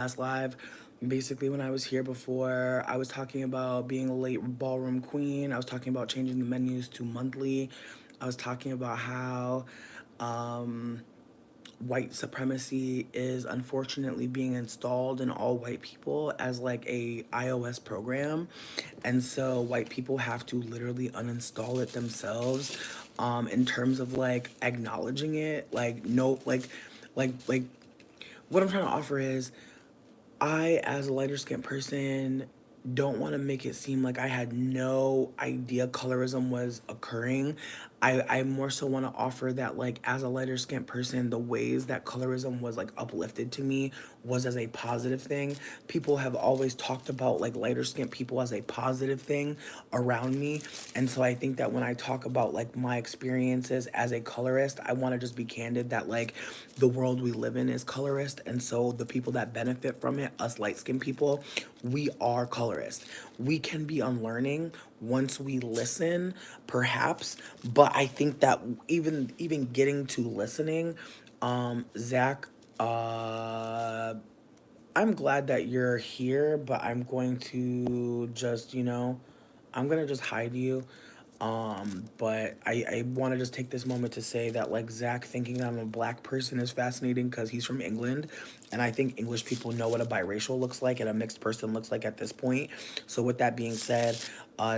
last live. Basically, when I was here before, I was talking about being a late ballroom queen. I was talking about changing the menus to monthly. I was talking about how um, white supremacy is unfortunately being installed in all white people as like a iOS program, and so white people have to literally uninstall it themselves. In terms of like acknowledging it, like no, like what I'm trying to offer is I, as a lighter skinned person, don't want to make it seem like I had no idea colorism was occurring. I more so want to offer that, like, as a lighter skinned person, the ways that colorism was, like, uplifted to me was as a positive thing. People have always talked about, like, lighter skinned people as a positive thing around me. And so I think that when I talk about, like, my experiences as a colorist, I want to just be candid that, like, the world we live in is colorist. And so the people that benefit from it, us light skinned people, we are colorist. We can be unlearning once we listen, perhaps, but I think that even getting to listening, Zach, uh, I'm glad that you're here, but I'm going to just, I'm gonna just hide you. But I want to just take this moment to say that, like, Zach thinking that I'm a black person is fascinating because he's from England, and I think English people know what a biracial looks like and a mixed person looks like at this point. So with that being said,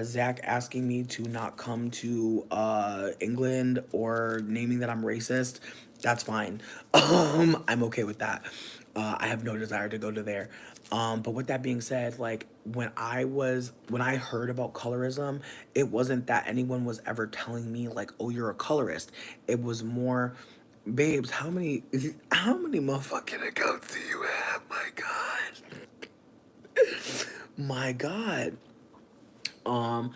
Zach asking me to not come to England or naming that I'm racist, that's fine. I'm okay with that. I have no desire to go to there. But with that being said, like when I heard about colorism, it wasn't that anyone was ever telling me like, "Oh, you're a colorist." It was more, babes, how many motherfucking accounts do you have? My God, my God. Um,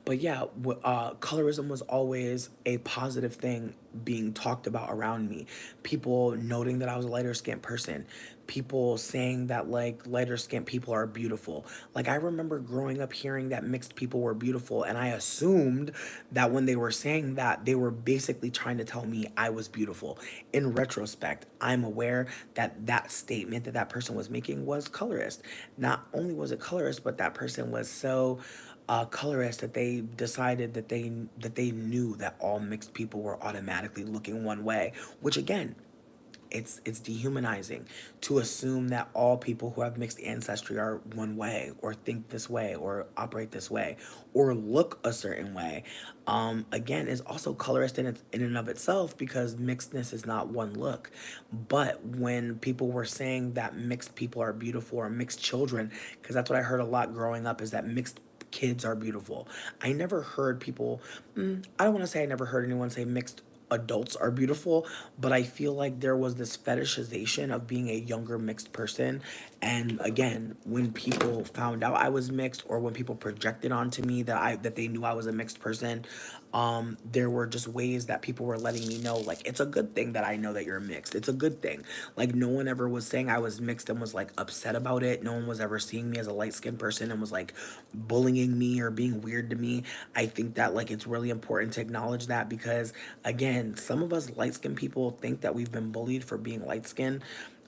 but yeah, colorism was always a positive thing being talked about around me. People noting that I was a lighter skinned person. People saying that like lighter skinned people are beautiful. Like I remember growing up hearing that mixed people were beautiful, and I assumed that when they were saying that, they were basically trying to tell me I was beautiful. In retrospect, I'm aware that that statement that that person was making was colorist. Not only was it colorist, but that person was so colorist that they decided that they knew that all mixed people were automatically looking one way, which again, it's dehumanizing to assume that all people who have mixed ancestry are one way or think this way or operate this way or look a certain way. Again, is also colorist in and of itself because mixedness is not one look. But when people were saying that mixed people are beautiful or mixed children, because that's what I heard a lot growing up, is that mixed kids are beautiful. I never heard people, I don't want to say I never heard anyone say mixed adults are beautiful, but I feel like there was this fetishization of being a younger mixed person. And again, when people found out I was mixed or when people projected onto me that they knew I was a mixed person, there were just ways that people were letting me know like it's a good thing that I know that you're mixed. It's a good thing. Like no one ever was saying I was mixed and was like upset about it. No one was ever seeing me as a light-skinned person and was like bullying me or being weird to me. I think that like it's really important to acknowledge that because again, some of us light-skinned people think that we've been bullied for being light-skinned.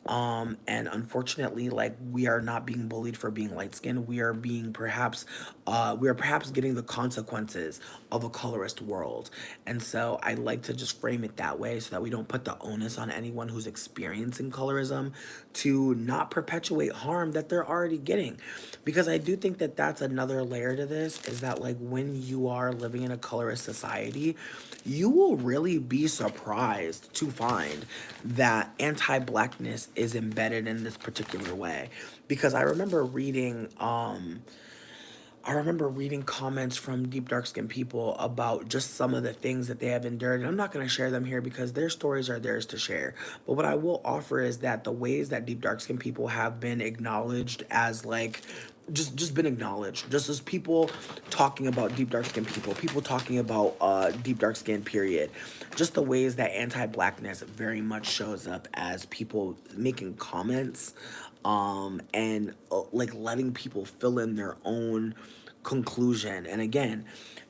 And unfortunately, like we are not being bullied for being light skinned. We are perhaps getting the consequences of a colorist world. And so I like to just frame it that way so that we don't put the onus on anyone who's experiencing colorism to not perpetuate harm that they're already getting. Because I do think that that's another layer to this is that like when you are living in a colorist society, you will really be surprised to find that anti-blackness is embedded in this particular way. Because I remember reading comments from deep dark skinned people about just some of the things that they have endured. And I'm not going to share them here because their stories are theirs to share. But what I will offer is that the ways that deep dark skinned people have been acknowledged as like just been acknowledged, just as people talking about deep dark skin people, people talking about deep dark skin period, just the ways that anti-blackness very much shows up as people making comments, and like letting people fill in their own conclusion. And again,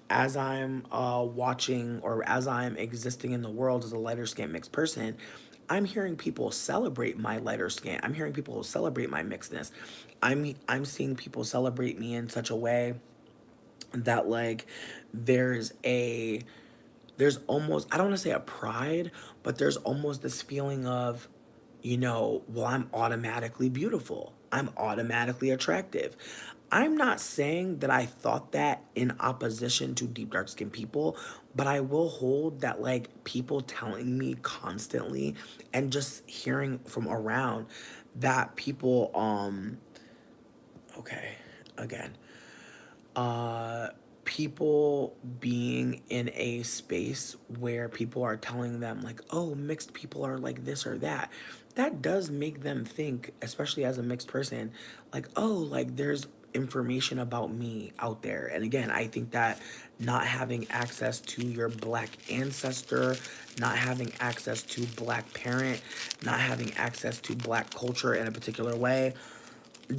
as I'm watching or as I'm existing in the world as a lighter skin mixed person, I'm hearing people celebrate my lighter skin. I'm hearing people celebrate my mixedness. I'm seeing people celebrate me in such a way that like there's a there's almost, I don't want to say a pride, but there's almost this feeling of, well, I'm automatically beautiful. I'm automatically attractive. I'm not saying that I thought that in opposition to deep dark skinned people, but I will hold that like people telling me constantly and just hearing from around that people okay, again, uh people being in a space where people are telling them like, oh, mixed people are like this or that, that does make them think, especially as a mixed person, like, oh, like there's information about me out there. And again, I think that not having access to your black ancestor, not having access to black parent, not having access to black culture in a particular way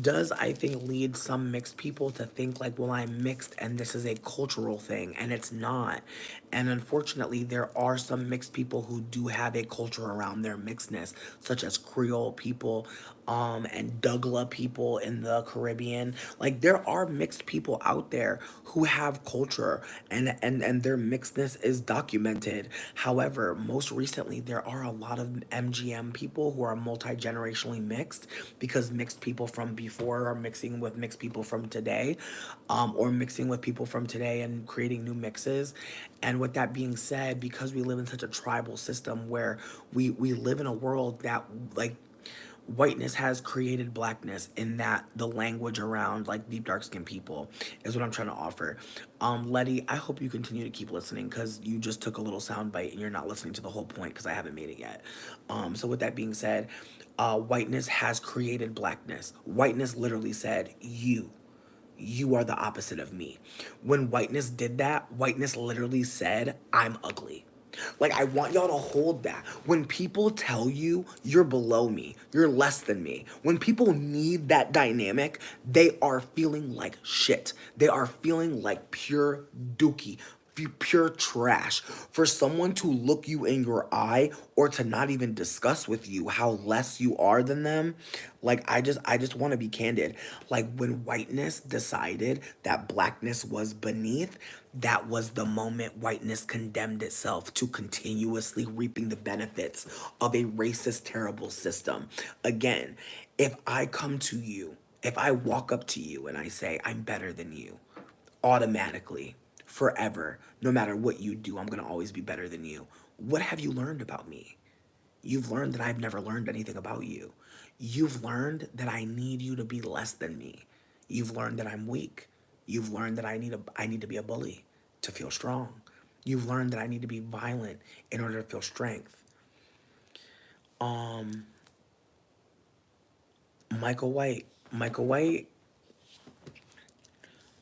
does, I think, lead some mixed people to think like, well, I'm mixed and this is a cultural thing, and it's not. And unfortunately, there are some mixed people who do have a culture around their mixedness, such as Creole people, and Dougla people in the Caribbean. Like there are mixed people out there who have culture, and their mixedness is documented. However, most recently there are a lot of MGM people who are multi-generationally mixed, because mixed people from before are mixing with mixed people from today, or mixing with people from today and creating new mixes. And with that being said, because we live in such a tribal system where we live in a world that like whiteness has created blackness, in that the language around like deep dark skinned people is what I'm trying to offer. Letty, I hope you continue to keep listening, because you just took a little sound bite and you're not listening to the whole point because I haven't made it yet. So with that being said, whiteness has created blackness. Whiteness literally said, you are the opposite of me. When whiteness did that, whiteness literally said, I'm ugly. Like, I want y'all to hold that. When people tell you you're below me, you're less than me, when people need that dynamic, they are feeling like shit. They are feeling like pure dookie, pure trash. For someone to look you in your eye, or to not even discuss with you how less you are than them, like I just want to be candid. Like when whiteness decided that blackness was beneath, that was the moment whiteness condemned itself to continuously reaping the benefits of a racist, terrible system. Again, if I come to you, if I walk up to you and I say I'm better than you, automatically, forever, no matter what you do, I'm going to always be better than you. What have you learned about me? You've learned that I've never learned anything about you. You've learned that I need you to be less than me. You've learned that I'm weak. You've learned that I need to be a bully to feel strong. You've learned that I need to be violent in order to feel strength. Um Michael White, Michael White,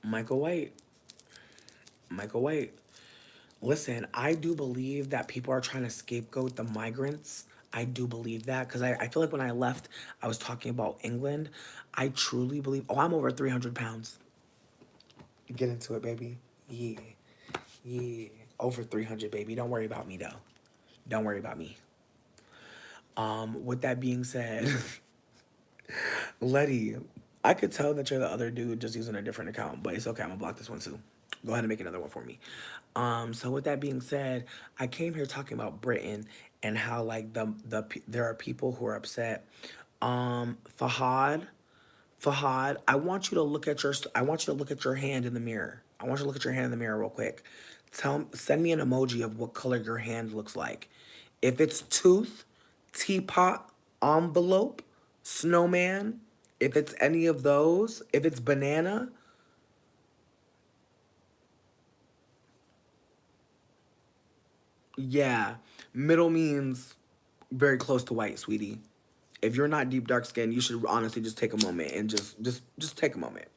Michael White, Michael White. Listen, I do believe that people are trying to scapegoat the migrants. I do believe that, because I feel like when I left, I was talking about England. I truly believe, oh, I'm over 300 pounds. Get into it, baby. Yeah, yeah. Over 300, baby. Don't worry about me, though. Don't worry about me. With that being said, Letty, I could tell that you're the other dude just using a different account, but it's okay. I'm gonna block this one too. Go ahead and make another one for me. So with that being said, I came here talking about Britain and how like there are people who are upset. Fahad, I want you to look at your hand in the mirror. I want you to look at your hand in the mirror real quick. Send me an emoji of what color your hand looks like. If it's tooth, teapot, envelope, snowman, if it's any of those, if it's banana, yeah, middle means very close to white, sweetie. If you're not deep dark skin, you should honestly just take a moment and just take a moment.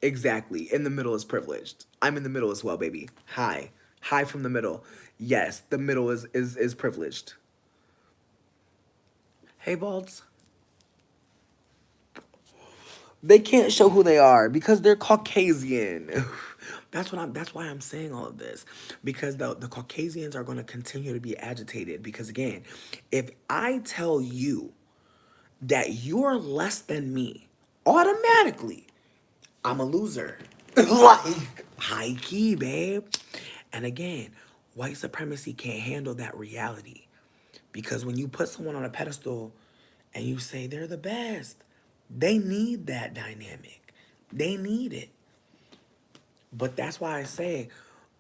Exactly. In the middle is privileged. I'm in the middle as well, baby. Hi. Hi from the middle. Yes, the middle is privileged. Hey, Balds. They can't show who they are because they're Caucasian. That's why I'm saying all of this. Because the Caucasians are gonna continue to be agitated. Because again, if I tell you that you're less than me, automatically, I'm a loser. Like, high key, babe. And again, white supremacy can't handle that reality. Because when you put someone on a pedestal and you say they're the best, they need that dynamic. They need it. But that's why I say,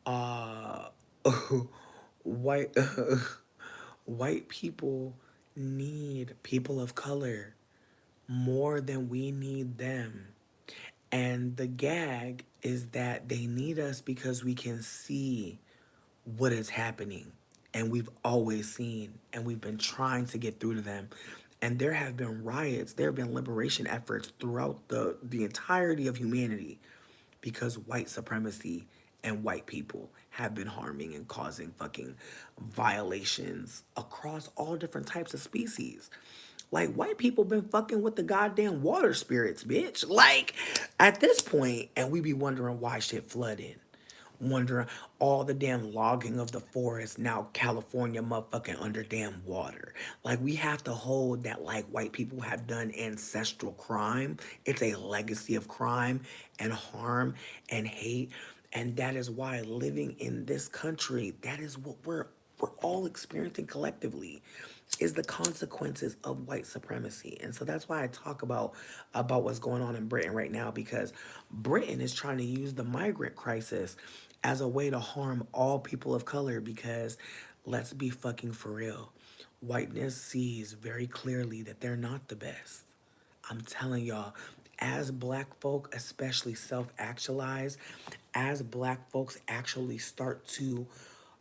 uh, white white people need people of color more than we need them. And the gag is that they need us because we can see what is happening. And we've always seen, and we've been trying to get through to them. And there have been riots, there have been liberation efforts throughout the entirety of humanity because white supremacy and white people have been harming and causing fucking violations across all different types of species. Like, white people been fucking with the goddamn water spirits, bitch. Like, at this point, and we be wondering why shit flooding, wondering all the damn logging of the forest, now California motherfucking under damn water. Like, we have to hold that, like, white people have done ancestral crime. It's a legacy of crime and harm and hate. And that is why living in this country, that is what we're all experiencing collectively, is the consequences of white supremacy. And so that's why I talk about what's going on in Britain right now, because Britain is trying to use the migrant crisis as a way to harm all people of color. Because let's be fucking for real, whiteness sees very clearly that they're not the best. I'm telling y'all, as black folk, especially self actualize, as black folks actually start to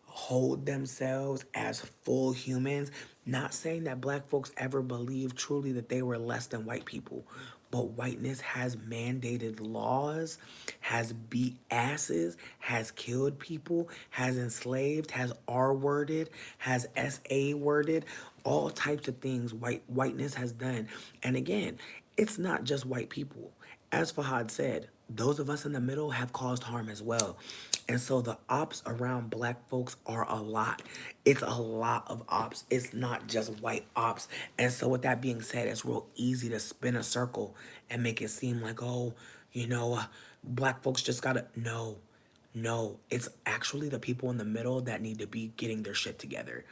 hold themselves as full humans, not saying that black folks ever believed truly that they were less than white people, but whiteness has mandated laws, has beat asses, has killed people, has enslaved, has R worded, has SA worded, all types of things whiteness has done. And again, it's not just white people. As Fahad said, those of us in the middle have caused harm as well. And so the ops around black folks are a lot. It's a lot of ops. It's not just white ops. And so with that being said, it's real easy to spin a circle and make it seem like, oh, black folks just gotta, no. No, it's actually the people in the middle that need to be getting their shit together.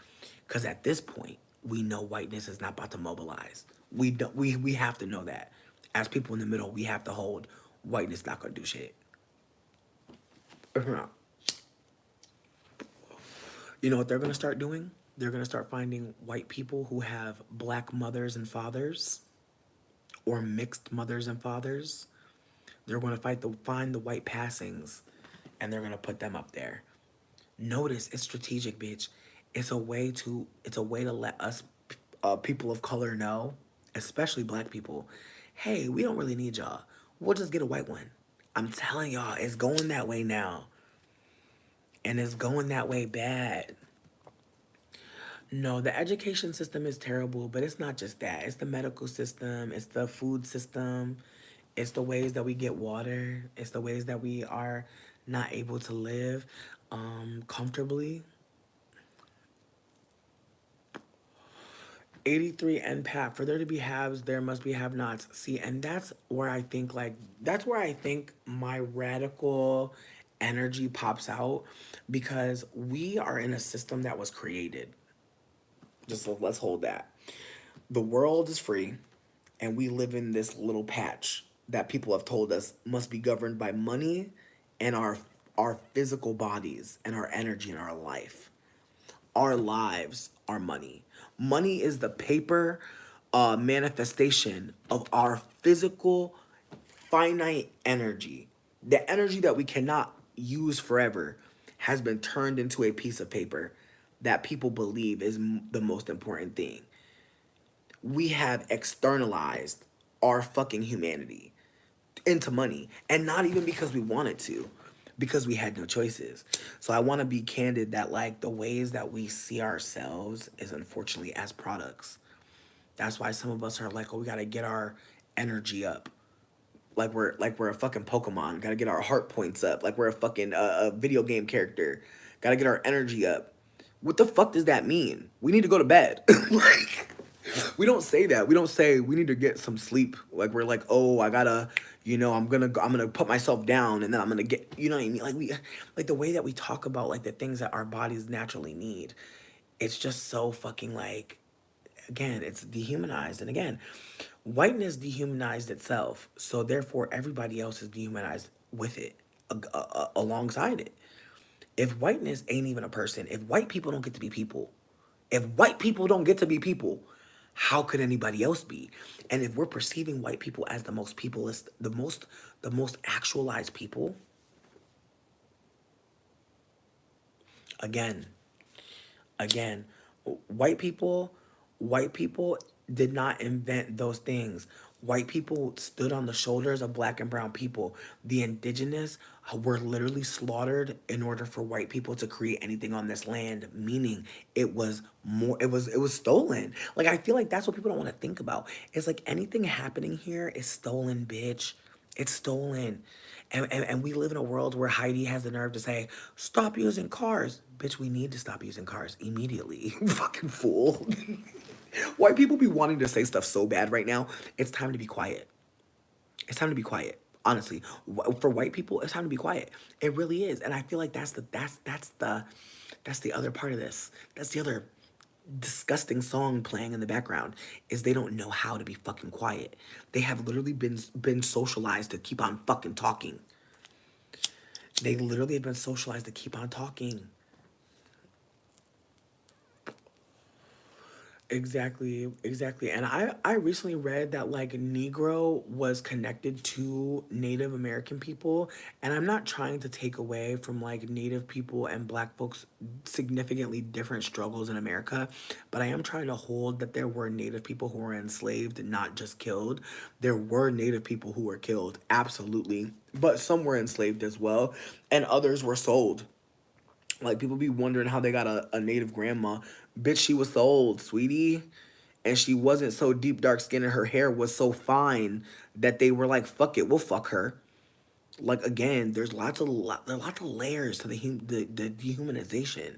Because at this point, we know whiteness is not about to mobilize. We don't. We have to know that. As people in the middle, we have to hold whiteness not gonna do shit. You know what they're gonna start doing? They're gonna start finding white people who have black mothers and fathers, or mixed mothers and fathers. They're gonna find the white passings, and they're gonna put them up there. Notice it's strategic, bitch. It's a way to let us, people of color, know, especially black people, hey, we don't really need y'all. We'll just get a white one. I'm telling y'all, it's going that way now, and it's going that way bad. No, the education system is terrible, but it's not just that. It's the medical system, it's the food system, it's the ways that we get water, it's the ways that we are not able to live comfortably. 83 NPAP. For there to be haves, there must be have nots. See, and that's where I think my radical energy pops out, because we are in a system that was created. Just let's hold that. The world is free, and we live in this little patch that people have told us must be governed by money and our physical bodies and our energy and our life. Our lives are money. Money is the paper manifestation of our physical finite energy. The energy that we cannot use forever has been turned into a piece of paper that people believe is the most important thing. We have externalized our fucking humanity into money, and not even because we wanted to, because we had no choices. So I want to be candid that, like, the ways that we see ourselves is unfortunately as products. That's why some of us are like, oh, we got to get our energy up. like we're a fucking Pokemon. Gotta get our heart points up. Like we're a fucking a video game character. Gotta get our energy up. What the fuck does that mean? We need to go to bed. Like we don't say that. We don't say we need to get some sleep. Like we're like, oh, I gotta, I'm gonna put myself down and then I'm gonna get, you know what I mean? Like like the way that we talk about like the things that our bodies naturally need. It's just so fucking like, again, it's dehumanized. And again, whiteness dehumanized itself. So therefore, everybody else is dehumanized with it, alongside it. If whiteness ain't even a person, if white people don't get to be people, if white people don't get to be people, how could anybody else be? And if we're perceiving white people as the most peopleist, the most actualized people, again, again, white people white people did not invent those things. White people stood on the shoulders of black and brown people. The indigenous were literally slaughtered in order for white people to create anything on this land, meaning it was stolen. Like I feel like that's what people don't want to think about. It's like anything happening here is stolen, bitch. It's stolen. And we live in a world where Heidi has the nerve to say, stop using cars. Bitch, we need to stop using cars immediately. Fucking fool. White people be wanting to say stuff so bad right now. It's time to be quiet. It's time to be quiet. Honestly, for white people, it's time to be quiet. It really is, and I feel like that's the other part of this. That's the other disgusting song playing in the background is they don't know how to be fucking quiet. They have literally been socialized to keep on fucking talking. They literally have been socialized to keep on talking. Exactly, exactly. And I recently read that like Negro was connected to Native American people, and I'm not trying to take away from like Native people and black folks significantly different struggles in America, but I am trying to hold that there were Native people who were enslaved and not just killed. There were Native people who were killed, absolutely, but some were enslaved as well, and others were sold. Like people be wondering how they got a native grandma. Bitch, she was sold, sweetie. And she wasn't so deep dark skin and her hair was so fine that they were like, fuck it, we'll fuck her. Like again, there's lots of layers to the dehumanization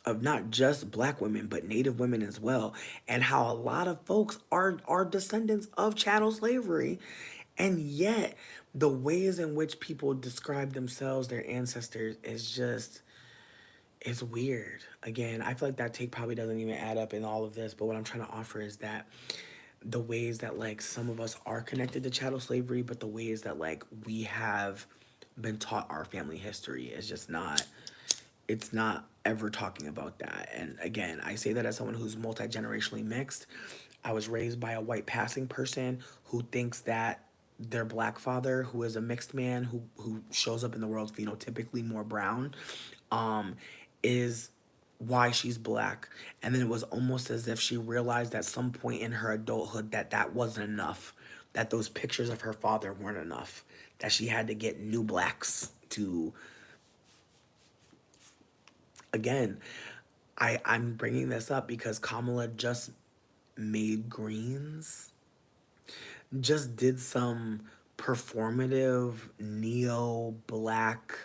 of not just black women but native women as well, and how a lot of folks are descendants of chattel slavery, and yet the ways in which people describe themselves, their ancestors, is just, it's weird. Again, I feel like that take probably doesn't even add up in all of this, but what I'm trying to offer is that the ways that like some of us are connected to chattel slavery, but the ways that like we have been taught our family history is just not, it's not ever talking about that. And again, I say that as someone who's multi-generationally mixed. I was raised by a white passing person who thinks that their black father, who is a mixed man who shows up in the world phenotypically more brown, um, is why she's black. And then it was almost as if she realized at some point in her adulthood that that wasn't enough, that those pictures of her father weren't enough, that she had to get new blacks to, again, I'm bringing this up because Kamala just made greens, just did some performative neo black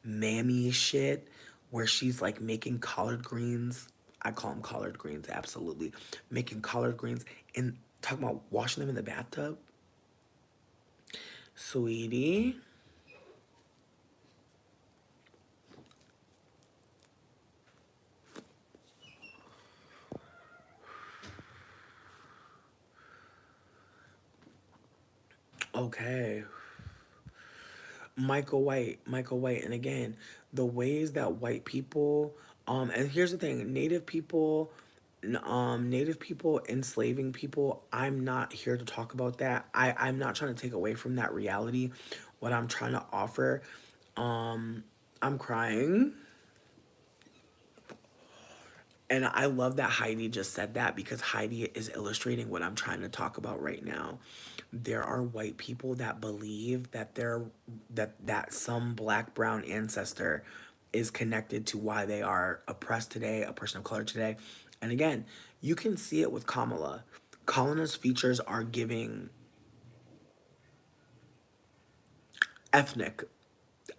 mammy shit where she's like making collard greens. I call them collard greens, absolutely. Making collard greens and talking about washing them in the bathtub. Sweetie. Okay. Michael White. And again, the ways that white people, and here's the thing, native people enslaving people, I'm not here to talk about that. I'm not trying to take away from that reality. What I'm trying to offer, um, I'm crying. And I love that Heidi just said that because Heidi is illustrating what I'm trying to talk about right now. There are white people that believe that that some black brown ancestor is connected to why they are oppressed today, a person of color today. And again, you can see it with Kamala. Kamala's features are giving ethnic.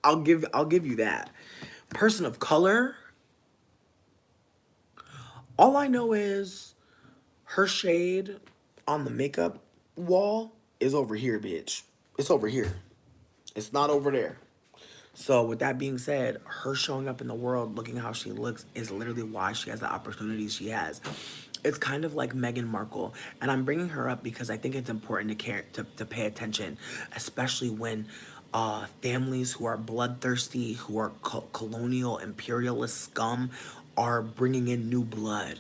I'll give you that. Person of color, all I know is her shade on the makeup wall is over here, bitch. It's over here. It's not over there. So with that being said, her showing up in the world looking how she looks is literally why she has the opportunities she has. It's kind of like Meghan Markle, and I'm bringing her up because I think it's important to care to pay attention, especially when families who are bloodthirsty, who are colonial imperialist scum, are bringing in new blood.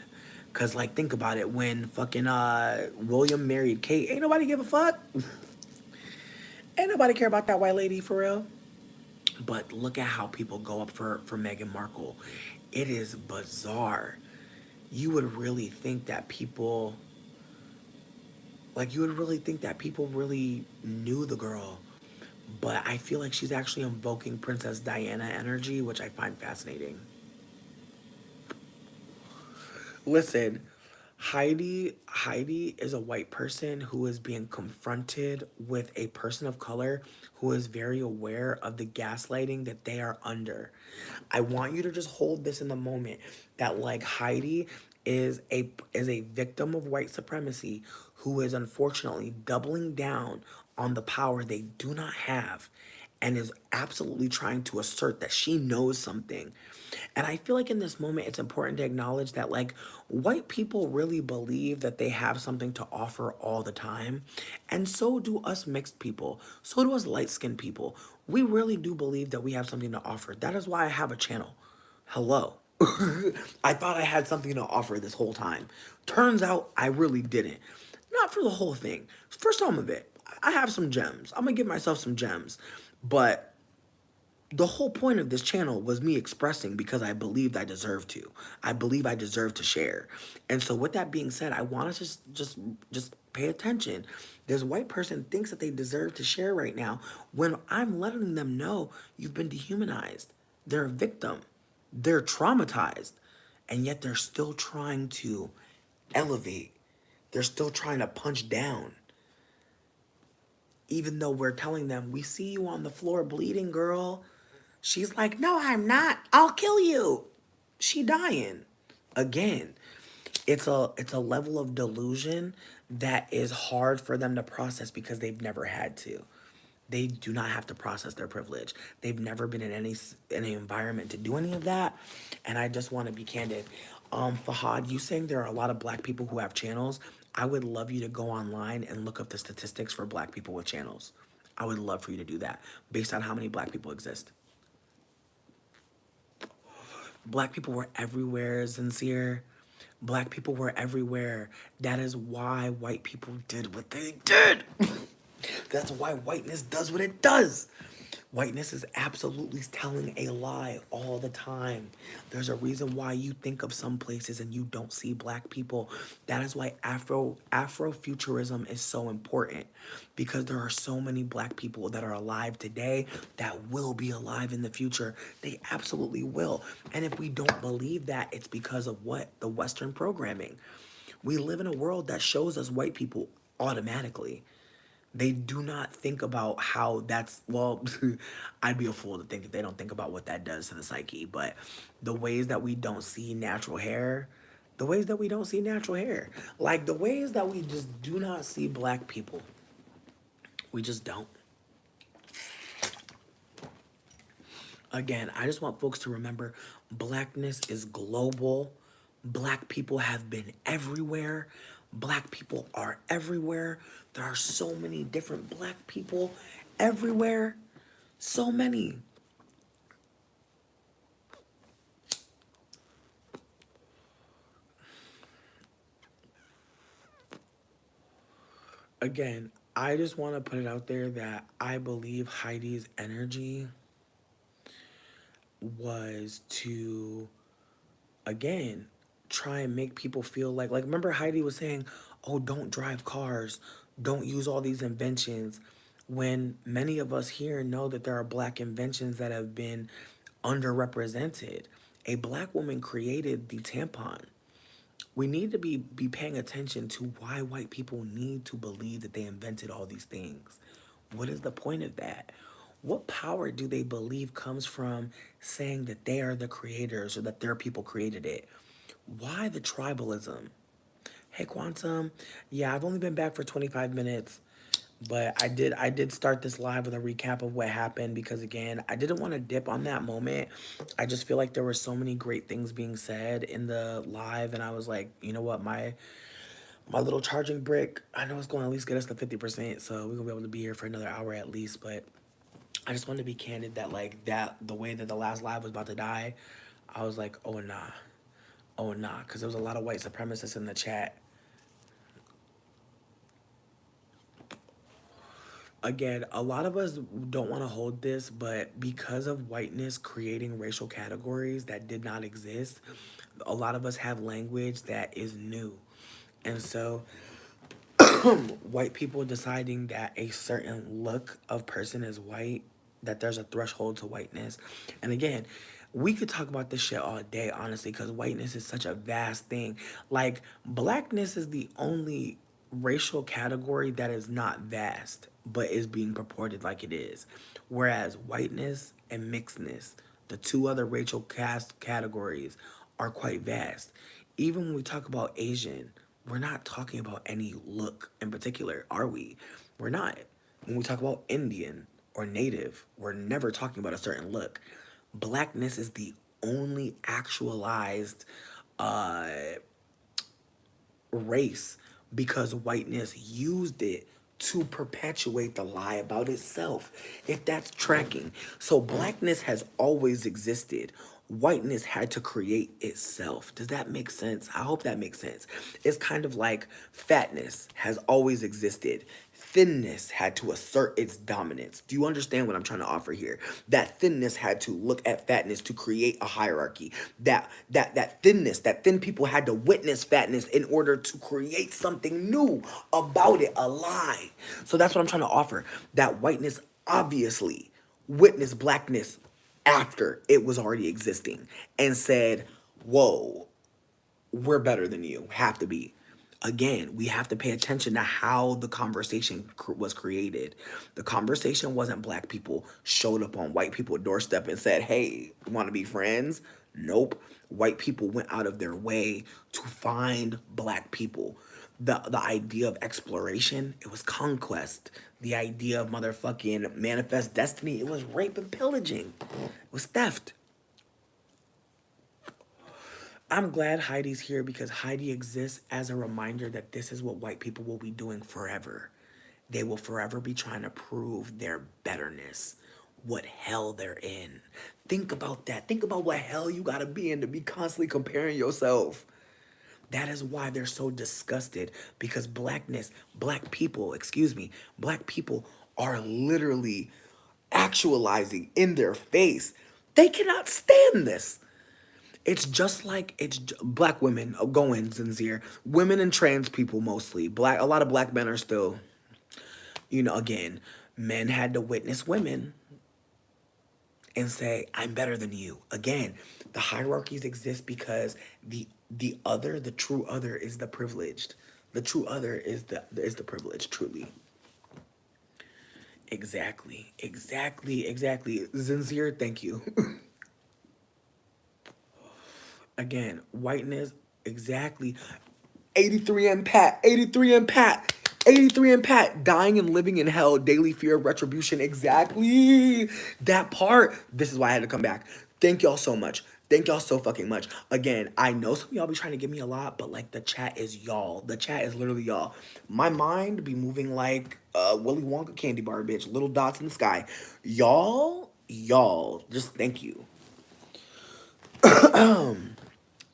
Cause like think about it, when fucking William married Kate, ain't nobody give a fuck. Ain't nobody care about that white lady for real. But look at how people go up for Meghan Markle. It is bizarre. You would really think that people, like, you would really think that people really knew the girl. But I feel like she's actually invoking Princess Diana energy, which I find fascinating. Listen, Heidi is a white person who is being confronted with a person of color who is very aware of the gaslighting that they are under. I want you to just hold this in the moment that like Heidi is a victim of white supremacy who is unfortunately doubling down on the power they do not have and is absolutely trying to assert that she knows something. And I feel like in this moment, it's important to acknowledge that, like, white people really believe that they have something to offer all the time. And so do us mixed people. So do us light skinned people. We really do believe that we have something to offer. That is why I have a channel. Hello. I thought I had something to offer this whole time. Turns out I really didn't. Not for the whole thing. For some of it. I have some gems. I'm gonna give myself some gems. But the whole point of this channel was me expressing because I believed I deserved to. I believe I deserve to share. And so with that being said, I want to just pay attention. This white person thinks that they deserve to share right now when I'm letting them know you've been dehumanized. They're a victim. They're traumatized. And yet they're still trying to elevate. They're still trying to punch down. Even though we're telling them, we see you on the floor bleeding, girl. She's like, no, I'm not. I'll kill you. She dying. Again, it's a level of delusion that is hard for them to process because they've never had to. They do not have to process their privilege. They've never been in any environment to do any of that. And I just want to be candid. Fahad, you saying there are a lot of black people who have channels. I would love you to go online and look up the statistics for black people with channels. I would love for you to do that based on how many black people exist. Black people were everywhere, Sincere. Black people were everywhere. That is why white people did what they did. That's why whiteness does what it does. Whiteness is absolutely telling a lie all the time. There's a reason why you think of some places and you don't see black people. That is why Afrofuturism is so important because there are so many black people that are alive today that will be alive in the future. They absolutely will. And if we don't believe that, it's because of what? The Western programming. We live in a world that shows us white people automatically. They do not think about how that's, well, I'd be a fool to think if they don't think about what that does to the psyche. But the ways that we don't see natural hair, the ways that we don't see natural hair, like the ways that we just do not see black people, we just don't. Again, I just want folks to remember blackness is global. Black people have been everywhere. Black people are everywhere. There are so many different black people everywhere. So many. Again, I just want to put it out there that I believe Heidi's energy was to, again, try and make people feel like remember Heidi was saying, oh, don't drive cars, don't use all these inventions, when many of us here know that there are black inventions that have been underrepresented. A black woman created the tampon. We need to be paying attention to why white people need to believe that they invented all these things. What is the point of that? What power do they believe comes from saying that they are the creators or that their people created it? Why the tribalism? Hey Quantum, yeah, I've only been back for 25 minutes, but I did start this live with a recap of what happened because again, I didn't want to dip on that moment. I just feel like there were so many great things being said in the live and I was like, you know what, my little charging brick, I know it's going to at least get us to 50%, so we're going to be able to be here for another hour at least, but I just wanted to be candid that like that the way that the last live was about to die, I was like, oh nah. Oh nah, because there was a lot of white supremacists in the chat. Again, a lot of us don't want to hold this, but because of whiteness creating racial categories that did not exist, a lot of us have language that is new. And so white people deciding that a certain look of person is white, that there's a threshold to whiteness. And again, we could talk about this shit all day, honestly, because whiteness is such a vast thing. Like, blackness is the only racial category that is not vast, but is being purported like it is. Whereas whiteness and mixedness, the two other racial cast categories, are quite vast. Even when we talk about Asian, we're not talking about any look in particular, are we? We're not. When we talk about Indian or Native, we're never talking about a certain look. Blackness is the only actualized uh, race because whiteness used it to perpetuate the lie about itself, if that's tracking. So blackness has always existed. Whiteness had to create itself. Does that make sense? I hope that makes sense. It's kind of like fatness has always existed. Thinness had to assert its dominance. Do you understand what I'm trying to offer here? That thinness had to look at fatness to create a hierarchy. That thinness, that thin people had to witness fatness in order to create something new about it, a lie. So that's what I'm trying to offer. That whiteness obviously witnessed blackness after it was already existing and said, whoa, we're better than you, have to be. Again, we have to pay attention to how the conversation was created. The conversation wasn't black people showed up on white people's doorstep and said, hey, want to be friends? Nope. White people went out of their way to find black people. The idea of exploration, it was conquest. The idea of motherfucking manifest destiny, it was rape and pillaging. It was theft. I'm glad Heidi's here because Heidi exists as a reminder that this is what white people will be doing forever. They will forever be trying to prove their betterness, what hell they're in. Think about that. Think about what hell you gotta be in to be constantly comparing yourself. That is why they're so disgusted because blackness, black people, excuse me, black people are literally actualizing in their face. They cannot stand this. It's just like black women going sincere, women and trans people mostly. Black, a lot of black men are still, again, men had to witness women and say, "I'm better than you." Again, the hierarchies exist because the other, the true other, is the privileged. The true other is the privileged. Truly, exactly. Sincere, thank you. Again, whiteness, exactly. 83 and Pat, 83 and Pat, 83 and Pat, dying and living in hell, daily fear of retribution. Exactly. That part. This is why I had to come back. Thank y'all so much. Thank y'all so fucking much. Again, I know some of y'all be trying to give me a lot, but like the chat is y'all. The chat is literally y'all. My mind be moving like Willy Wonka candy bar, bitch. Little dots in the sky. Y'all, just thank you.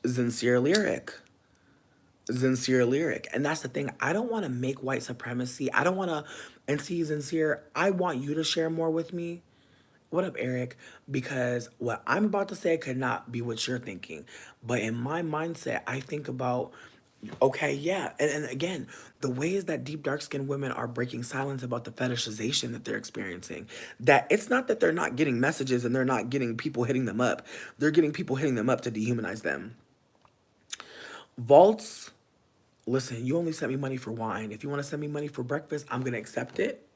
Sincere lyric. Sincere lyric. And that's the thing. I don't want to make white supremacy. I don't want to, and see, Sincere, I want you to share more with me. What up, Eric? Because what I'm about to say could not be what you're thinking. But in my mindset, I think about, okay, yeah. And again, the ways that deep, dark skinned women are breaking silence about the fetishization that they're experiencing. That it's not that they're not getting messages and they're not getting people hitting them up. They're getting people hitting them up to dehumanize them. Vaults. Listen, you only sent me money for wine. If you want to send me money for breakfast, I'm going to accept it.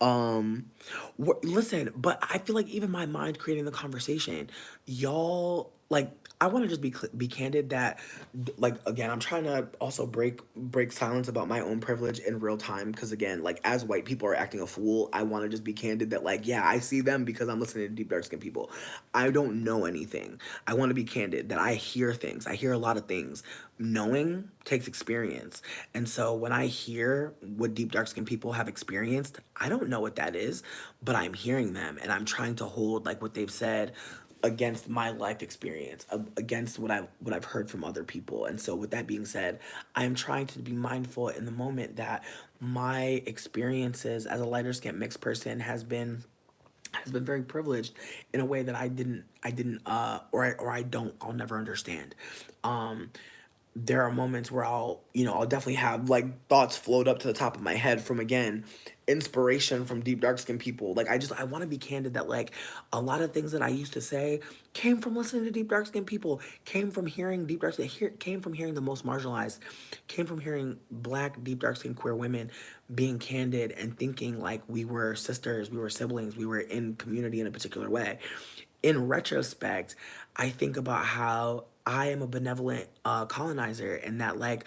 Um, listen, but I feel like even my mind creating the conversation, y'all like. I want to just be candid that, like, again, I'm trying to also break silence about my own privilege in real time because again, like, as white people are acting a fool, I want to just be candid that, like, yeah, I see them because I'm listening to deep dark skin people. I don't know anything. I want to be candid that I hear things. I hear a lot of things. Knowing takes experience. And so when I hear what deep dark skinned people have experienced, I don't know what that is, but I'm hearing them and I'm trying to hold like what they've said against my life experience, against what I've heard from other people. And so with that being said, I'm trying to be mindful in the moment that my experiences as a lighter skinned mixed person has been very privileged in a way that I didn't or I don't I'll never understand. Um there are moments where I'll definitely have like thoughts float up to the top of my head from again inspiration from deep dark skinned people. Like I want to be candid that like a lot of things that I used to say came from listening to deep dark skinned people, came from hearing deep dark skin, came from hearing the most marginalized, came from hearing black deep dark skinned queer women being candid and thinking like we were sisters, we were siblings, we were in community in a particular way. In retrospect, I think about how I am a benevolent colonizer, and that like,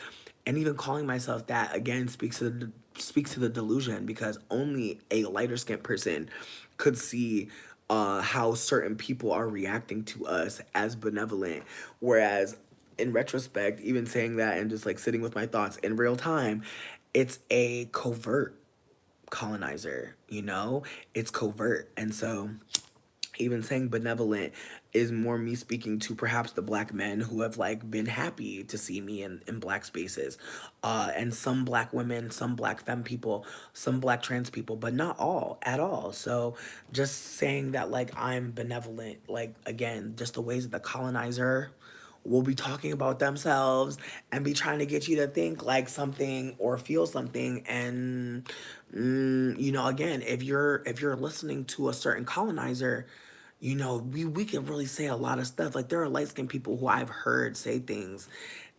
and even calling myself that again speaks to the delusion because only a lighter skinned person could see how certain people are reacting to us as benevolent, whereas in retrospect, even saying that and just like sitting with my thoughts in real time, it's a covert colonizer, it's covert. And so even saying benevolent is more me speaking to perhaps the black men who have like been happy to see me in black spaces, and some black women, some black femme people, some black trans people, but not all at all. So just saying that like I'm benevolent, like again, just the ways that the colonizer will be talking about themselves and be trying to get you to think like something or feel something. And again, if you're listening to a certain colonizer, we can really say a lot of stuff. Like there are light skinned people who I've heard say things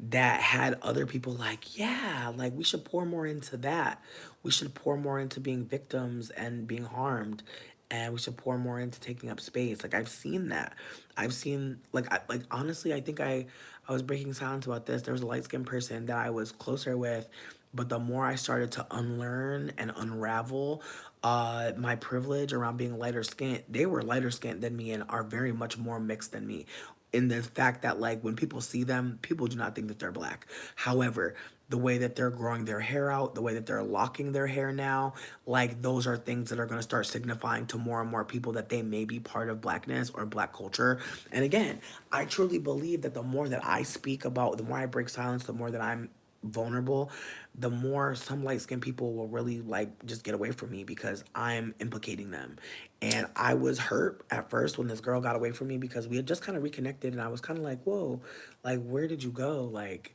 that had other people like, yeah, like we should pour more into that. We should pour more into being victims and being harmed. And we should pour more into taking up space. Like I've seen that. I've seen like honestly, I think I was breaking silence about this. There was a light skinned person that I was closer with, but the more I started to unlearn and unravel my privilege around being lighter skinned, they were lighter skinned than me and are very much more mixed than me. In the fact that like when people see them, people do not think that they're black. However, the way that they're growing their hair out, the way that they're locking their hair now, like those are things that are going to start signifying to more and more people that they may be part of blackness or black culture. And again, I truly believe that the more that I speak about, the more I break silence, the more that I'm vulnerable, the more some light skinned people will really like just get away from me because I'm implicating them. And I was hurt at first when this girl got away from me because we had just kind of reconnected and I was kind of like, whoa, like, where did you go? Like,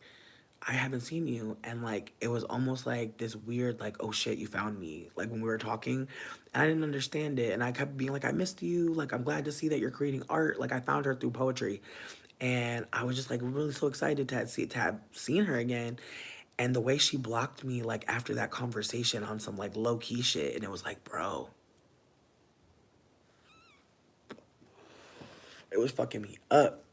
I haven't seen you. And like, it was almost like this weird, like, oh shit, you found me. Like, when we were talking, and I didn't understand it. And I kept being like, I missed you. Like, I'm glad to see that you're creating art. Like, I found her through poetry. And I was just like really so excited to have seen her again. And the way she blocked me, like, after that conversation on some like low key shit. And it was like, bro, it was fucking me up.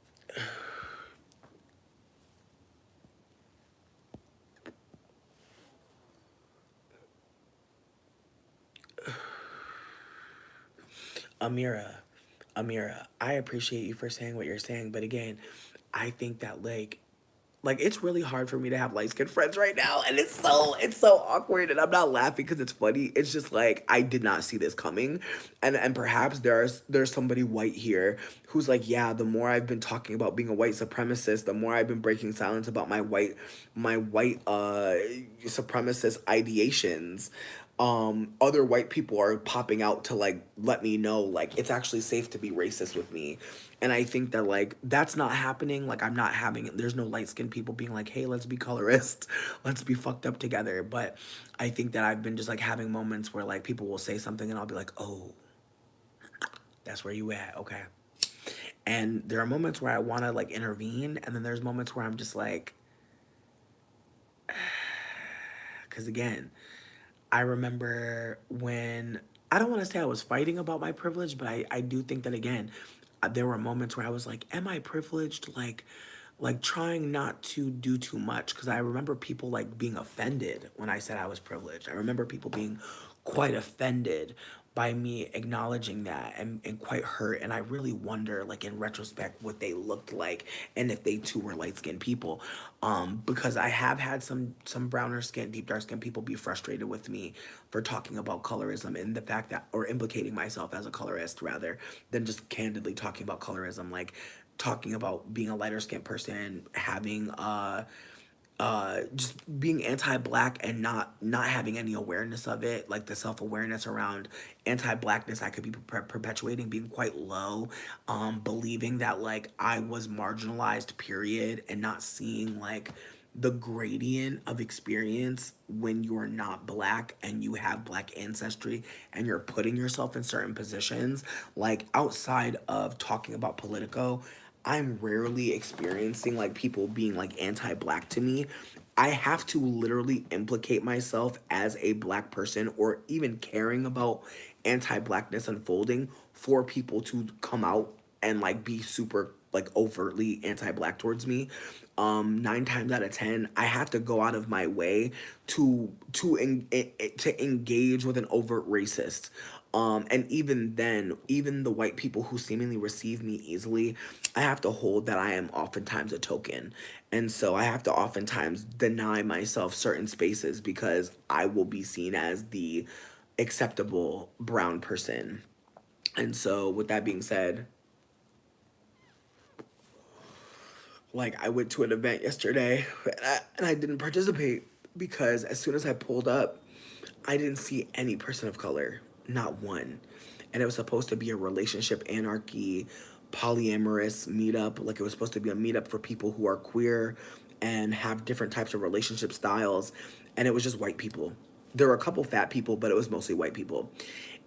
Amira, Amira, I appreciate you for saying what you're saying, but again, I think that like it's really hard for me to have light skinned friends right now, and it's so awkward, and I'm not laughing because it's funny. It's just like I did not see this coming, and perhaps there's somebody white here who's like, yeah, the more I've been talking about being a white supremacist, the more I've been breaking silence about my white supremacist ideations, other white people are popping out to like let me know like it's actually safe to be racist with me. And I think that like that's not happening. Like I'm not having there's no light skinned people being like, hey, let's be colorist, let's be fucked up together. But I think that I've been just like having moments where like people will say something and I'll be like, oh, that's where you at, okay. And there are moments where I want to like intervene, and then there's moments where I'm just like, because again, I remember when, I don't want to say I was fighting about my privilege, but I do think that again, there were moments where I was like, am I privileged? Like trying not to do too much, because I remember people like being offended when I said I was privileged. I remember people being quite offended by me acknowledging that, and quite hurt. And I really wonder, like in retrospect, what they looked like and if they too were light skinned people. Because I have had some browner skin, deep dark skin people be frustrated with me for talking about colorism, and the fact that, or implicating myself as a colorist rather than just candidly talking about colorism, like talking about being a lighter skinned person, having just being anti-black and not having any awareness of it, like the self-awareness around anti-blackness I could be perpetuating being quite low, believing that like I was marginalized period, and not seeing like the gradient of experience when you're not black and you have black ancestry and you're putting yourself in certain positions, like outside of talking about Politico, I'm rarely experiencing like people being like anti-black to me. I have to literally implicate myself as a black person, or even caring about anti-blackness unfolding, for people to come out and like be super like overtly anti-black towards me. 9 times out of 10, I have to go out of my way to engage with an overt racist. And even then, even the white people who seemingly receive me easily, I have to hold that I am oftentimes a token. And so I have to oftentimes deny myself certain spaces because I will be seen as the acceptable brown person. And so, with that being said, like I went to an event yesterday, and I didn't participate because as soon as I pulled up, I didn't see any person of color, not one. And it was supposed to be a relationship anarchy, polyamorous meetup. Like it was supposed to be a meetup for people who are queer and have different types of relationship styles. And it was just white people. There were a couple fat people, but it was mostly white people.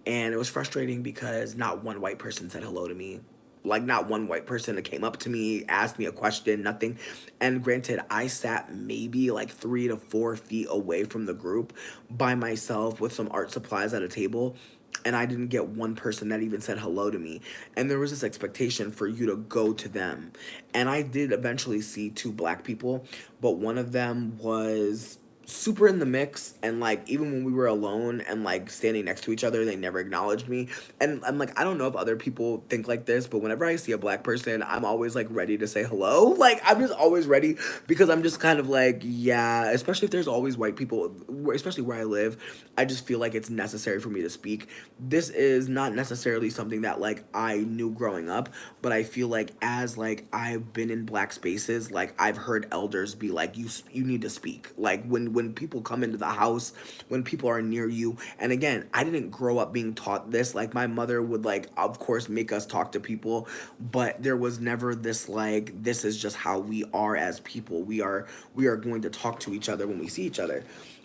And it was frustrating because not one white person said hello to me. Like not one white person that came up to me, asked me a question, nothing. And granted, I sat maybe like 3 to 4 feet away from the group by myself with some art supplies at a table, and I didn't get one person that even said hello to me. And there was this expectation for you to go to them. And I did eventually see 2 black people, but one of them was super in the mix, and like even when we were alone and like standing next to each other, they never acknowledged me. And I'm like, I don't know if other people think like this, but whenever I see a black person, I'm always like ready to say hello. Like I'm just always ready, because I'm just kind of like, yeah, especially if there's always white people, especially where I live, I just feel like it's necessary for me to speak. This is not necessarily something that like I knew growing up, but I feel like as like I've been in black spaces, like I've heard elders be like, you need to speak. Like when people come into the house, when people are near you. And again, I didn't grow up being taught this. Like my mother would like of course make us talk to people, but there was never this like, this is just how we are as people. We are going to talk to each other when we see each other.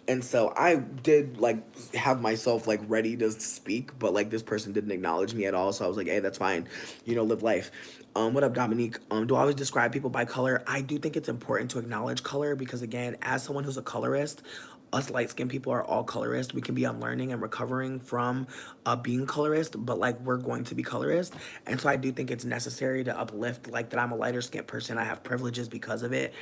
And so I did like have myself like ready to speak, but like this person didn't acknowledge me at all. So I was like, hey, that's fine, live life. What up, Dominique? Do I always describe people by color? I do think it's important to acknowledge color, because again, as someone who's a colorist, us light skinned people are all colorist. We can be unlearning and recovering from being colorist, but like we're going to be colorist. And so I do think it's necessary to uplift like that I'm a lighter skinned person. I have privileges because of it.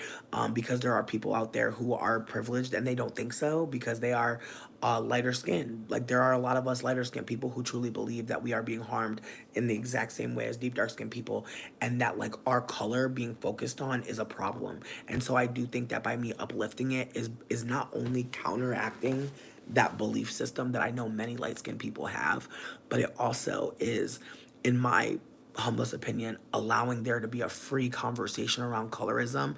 Because there are people out there who are privileged and they don't think so because they are lighter skinned. Like there are a lot of us lighter skinned people who truly believe that we are being harmed in the exact same way as deep dark skinned people, and that like our color being focused on is a problem. And so I do think that by me uplifting it is not only counteracting that belief system that I know many light skinned people have, but it also is, in my humblest opinion, allowing there to be a free conversation around colorism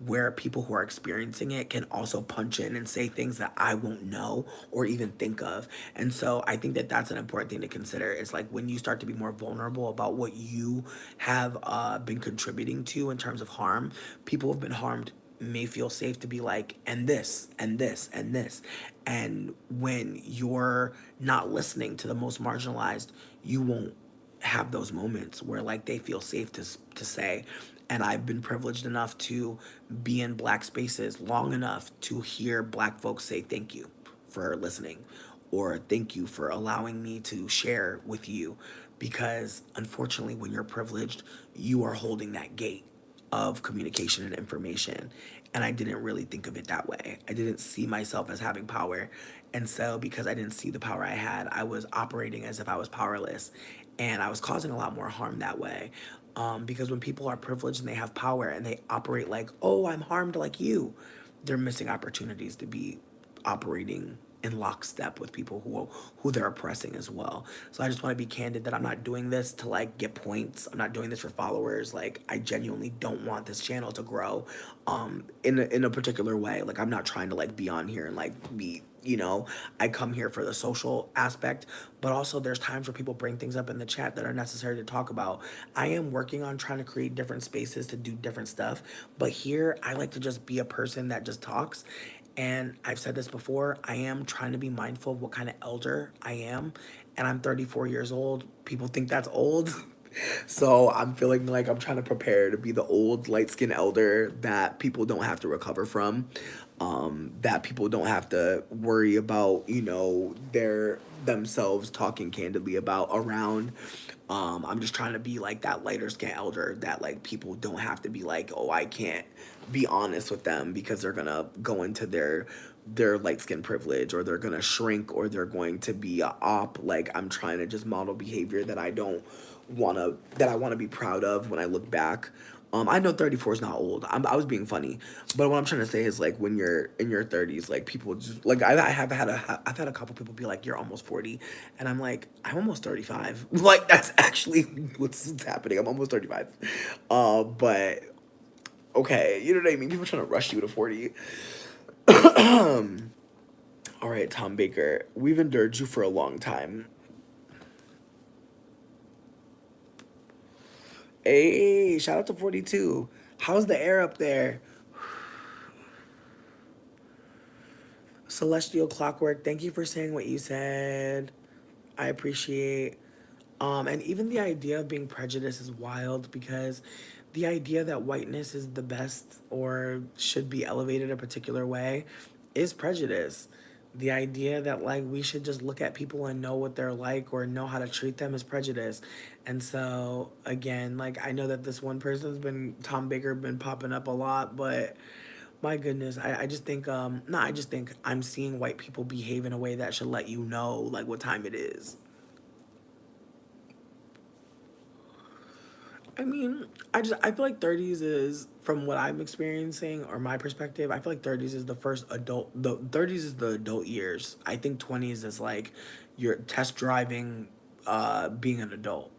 where people who are experiencing it can also punch in and say things that I won't know or even think of. And so I think that that's an important thing to consider. Is like when you start to be more vulnerable about what you have been contributing to in terms of harm, people who have been harmed may feel safe to be like, and this, and this, and this. And when you're not listening to the most marginalized, you won't have those moments where like they feel safe to say. And I've been privileged enough to be in black spaces long enough to hear black folks say thank you for listening, or thank you for allowing me to share with you, because unfortunately when you're privileged, you are holding that gate of communication and information. And I didn't really think of it that way. I didn't see myself as having power. And so, because I didn't see the power I had, I was operating as if I was powerless. And I was causing a lot more harm that way. Because when people are privileged and they have power and they operate like, oh, I'm harmed like you, they're missing opportunities to be operating in lockstep with people who they're oppressing as well. So I just want to be candid that I'm not doing this to like get points. I'm not doing this for followers. Like I genuinely don't want this channel to grow in a particular way. Like I'm not trying to like be on here and like be, you know, I come here for the social aspect, but also there's times where people bring things up in the chat that are necessary to talk about. I am working on trying to create different spaces to do different stuff, but here I like to just be a person that just talks. And I've said this before, I am trying to be mindful of what kind of elder I am. And I'm 34 years old. People think that's old. So I'm feeling like I'm trying to prepare to be the old light skinned elder that people don't have to recover from. That people don't have to worry about, you know, their themselves talking candidly about around. I'm just trying to be like that lighter skinned elder that like people don't have to be like, oh, I can't be honest with them because they're gonna go into their light skin privilege, or they're gonna shrink, or they're going to be a op. Like I'm trying to just model behavior that I wanna be proud of when I look back. I know 34 is not old. I was being funny, but what I'm trying to say is like when you're in your 30s, like people just like I've had a couple people be like, you're almost 40, and I'm like, I'm almost 35. Like that's actually what's happening. I'm almost 35. But okay, you know what I mean. People trying to rush you to 40. All right, Tom Baker, we've endured you for a long time. Hey, shout out to 42. How's the air up there? Celestial Clockwork, thank you for saying what you said. I appreciate. And even the idea of being prejudiced is wild, because the idea that whiteness is the best or should be elevated a particular way is prejudice. The idea that like we should just look at people and know what they're like or know how to treat them is prejudice. And so again, like I know that this one person's been Tom Baker been popping up a lot, but my goodness, I just think no, I just think I'm seeing white people behave in a way that should let you know like what time it is. I mean, I feel like 30s is, from what I'm experiencing or my perspective, I feel like 30s is the first adult, the 30s is the adult years. I think 20s is like you're test driving being an adult.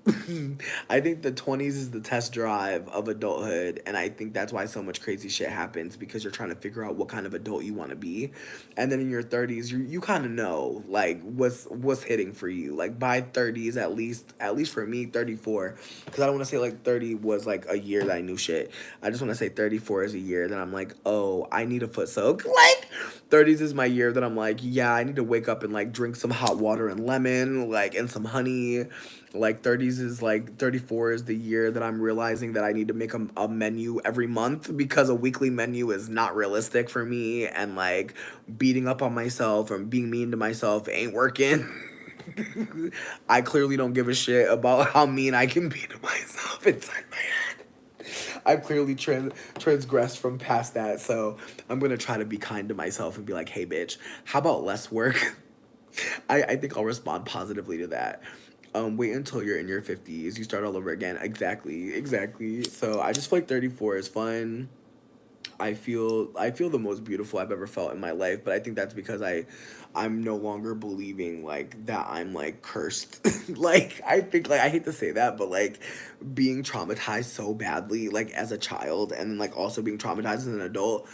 I think the 20s is the test drive of adulthood, and I think that's why so much crazy shit happens, because you're trying to figure out what kind of adult you want to be. And then in your 30s, you kind of know like what's hitting for you. Like by 30s, at least for me, 34, because I don't want to say like 30 was like a year that I knew shit. I just want to say 34 is a year that I'm like, oh, I need a foot soak. Like 30s is my year that I'm like, yeah, I need to wake up and like drink some hot water and lemon, like, and some honey. Like 30s is like 34 is the year that I'm realizing that I need to make a menu every month, because a weekly menu is not realistic for me, and like beating up on myself and being mean to myself ain't working. I clearly don't give a shit about how mean I can be to myself inside my head. I've clearly transgressed from past that, so I'm gonna try to be kind to myself and be like, hey, bitch, how about less work? I think I'll respond positively to that. Wait until you're in your 50s. You start all over again. Exactly, exactly. So I just feel like 34 is fun. I feel the most beautiful I've ever felt in my life, but I think that's because I'm no longer believing like that I'm like cursed. Like I think, like I hate to say that, but like being traumatized so badly like as a child, and then like also being traumatized as an adult.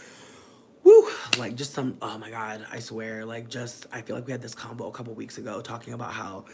Woo! Like just some, oh my God, I swear, like just, I feel like we had this combo a couple weeks ago talking about how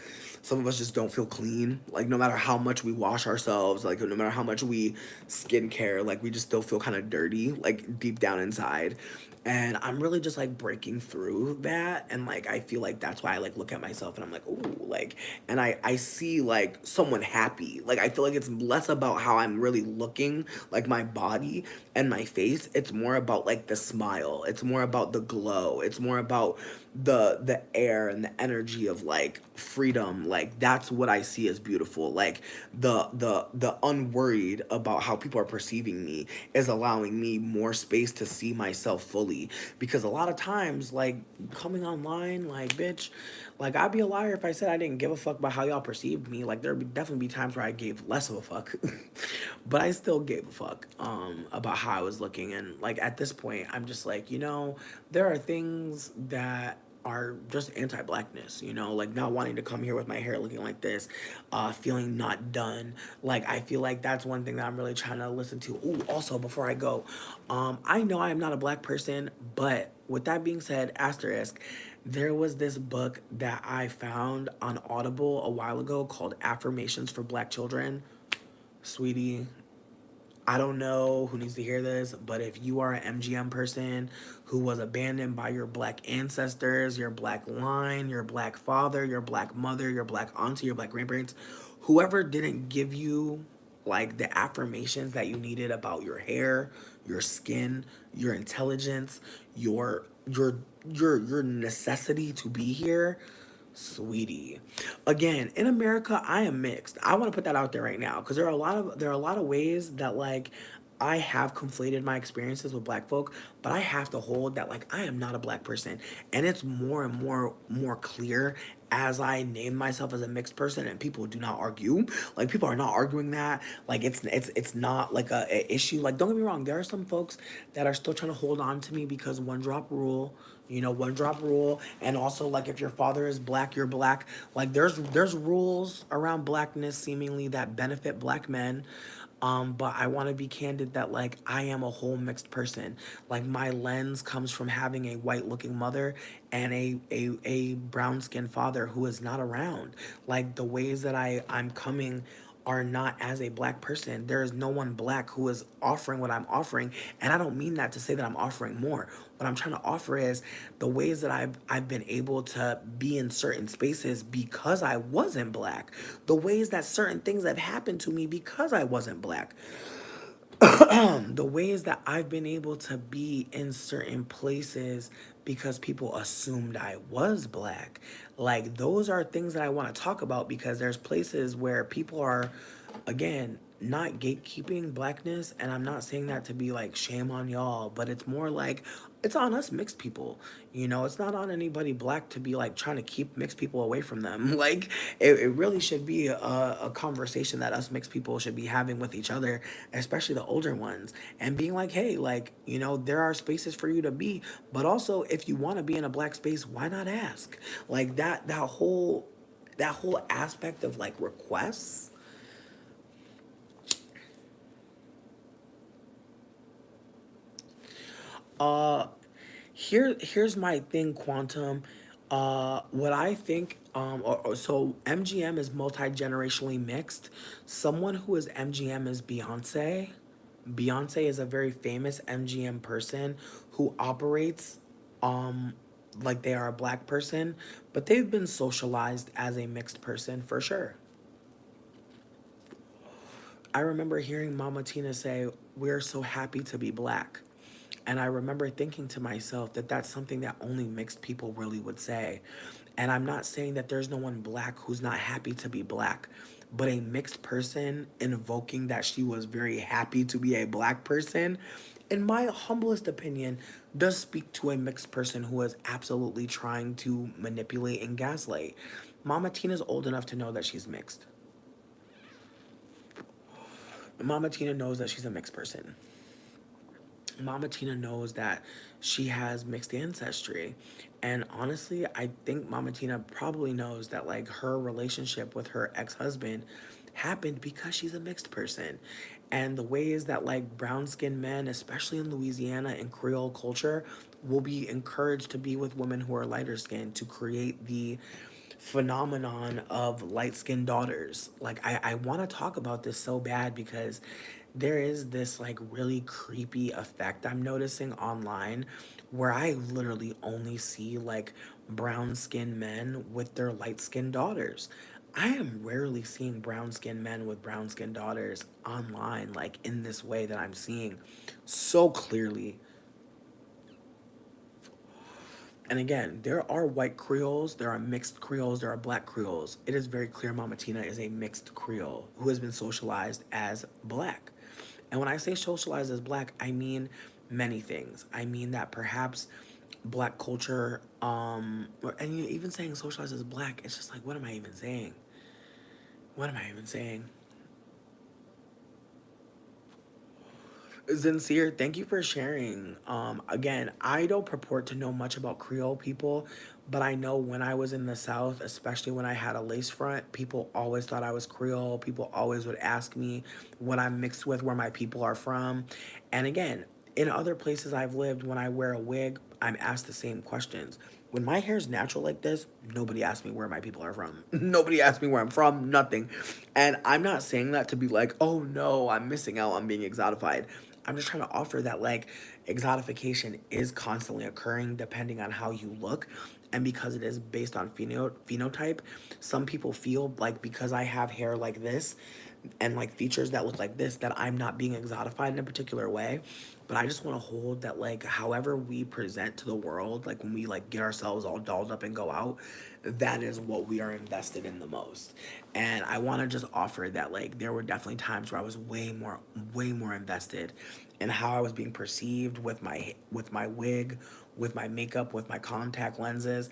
some of us just don't feel clean. Like no matter how much we wash ourselves, like no matter how much we skincare, like we just still feel kind of dirty, like deep down inside. And I'm really just like breaking through that. And like, I feel like that's why I like look at myself and I'm like, ooh, like, and I see like someone happy. Like, I feel like it's less about how I'm really looking, like my body and my face. It's more about like the smile. It's more about the glow. It's more about the air and the energy of like freedom. Like that's what I see as beautiful. Like the unworried about how people are perceiving me is allowing me more space to see myself fully. Because a lot of times, like coming online, like bitch, like I'd be a liar if I said I didn't give a fuck about how y'all perceived me. Like there'd definitely be times where I gave less of a fuck, but I still gave a fuck about how I was looking. And like at this point, I'm just like, there are things that are just anti-blackness, like not wanting to come here with my hair looking like this, feeling not done. Like I feel like that's one thing that I'm really trying to listen to. Ooh, also before I go, I know I am not a black person, but with that being said, asterisk, there was this book that I found on Audible a while ago called Affirmations for Black Children. Sweetie, I don't know who needs to hear this, but if you are an MGM person who was abandoned by your black ancestors, your black line, your black father, your black mother, your black auntie, your black grandparents, whoever didn't give you like the affirmations that you needed about your hair, your skin, your intelligence, your necessity to be here, sweetie. Again, in America, I am mixed. I want to put that out there right now because there are a lot of ways that like I have conflated my experiences with black folk, but I have to hold that like I am not a black person, and it's more and more clear as I name myself as a mixed person, and people do not argue. Like people are not arguing that. Like it's not like a issue. Like don't get me wrong, there are some folks that are still trying to hold on to me because one drop rule, one drop rule. And also like if your father is black, you're black. Like there's rules around blackness seemingly that benefit black men. But I want to be candid that like I am a whole mixed person. Like my lens comes from having a white looking mother and a brown skinned father who is not around. Like the ways that I'm coming are not as a black person. There is no one black who is offering what I'm offering, and I don't mean that to say that I'm offering more. What I'm trying to offer is the ways that I've been able to be in certain spaces because I wasn't black. The ways that certain things have happened to me because I wasn't black. The ways that I've been able to be in certain places because people assumed I was black. Like those are things that I want to talk about because there's places where people are, again, not gatekeeping blackness. And I'm not saying that to be like shame on y'all, but it's more like it's on us mixed people. It's not on anybody black to be like trying to keep mixed people away from them. Like it really should be a conversation that us mixed people should be having with each other, especially the older ones, and being like, hey, like, there are spaces for you to be, but also if you want to be in a black space, why not ask? Like that whole aspect of like requests. Uh, here's my thing, Quantum. What I think, so MGM is multi-generationally mixed. Someone who is MGM is Beyonce. Beyonce is a very famous MGM person who operates like they are a black person, but they've been socialized as a mixed person for sure. I remember hearing Mama Tina say, "We're so happy to be black." And I remember thinking to myself that that's something that only mixed people really would say. And I'm not saying that there's no one black who's not happy to be black, but a mixed person invoking that she was very happy to be a black person, in my humblest opinion, does speak to a mixed person who is absolutely trying to manipulate and gaslight. Mama Tina's old enough to know that she's mixed. Mama Tina knows that she's a mixed person. Mama Tina knows that she has mixed ancestry. And honestly, I think Mama Tina probably knows that like her relationship with her ex-husband happened because she's a mixed person. And the ways that like brown skinned men, especially in Louisiana and Creole culture, will be encouraged to be with women who are lighter skinned to create the phenomenon of light skinned daughters. Like I want to talk about this so bad because there is this like really creepy effect I'm noticing online where I literally only see like brown skinned men with their light skinned daughters. I am rarely seeing brown skinned men with brown skinned daughters online, like in this way that I'm seeing so clearly. And again, there are white Creoles, there are mixed Creoles, there are black Creoles. It is very clear Mama Tina is a mixed Creole who has been socialized as black. And when I say socialized as black, I mean many things. I mean that perhaps black culture, and even saying socialized as black, it's just like, what am I even saying? What am I even saying? Sincere, thank you for sharing. Again, I don't purport to know much about Creole people, but I know when I was in the South, especially when I had a lace front, people always thought I was Creole. People always would ask me what I'm mixed with, where my people are from. And again, in other places I've lived, when I wear a wig, I'm asked the same questions. When my hair's natural like this, nobody asks me where my people are from. Nobody asks me where I'm from, nothing. And I'm not saying that to be like, oh no, I'm missing out on being exotified. I'm just trying to offer that like exotification is constantly occurring depending on how you look. And because it is based on phenotype, some people feel like because I have hair like this and like features that look like this, that I'm not being exotified in a particular way. But I just want to hold that like however we present to the world, like when we like get ourselves all dolled up and go out, that is what we are invested in the most. And I want to just offer that like there were definitely times where I was way more invested in how I was being perceived with my wig, with my makeup, with my contact lenses,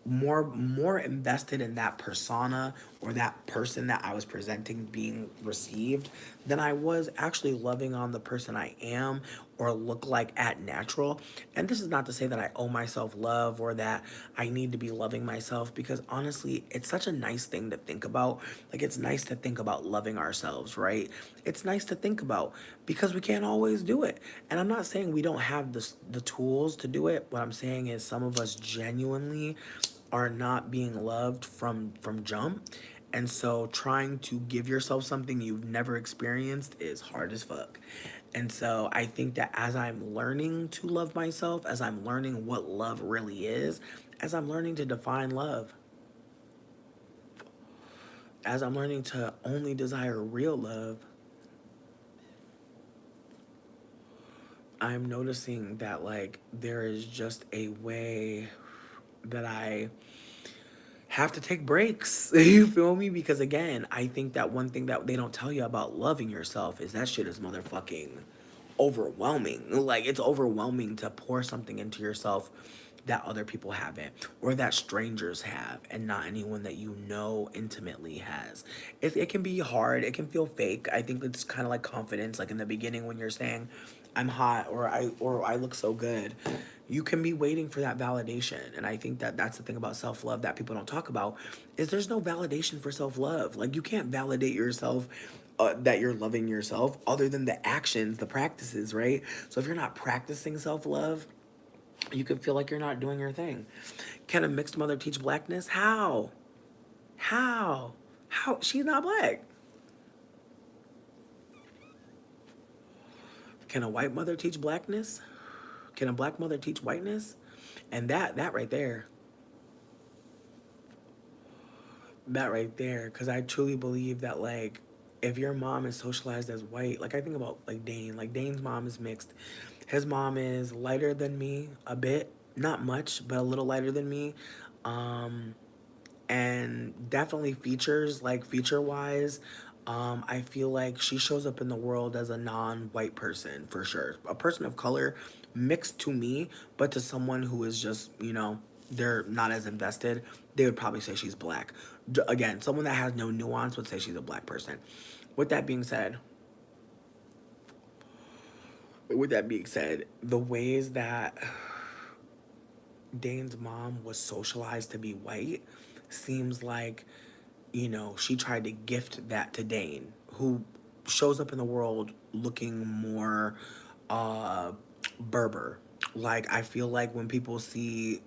more invested in that persona or that person that I was presenting being received than I was actually loving on the person I am or look like at natural. And this is not to say that I owe myself love or that I need to be loving myself, because honestly, it's such a nice thing to think about. Like, it's nice to think about loving ourselves, right? It's nice to think about because we can't always do it. And I'm not saying we don't have the tools to do it. What I'm saying is some of us genuinely are not being loved from jump. And so trying to give yourself something you've never experienced is hard as fuck. And so I think that as I'm learning to love myself, as I'm learning what love really is, as I'm learning to define love, as I'm learning to only desire real love, I'm noticing that like there is just a way that I have to take breaks. You feel me? Because again, I think that one thing that they don't tell you about loving yourself is that shit is motherfucking overwhelming. Like, it's overwhelming to pour something into yourself that other people haven't or that strangers have and not anyone that you know intimately has. It can be hard. It can feel fake. I think it's kind of like confidence. Like in the beginning when you're saying I'm hot or I look so good, you can be waiting for that validation. And I think that that's the thing about self-love that people don't talk about is there's no validation for self-love. Like, you can't validate yourself that you're loving yourself other than the actions, the practices, right? So if you're not practicing self-love, you can feel like you're not doing your thing. Can a mixed mother teach blackness? How how she's not black? Can a white mother teach blackness? Can a black mother teach whiteness? And that right there, that right there, because I truly believe that like if your mom is socialized as white, like I think about like Dane, like Dane's mom is mixed. His mom is lighter than me a bit, not much, but a little lighter than me. Um, and definitely features, like feature wise, I feel like she shows up in the world as a non-white person for sure, a person of color mixed to me, but to someone who is just, you know, they're not as invested, they would probably say she's black. Again, someone that has no nuance would say she's a black person. With that being said, the ways that Dane's mom was socialized to be white seems like, you know, she tried to gift that to Dane, who shows up in the world looking more uh Berber. Like, I feel like when people see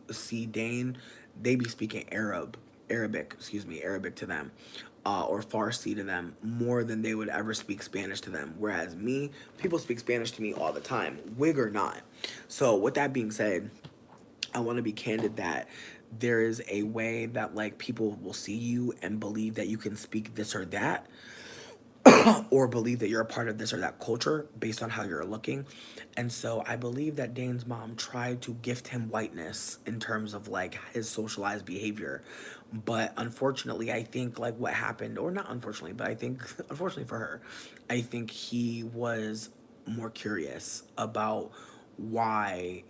Dane, they be speaking Arabic to them, or Farsi to them more than they would ever speak Spanish to them. Whereas me, people speak Spanish to me all the time, wig or not. So with that being said, I want to be candid that there is a way that like people will see you and believe that you can speak this or that or believe that you're a part of this or that culture based on how you're looking. And so I believe that Dane's mom tried to gift him whiteness in terms of like his socialized behavior. But unfortunately, I think like what happened, or not unfortunately, but I think unfortunately for her, I think he was more curious about why,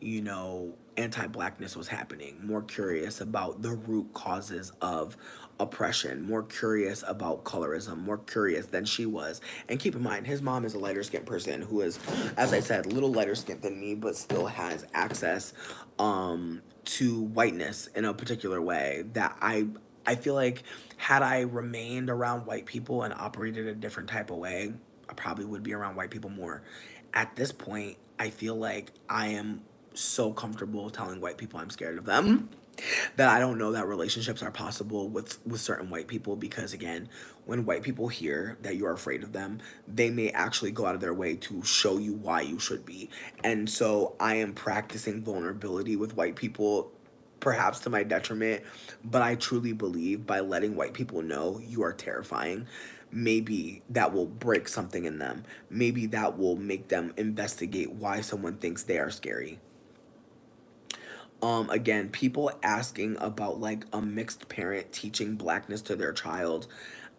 anti-blackness was happening, more curious about the root causes of oppression, more curious about colorism, more curious than she was. And keep in mind, his mom is a lighter skinned person who is, as I said, a little lighter skinned than me, but still has access to whiteness in a particular way that I feel like had I remained around white people and operated a different type of way, I probably would be around white people more. At this point, I feel like I am so comfortable telling white people I'm scared of them that I don't know that relationships are possible with certain white people, because again, when white people hear that you're afraid of them, they may actually go out of their way to show you why you should be. And so I am practicing vulnerability with white people, perhaps to my detriment, but I truly believe by letting white people know you are terrifying, maybe that will break something in them. Maybe that will make them investigate why someone thinks they are scary. Again, people asking about like a mixed parent teaching blackness to their child.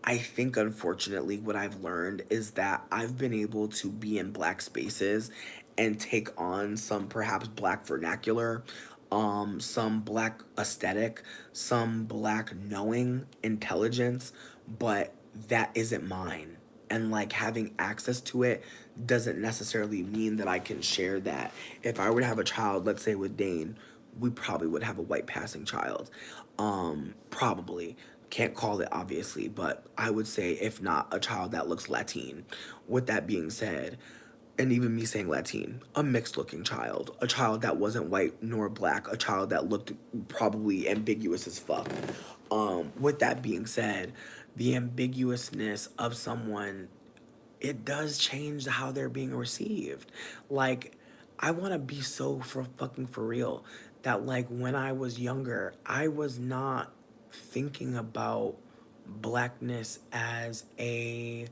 I think unfortunately what I've learned is that I've been able to be in black spaces and take on some perhaps black vernacular, some black aesthetic, some black knowing intelligence, but that isn't mine. And like having access to it doesn't necessarily mean that I can share that. If I were to have a child, let's say with Dane, we probably would have a white passing child. Probably. Can't call it obviously, but I would say if not a child that looks Latin. With that being said, and even me saying Latin, a mixed looking child, a child that wasn't white nor black, a child that looked probably ambiguous as fuck. With that being said, the ambiguousness of someone, it does change how they're being received. Like, I want to be so for fucking for real that like when I was younger, I was not thinking about blackness as a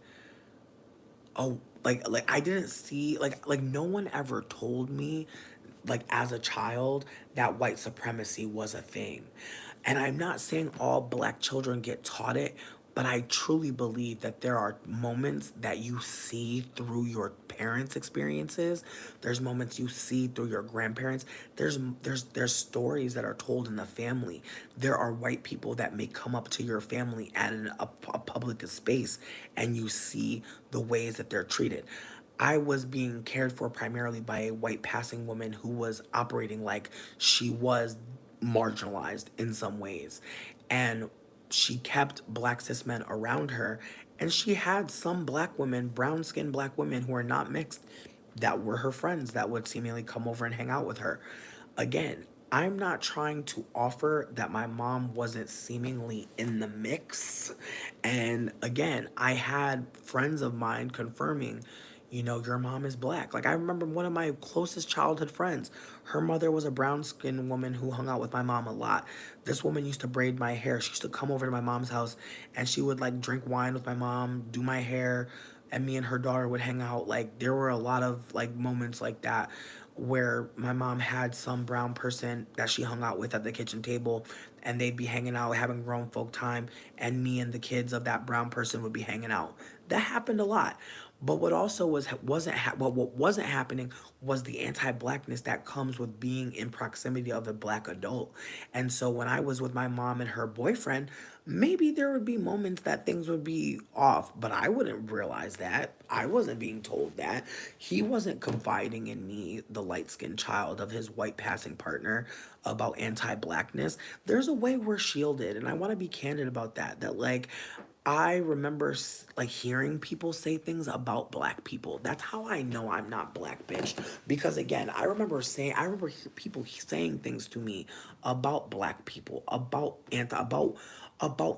oh like I didn't see like no one ever told me like as a child that white supremacy was a thing. And I'm not saying all black children get taught it, but I truly believe that there are moments that you see through your parents' experiences. There's moments you see through your grandparents. There's stories that are told in the family. There are white people that may come up to your family at a public space, and you see the ways that they're treated. I was being cared for primarily by a white passing woman who was operating like she was marginalized in some ways. And she kept black cis men around her. And she had some black women, brown skinned black women who are not mixed, that were her friends that would seemingly come over and hang out with her. Again, I'm not trying to offer that my mom wasn't seemingly in the mix. And again, I had friends of mine confirming, your mom is black. Like, I remember one of my closest childhood friends, her mother was a brown skinned woman who hung out with my mom a lot. This woman used to braid my hair. She used to come over to my mom's house and she would like drink wine with my mom, do my hair, and me and her daughter would hang out. Like, there were a lot of like moments like that where my mom had some brown person that she hung out with at the kitchen table, and they'd be hanging out having grown folk time, and me and the kids of that brown person would be hanging out. That happened a lot. But what also what wasn't happening was the anti-blackness that comes with being in proximity of a black adult. And so when I was with my mom and her boyfriend, maybe there would be moments that things would be off, but I wouldn't realize that. I wasn't being told that. He wasn't confiding in me, the light-skinned child of his white passing partner, about anti-blackness. There's a way we're shielded, and I want to be candid about that. That like I remember like hearing people say things about black people. That's how I know I'm not black, bitch. Because again, I remember people saying things to me about black people, about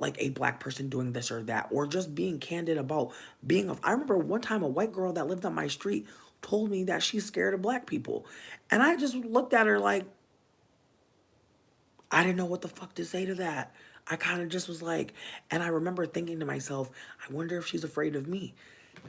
like a black person doing this or that, or just being candid about I remember one time a white girl that lived on my street told me that she's scared of black people. And I just looked at her like, I didn't know what the fuck to say to that. I kind of just was like, and I remember thinking to myself, I wonder if she's afraid of me.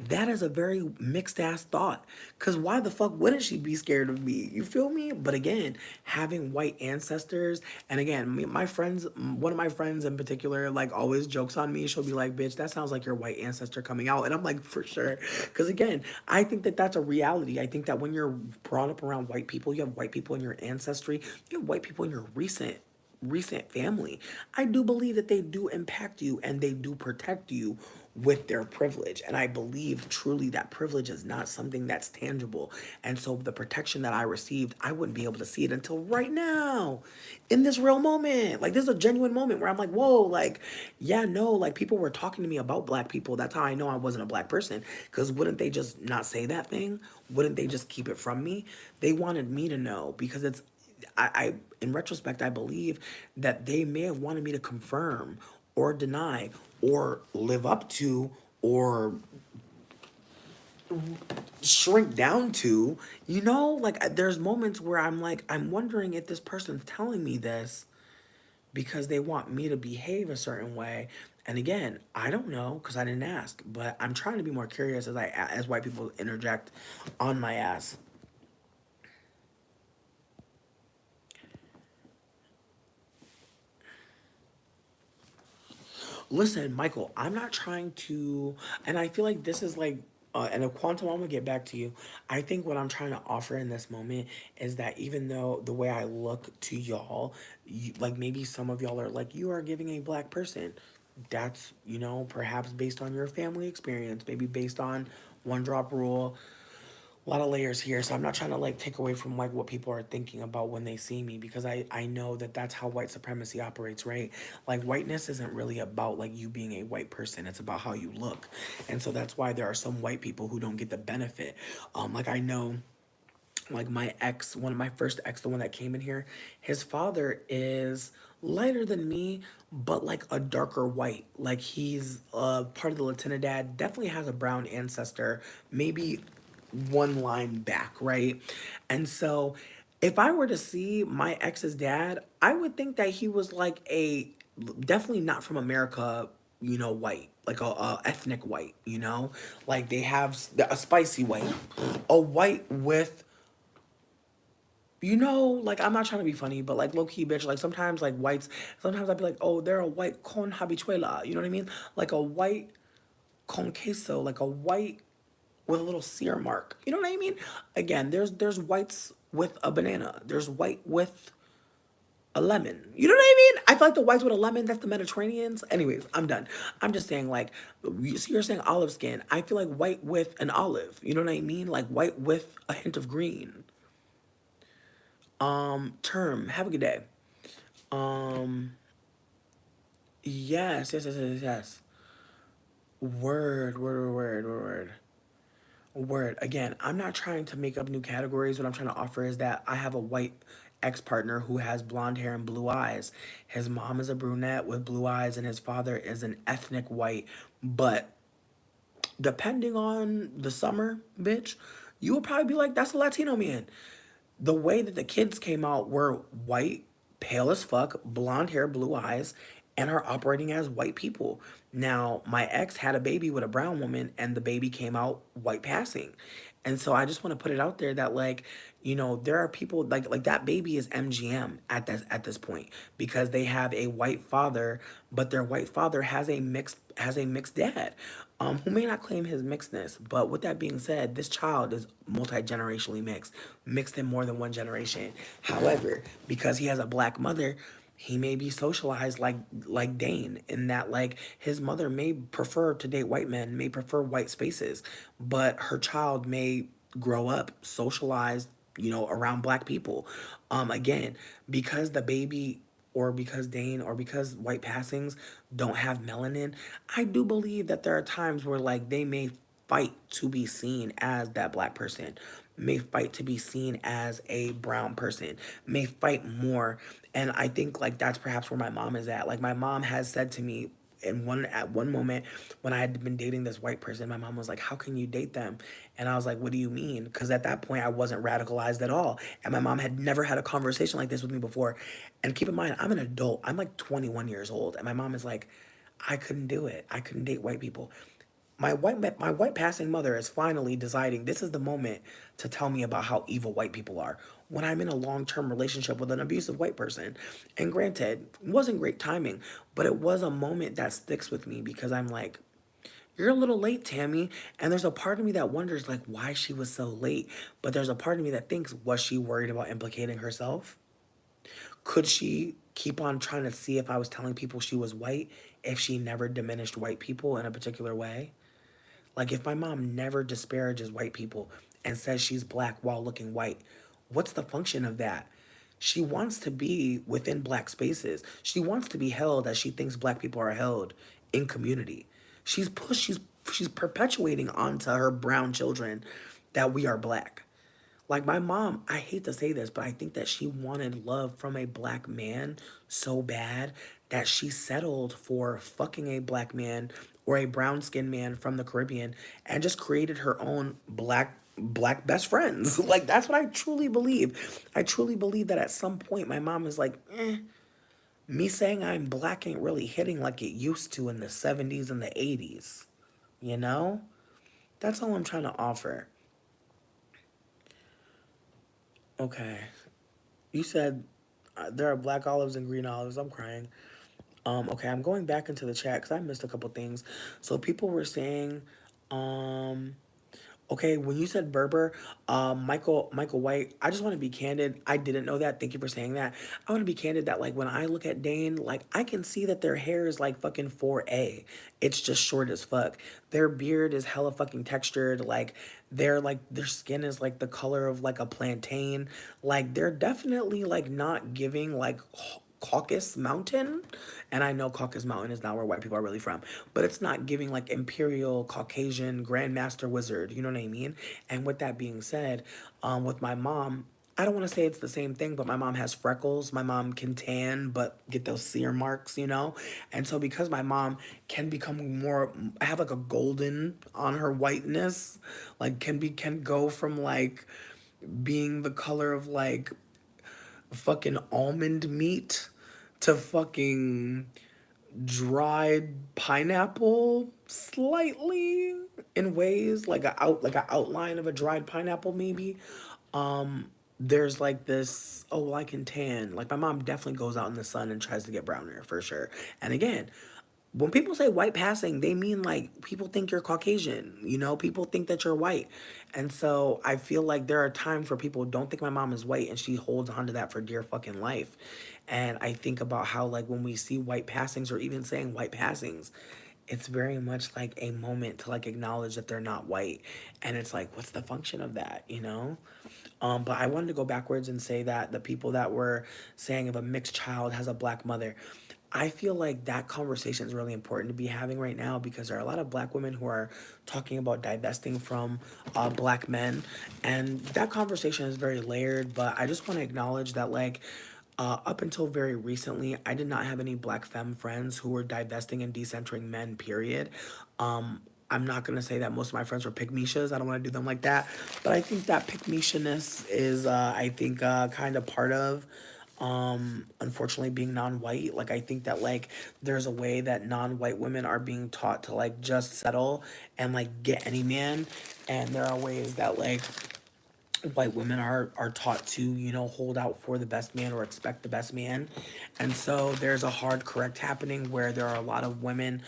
That is a very mixed ass thought. Cause why the fuck wouldn't she be scared of me? You feel me? But again, having white ancestors, and again, my friends, one of my friends in particular, like always jokes on me. She'll be like, "Bitch, that sounds like your white ancestor coming out," and I'm like, for sure. Cause again, I think that that's a reality. I think that when you're brought up around white people, you have white people in your ancestry, you have white people in your recent family. I do believe that they do impact you and they do protect you with their privilege. And I believe truly that privilege is not something that's tangible. And so the protection that I received, I wouldn't be able to see it until right now in this real moment. Like, this is a genuine moment where I'm like, whoa, like, yeah, no, like people were talking to me about black people. That's how I know I wasn't a black person. Because wouldn't they just not say that thing? Wouldn't they just keep it from me? They wanted me to know because I in retrospect, I believe that they may have wanted me to confirm or deny or live up to or shrink down to, like there's moments where I'm like, I'm wondering if this person's telling me this because they want me to behave a certain way. And again, I don't know because I didn't ask, but I'm trying to be more curious as white people interject on my ass. Listen, Michael, I'm not trying to, and I feel like this is like, and a quantum, I'm gonna get back to you. I think what I'm trying to offer in this moment is that even though the way I look to y'all, like maybe some of y'all are like, you are giving a black person. That's, perhaps based on your family experience, maybe based on one drop rule, a lot of layers here. So I'm not trying to like take away from like what people are thinking about when they see me, because I know that that's how white supremacy operates, right? Like, whiteness isn't really about like you being a white person, it's about how you look. And so that's why there are some white people who don't get the benefit. Like, I know, like my ex, one of my first ex, the one that came in here, his father is lighter than me, but like a darker white. Like, he's part of the Latina dad, definitely has a brown ancestor, maybe one line back, right? And so if I were to see my ex's dad, I would think that he was like a definitely not from America, white, like a ethnic white, like they have a spicy white, a white with, like, I'm not trying to be funny, but like low key, bitch. Like sometimes, like whites, sometimes I'd be like, oh, they're a white con habichuela. You know what I mean? Like a white con queso, like a white with a little sear mark. You know what I mean? Again, there's whites with a banana. There's white with a lemon. You know what I mean? I feel like the whites with a lemon, that's the Mediterraneans. Anyways, I'm done. I'm just saying, like, so you're saying olive skin. I feel like white with an olive. You know what I mean? Like white with a hint of green. Term. Have a good day. Um, yes, yes, yes, yes, yes. Word, word, word, word, word. Word. Again, I'm not trying to make up new categories. What I'm trying to offer is that I have a white ex partner who has blonde hair and blue eyes. His mom is a brunette with blue eyes, and his father is an ethnic white. But depending on the summer, bitch, you would probably be like, that's a Latino man. The way that the kids came out were white, pale as fuck, blonde hair, blue eyes, and are operating as white people. Now, my ex had a baby with a brown woman, and the baby came out white passing. And so I just want to put it out there that, like, there are people like that baby is MGM at this point, because they have a white father, but their white father has a mixed dad, who may not claim his mixedness. But with that being said, this child is multi-generationally mixed in more than one generation. However, because he has a black mother, he may be socialized like Dane, in that like his mother may prefer to date white men, may prefer white spaces, but her child may grow up socialized, around black people. Again, because the baby, or because Dane, or because white passings don't have melanin, I do believe that there are times where like they may fight to be seen as that black person, may fight to be seen as a brown person, may fight more. And I think like that's perhaps where my mom is at. Like, my mom has said to me, at one moment when I had been dating this white person, my mom was like, "How can you date them?" And I was like, "What do you mean?" Because at that point I wasn't radicalized at all, and my mom had never had a conversation like this with me before. And keep in mind, I'm an adult. I'm like 21 years old, and my mom is like, "I couldn't do it. I couldn't date white people." My white passing mother is finally deciding this is the moment to tell me about how evil white people are when I'm in a long-term relationship with an abusive white person. And granted, it wasn't great timing, but it was a moment that sticks with me because I'm like, you're a little late, Tammy. And there's a part of me that wonders like why she was so late. But there's a part of me that thinks, was she worried about implicating herself? Could she keep on trying to see if I was telling people she was white if she never diminished white people in a particular way? Like, if my mom never disparages white people and says she's black while looking white, what's the function of that? She wants to be within black spaces. She wants to be held as she thinks black people are held in community. She's perpetuating onto her brown children that we are black. Like my mom, I hate to say this, but I think that she wanted love from a black man so bad that she settled for fucking a black man or a brown skinned man from the Caribbean and just created her own black best friends. Like that's what I truly believe. I truly believe that at some point my mom is like, me saying I'm black ain't really hitting like it used to in the 70s and the 80s. You know? That's all I'm trying to offer. Okay. You said there are black olives and green olives. I'm crying. Okay, I'm going back into the chat because I missed a couple things. So people were saying, um, okay, when you said Berber, Michael White, I just want to be candid. I didn't know that. Thank you for saying that. I want to be candid that like when I look at Dane, like I can see that their hair is like fucking 4A. It's just short as fuck. Their beard is hella fucking textured. Like their skin is like the color of like a plantain. Like they're definitely like not giving like Caucasus Mountain. And I know Caucasus Mountain is not where white people are really from, but it's not giving like imperial Caucasian grandmaster wizard. You know what I mean? And with that being said, with my mom, I don't want to say it's the same thing, but my mom has freckles. My mom can tan, but get those sear marks, you know? And so because my mom can become more, have like a golden on her whiteness, like can go from like being the color of like fucking almond meat to fucking dried pineapple slightly in ways like a outline of a dried pineapple maybe. There's like this, oh well, I can tan. Like my mom definitely goes out in the sun and tries to get browner for sure. And again, when people say white passing, they mean like people think you're Caucasian, you know, people think that you're white. And so I feel like there are times where people don't think my mom is white and she holds on to that for dear fucking life. And I think about how like when we see white passings or even saying white passings, it's very much like a moment to like acknowledge that they're not white. And it's like, what's the function of that, you know? But I wanted to go backwards and say that the people that were saying if a mixed child has a black mother, I feel like that conversation is really important to be having right now because there are a lot of black women who are talking about divesting from black men. And that conversation is very layered, but I just want to acknowledge that, like, up until very recently, I did not have any black femme friends who were divesting and decentering men, period. I'm not gonna say that most of my friends were pygmishas. I don't want to do them like that, but I think that pygmishness is, I think, kind of part of, unfortunately, being non-white. Like, I think that like there's a way that non-white women are being taught to like just settle and like get any man, and there are ways that like white women are taught to, you know, hold out for the best man or expect the best man. And so there's a hard correct happening where there are a lot of women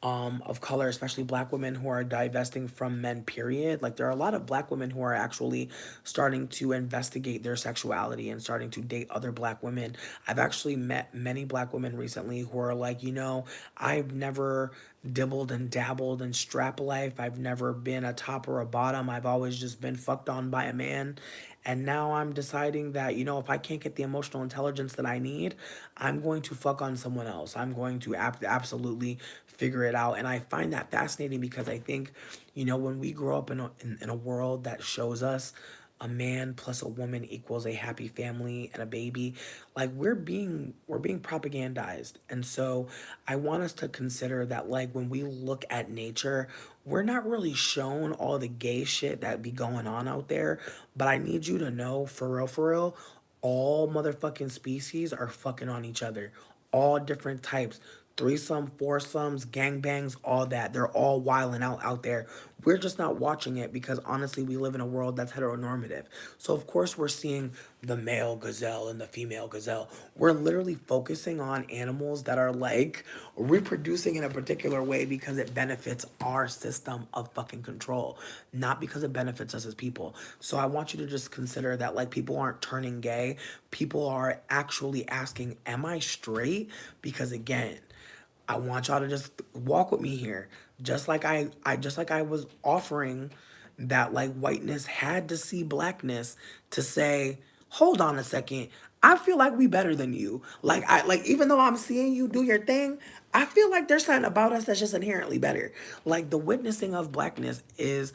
of color, especially black women, who are divesting from men, period. Like there are a lot of black women who are actually starting to investigate their sexuality and starting to date other black women. I've actually met many black women recently who are like, you know, I've never dibbled and dabbled in strap life. I've never been a top or a bottom. I've always just been fucked on by a man. And now I'm deciding that, you know, if I can't get the emotional intelligence that I need, I'm going to fuck on someone else. I'm going to absolutely figure it out. And I find that fascinating because I think, you know, when we grow up in a world that shows us a man plus a woman equals a happy family and a baby. Like we're being propagandized. And so I want us to consider that like when we look at nature, we're not really shown all the gay shit that be going on out there. But I need you to know, for real, all motherfucking species are fucking on each other. All different types. Threesome, foursomes, gangbangs, all that. They're all wilding out there. We're just not watching it because honestly, we live in a world that's heteronormative. So of course we're seeing the male gazelle and the female gazelle. We're literally focusing on animals that are like reproducing in a particular way because it benefits our system of fucking control, not because it benefits us as people. So I want you to just consider that like people aren't turning gay. People are actually asking, am I straight? Because again, I want y'all to just walk with me here. Just like I was offering that like whiteness had to see blackness to say, hold on a second. I feel like we better than you. Like even though I'm seeing you do your thing, I feel like there's something about us that's just inherently better. Like the witnessing of blackness is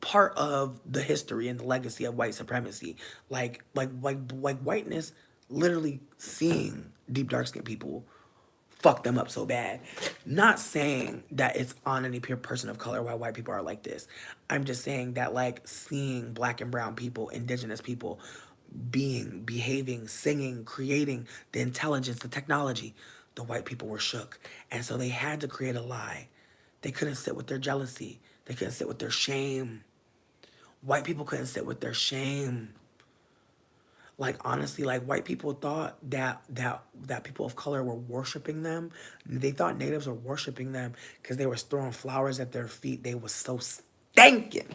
part of the history and the legacy of white supremacy. Like whiteness literally seeing deep dark skinned people fuck them up so bad. Not saying that it's on any pure person of color why white people are like this. I'm just saying that like seeing black and brown people, indigenous people behaving, singing, creating the intelligence, the technology, the white people were shook. And so they had to create a lie. They couldn't sit with their jealousy. They couldn't sit with their shame. White people couldn't sit with their shame. Like honestly, like white people thought that people of color were worshiping them. They thought natives were worshiping them because they was throwing flowers at their feet. They was so stinking.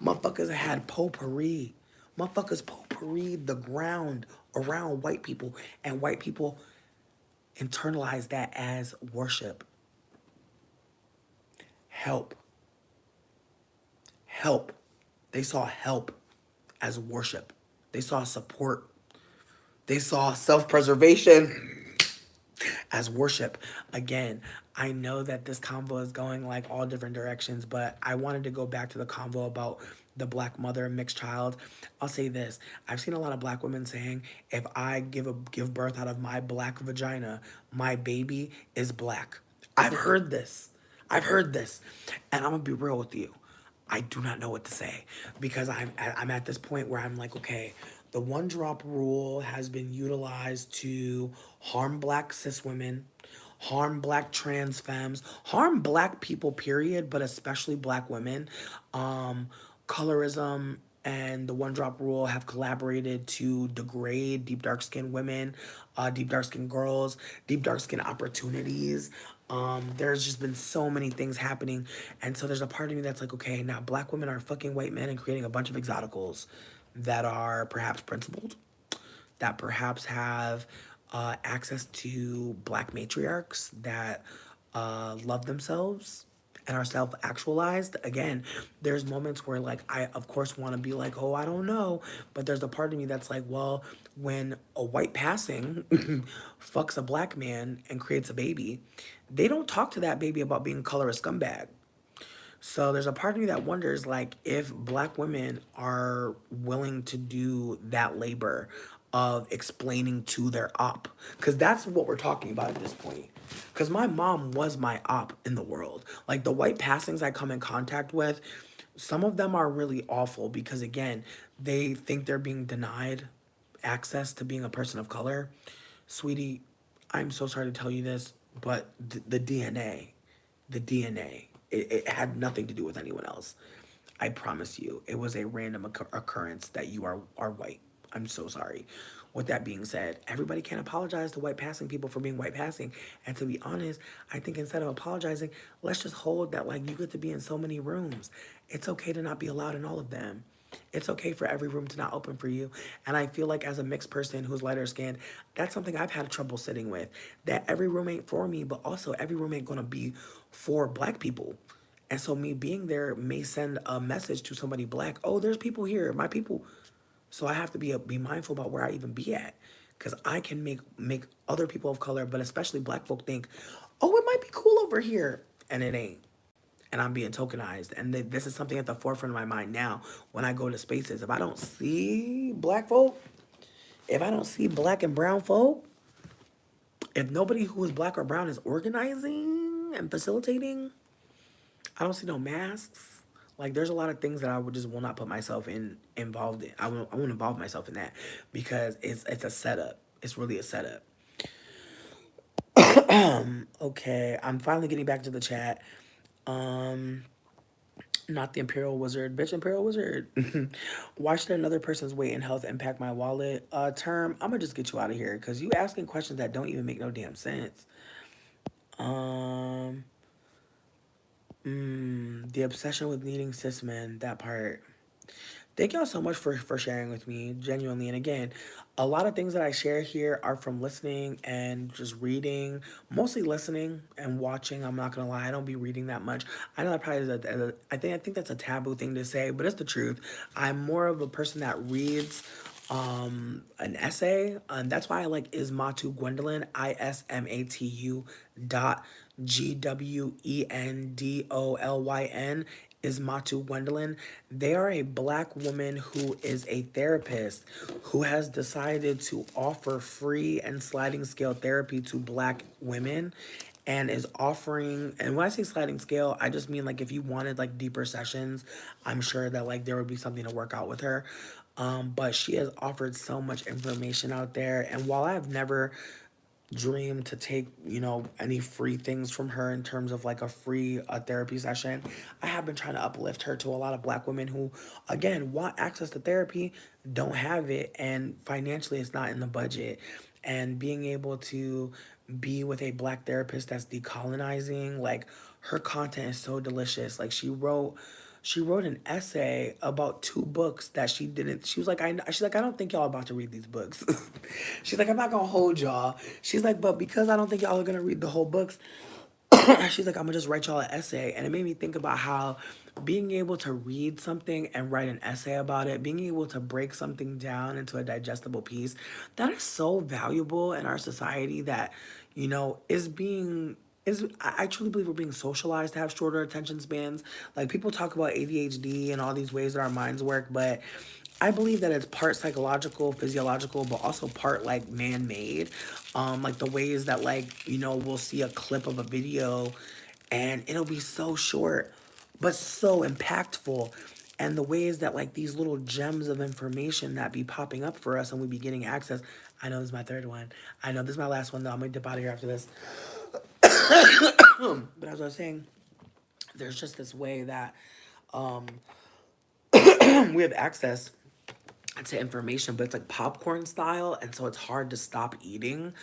Motherfuckers had potpourri. Motherfuckers potpourri the ground around white people, and white people internalized that as worship. Help. Help. They saw help as worship. They saw support. They saw self-preservation as worship. Again, I know that this convo is going like all different directions, but I wanted to go back to the convo about the black mother mixed child. I'll say this. I've seen a lot of black women saying, if I give birth out of my black vagina, my baby is black. I've heard this. I've heard this. And I'm gonna be real with you. I do not know what to say because I'm at this point where I'm like, okay, the one drop rule has been utilized to harm black cis women, harm black trans femmes, harm black people, period, but especially black women. Colorism and the one drop rule have collaborated to degrade deep dark skinned women, deep dark skinned girls, deep dark skinned opportunities. There's just been so many things happening. And so there's a part of me that's like, okay, now black women are fucking white men and creating a bunch of exoticals that are perhaps principled, that perhaps have access to black matriarchs that love themselves and are self-actualized. Again, there's moments where like I of course want to be like, oh, I don't know, but there's a part of me that's like, well, when a white passing fucks a black man and creates a baby, they don't talk to that baby about being a colorist scumbag. So there's a part of me that wonders like if black women are willing to do that labor of explaining to their op, because that's what we're talking about at this point. Because my mom was my op in the world. Like the white passings I come in contact with, some of them are really awful because again, they think they're being denied access to being a person of color. Sweetie, I'm so sorry to tell you this, but the DNA, it had nothing to do with anyone else. I promise you, it was a random occurrence that you are white. I'm so sorry. With that being said, everybody can't apologize to white passing people for being white passing. And to be honest, I think instead of apologizing, let's just hold that like you get to be in so many rooms. It's okay to not be allowed in all of them. It's okay for every room to not open for you. And I feel like as a mixed person who's lighter skinned, that's something I've had trouble sitting with. That every room ain't for me, but also every room ain't gonna be for black people. And so me being there may send a message to somebody black, oh, there's people here, my people. So I have to be mindful about where I even be at. Cause I can make other people of color, but especially black folk think, oh, it might be cool over here. And it ain't. and I'm being tokenized. And this is something at the forefront of my mind now when I go to spaces. If I don't see black folk, if I don't see black and brown folk, if nobody who is black or brown is organizing and facilitating, I don't see no masks. Like there's a lot of things that I would just will not put myself involved in. I won't involve myself in that because it's a setup. It's really a setup. Okay, I'm finally getting back to the chat. Um, Not the Imperial Wizard, bitch. Imperial Wizard. Why should another person's weight and health impact my wallet? Term. I'm gonna just get you out of here because you asking questions that don't even make no damn sense. Um, the obsession with needing cis men. That part. Thank y'all so much for sharing with me, genuinely. And again, a lot of things that I share here are from listening and just reading, mostly listening and watching. I'm not gonna lie, I don't be reading that much. I know that probably is I think that's a taboo thing to say, but it's the truth. I'm more of a person that reads an essay, and that's why I like Ismatu Gwendolyn, ISMATU dot GWENDOLYN, Ismatu Gwendolyn. They are a black woman who is a therapist who has decided to offer free and sliding scale therapy to black women and is offering, and when I say sliding scale, I just mean like if you wanted like deeper sessions, I'm sure that like there would be something to work out with her. But she has offered so much information out there, and while I've never dream to take, any free things from her in terms of like a free therapy session, I have been trying to uplift her to a lot of black women who, again, want access to therapy, don't have it, and financially it's not in the budget. And being able to be with a black therapist that's decolonizing, like her content is so delicious. Like she wrote an essay about two books that she didn't. She was like, she's like, I don't think y'all about to read these books. She's like, I'm not gonna hold y'all. She's like, but because I don't think y'all are gonna read the whole books, she's like, I'm gonna just write y'all an essay. And it made me think about how being able to read something and write an essay about it, being able to break something down into a digestible piece, that is so valuable in our society that, is being is I truly believe we're being socialized to have shorter attention spans. Like people talk about ADHD and all these ways that our minds work, but I believe that it's part psychological, physiological, but also part like man-made. Like the ways that like, we'll see a clip of a video and it'll be so short, but so impactful. And the ways that like these little gems of information that be popping up for us and we be getting access. I know this is my third one. I know this is my last one though. I'm gonna dip out of here after this. But as I was saying, there's just this way that we have access to information, but it's like popcorn style, and so it's hard to stop eating.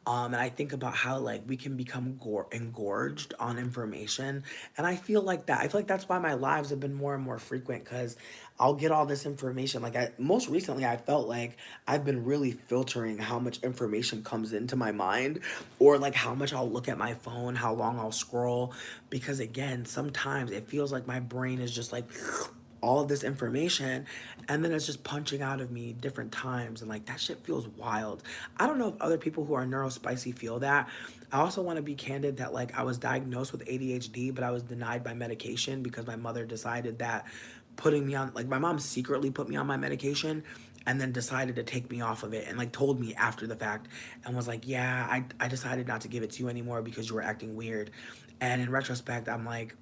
And I think about how like we can become engorged on information, and I feel like that's why my lives have been more and more frequent because I'll get all this information. Like most recently, I felt like I've been really filtering how much information comes into my mind, or like how much I'll look at my phone, how long I'll scroll, because again, sometimes it feels like my brain is just like all of this information and then it's just punching out of me different times and like that shit feels wild. I don't know if other people who are neurospicy feel that. I also want to be candid that like I was diagnosed with ADHD, but I was denied by medication because my mother decided that putting me on, like my mom secretly put me on my medication and then decided to take me off of it and like told me after the fact and was like, yeah, I decided not to give it to you anymore because you were acting weird. And in retrospect, I'm like,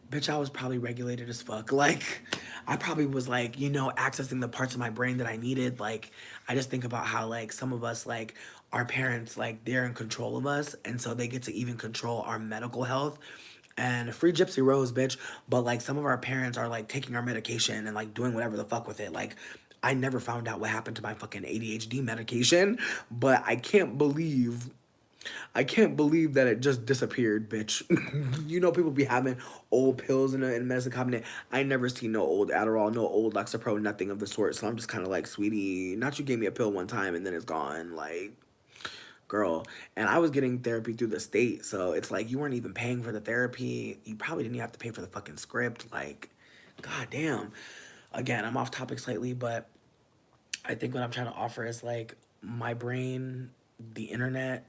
bitch, I was probably regulated as fuck. Like, I probably was like, accessing the parts of my brain that I needed. Like, I just think about how, like, some of us, like, our parents, like, they're in control of us. And so they get to even control our medical health. And free Gypsy Rose, bitch. But, like, some of our parents are, like, taking our medication and, like, doing whatever the fuck with it. Like, I never found out what happened to my fucking ADHD medication. But I can't believe that it just disappeared, bitch. People be having old pills in the medicine cabinet. I never seen no old Adderall, no old Lexapro, nothing of the sort. So I'm just kind of like, sweetie, not you gave me a pill one time and then it's gone. Like, girl. And I was getting therapy through the state. So it's like you weren't even paying for the therapy. You probably didn't even have to pay for the fucking script. Like, goddamn. Again, I'm off topic slightly, but I think what I'm trying to offer is like my brain, the internet,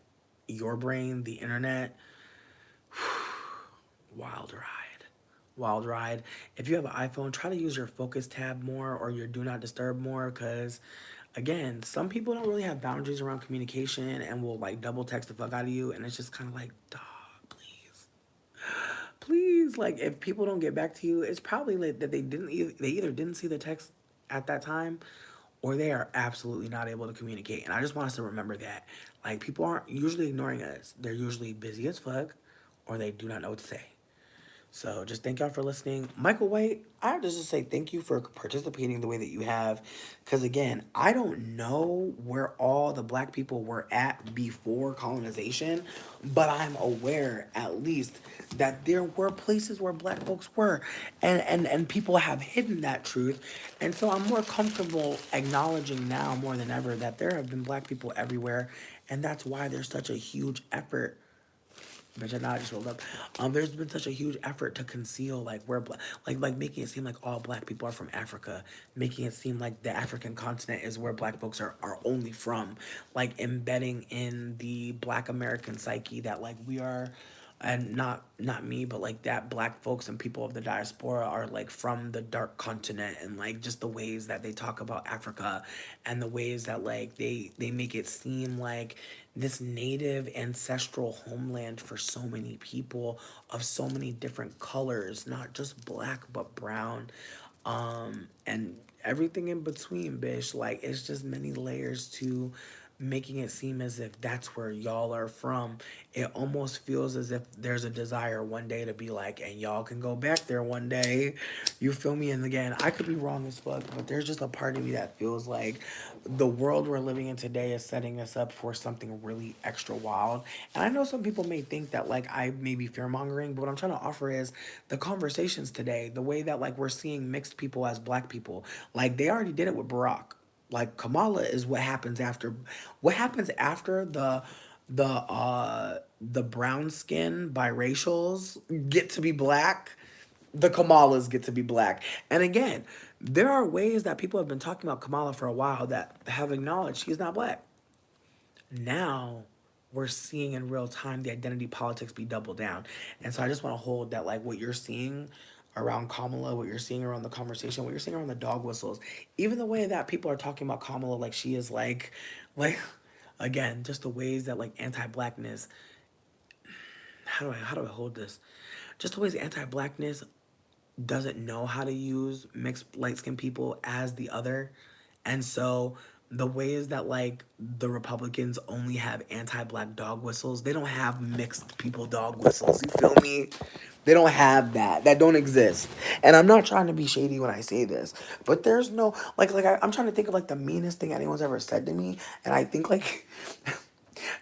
your brain, the internet. Wild ride. wild ride. If you have an iPhone, try to use your focus tab more or your do not disturb more, because again, some people don't really have boundaries around communication and will like double text the fuck out of you, and it's just kind of like, dog, please, please. Like, if people don't get back to you, it's probably like that they either didn't see the text at that time, or they are absolutely not able to communicate. And I just want us to remember that, like, people aren't usually ignoring us. They're usually busy as fuck, or they do not know what to say. So just thank y'all for listening. Michael White, I have to just say thank you for participating the way that you have. Because again, I don't know where all the black people were at before colonization, but I'm aware at least that there were places where black folks were. And people have hidden that truth. And so I'm more comfortable acknowledging now more than ever that there have been black people everywhere. And that's why there's such a huge effort. Bitch, I know I just woke up. There's been such a huge effort to conceal like where like making it seem like all black people are from Africa, making it seem like the African continent is where black folks are only from, like embedding in the black American psyche that like we are, and not me, but like that black folks and people of the diaspora are like from the dark continent, and like just the ways that they talk about Africa, and the ways that like they make it seem like this native ancestral homeland for so many people of so many different colors, not just black but brown, and everything in between, bitch. Like, it's just many layers to making it seem as if that's where y'all are from. It almost feels as if there's a desire one day to be like, and y'all can go back there one day. You feel me? And again, I could be wrong as fuck, but there's just a part of me that feels like the world we're living in today is setting us up for something really extra wild. And I know some people may think that like I may be fear mongering, but what I'm trying to offer is the conversations today, the way that like we're seeing mixed people as black people. Like, they already did it with Barack. Like, Kamala is what happens after the brown skin biracials get to be black, the Kamalas get to be black. And again, there are ways that people have been talking about Kamala for a while that have acknowledged she's not black. Now we're seeing in real time the identity politics be doubled down. And so I just want to hold that, like, what you're seeing around Kamala, what you're seeing around the conversation, what you're seeing around the dog whistles, even the way that people are talking about Kamala like she is like again, just the ways that like anti-blackness, how do I hold this? Just the ways anti-blackness doesn't know how to use mixed light skinned people as the other. And so the ways that like the Republicans only have anti-black dog whistles, they don't have mixed people dog whistles. You feel me? They don't have that. That don't exist. And I'm not trying to be shady when I say this, but there's no I'm trying to think of like the meanest thing anyone's ever said to me, and I think like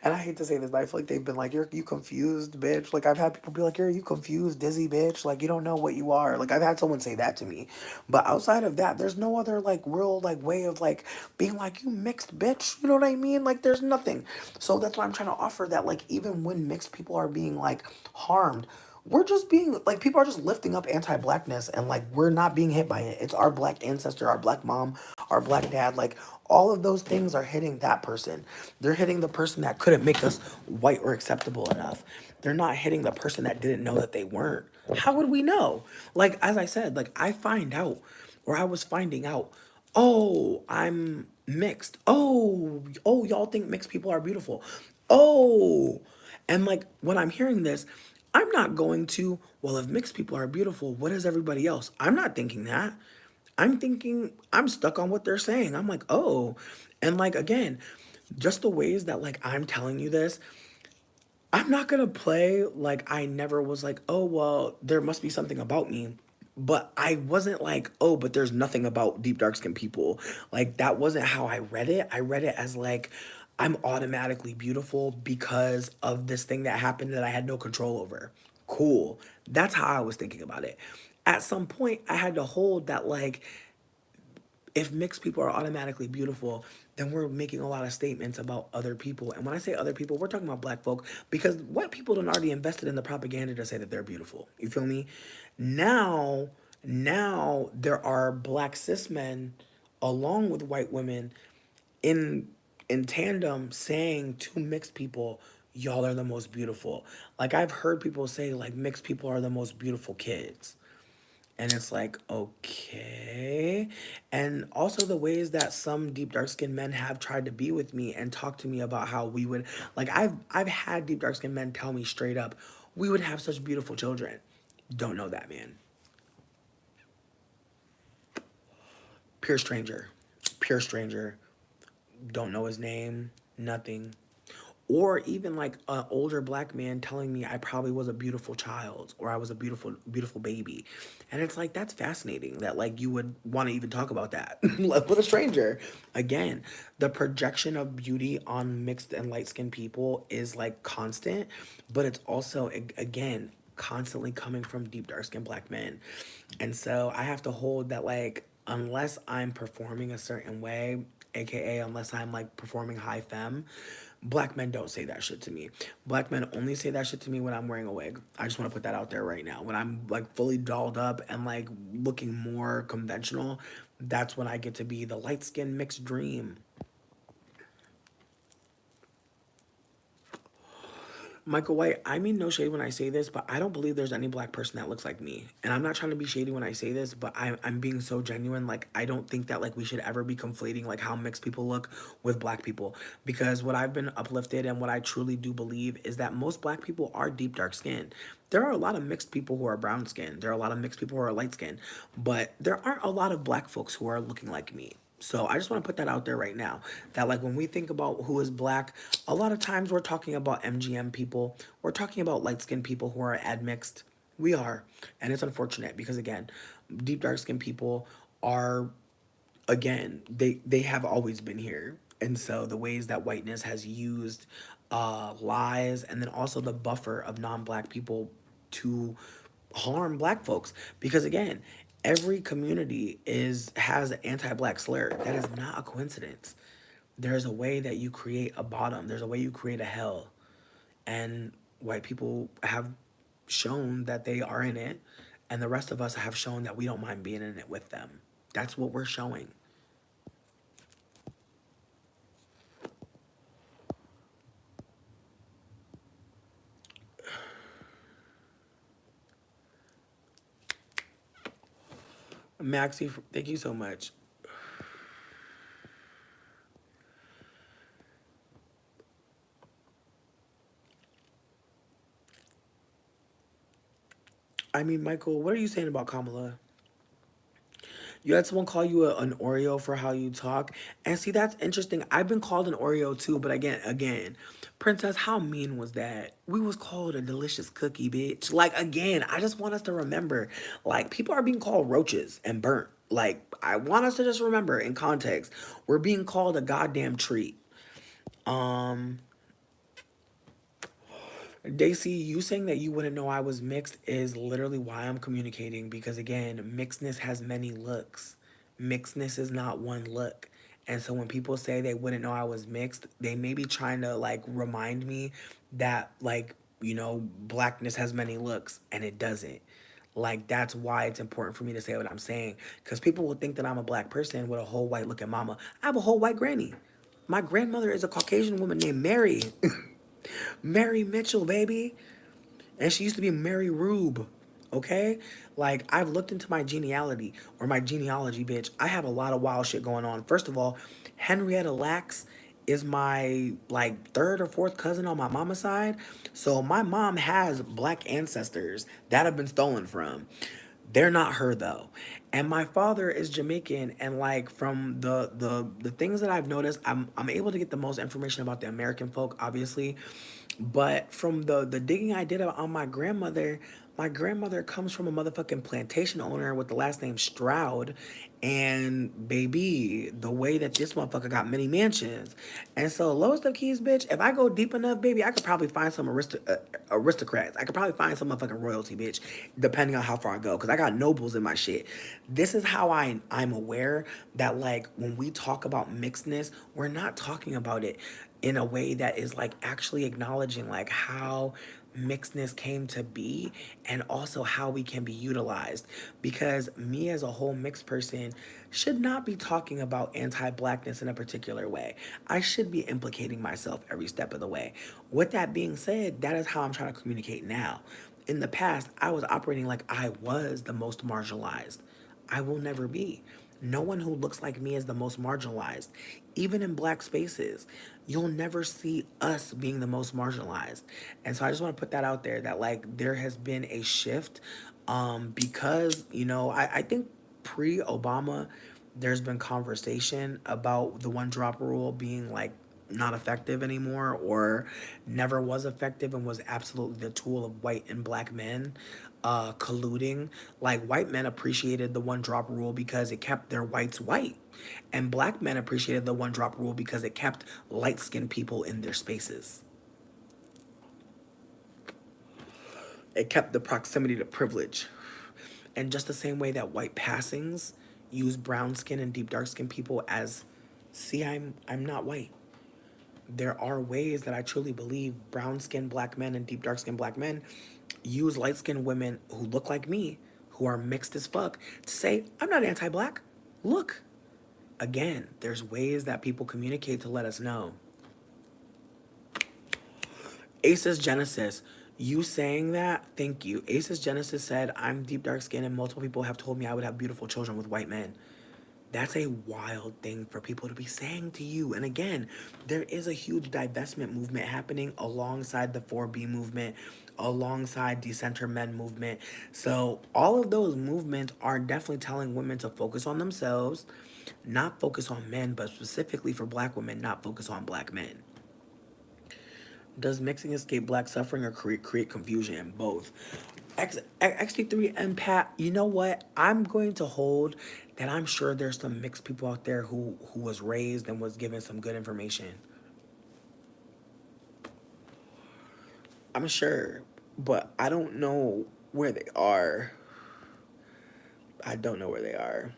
and I hate to say this, but I feel like they've been like, "You're you confused, bitch." Like, I've had people be like, "You're you confused, dizzy, bitch." Like, you don't know what you are. Like, I've had someone say that to me. But outside of that, there's no other like real like way of like being like, "You mixed, bitch." You know what I mean? Like, there's nothing. So that's why I'm trying to offer that, like, even when mixed people are being like harmed, we're just being like, people are just lifting up anti-blackness, and like we're not being hit by it. It's our black ancestor, our black mom, our black dad. Like, all of those things are hitting that person. They're hitting the person that couldn't make us white or acceptable enough. They're not hitting the person that didn't know that they weren't. How would we know? Like, as I said, like, I find out, or I was finding out, oh, I'm mixed. Oh, y'all think mixed people are beautiful. Oh, and like when I'm hearing this, I'm not going to, well, if mixed people are beautiful, what is everybody else? I'm not thinking that. I'm thinking, I'm stuck on what they're saying. I'm like, oh. And like, again, just the ways that like I'm telling you this, I'm not gonna play like I never was like, oh, well, there must be something about me. But I wasn't like, oh, but there's nothing about deep dark skinned people. Like, that wasn't how I read it. I read it as like, I'm automatically beautiful because of this thing that happened that I had no control over. Cool. That's how I was thinking about it. At some point, I had to hold that, like, if mixed people are automatically beautiful, then we're making a lot of statements about other people. And when I say other people, we're talking about black folk, because white people done already invested in the propaganda to say that they're beautiful. You feel me? Now, now there are black cis men along with white women in in tandem saying to mixed people, y'all are the most beautiful. Like, I've heard people say like mixed people are the most beautiful kids. And it's like, okay. And also the ways that some deep dark skinned men have tried to be with me and talk to me about how we would, like, I've had deep dark skinned men tell me straight up, we would have such beautiful children. Don't know that man. Pure stranger. Pure stranger. Don't know his name, nothing. Or even like an older black man telling me I probably was a beautiful child or I was a beautiful baby. And it's like, that's fascinating that like you would want to even talk about that like with a stranger. Again, the projection of beauty on mixed and light skinned people is like constant, but it's also again constantly coming from deep dark skinned black men. And so I have to hold that like unless I'm performing a certain way, aka unless I'm like performing high femme, black men don't say that shit to me. Black men only say that shit to me when I'm wearing a wig. I just want to put that out there right now. When I'm like fully dolled up and like looking more conventional, that's when I get to be the light skinned mixed dream. Michael White, I mean no shade when I say this, but I don't believe there's any black person that looks like me. And I'm not trying to be shady when I say this, but I'm being so genuine. Like, I don't think that, like, we should ever be conflating, like, how mixed people look with black people. Because what I've been uplifted and what I truly do believe is that most black people are deep, dark skinned. There are a lot of mixed people who are brown skinned. There are a lot of mixed people who are light skinned. But there aren't a lot of black folks who are looking like me. So I just want to put that out there right now. That like when we think about who is black, a lot of times we're talking about MGM people. We're talking about light skinned people who are admixed. We are. And it's unfortunate because again, deep dark skinned people are again, they have always been here. And so the ways that whiteness has used lies and then also the buffer of non-black people to harm black folks because again every community is has an anti-black slur. That is not a coincidence. There's a way that you create a bottom, there's a way you create a hell, and white people have shown that they are in it, and the rest of us have shown that we don't mind being in it with them. That's what we're showing. Maxie, thank you so much. I mean, Michael, what are you saying about Kamala? You had someone call you an Oreo for how you talk. And see, that's interesting. I've been called an Oreo too, but again, Princess, how mean was that? We was called a delicious cookie, bitch. Like, again, I just want us to remember, like, people are being called roaches and burnt. Like, I want us to just remember in context, we're being called a goddamn treat. Um, Daisy, you saying that you wouldn't know I was mixed is literally why I'm communicating because again, mixedness has many looks. Mixedness is not one look. And so when people say they wouldn't know I was mixed, they may be trying to like remind me that like, blackness has many looks and it doesn't. Like that's why it's important for me to say what I'm saying cuz people will think that I'm a black person with a whole white looking mama. I have a whole white granny. My grandmother is a Caucasian woman named Mary. Mary Mitchell, baby. And she used to be Mary Rube. Okay? Like, I've looked into my genealogy, or my genealogy, bitch. I have a lot of wild shit going on. First of all, Henrietta Lacks is my, like, third or fourth cousin on my mama's side. So my mom has black ancestors that have been stolen from. They're not her though. And my father is Jamaican and like from the things that I've noticed, I'm able to get the most information about the American folk, obviously. But from the digging I did on my grandmother comes from a motherfucking plantation owner with the last name Stroud. And baby, the way that this motherfucker got many mansions. And so, lowest of keys, bitch, if I go deep enough, baby, I could probably find some aristocrats. I could probably find some motherfucking royalty, bitch, depending on how far I go. Because I got nobles in my shit. This is how I'm aware that, like, when we talk about mixedness, we're not talking about it in a way that is like actually acknowledging like how mixedness came to be and also how we can be utilized because me as a whole mixed person should not be talking about anti-blackness in a particular way. I should be implicating myself every step of the way. With that being said, that is how I'm trying to communicate now. in the past, I was operating like I was the most marginalized. I will never be. No one who looks like me is the most marginalized. Even in black spaces, you'll never see us being the most marginalized. And so I just want to put that out there that like there has been a shift because, I think pre Obama, there's been conversation about the one drop rule being like not effective anymore or never was effective and was absolutely the tool of white and black men colluding. Like white men appreciated the one drop rule because it kept their whites white, and black men appreciated the one drop rule because it kept light skinned people in their spaces. It kept the proximity to privilege. And just the same way that white passings use brown skin and deep dark skin people as, see, I'm not white. There are ways that I truly believe brown skinned black men and deep dark skinned black men use light skinned women who look like me, who are mixed as fuck, to say, I'm not anti black. Look. Again, there's ways that people communicate to let us know. Aces Genesis, you saying that, thank you. Aces Genesis said, I'm deep dark skinned and multiple people have told me I would have beautiful children with white men. That's a wild thing for people to be saying to you. And again, there is a huge divestment movement happening alongside the 4B movement, alongside decenter men movement. So all of those movements are definitely telling women to focus on themselves, not focus on men, but specifically for black women, not focus on black men. Does mixing escape black suffering or create confusion? Both. XT3 and Pat, you know what? I'm going to hold that I'm sure there's some mixed people out there who was raised and was given some good information. I'm sure, but I don't know where they are. I don't know where they are.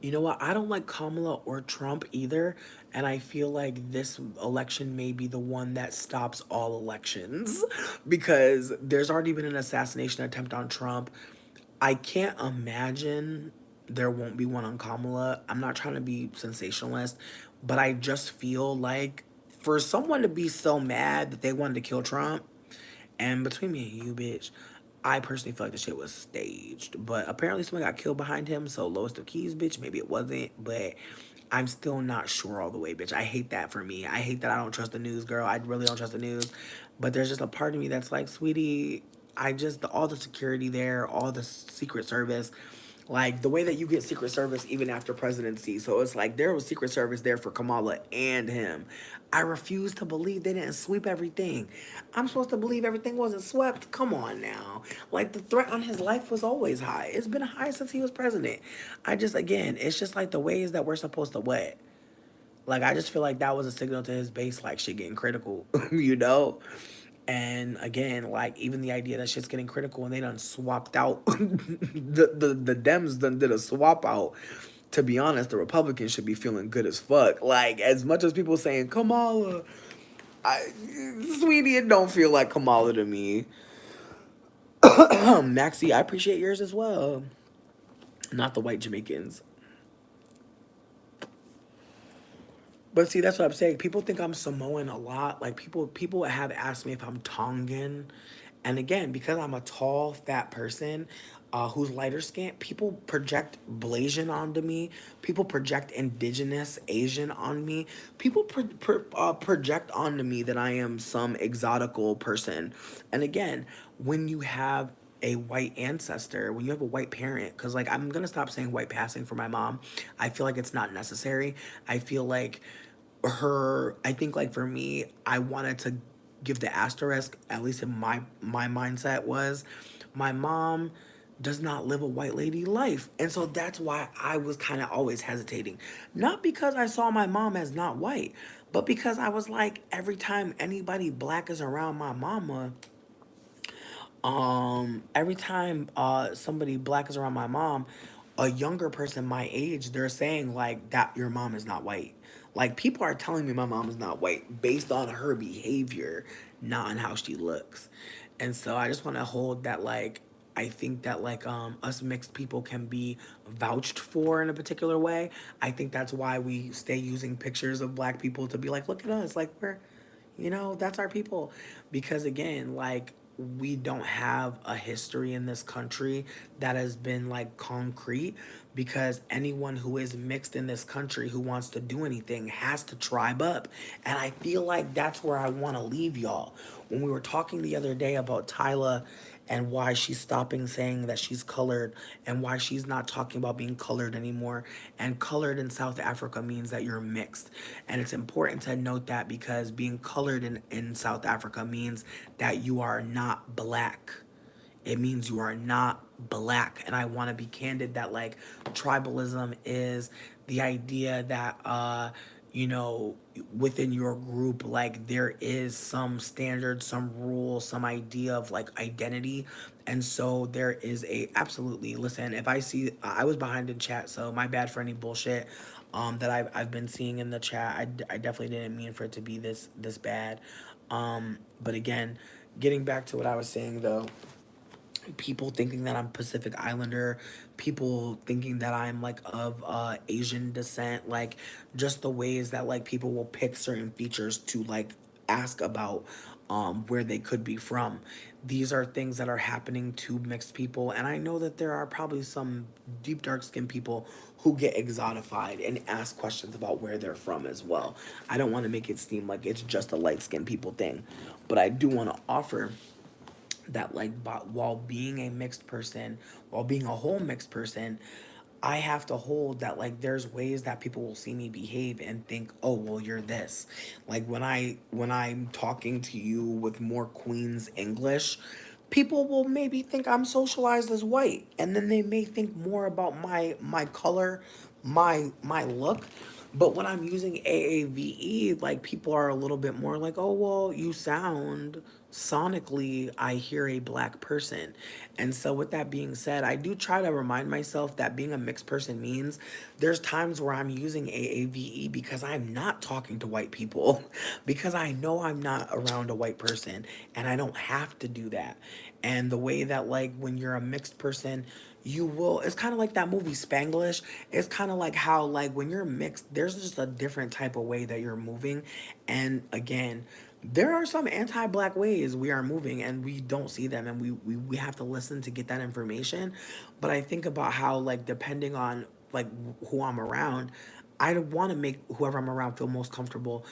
You know what? I don't like Kamala or Trump either. And I feel like this election may be the one that stops all elections because there's already been an assassination attempt on Trump. I can't imagine there won't be one on Kamala. I'm not trying to be sensationalist, but I just feel like for someone to be so mad that they wanted to kill Trump, and between me and you, bitch, I personally feel like the shit was staged. But apparently someone got killed behind him, so lowest of keys, bitch. Maybe it wasn't, but I'm still not sure all the way, bitch. I hate that for me. I hate that I don't trust the news, girl. I really don't trust the news. But there's just a part of me that's like, sweetie, all the security there, all the Secret Service, like the way that you get Secret Service even after presidency. So it's like there was Secret Service there for Kamala and him. I refuse to believe they didn't sweep everything. I'm supposed to believe everything wasn't swept. Come on now. Like the threat on his life was always high. It's been high since he was president. Again, it's just like the ways that we're supposed to wet. Like I just feel like that was a signal to his base, like shit getting critical, you know? And again, like even the idea that shit's getting critical and they done swapped out the Dems done did a swap out. To be honest, the Republicans should be feeling good as fuck. Like as much as people saying Kamala, I, sweetie, it don't feel like Kamala to me. Maxie, I appreciate yours as well. Not the white Jamaicans. But see, that's what I'm saying. People think I'm Samoan a lot. Like people have asked me if I'm Tongan, and again, because I'm a tall, fat person who's lighter skinned, people project Blasian onto me. People project Indigenous Asian on me. People project onto me that I am some exotical person. And again, when you have a white ancestor, when you have a white parent, because like I'm gonna stop saying white passing for my mom. I feel like it's not necessary. I feel like I think like for me, I wanted to give the asterisk, at least in my mindset was my mom does not live a white lady life. And so that's why I was kind of always hesitating. Not because I saw my mom as not white, but because I was like every time anybody black is around my mama, every time somebody black is around my mom, a younger person my age, they're saying like that your mom is not white. Like people are telling me my mom is not white based on her behavior, not on how she looks. And so I just want to hold that like I think that like us mixed people can be vouched for in a particular way. I think that's why we stay using pictures of black people to be like, look at us, like that's our people. Because again, like we don't have a history in this country that has been like concrete, because anyone who is mixed in this country who wants to do anything has to tribe up. And I feel like that's where I want to leave y'all. When we were talking the other day about Tyla and why she's stopping saying that she's colored, and why she's not talking about being colored anymore. And colored in South Africa means that you're mixed. And it's important to note that, because being colored in South Africa means that you are not black. It means you are not black. And I want to be candid that like tribalism is the idea that you know, within your group, like there is some standard, some rule, some idea of like identity. And so there is a, absolutely, listen, if I see, I was behind in chat, so my bad for any bullshit that I've been seeing in the chat. I definitely didn't mean for it to be this bad. But again, getting back to what I was saying though, people thinking that I'm Pacific Islander, people thinking that I'm like of Asian descent, like just the ways that like people will pick certain features to like ask about where they could be from. These are things that are happening to mixed people, and I know that there are probably some deep dark skinned people who get exotified and ask questions about where they're from as well. I don't want to make it seem like it's just a light skinned people thing, but I do want to offer that like while being a mixed person, while being a whole mixed person, I have to hold that like there's ways that people will see me behave and think, oh well, you're this. Like when I'm talking to you with more Queen's English, people will maybe think I'm socialized as white, and then they may think more about my color, my look. But when I'm using AAVE, like people are a little bit more like, oh, well, you sound sonically, I hear a black person. And so, with that being said, I do try to remind myself that being a mixed person means there's times where I'm using AAVE because I'm not talking to white people, because I know I'm not around a white person and I don't have to do that. And the way that, like, when you're a mixed person, you will, it's kind of like that movie Spanglish. It's kind of like how like when you're mixed, there's just a different type of way that you're moving. And again, there are some anti-black ways we are moving and we don't see them, and we have to listen to get that information. But I think about how like depending on like who I'm around, I want to make whoever I'm around feel most comfortable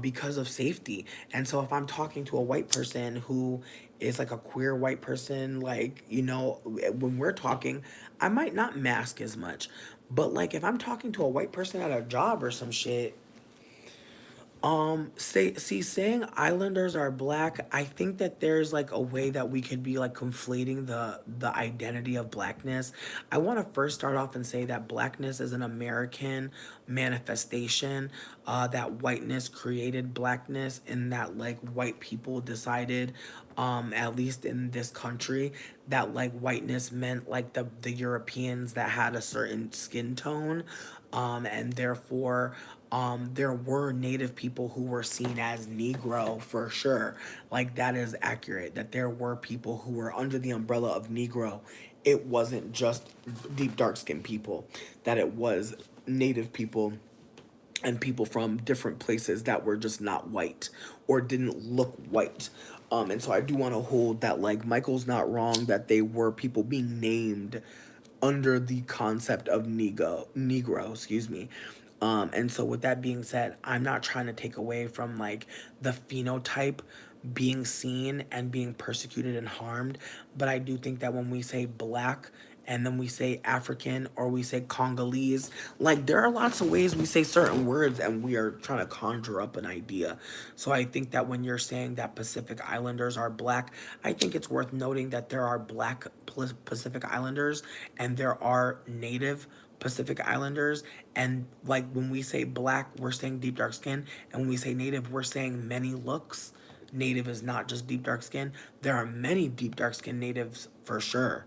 because of safety. And so if I'm talking to a white person who is like a queer white person, like, you know, when we're talking, I might not mask as much. But like if I'm talking to a white person at a job or some shit, saying islanders are black, I think that there's like a way that we could be like conflating the identity of blackness. I want to first start off and say that blackness is an American manifestation, that whiteness created blackness, and that like white people decided, at least in this country, that like whiteness meant like the Europeans that had a certain skin tone, and therefore there were native people who were seen as Negro for sure. Like that is accurate. That there were people who were under the umbrella of Negro. It wasn't just deep dark skinned people. That it was native people and people from different places that were just not white or didn't look white. And so I do want to hold that like Michael's not wrong that they were people being named under the concept of Negro, excuse me. And so with that being said, I'm not trying to take away from like the phenotype being seen and being persecuted and harmed, but I do think that when we say black and then we say African or we say Congolese, like there are lots of ways we say certain words and we are trying to conjure up an idea. So I think that when you're saying that Pacific Islanders are black, I think it's worth noting that there are black Pacific Islanders and there are native Pacific Islanders. And like when we say black, we're saying deep dark skin. And when we say native, we're saying many looks. Native is not just deep dark skin. There are many deep dark skin natives for sure.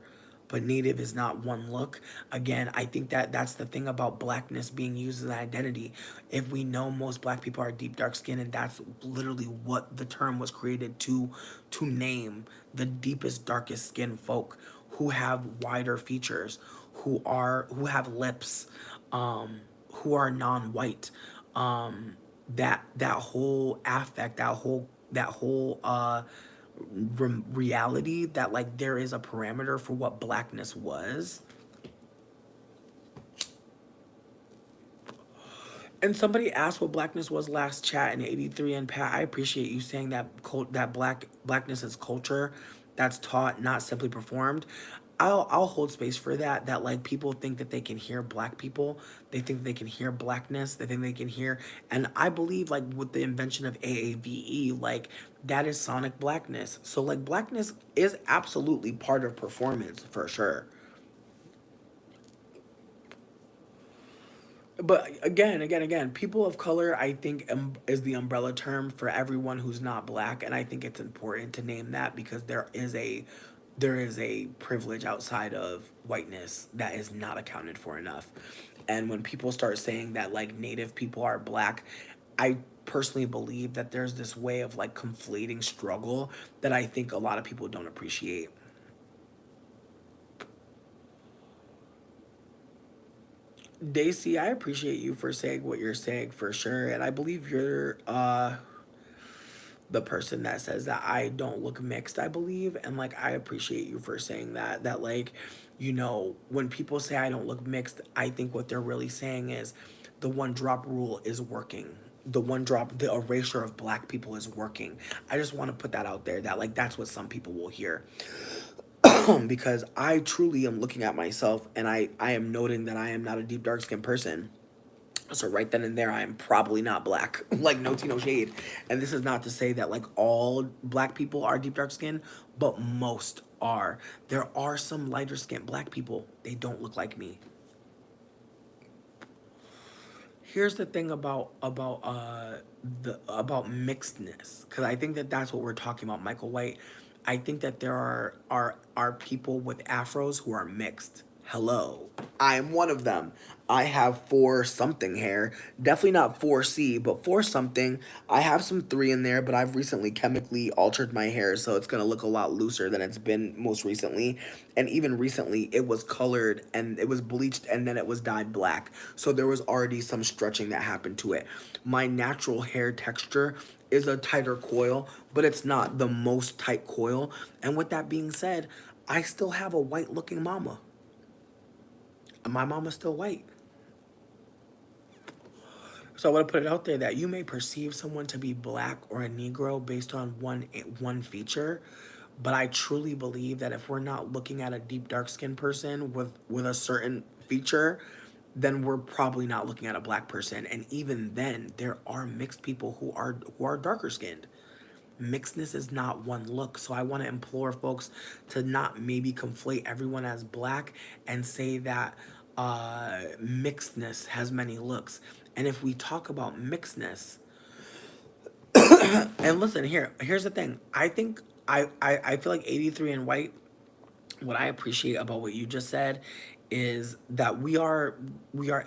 But native is not one look. Again, I think that that's the thing about blackness being used as an identity. If we know most black people are deep dark skin, and that's literally what the term was created to name the deepest, darkest skin folk who have wider features, who have lips, who are non-white. That whole affect, that whole reality that like there is a parameter for what blackness was. And somebody asked what blackness was last chat in '83, and Pat, I appreciate you saying that that blackness is culture that's taught, not simply performed. I'll hold space for that. That like people think that they can hear black people, they think they can hear blackness, they think they can hear, and I believe like with the invention of AAVE, like that is sonic blackness. So like blackness is absolutely part of performance for sure. But again, people of color, I think, is the umbrella term for everyone who's not black, and I think it's important to name that because there is a privilege outside of whiteness that is not accounted for enough. And when people start saying that like native people are black, I personally believe that there's this way of like conflating struggle that I think a lot of people don't appreciate. Daisy, I appreciate you for saying what you're saying for sure, and I believe you're the person that says that I don't look mixed, I believe. And like, I appreciate you for saying that. That, like, when people say I don't look mixed, I think what they're really saying is the one drop rule is working. The erasure of black people is working. I just want to put that out there that, like, that's what some people will hear. Because I truly am looking at myself and I am noting that I am not a deep, dark skinned person. So right then and there, I am probably not black. Like no tea, no shade. And this is not to say that like all black people are deep dark skin, but most are. There are some lighter skinned black people. They don't look like me. Here's the thing about mixedness, because I think that that's what we're talking about, Michael White. I think that there are people with afros who are mixed. Hello, I am one of them. I have four something hair, definitely not 4C, but four something. I have some three in there, but I've recently chemically altered my hair, so it's gonna look a lot looser than it's been most recently. And even recently, it was colored and it was bleached and then it was dyed black. So there was already some stretching that happened to it. My natural hair texture is a tighter coil, but it's not the most tight coil. And with that being said, I still have a white looking mama. My mama's still white. So I want to put it out there that you may perceive someone to be black or a Negro based on one feature, but I truly believe that if we're not looking at a deep dark skinned person with a certain feature, then we're probably not looking at a black person. And even then, there are mixed people who are darker skinned. Mixedness is not one look. So I want to implore folks to not maybe conflate everyone as black and say that mixedness has many looks. And if we talk about mixedness, and listen, here's the thing. I think I feel like 83 and white, what I appreciate about what you just said is that we are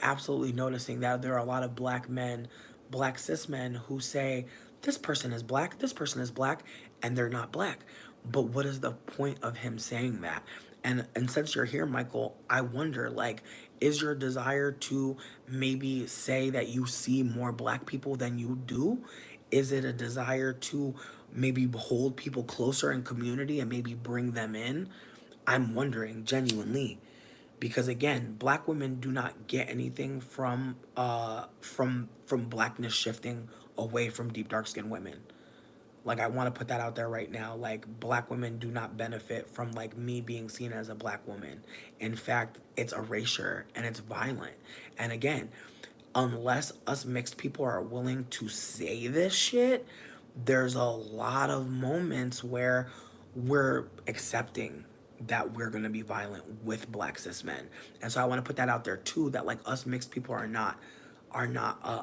absolutely noticing that there are a lot of black men, black cis men who say this person is black, this person is black, and they're not black. But what is the point of him saying that? And since you're here, Michael, I wonder like is your desire to maybe say that you see more black people than you do? Is it a desire to maybe hold people closer in community and maybe bring them in? I'm wondering genuinely because again, black women do not get anything from blackness shifting away from deep dark skinned women. Like I want to put that out there right now. Like black women do not benefit from like me being seen as a black woman. In fact, it's erasure and it's violent. And again, unless us mixed people are willing to say this shit, there's a lot of moments where we're accepting that we're gonna be violent with black cis men. And so I want to put that out there too. That like us mixed people are not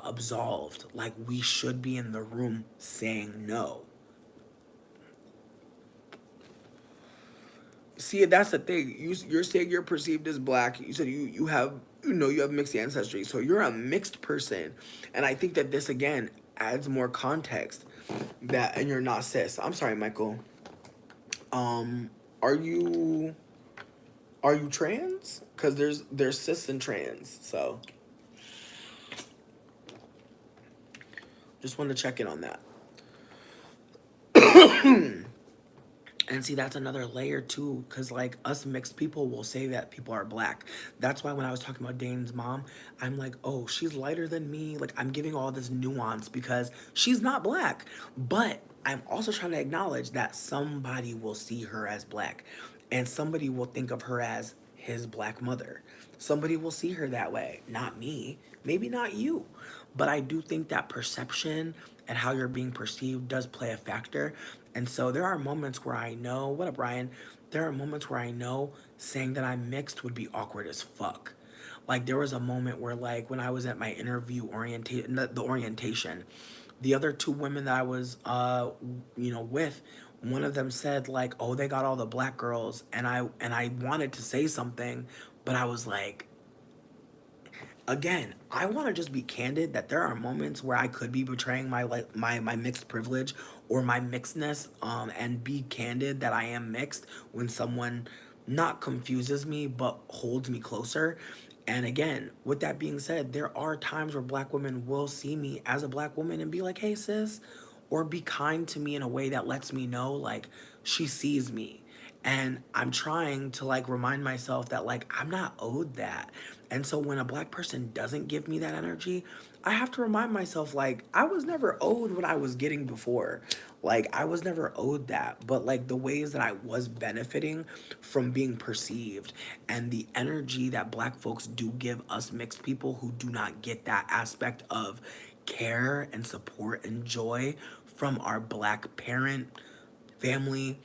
absolved. Like we should be in the room saying no. See, that's the thing. You're saying you're perceived as black. You said you have you have mixed ancestry, so you're a mixed person, and I think that this again adds more context. That and you're not cis. I'm sorry, Michael. Um, are you trans? Because there's cis and trans. So just wanted to check in on that. And see, that's another layer too, because like us mixed people will say that people are black. That's why when I was talking about Dane's mom, I'm like, oh, she's lighter than me. Like, I'm giving all this nuance because she's not black. But I'm also trying to acknowledge that somebody will see her as black and somebody will think of her as his black mother. Somebody will see her that way. Not me, maybe not you. But I do think that perception and how you're being perceived does play a factor. And so there are moments where I know, what up, Ryan? There are moments where I know saying that I'm mixed would be awkward as fuck. Like there was a moment where like when I was at my interview orientation, the orientation, the other two women that I was with, one of them said like, "Oh, they got all the black girls." And I wanted to say something, but I was like, again, I want to just be candid that there are moments where I could be betraying my like my mixed privilege or my mixedness, and be candid that I am mixed when someone not confuses me but holds me closer. And again, with that being said, there are times where black women will see me as a black woman and be like, "Hey sis," or be kind to me in a way that lets me know like she sees me. And I'm trying to like remind myself that like I'm not owed that. And so when a black person doesn't give me that energy, I have to remind myself like I was never owed what I was getting before. Like I was never owed that, but like the ways that I was benefiting from being perceived and the energy that black folks do give us mixed people who do not get that aspect of care and support and joy from our black parent, family,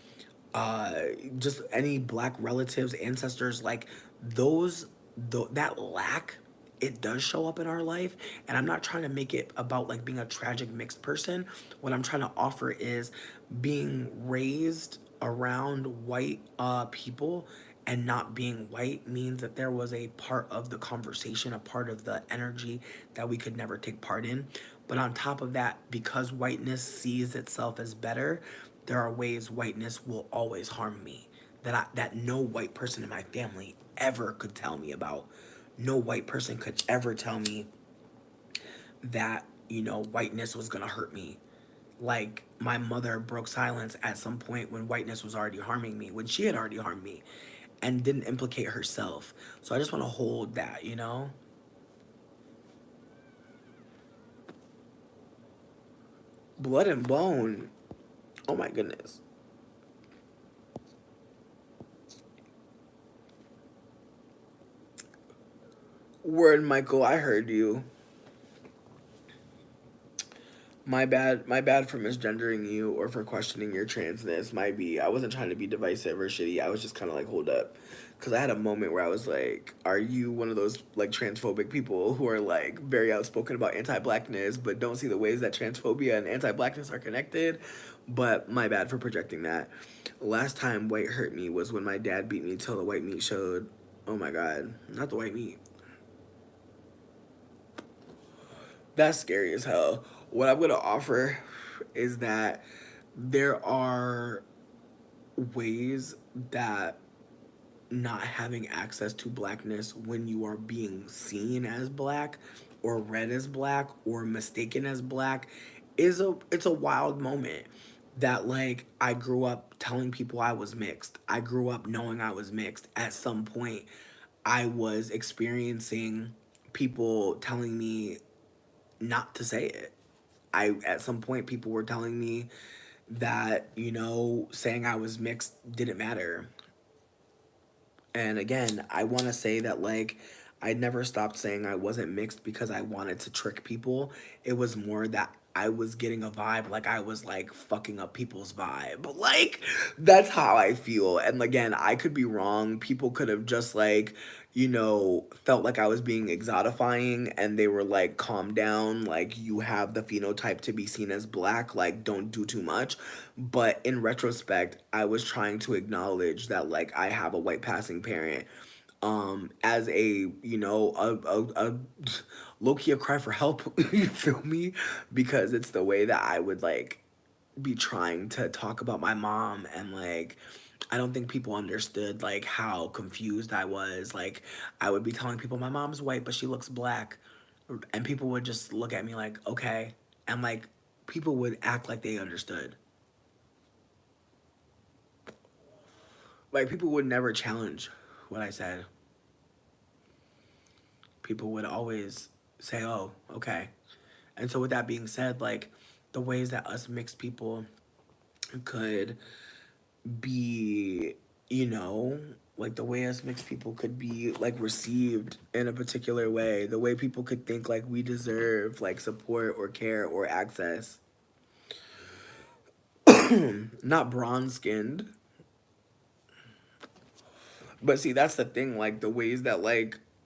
uh just any black relatives, ancestors, like those that lack, it does show up in our life. And I'm not trying to make it about like being a tragic mixed person. What I'm trying to offer is being raised around white people and not being white means that there was a part of the conversation, a part of the energy that we could never take part in. But on top of that, because whiteness sees itself as better, there are ways whiteness will always harm me that no white person in my family ever could tell me about. No white person could ever tell me that, whiteness was gonna hurt me. Like my mother broke silence at some point when whiteness was already harming me, when she had already harmed me and didn't implicate herself. So I just want to hold that. Blood and bone. Oh my goodness. Word, Michael, I heard you. My bad for misgendering you or for questioning your transness. Might be. I wasn't trying to be divisive or shitty. I was just kind of like, hold up. Because I had a moment where I was like, are you one of those like transphobic people who are like very outspoken about anti-blackness but don't see the ways that transphobia and anti-blackness are connected? But my bad for projecting that. Last time white hurt me was when my dad beat me till the white meat showed. Oh my god. Not the white meat. That's scary as hell. What I'm gonna offer is that there are ways that not having access to blackness when you are being seen as black or read as black or mistaken as black it's a wild moment that like I grew up telling people I was mixed. I grew up knowing I was mixed. At some point I was experiencing people telling me not to say it. I at some point people were telling me that, saying I was mixed didn't matter. And again, I want to say that like I never stopped saying I wasn't mixed because I wanted to trick people. It was more that I was getting a vibe like I was like fucking up people's vibe. Like that's how I feel. And again, I could be wrong. People could have just like, felt like I was being exotifying and they were like, calm down, like you have the phenotype to be seen as black, like don't do too much. But in retrospect, I was trying to acknowledge that like I have a white passing parent, as a low key a cry for help. You feel me? Because it's the way that I would like be trying to talk about my mom. And like I don't think people understood like how confused I was. Like I would be telling people my mom's white but she looks black, and people would just look at me like, okay. And like people would act like they understood. like people would never challenge what I said. People would always say, "Oh, okay." And so with that being said, like the ways that us mixed people could be, you know, like the way us mixed people could be like received in a particular way, the way people could think like we deserve like support or care or access. Not bronze skinned. But see, that's the thing. Like the ways that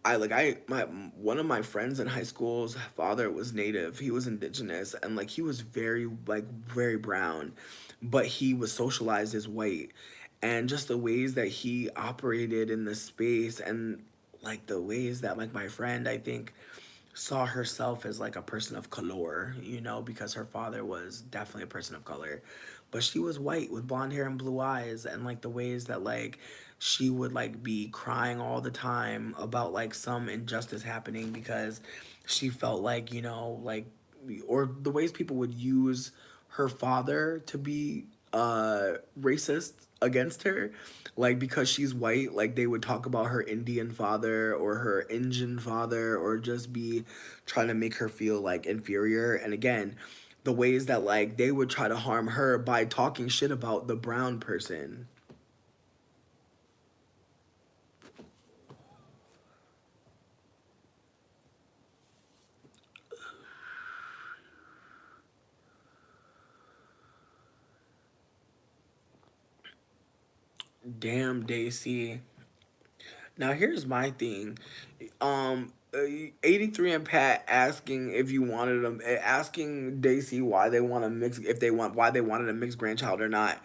I my one of my friends in high school's father was native. He was indigenous, and like he was very brown, but he was socialized as white, and just the ways that he operated in the space, and like the ways that like my friend, I think, saw herself as like a person of color, you know, because her father was definitely a person of color. But she was white with blonde hair and blue eyes, and like the ways that like she would like be crying all the time about like some injustice happening because she felt like, you know, like, or the ways people would use her father to be racist against her, like because she's white, like they would talk about her Indian father or her Indian father, or just be trying to make her feel like inferior. And again, the ways that like they would try to harm her by talking shit about the brown person. Damn, Daisy. Now here's my thing. 83 and Pat asking if you wanted them, asking Daisy why they want to mix, if they want, why they wanted a mixed grandchild or not.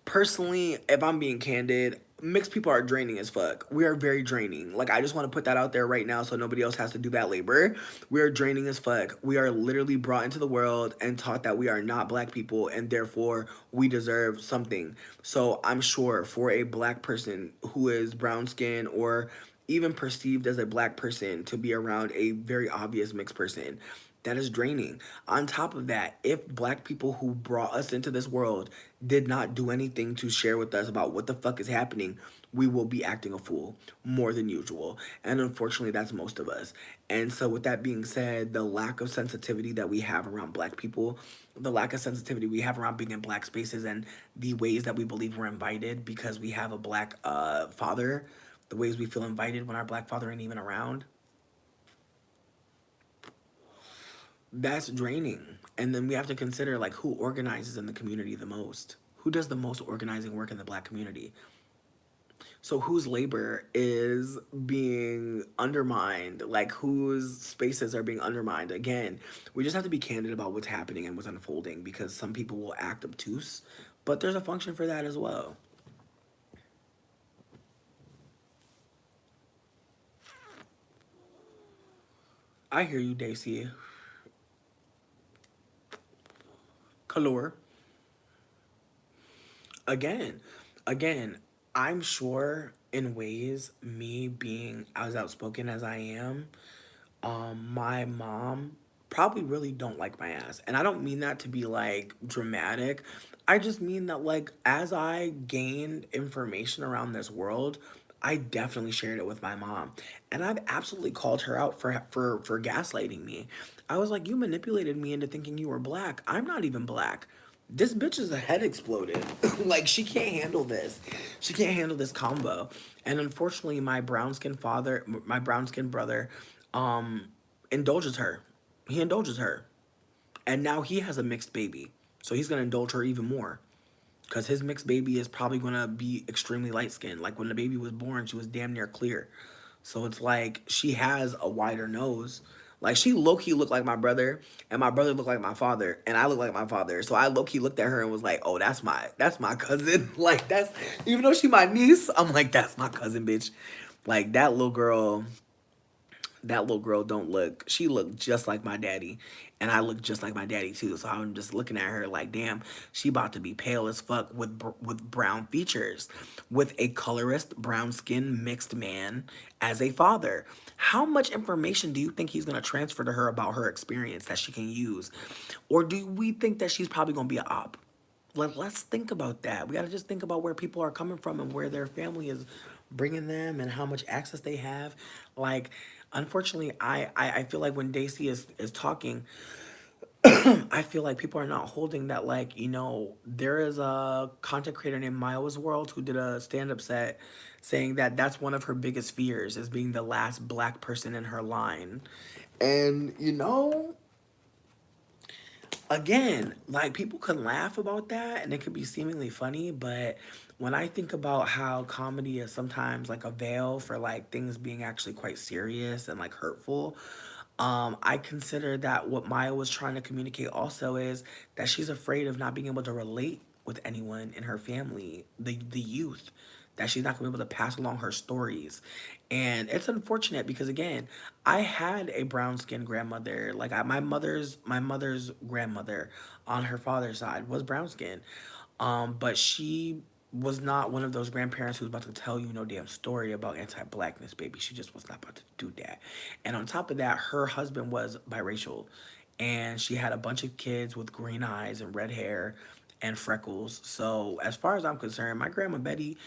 Personally, if I'm being candid, mixed people are draining as fuck. We are very draining. Like, I just want to put that out there right now so nobody else has to do that labor. We are draining as fuck. We are literally brought into the world and taught that we are not black people and therefore we deserve something. So I'm sure for a black person who is brown skin or even perceived as a black person to be around a very obvious mixed person, that is draining. On top of that, if black people who brought us into this world did not do anything to share with us about what the fuck is happening, we will be acting a fool more than usual. And unfortunately, that's most of us. And so, with that being said, the lack of sensitivity that we have around black people, the lack of sensitivity we have around being in black spaces, and the ways that we believe we're invited because we have a black father, the ways we feel invited when our black father ain't even around, that's draining. And then we have to consider like who organizes in the community the most. Who does the most organizing work in the black community? So whose labor is being undermined? Like whose spaces are being undermined? Again, we just have to be candid about what's happening and what's unfolding because some people will act obtuse, but there's a function for that as well. I hear you, Daisy. Color. Again, again, I'm sure in ways, me being as outspoken as I am, my mom probably really don't like my ass. And I don't mean that to be like dramatic. I just mean that like as I gained information around this world, I definitely shared it with my mom. And I've absolutely called her out for gaslighting me. I was like, "You manipulated me into thinking you were black. I'm not even black." This bitch is a head exploded. Like she can't handle this. She can't handle this combo. And unfortunately, my brown skin brother, um, indulges her. He indulges her, and now he has a mixed baby, so he's gonna indulge her even more. Cause his mixed baby is probably gonna be extremely light skinned. Like when the baby was born, she was damn near clear. So it's like she has a wider nose. Like she low key looked like my brother, and my brother looked like my father, and I look like my father. So I low key looked at her and was like, "Oh, that's my cousin." Like that's, even though she my niece, I'm like, "That's my cousin, bitch." Like that little girl don't look, she looked just like my daddy, and I look just like my daddy too. So I'm just looking at her like, damn, she about to be pale as fuck with brown features, with a colorist brown skin mixed man as a father. How much information do you think he's going to transfer to her about her experience that she can use? Or do we think that she's probably going to be a op? let's think about that. We got to just think about where people are coming from and where their family is bringing them and how much access they have. Like, unfortunately, I feel like when Daisy is talking, I feel like people are not holding that. Like, there is a content creator named Miles World who did a stand-up set saying that that's one of her biggest fears is being the last black person in her line. And again, like, people can laugh about that and it could be seemingly funny, but when I think about how comedy is sometimes like a veil for like things being actually quite serious and like hurtful, I consider that what Maya was trying to communicate also is that she's afraid of not being able to relate with anyone in her family, the youth, that she's not gonna be able to pass along her stories. And it's unfortunate because again, I had a brown skinned grandmother. Like my mother's grandmother on her father's side was brown skinned. But she was not one of those grandparents who's about to tell you no damn story about anti-blackness, baby. She just was not about to do that. And on top of that, her husband was biracial, and she had a bunch of kids with green eyes and red hair and freckles. So as far as I'm concerned, my grandma Betty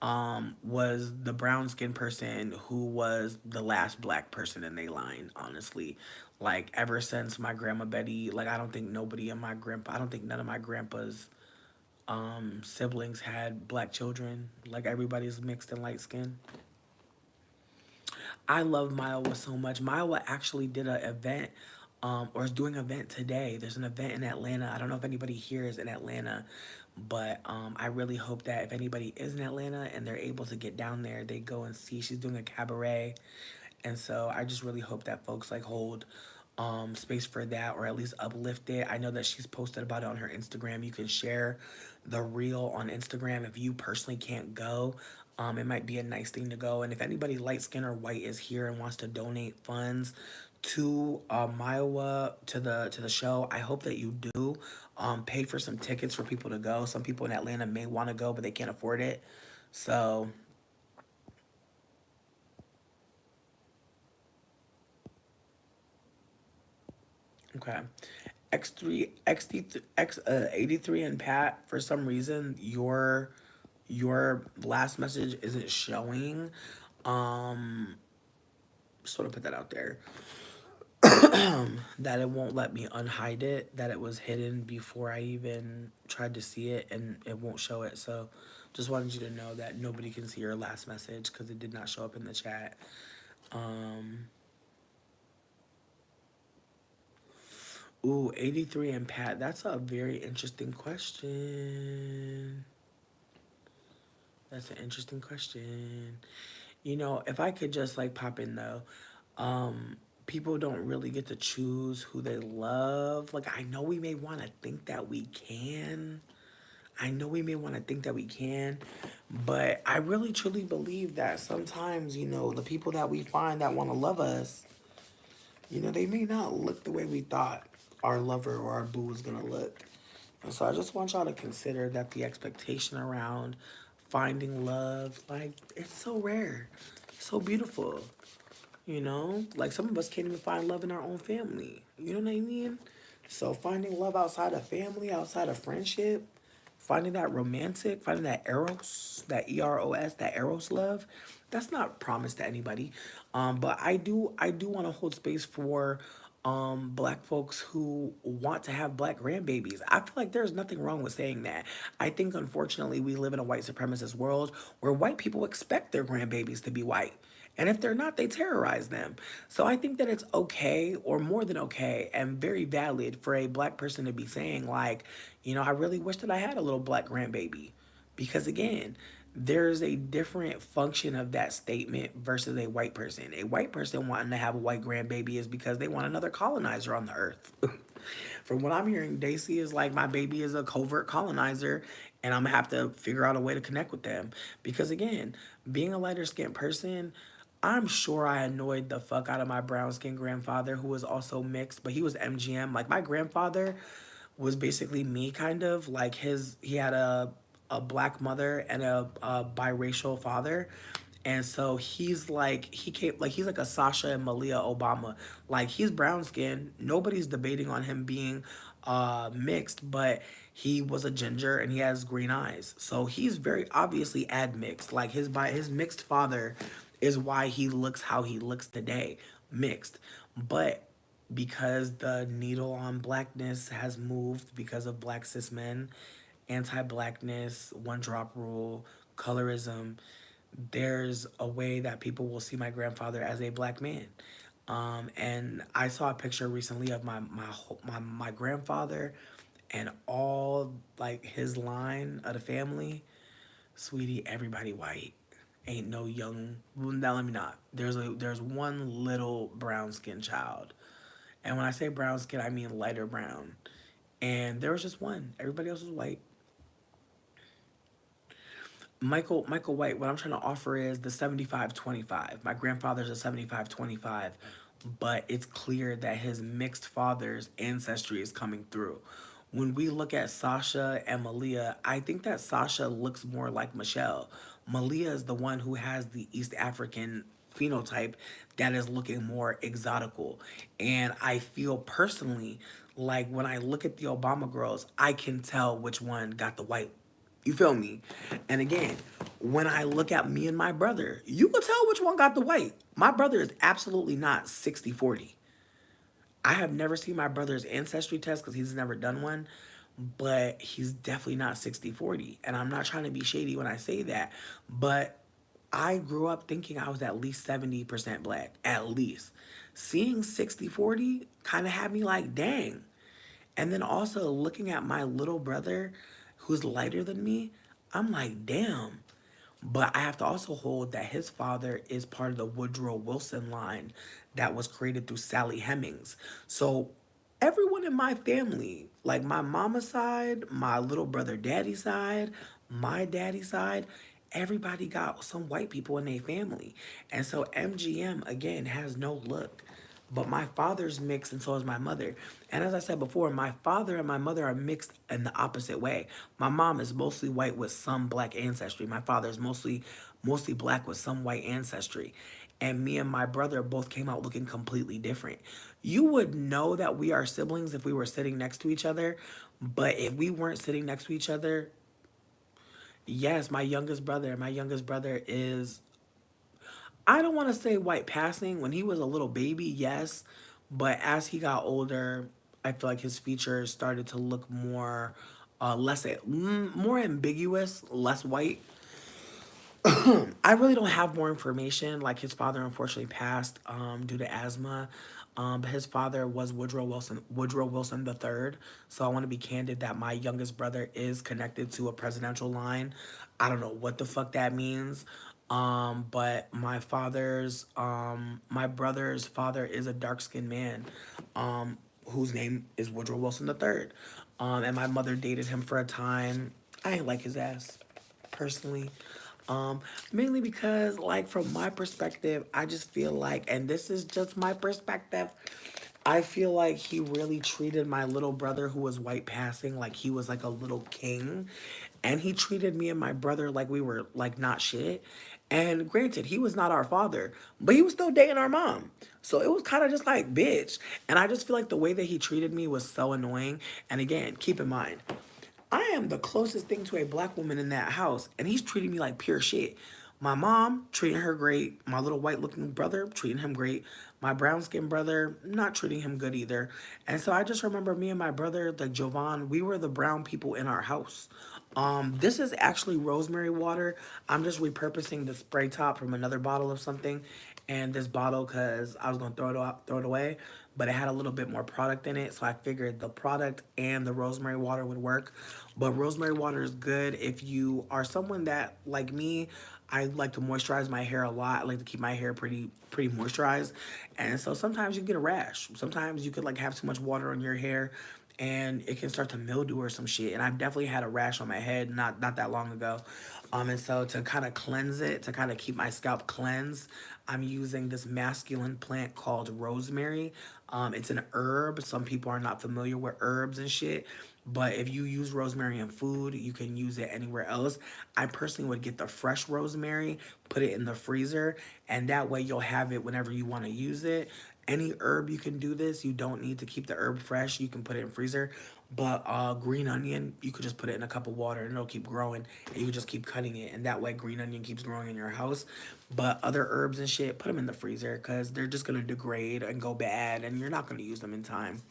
was the brown skinned person who was the last black person in their line, honestly. Like, ever since my grandma Betty, like, I don't think none of my grandpa's siblings had black children. Like, everybody's mixed and light skinned. I love Myowa so much. Myowa actually did an event, or is doing an event today. There's an event in Atlanta. I don't know if anybody here is in Atlanta, but I really hope that if anybody is in Atlanta and they're able to get down there, they go and see. She's doing a cabaret, and so I just really hope that folks like hold space for that or at least uplift it. I know that she's posted about it on her Instagram. You can share the reel on Instagram if you personally can't go. It might be a nice thing to go. And if anybody light skin or white is here and wants to donate funds to Myowa to the show, I hope that you do. Pay for some tickets for people to go. Some people in Atlanta may want to go, but they can't afford it. So okay. X3 XD X 83 and Pat, for some reason your last message isn't showing. Um just want to put that out there. That it won't let me unhide it, that it was hidden before I even tried to see it and it won't show it. So just wanted you to know that nobody can see your last message because it did not show up in the chat. Um Ooh, 83 and Pat. That's a very interesting question. That's an interesting question. If I could just like pop in though, people don't really get to choose who they love. Like, I know we may want to think that we can. I know we may want to think that we can, but I really truly believe that sometimes, the people that we find that want to love us, they may not look the way we thought our lover or our boo was gonna look. And so I just want y'all to consider that the expectation around finding love, like, it's so rare, so beautiful. Like, some of us can't even find love in our own family. You know what I mean? So finding love outside of family, outside of friendship, finding that romantic, finding that eros, that eros, that eros love, that's not promised to anybody. But I do want to hold space for black folks who want to have black grandbabies. I feel like there's nothing wrong with saying that. I think unfortunately we live in a white supremacist world where white people expect their grandbabies to be white. And if they're not, they terrorize them. So I think that it's okay, or more than okay, and very valid for a black person to be saying, like, I really wish that I had a little black grandbaby. Because again, there's a different function of that statement versus a white person. A white person wanting to have a white grandbaby is because they want another colonizer on the earth. From what I'm hearing, Daisy is like, my baby is a covert colonizer, and I'm gonna have to figure out a way to connect with them. Because again, being a lighter skinned person, I'm sure I annoyed the fuck out of my brown skinned grandfather who was also mixed, but he was MGM. Like, my grandfather was basically me, kind of. Like, he had a black mother and a biracial father. And so he's like, he's like a Sasha and Malia Obama. Like, he's brown skinned. Nobody's debating on him being mixed, but He was a ginger and he has green eyes. So he's very obviously admixed. Like his mixed father is why he looks how he looks today, mixed. But because the needle on blackness has moved because of black cis men, anti-blackness, one drop rule, colorism, there's a way that people will see my grandfather as a black man. And I saw a picture recently of my grandfather and all like his line of the family. Sweetie, everybody white. Ain't no young. Well, now let me not. There's one little brown skinned child, and when I say brown skin, I mean lighter brown. And there was just one. Everybody else was white. Michael White, what I'm trying to offer is the 75-25. My grandfather's a 75-25, but it's clear that his mixed father's ancestry is coming through. When we look at Sasha and Malia, I think that Sasha looks more like Michelle. Malia is the one who has the East African phenotype that is looking more exotical. And I feel personally like when I look at the Obama girls, I can tell which one got the white. You feel me? And again, when I look at me and my brother, you can tell which one got the white. My brother is absolutely not 60-40. I have never seen my brother's ancestry test because he's never done one, but he's definitely not 60-40. And I'm not trying to be shady when I say that, but I grew up thinking I was at least 70% black, at least. Seeing 60-40 kind of had me like, dang. And then also looking at my little brother who's lighter than me, I'm like, damn. But I have to also hold that his father is part of the Woodrow Wilson line that was created through Sally Hemings. So everyone in my family, like my mama's side, my little brother daddy's side, my daddy's side, everybody got some white people in their family. And so MGM again has no look. But my father's mixed and so is my mother. And as I said before, my father and my mother are mixed in the opposite way. My mom is mostly white with some black ancestry. My father is mostly black with some white ancestry. And me and my brother both came out looking completely different. You would know that we are siblings if we were sitting next to each other, but if we weren't sitting next to each other, yes, my youngest brother is, I don't want to say white passing. When he was a little baby, yes. But as he got older, I feel like his features started to look more, more ambiguous, less white. I really don't have more information. Like his father unfortunately passed due to asthma. But his father was Woodrow Wilson the third. So I want to be candid that my youngest brother is connected to a presidential line. I don't know what the fuck that means. But my brother's father is a dark skinned man, whose name is Woodrow Wilson the third. And my mother dated him for a time. I ain't like his ass personally. Um, Mainly because, like, from my perspective, I just feel like, and this is just my perspective, I feel like he really treated my little brother, who was white passing, like he was like a little king. And he treated me and my brother like we were like not shit. And granted, he was not our father, but he was still dating our mom. So it was kind of just like, bitch. And I just feel like the way that he treated me was so annoying. And again, keep in mind, I am the closest thing to a black woman in that house, and he's treating me like pure shit. My mom treating her great. My little white looking brother treating him great. My brown skinned brother not treating him good either. And so I just remember me and my brother, like Jovan, we were the brown people in our house. This is actually rosemary water. I'm just repurposing the spray top from another bottle of something, and this bottle because I was gonna throw it away, but it had a little bit more product in it, so I figured the product and the rosemary water would work. But rosemary water is good if you are someone that, like me, I like to moisturize my hair a lot. I like to keep my hair pretty moisturized, and so sometimes you get a rash. Sometimes you could like have too much water on your hair, and it can start to mildew or some shit. And I've definitely had a rash on my head not that long ago. And so to kind of cleanse it, to kind of keep my scalp cleansed, I'm using this masculine plant called rosemary. It's an herb. Some people are not familiar with herbs and shit. But if you use rosemary in food, you can use it anywhere else. I personally would get the fresh rosemary, put it in the freezer, and that way you'll have it whenever you want to use it. Any herb you can do this. You don't need to keep the herb fresh. You can put it in freezer. But green onion, you could just put it in a cup of water and it'll keep growing. And you just keep cutting it. And that way green onion keeps growing in your house. But other herbs and shit, put them in the freezer because they're just going to degrade and go bad. And you're not going to use them in time.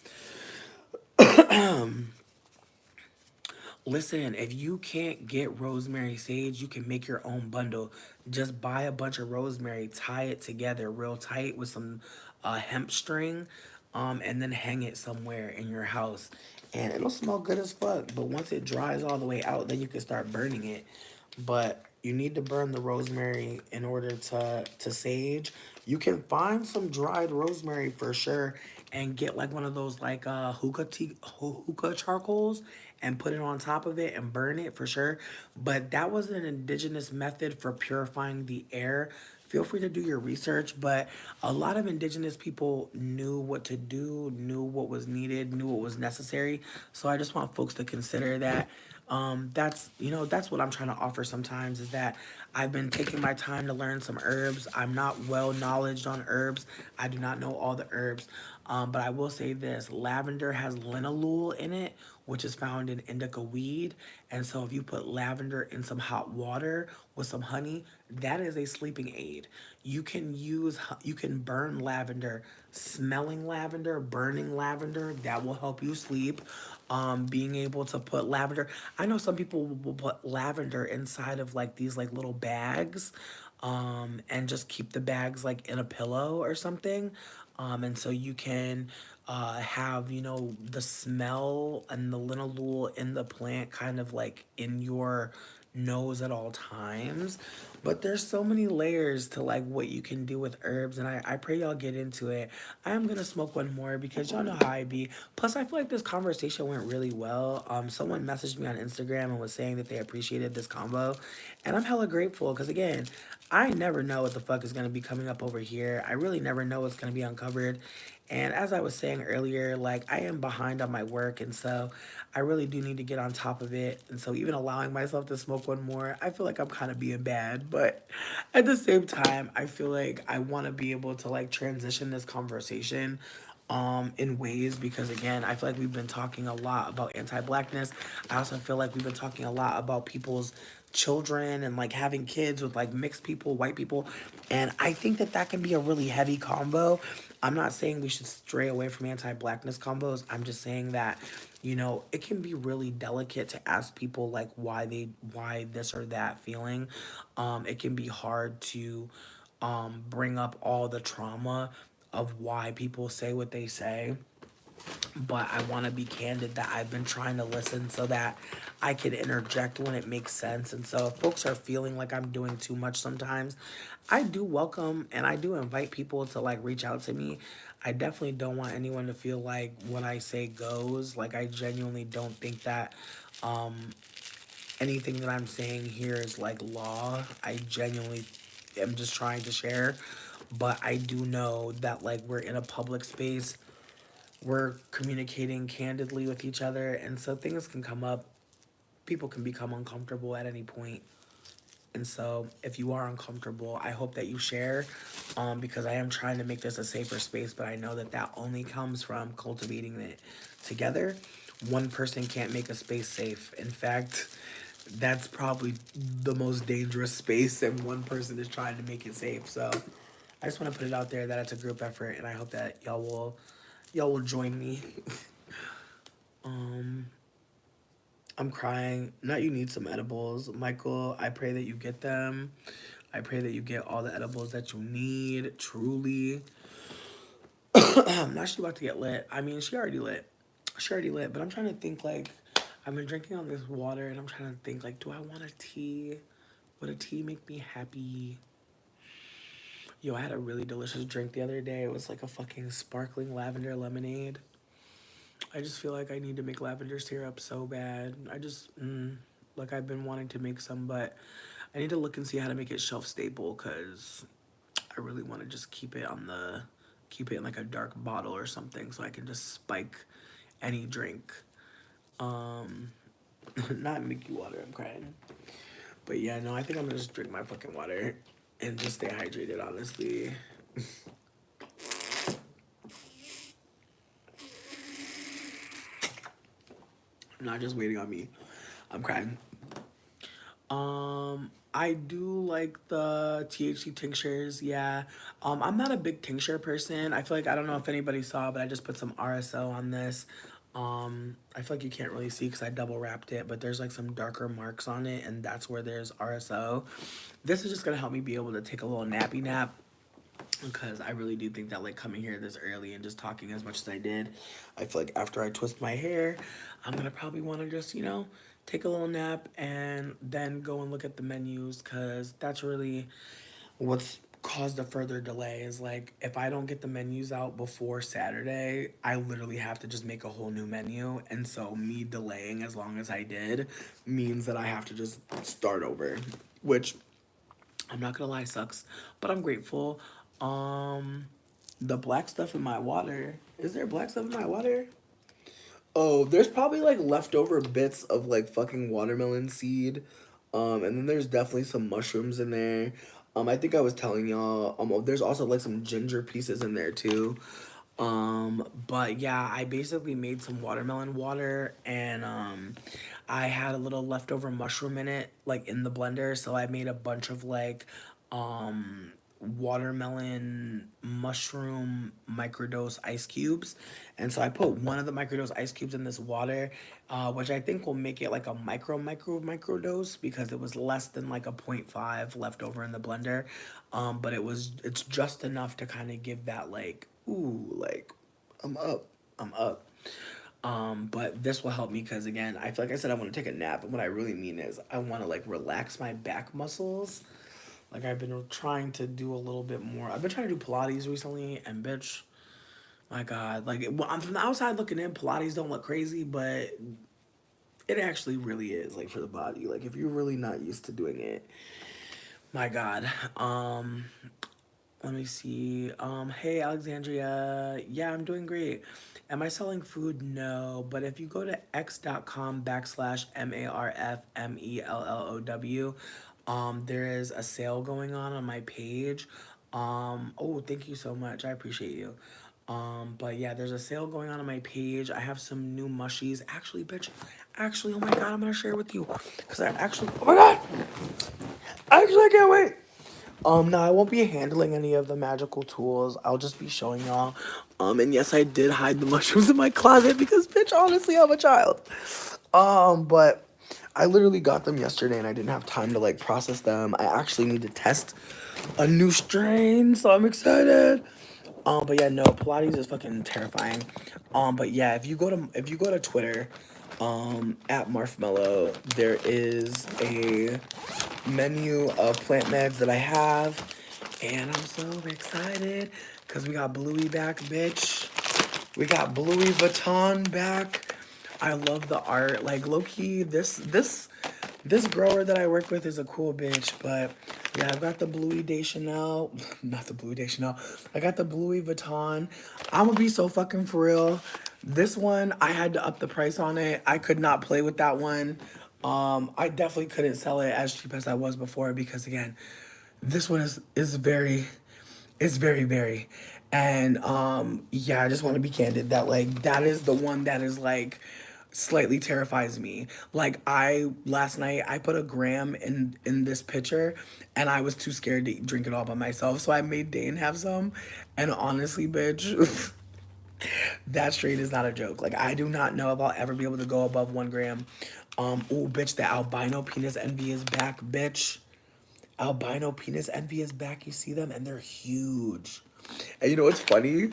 Listen, if you can't get rosemary sage, you can make your own bundle. Just buy a bunch of rosemary, tie it together real tight with some hemp string, and then hang it somewhere in your house. And it'll smell good as fuck. But once it dries all the way out, then you can start burning it. But you need to burn the rosemary in order to sage. You can find some dried rosemary for sure and get like one of those like hookah charcoals and put it on top of it and burn it for sure. But that was an indigenous method for purifying the air. Feel free to do your research, but a lot of indigenous people knew what to do, knew what was needed, knew what was necessary. So I just want folks to consider that. That's that's what I'm trying to offer sometimes is that I've been taking my time to learn some herbs. I'm not well knowledge on herbs. I do not know all the herbs. But I will say this, lavender has linalool in it, which is found in indica weed. And so if you put lavender in some hot water with some honey, that is a sleeping aid. You can burn lavender, smelling lavender, burning lavender, that will help you sleep. Being able to put lavender. I know some people will put lavender inside of like these like little bags, and just keep the bags like in a pillow or something. And so you can have, the smell and the linalool in the plant kind of like in your nose at all times. But there's so many layers to like what you can do with herbs, and I pray y'all get into it. I am gonna smoke one more because y'all know how I be. Plus, I feel like this conversation went really well. Someone messaged me on Instagram and was saying that they appreciated this combo, and I'm hella grateful because again, I never know what the fuck is gonna be coming up over here. I really never know what's gonna be uncovered. And as I was saying earlier, like I am behind on my work, and so I really do need to get on top of it. And so even allowing myself to smoke one more, I feel like I'm kind of being bad, but at the same time, I feel like I want to be able to like transition this conversation in ways because again, I feel like we've been talking a lot about anti-blackness. I also feel like we've been talking a lot about people's children and like having kids with like mixed people, white people, and I think that that can be a really heavy combo. I'm not saying we should stray away from anti-blackness combos. I'm just saying that it can be really delicate to ask people like why this or that feeling. It can be hard to bring up all the trauma of why people say what they say, but I want to be candid that I've been trying to listen so that I can interject when it makes sense. And so if folks are feeling like I'm doing too much sometimes, I do welcome and I do invite people to like reach out to me. I definitely don't want anyone to feel like what I say goes. Like I genuinely don't think that anything that I'm saying here is like law. I genuinely am just trying to share. But I do know that like we're in a public space, we're communicating candidly with each other, and so things can come up. People can become uncomfortable at any point. And so if you are uncomfortable, I hope that you share, because I am trying to make this a safer space, but I know that that only comes from cultivating it together. One person can't make a space safe. In fact, that's probably the most dangerous space, and one person is trying to make it safe. So I just want to put it out there that it's a group effort, and I hope that y'all will join me. um I'm crying. Not you need some edibles. Michael, I pray that you get them. I pray that you get all the edibles that you need, truly. Now she's about to get lit. I mean, she already lit. She already lit, but I'm trying to think like, I've been drinking all this water and I'm trying to think like, do I want a tea? Would a tea make me happy? Yo, I had a really delicious drink the other day. It was like a fucking sparkling lavender lemonade. I just feel like I need to make lavender syrup so bad. Like I've been wanting to make some, but I need to look and see how to make it shelf stable because I really want to just keep it in like a dark bottle or something so I can just spike any drink. Um, Not Mickey water, I'm crying. But yeah, no, I think I'm gonna just drink my fucking water and just stay hydrated, honestly. Not just waiting on me. I'm crying. I do like the THC tinctures, yeah. I'm not a big tincture person. I feel like I don't know if anybody saw, but I just put some RSO on this. I feel like you can't really see because I double wrapped it, but there's like some darker marks on it, and that's where there's RSO. This is just gonna help me be able to take a little nappy nap because I really do think that like coming here this early and just talking as much as I did, I feel like after I twist my hair, I'm gonna probably want to just take a little nap and then go and look at the menus because that's really what's caused a further delay is like if I don't get the menus out before Saturday, I literally have to just make a whole new menu. And so me delaying as long as I did means that I have to just start over, which I'm not gonna lie sucks, but I'm grateful. Um the black stuff in my water. Is there black stuff in my water? Oh, there's probably like leftover bits of like fucking watermelon seed. And then there's definitely some mushrooms in there. I think I was telling y'all, there's also like some ginger pieces in there too. But yeah, I basically made some watermelon water and I had a little leftover mushroom in it, like in the blender. So I made a bunch of like watermelon mushroom microdose ice cubes. And so I put one of the microdose ice cubes in this water, which I think will make it like a microdose because it was less than like a point 0.5 left over in the blender. But it's just enough to kind of give that like, ooh, like I'm up. I'm up. But this will help me because again, I feel like I said I want to take a nap, and what I really mean is I want to like relax my back muscles. Like I've been trying to do a little bit more. I've been trying to do Pilates recently, and bitch, my God, like I'm from the outside looking in. Pilates don't look crazy, but it actually really is like for the body. Like if you're really not used to doing it, my God. Let me see. Hey Alexandria. Yeah, I'm doing great. Am I selling food? No. But if you go to x.com/marfmellow, there is a sale going on my page. Oh, thank you so much. I appreciate you. But yeah, there's a sale going on my page. I have some new mushies. Actually, bitch. Actually, oh my God, I'm gonna share it with you. Cause I actually, oh my God. Actually, I can't wait. No, I won't be handling any of the magical tools. I'll just be showing y'all. And yes, I did hide the mushrooms in my closet because, bitch, honestly, I'm a child. But I literally got them yesterday and I didn't have time to like process them. I actually need to test a new strain, so I'm excited. But yeah, no, Pilates is fucking terrifying. But yeah, if you go to Twitter, at Marfmellow, there is a menu of plant meds that I have, and I'm so excited because we got Bluey back, bitch. We got Louis Vuitton back. I love the art. Like low key, this grower that I work with is a cool bitch. But yeah, I've got the Bluey de Chanel, not the Bluey de Chanel. I got the Louis Vuitton. I'm gonna be so fucking for real. This one, I had to up the price on it. I could not play with that one. I definitely couldn't sell it as cheap as I was before because again, this one is very it's very, very. And yeah, I just want to be candid that like that is the one that is like slightly terrifies me. Like I last night I put a gram in this pitcher and I was too scared to drink it all by myself. So I made Dane have some. And honestly, bitch, that strain is not a joke. Like I do not know if I'll ever be able to go above 1 gram. Oh bitch, the albino penis envy is back, bitch. Albino penis envy is back. You see them, and they're huge. And you know what's funny?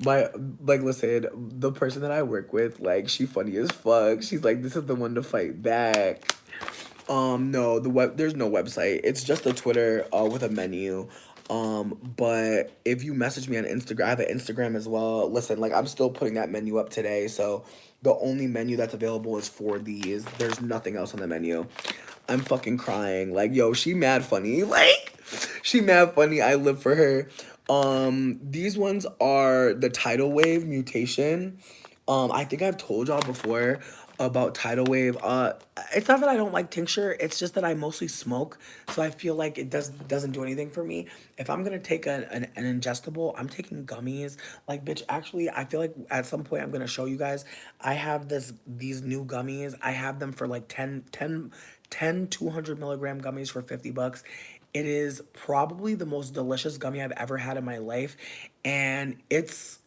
My like, listen, the person that I work with, like, she funny as fuck. She's like, this is the one to fight back. No, there's no website. It's just a Twitter with a menu. But if you message me on Instagram, I have an Instagram as well. Listen, like I'm still putting that menu up today, so the only menu that's available is for these. There's nothing else on the menu. I'm fucking crying. Like, yo, she mad funny. Like, she mad funny. I live for her. These ones are the tidal wave mutation. I think I've told y'all before. about tidal wave. It's not that I don't like tincture, it's just that I mostly smoke, so I feel like it doesn't do anything for me. If I'm gonna take an ingestible, I'm taking gummies. Like, bitch, actually, I feel like at some point I'm gonna show you guys. I have these new gummies. I have them for like 200 milligram gummies for 50 bucks. It is probably the most delicious gummy I've ever had in my life, and it's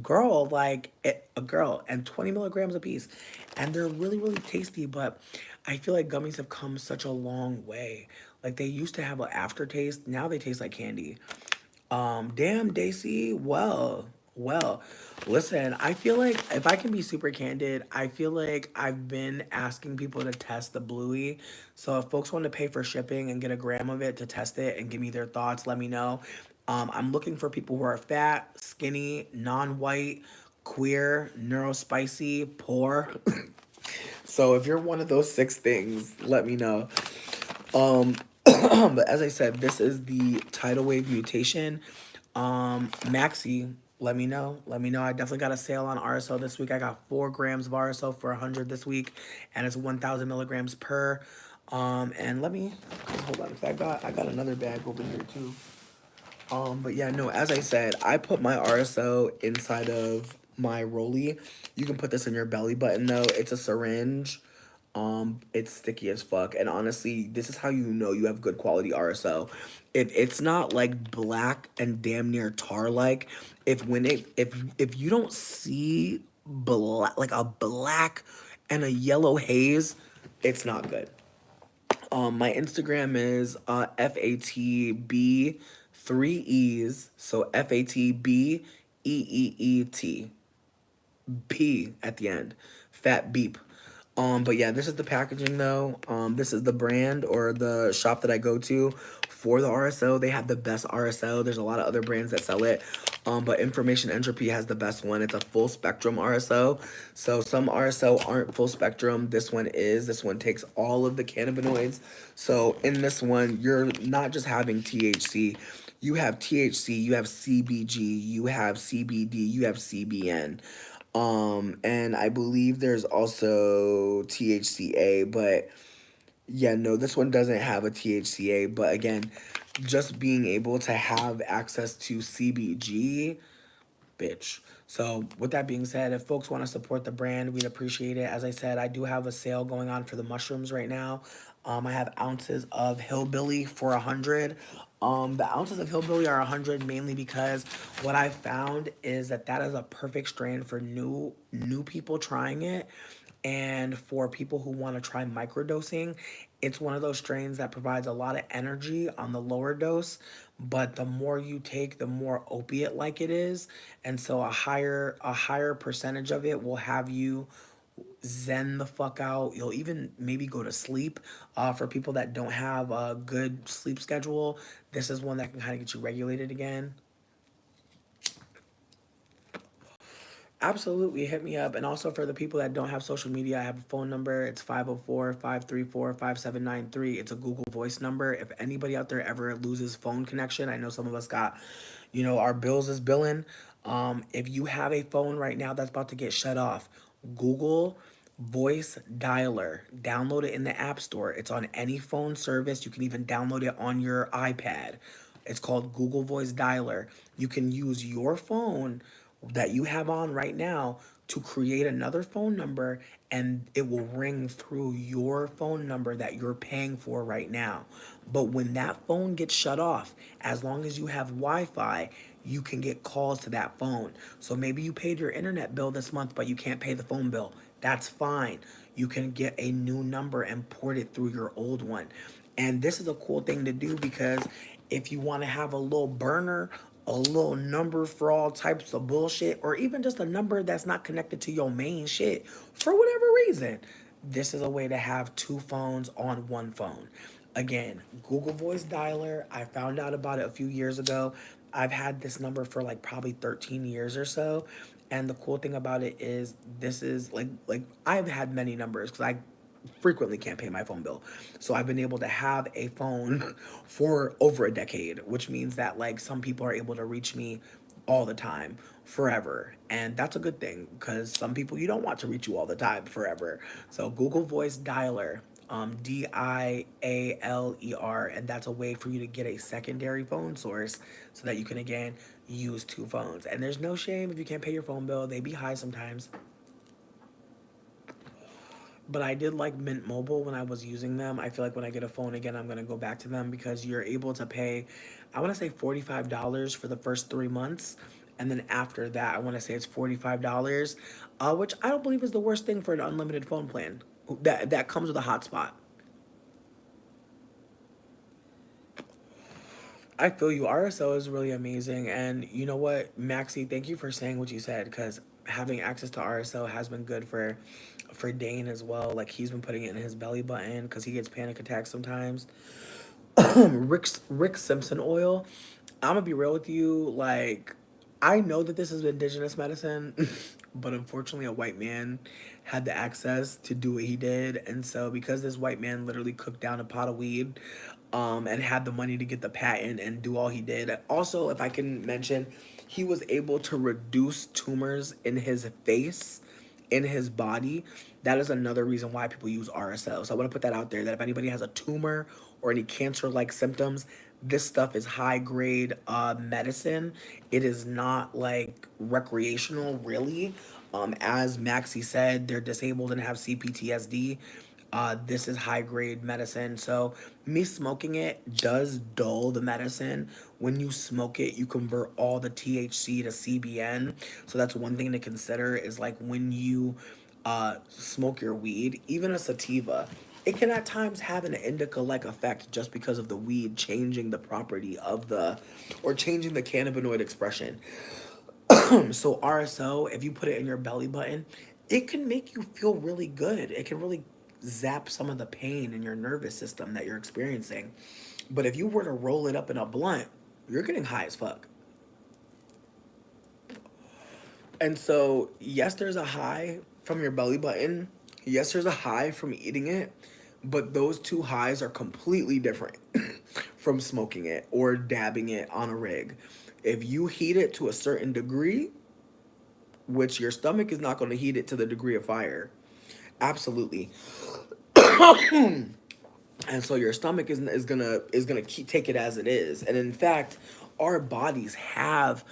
girl, like a girl, and 20 milligrams a piece. And they're really, really tasty, but I feel like gummies have come such a long way. Like, they used to have an aftertaste, now they taste like candy. Damn, Daisy. Well, listen, I feel like if I can be super candid, I feel like I've been asking people to test the Bluey. So if folks want to pay for shipping and get a gram of it to test it and give me their thoughts, let me know. I'm looking for people who are fat, skinny, non-white, queer, neurospicy, poor. So if you're one of those six things, let me know. Um, but as I said, this is the tidal wave mutation. Maxi, let me know. Let me know. I definitely got a sale on RSO this week. I got 4 grams of RSO for 100 this week, and it's 1,000 milligrams per. And let me, hold on, 'cause I got another bag over here too. But yeah, no, as I said, I put my RSO inside of my rolly. You can put this in your belly button though. It's a syringe. It's sticky as fuck. And honestly, this is how you know you have good quality RSO. If it's not like black and damn near tar like, if you don't see black, like a black and a yellow haze, it's not good. My Instagram is FATB 3 E's. So FATBEEET. P at the end. Fat beep. But yeah, this is the packaging though. This is the brand or the shop that I go to for the RSO. They have the best RSO. There's a lot of other brands that sell it. But Information Entropy has the best one. It's a full spectrum RSO. So some RSO aren't full spectrum. This one is. This one takes all of the cannabinoids. So in this one, you're not just having THC. You have THC, you have CBG, you have CBD, you have CBN. And I believe there's also THCA, but yeah, no, this one doesn't have a THCA. But again, just being able to have access to CBG, bitch. So with that being said, if folks want to support the brand, we'd appreciate it. As I said, I do have a sale going on for the mushrooms right now. I have ounces of hillbilly for 100. The ounces of hillbilly are 100 mainly because what I found is that is a perfect strain for new people trying it. And for people who want to try microdosing, it's one of those strains that provides a lot of energy on the lower dose, but the more you take, the more opiate like it is. And so a higher percentage of it will have you zen the fuck out. You'll even maybe go to sleep. For people that don't have a good sleep schedule, this is one that can kind of get you regulated again. Absolutely, hit me up. And also for the people that don't have social media, I have a phone number. It's 504-534-5793. It's a Google Voice number. If anybody out there ever loses phone connection, I know some of us got, our bills is billing. If you have a phone right now that's about to get shut off, Google Voice Dialer. Download it in the App Store. It's on any phone service. You can even download it on your iPad. It's called Google Voice Dialer. You can use your phone that you have on right now to create another phone number, and it will ring through your phone number that you're paying for right now. But when that phone gets shut off, as long as you have Wi-Fi, you can get calls to that phone. So maybe you paid your internet bill this month, but you can't pay the phone bill. That's fine. You can get a new number and port it through your old one. And this is a cool thing to do because if you want to have a little burner, a little number for all types of bullshit, or even just a number that's not connected to your main shit for whatever reason, this is a way to have two phones on one phone. Again, Google Voice Dialer. I found out about it a few years ago. I've had this number for like probably 13 years or so. And the cool thing about it is this is like I've had many numbers because I frequently can't pay my phone bill. So I've been able to have a phone for over a decade, which means that like some people are able to reach me all the time, forever. And that's a good thing because some people you don't want to reach you all the time forever. So Google Voice Dialer, Dialer, and that's a way for you to get a secondary phone source so that you can again use two phones. And there's no shame if you can't pay your phone bill. They be high sometimes. But I did like Mint Mobile when I was using them. I feel like when I get a phone again, I'm gonna go back to them because you're able to pay, I want to say $45 for the first 3 months, and then after that, I want to say it's $45, which I don't believe is the worst thing for an unlimited phone plan. That comes with a hotspot. I feel you. RSO is really amazing. And you know what, Maxie, thank you for saying what you said because having access to RSO has been good for Dane as well. Like he's been putting it in his belly button because he gets panic attacks sometimes. Rick Simpson oil. I'm gonna be real with you. Like, I know that this is indigenous medicine, but unfortunately, a white man had the access to do what he did, and so because this white man literally cooked down a pot of weed, and had the money to get the patent and do all he did. Also, if I can mention, he was able to reduce tumors in his face, in his body. That is another reason why people use RSO. So I want to put that out there that if anybody has a tumor or any cancer like symptoms, this stuff is high grade medicine. It is not like recreational, really. As Maxie said, they're disabled and have CPTSD. This is high grade medicine. So, me smoking it does dull the medicine. When you smoke it, you convert all the THC to CBN. So, that's one thing to consider is like when you smoke your weed, even a sativa, it can at times have an indica like effect just because of the weed changing the property of the or changing the cannabinoid expression. So RSO, if you put it in your belly button, it can make you feel really good. It can really zap some of the pain in your nervous system that you're experiencing. But if you were to roll it up in a blunt, you're getting high as fuck. And so, yes, there's a high from your belly button. Yes, there's a high from eating it. But those two highs are completely different from smoking it or dabbing it on a rig. If you heat it to a certain degree, which your stomach is not going to heat it to the degree of fire. Absolutely. And so your stomach is gonna keep take it as it is. And in fact, our bodies have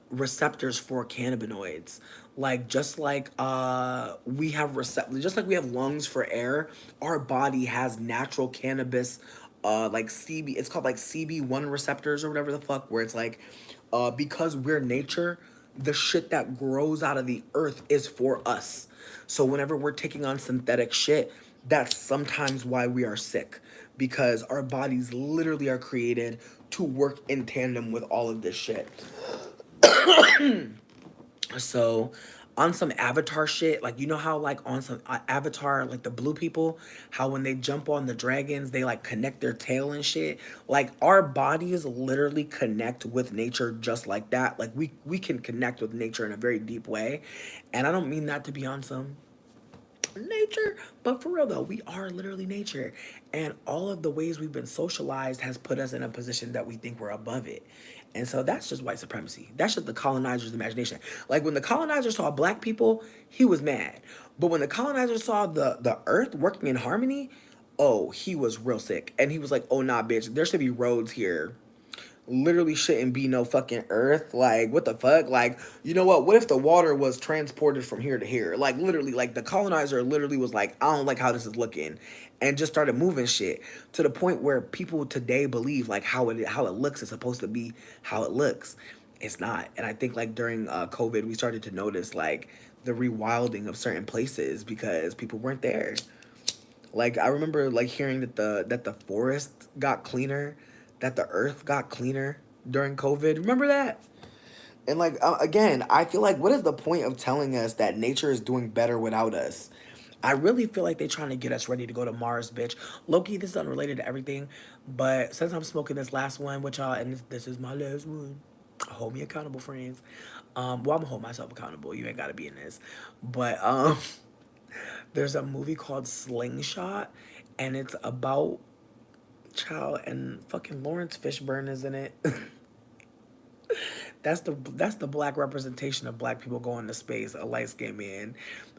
receptors for cannabinoids. Like just like we have just like we have lungs for air, our body has natural cannabis like CB, it's called like CB1 receptors or whatever the fuck, where it's like because we're nature, the shit that grows out of the earth is for us. So whenever we're taking on synthetic shit, that's sometimes why we are sick because our bodies literally are created to work in tandem with all of this shit. So on some avatar shit, like you know how like on some avatar, like the blue people, how when they jump on the dragons, they like connect their tail and shit. Like our bodies literally connect with nature just like that. Like we can connect with nature in a very deep way. And I don't mean that to be on some nature, but for real though, we are literally nature, and all of the ways we've been socialized has put us in a position that we think we're above it. And so that's just white supremacy. That's just the colonizer's imagination. Like when the colonizer saw black people, he was mad, but when the colonizer saw the earth working in harmony, oh, he was real sick, and he was like, oh nah bitch, there should be roads here. Literally shouldn't be no fucking earth. Like, what the fuck? Like, you know what? What if the water was transported from here to here? Like, literally, like, the colonizer literally was like, I don't like how this is looking. And just started moving shit to the point where people today believe, like, how it looks is supposed to be how it looks. It's not. And I think, like, during COVID, we started to notice, like, the rewilding of certain places because people weren't there. Like I remember like hearing that the forest got cleaner, that the earth got cleaner during COVID. Remember that? And like again, I feel like what is the point of telling us that nature is doing better without us? I really feel like they're trying to get us ready to go to Mars, bitch. Loki, this is unrelated to everything, but since I'm smoking this last one with y'all, and this is my last one, hold me accountable, friends. Well, I'm gonna hold myself accountable. You ain't gotta be in this, but there's a movie called Slingshot, and it's about child and fucking Lawrence Fishburne is in it. That's the black representation of black people going to space, a light skinned man.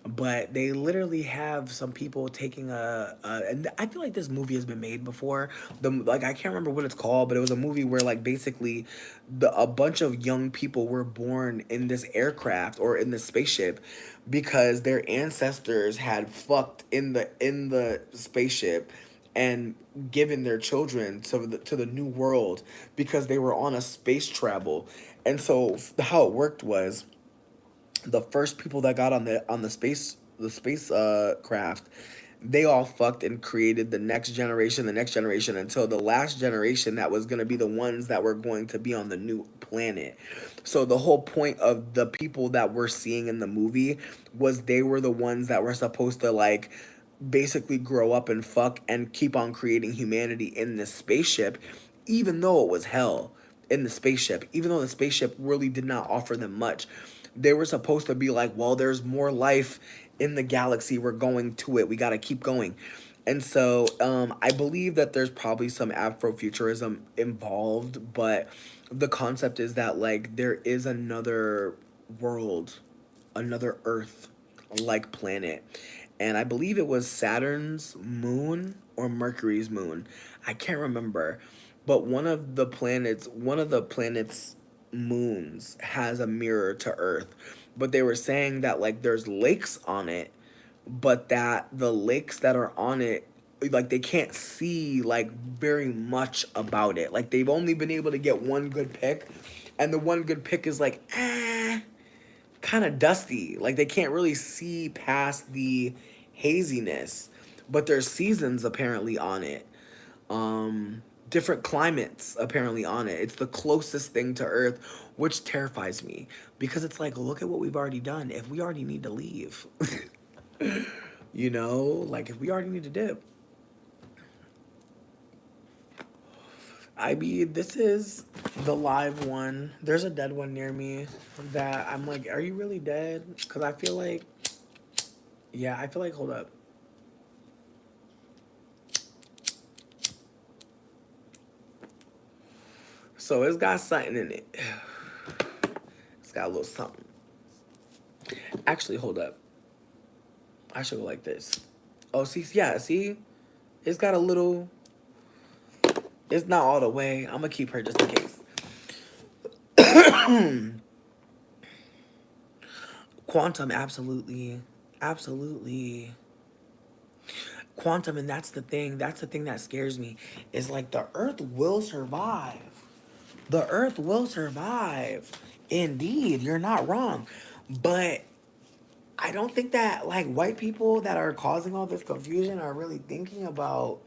But they literally have some people taking and I feel like this movie has been made before. I can't remember what it's called, but it was a movie where like basically a bunch of young people were born in this aircraft or in this spaceship because their ancestors had fucked in the spaceship and given their children to the new world because they were on a space travel. And so how it worked was the first people that got on the space craft, they all fucked and created the next generation until the last generation that was going to be the ones that were going to be on the new planet. So the whole point of the people that we're seeing in the movie was they were the ones that were supposed to like basically grow up and fuck and keep on creating humanity in this spaceship, even though it was hell in the spaceship, even though the spaceship really did not offer them much. They were supposed to be like, well, there's more life in the galaxy. We're going to it. We got to keep going. And so I believe that there's probably some Afrofuturism involved, but the concept is that like there is another world, another Earth like planet. And I believe it was Saturn's moon or Mercury's moon. I can't remember. But one of the planets moons has a mirror to Earth. But they were saying that like there's lakes on it, but that the lakes that are on it, like they can't see like very much about it. Like they've only been able to get one good pick, and the one good pick is like kind of dusty. Like they can't really see past the haziness. But there's seasons apparently on it. Different climates apparently on it. It's the closest thing to Earth, which terrifies me because it's like, look at what we've already done. If we already need to leave, like if we already need to dip. I mean, this is the live one. There's a dead one near me that I'm like, are you really dead? Because I feel like, yeah, I feel like, hold up. So it's got something in it. It's got a little something. Actually, hold up. I should go like this. Oh, see, yeah, see? It's got a little, it's not all the way. I'm going to keep her just in case. Quantum, absolutely. Absolutely. Quantum, and that's the thing. That's the thing that scares me. Is like the Earth will survive. The Earth will survive. Indeed, you're not wrong. But I don't think that like white people that are causing all this confusion are really thinking about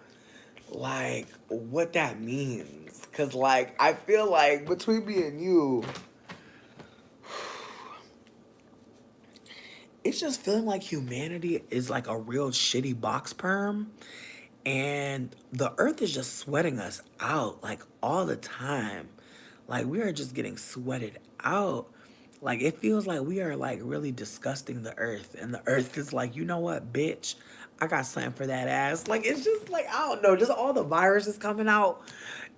like what that means. Cause like I feel like between me and you, it's just feeling like humanity is like a real shitty box perm, and the earth is just sweating us out like all the time. Like we are just getting sweated out. Like it feels like we are like really disgusting the earth, and the earth is like, you know what, bitch, I got something for that ass. Like it's just like I don't know, just all the viruses coming out.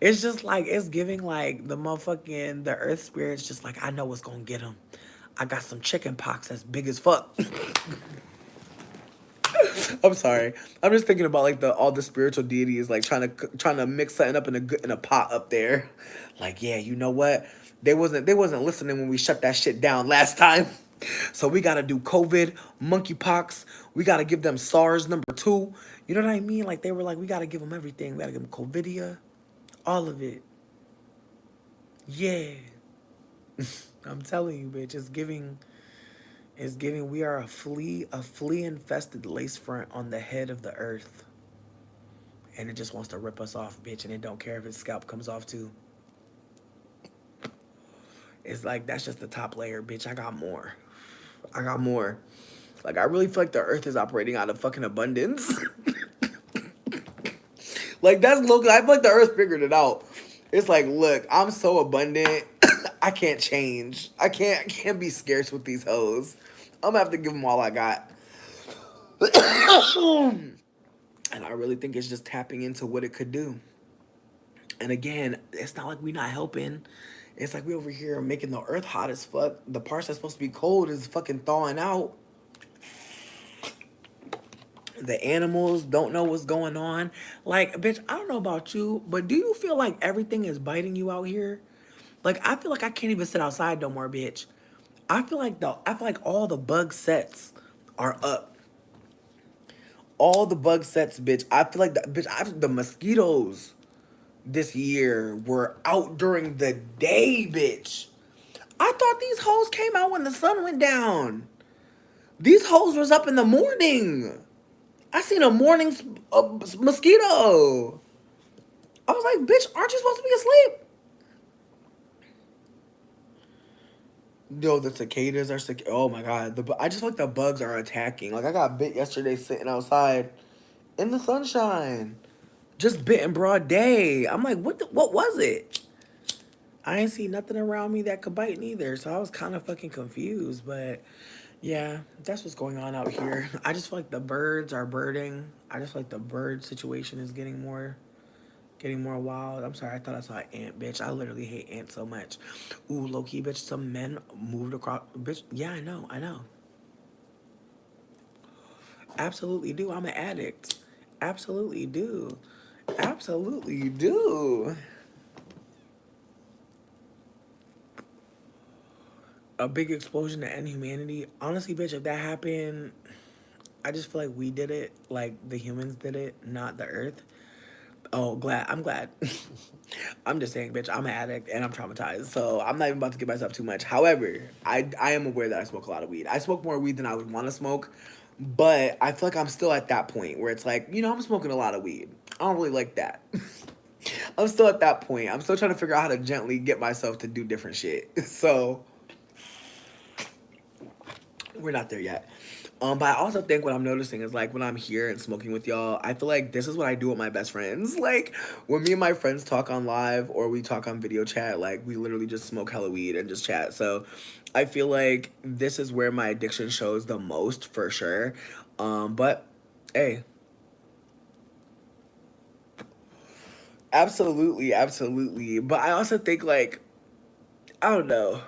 It's just like it's giving like the motherfucking the earth spirits just like I know what's gonna get them. I got some chicken pox that's big as fuck. I'm sorry. I'm just thinking about like the all the spiritual deities like trying to mix something up in a pot up there. Like, yeah, you know what? They wasn't listening when we shut that shit down last time. So we gotta do COVID, monkeypox. We gotta give them SARS #2. You know what I mean? Like they were like, we gotta give them everything. We gotta give them COVIDia, all of it. Yeah, I'm telling you, bitch. It's giving. We are a flea infested lace front on the head of the earth, and it just wants to rip us off, bitch. And it don't care if its scalp comes off too. It's like that's just the top layer, bitch. I got more. I got more. Like I really feel like the earth is operating out of fucking abundance. Like that's local. I feel like the earth figured it out. It's like, look, I'm so abundant. I can't change. I can't be scarce with these hoes. I'm gonna have to give them all I got. And I really think it's just tapping into what it could do. And again, it's not like we're not helping. It's like we over here making the earth hot as fuck. The parts that's supposed to be cold is fucking thawing out. The animals don't know what's going on. Like, bitch, I don't know about you, but do you feel like everything is biting you out here? Like, I feel like I can't even sit outside no more, bitch. I feel like all the bug sets are up. All the bug sets, bitch. I feel like the mosquitoes this year were out during the day, bitch. I thought these hoes came out when the sun went down. These hoes was up in the morning. I seen a morning mosquito. I was like, bitch, aren't you supposed to be asleep? Yo, the cicadas are sick. Oh my god, I just feel like the bugs are attacking. Like I got bit yesterday sitting outside in the sunshine, just bit in broad day. I'm like, what was it? I ain't see nothing around me that could bite neither, so I was kind of fucking confused. But yeah, that's what's going on out here. I just feel like the birds are birding. I just feel like the bird situation is getting more wild. I'm sorry, I thought I saw an ant, bitch. I literally hate ants so much. Ooh, low key, bitch. Some men moved across, bitch. Yeah, I know. Absolutely do. I'm an addict. Absolutely do. Absolutely do. A big explosion to end humanity. Honestly, bitch, if that happened, I just feel like we did it, like the humans did it, not the earth. Oh, glad. I'm glad. I'm just saying, bitch, I'm an addict and I'm traumatized. So I'm not even about to give myself too much. However, I am aware that I smoke a lot of weed. I smoke more weed than I would want to smoke. But I feel like I'm still at that point where it's like, I'm smoking a lot of weed. I don't really like that. I'm still at that point. I'm still trying to figure out how to gently get myself to do different shit. So we're not there yet. But I also think what I'm noticing is like when I'm here and smoking with y'all, I feel like this is what I do with my best friends. Like when me and my friends talk on live or we talk on video chat, like we literally just smoke hella weed and just chat. So I feel like this is where my addiction shows the most for sure. But hey, absolutely, absolutely. But I also think like I don't know.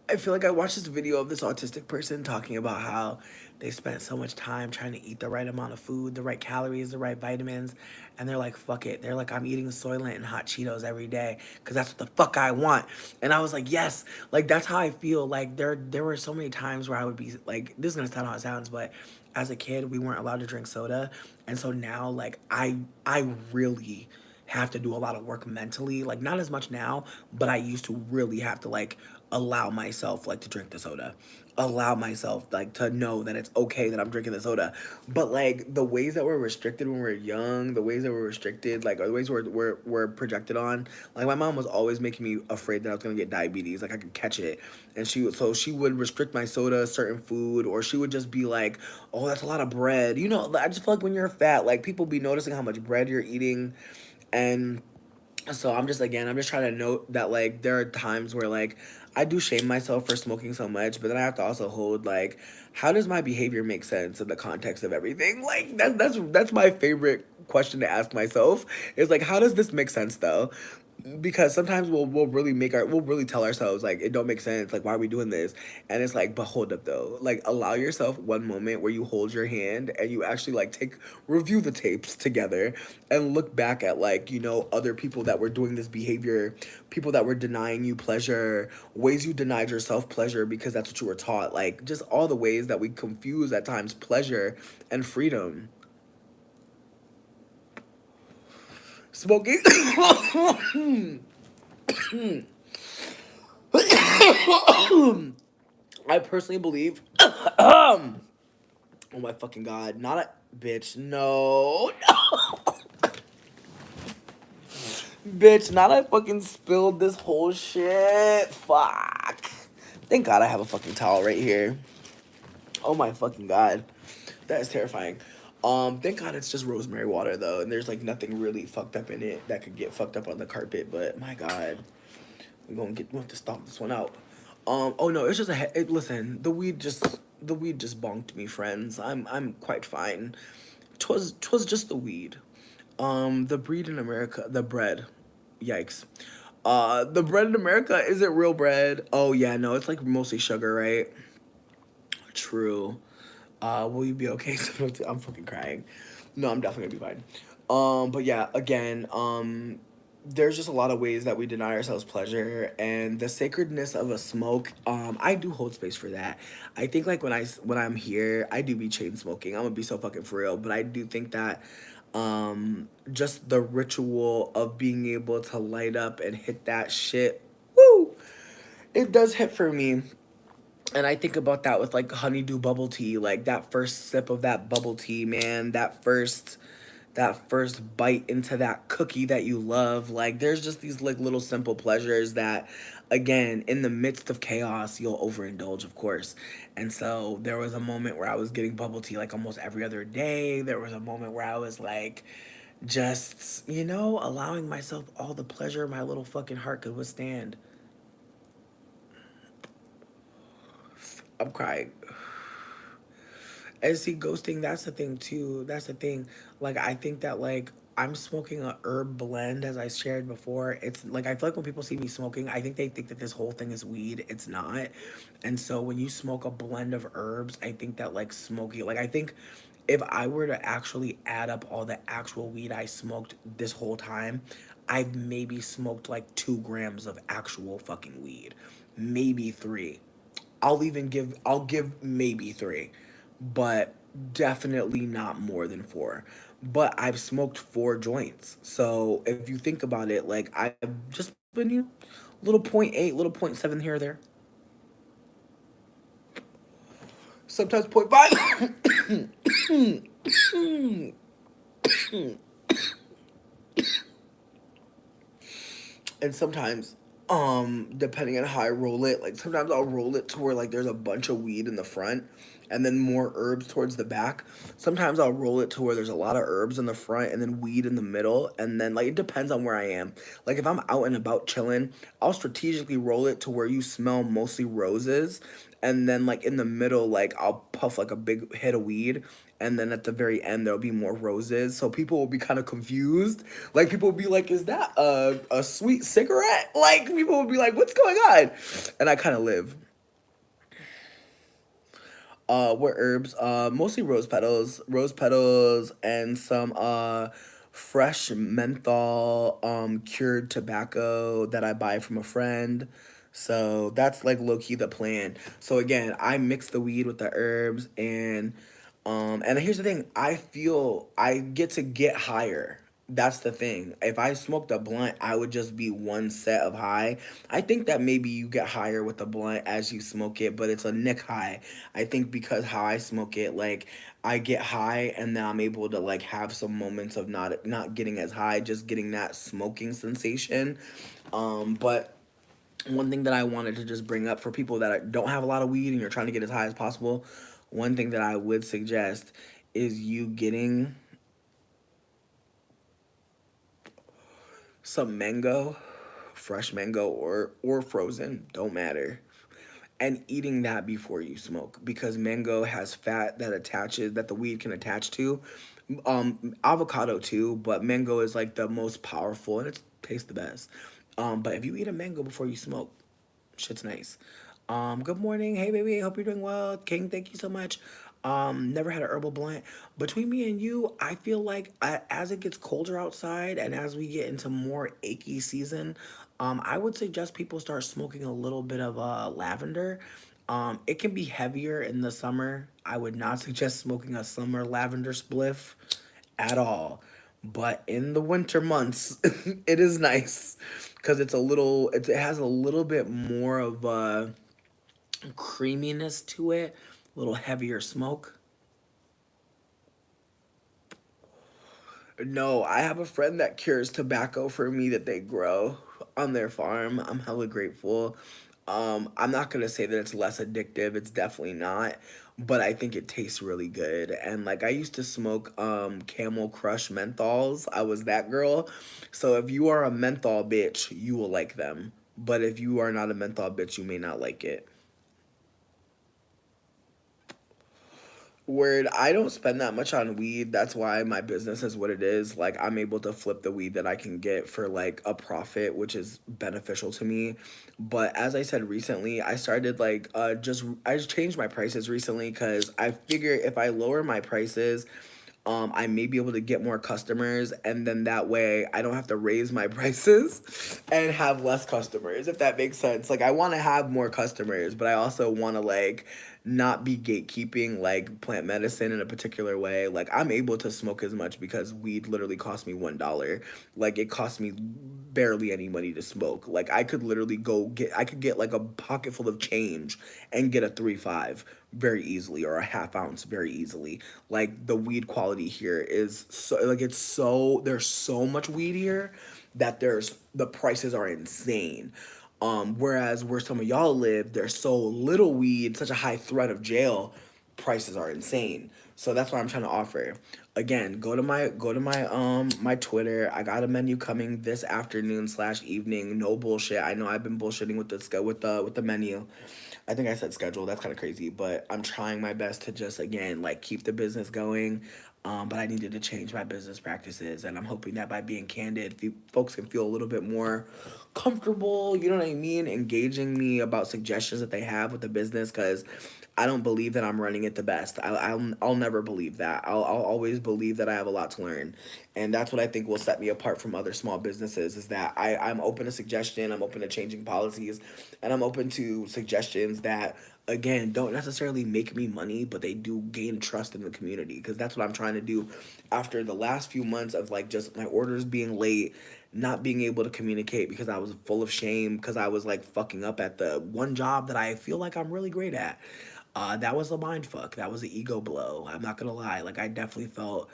I feel like I watched this video of this autistic person talking about how they spent so much time trying to eat the right amount of food, the right calories, the right vitamins, and they're like, fuck it. They're like, I'm eating Soylent and hot Cheetos every day because that's what the fuck I want. And I was like, yes, like that's how I feel. Like there were so many times where I would be like, this is gonna sound how it sounds, but as a kid, we weren't allowed to drink soda, and so now like I really have to do a lot of work mentally. Like not as much now, but I used to really have to like allow myself like to drink the soda. Allow myself like to know that it's okay that I'm drinking the soda. But like the ways that we're restricted when we're young, the ways that we're restricted, like or the ways we're projected on. Like my mom was always making me afraid that I was gonna get diabetes. Like I could catch it. And she would restrict my soda, certain food, or she would just be like, oh, that's a lot of bread. I just feel like when you're fat, like people be noticing how much bread you're eating and so I'm just trying to note that like there are times where like I do shame myself for smoking so much, but then I have to also hold like how does my behavior make sense in the context of everything? Like that's my favorite question to ask myself is like how does this make sense though? Because sometimes we'll really tell ourselves like it don't make sense, like why are we doing this, and it's like but hold up though, like allow yourself one moment where you hold your hand and you actually like review the tapes together and look back at like other people that were doing this behavior, people that were denying you pleasure, ways you denied yourself pleasure because that's what you were taught, like just all the ways that we confuse at times pleasure and freedom. Smoking I personally believe. Oh my fucking god! Not a bitch. No, bitch. Not I fucking spilled this whole shit. Fuck. Thank God I have a fucking towel right here. Oh my fucking god, that is terrifying. Thank God it's just rosemary water though, and there's like nothing really fucked up in it that could get fucked up on the carpet. But my god, we have to stomp this one out. Oh no, it's just listen, the weed just bonked me, friends. I'm quite fine. Twas just the weed. The breed in America, the bread, yikes. The bread in America, is it real bread? Oh yeah, no, it's like mostly sugar, right? True. Will you be okay? I'm fucking crying. No, I'm definitely gonna be fine. But yeah, again, there's just a lot of ways that we deny ourselves pleasure, and the sacredness of a smoke. I do hold space for that. I think like when I'm here, I do be chain smoking. I'm gonna be so fucking for real, but I do think that, just the ritual of being able to light up and hit that shit, woo, it does hit for me. And I think about that with like honeydew bubble tea, like that first sip of that bubble tea, man, that first bite into that cookie that you love. Like there's just these like little simple pleasures that, again, in the midst of chaos, you'll overindulge, of course. And so there was a moment where I was getting bubble tea like almost every other day. There was a moment where I was like just, allowing myself all the pleasure my little fucking heart could withstand. I'm crying. And see, ghosting, that's the thing too. That's the thing. Like, I think that, like, I'm smoking a herb blend, as I shared before. It's like, I feel like when people see me smoking, I think they think that this whole thing is weed. It's not. And so when you smoke a blend of herbs, I think that, like, smoking, like, I think if I were to actually add up all the actual weed I smoked this whole time, I've maybe smoked like 2 grams of actual fucking weed. Maybe three. I'll give maybe three, but definitely not more than four. But I've smoked 4 joints. So if you think about it, like I've just been, little point eight, little point seven here or there. Sometimes point five. And sometimes, depending on how I roll it, like sometimes I'll roll it to where like there's a bunch of weed in the front and then more herbs towards the back. Sometimes I'll roll it to where there's a lot of herbs in the front and then weed in the middle, and then like it depends on where I am. Like if I'm out and about chilling, I'll strategically roll it to where you smell mostly roses, and then like in the middle, like I'll puff like a big hit of weed, and then at the very end there'll be more roses, so people will be kind of confused. Like people will be like, is that a sweet cigarette? Like people will be like, what's going on? And I kind of live. What herbs? Mostly rose petals, and some fresh menthol cured tobacco that I buy from a friend. So that's like low key the plan. So again, I mix the weed with the herbs, and here's the thing, I feel I get to get higher. That's the thing. If I smoked a blunt, I would just be one set of high. I think that maybe you get higher with the blunt as you smoke it, but it's a nick high. I think because how I smoke it, like I get high and then I'm able to like have some moments of not getting as high, just getting that smoking sensation. But one thing that I wanted to just bring up for people that don't have a lot of weed and you're trying to get as high as possible, one thing that I would suggest is you getting some mango, fresh mango or frozen, don't matter, and eating that before you smoke, because mango has fat that the weed can attach to. Avocado too, but mango is like the most powerful and it tastes the best. But if you eat a mango before you smoke, shit's nice. Good morning. Hey, baby. Hope you're doing well. King, thank you so much. Never had a herbal blunt. Between me and you, I feel like as it gets colder outside and as we get into more achy season, I would suggest people start smoking a little bit of lavender. It can be heavier in the summer. I would not suggest smoking a summer lavender spliff at all. But in the winter months, it is nice because it has a little bit more of a creaminess to it, a little heavier smoke. No, I have a friend that cures tobacco for me that they grow on their farm. I'm hella grateful. I'm not gonna say that it's less addictive. It's definitely not, but I think it tastes really good. And like I used to smoke Camel Crush menthols. I was that girl. So if you are a menthol bitch, you will like them. But if you are not a menthol bitch, you may not like it. Word, I don't spend that much on weed. That's why my business is what it is. Like, I'm able to flip the weed that I can get for like a profit, which is beneficial to me. But as I said recently, I started like I just changed my prices recently because I figure if I lower my prices, I may be able to get more customers, and then that way I don't have to raise my prices and have less customers, if that makes sense. Like, I want to have more customers, but I also want to like not be gatekeeping like plant medicine in a particular way. Like, I'm able to smoke as much because weed literally cost me $1. Like, it cost me barely any money to smoke. Like, I could get like a pocket full of change and get a 3.5 very easily, or a half ounce very easily. Like, the weed quality here is so, like, it's so, there's so much weed here that the prices are insane. Whereas where some of y'all live, there's so little weed, such a high threat of jail, prices are insane. So that's what I'm trying to offer. Again, go to my Twitter. I got a menu coming this afternoon slash evening. No bullshit. I know I've been bullshitting with the menu. I think I said schedule. That's kind of crazy, but I'm trying my best to just again like keep the business going. But I needed to change my business practices, and I'm hoping that by being candid, folks can feel a little bit more comfortable. You know what I mean? Engaging me about suggestions that they have with the business, because I don't believe that I'm running it the best. I'll never believe that. I'll always believe that I have a lot to learn, and that's what I think will set me apart from other small businesses. Is that I'm open to suggestion. I'm open to changing policies, and I'm open to suggestions that again don't necessarily make me money, but they do gain trust in the community, because that's what I'm trying to do after the last few months of like just my orders being late, not being able to communicate because I was full of shame because I was like fucking up at the one job that I feel like I'm really great at. That was a mind fuck. That was an ego blow. I'm not gonna lie. Like, I definitely felt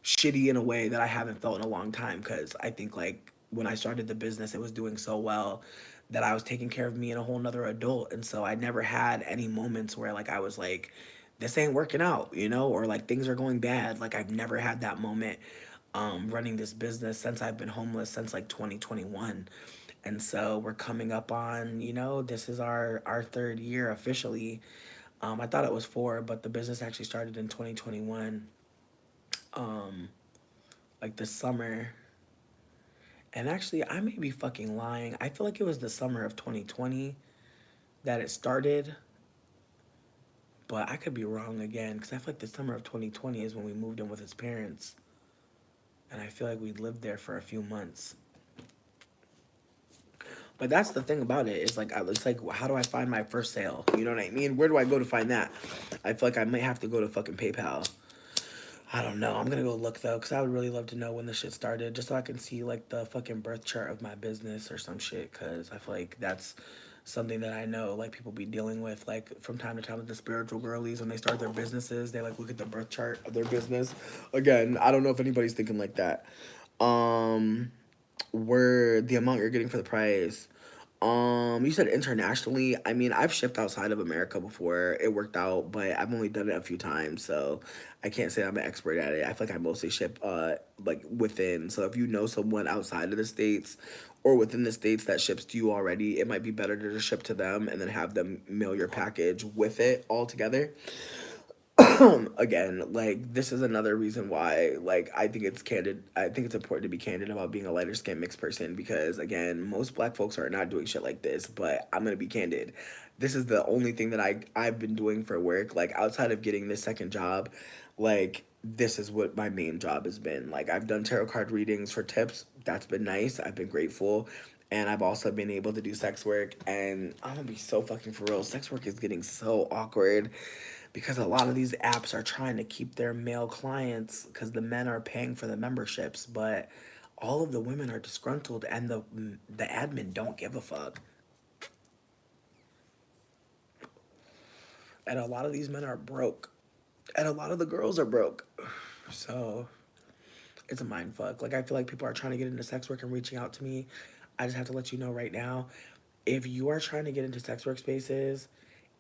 shitty in a way that I haven't felt in a long time, because I think like when I started the business, it was doing so well that I was taking care of me and a whole nother adult. And so I never had any moments where like I was like, this ain't working out, or like things are going bad. Like, I've never had that moment running this business since I've been homeless since like 2021. And so we're coming up on, this is our third year officially. I thought it was four, but the business actually started in 2021, um, like this summer. And actually, I may be fucking lying. I feel like it was the summer of 2020 that it started, but I could be wrong again, because I feel like the summer of 2020 is when we moved in with his parents, and I feel like we lived there for a few months. But that's the thing about it. It's like, how do I find my first sale? You know what I mean? Where do I go to find that? I feel like I might have to go to fucking PayPal. I don't know. I'm gonna go look though, because I would really love to know when this shit started, just so I can see like the fucking birth chart of my business or some shit. Because I feel like that's something that I know like people be dealing with like from time to time with the spiritual girlies when they start their businesses. They like look at the birth chart of their business. Again, I don't know if anybody's thinking like that. Um, where the amount you're getting for the price. You said internationally. I mean, I've shipped outside of America before. It worked out, but I've only done it a few times, so I can't say I'm an expert at it. I feel like I mostly ship like within. So if you know someone outside of the states or within the states that ships to you already, it might be better to just ship to them and then have them mail your package with it all together. Again, like, this is another reason why like I think it's important to be candid about being a lighter skinned mixed person, because again, most black folks are not doing shit like this. But I'm gonna be candid, this is the only thing that I've been doing for work, like outside of getting this second job. Like, this is what my main job has been. Like, I've done tarot card readings for tips. That's been nice. I've been grateful. And I've also been able to do sex work, and I'm gonna be so fucking for real. Sex work is getting so awkward because a lot of these apps are trying to keep their male clients because the men are paying for the memberships, but all of the women are disgruntled, and the admin don't give a fuck. And a lot of these men are broke, and a lot of the girls are broke. So it's a mind fuck. Like, I feel like people are trying to get into sex work and reaching out to me. I just have to let you know right now, if you are trying to get into sex work spaces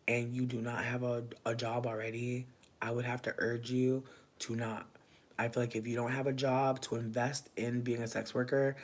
and you do not have a job already, I would have to urge you to not. I feel like if you don't have a job, to invest in being a sex worker.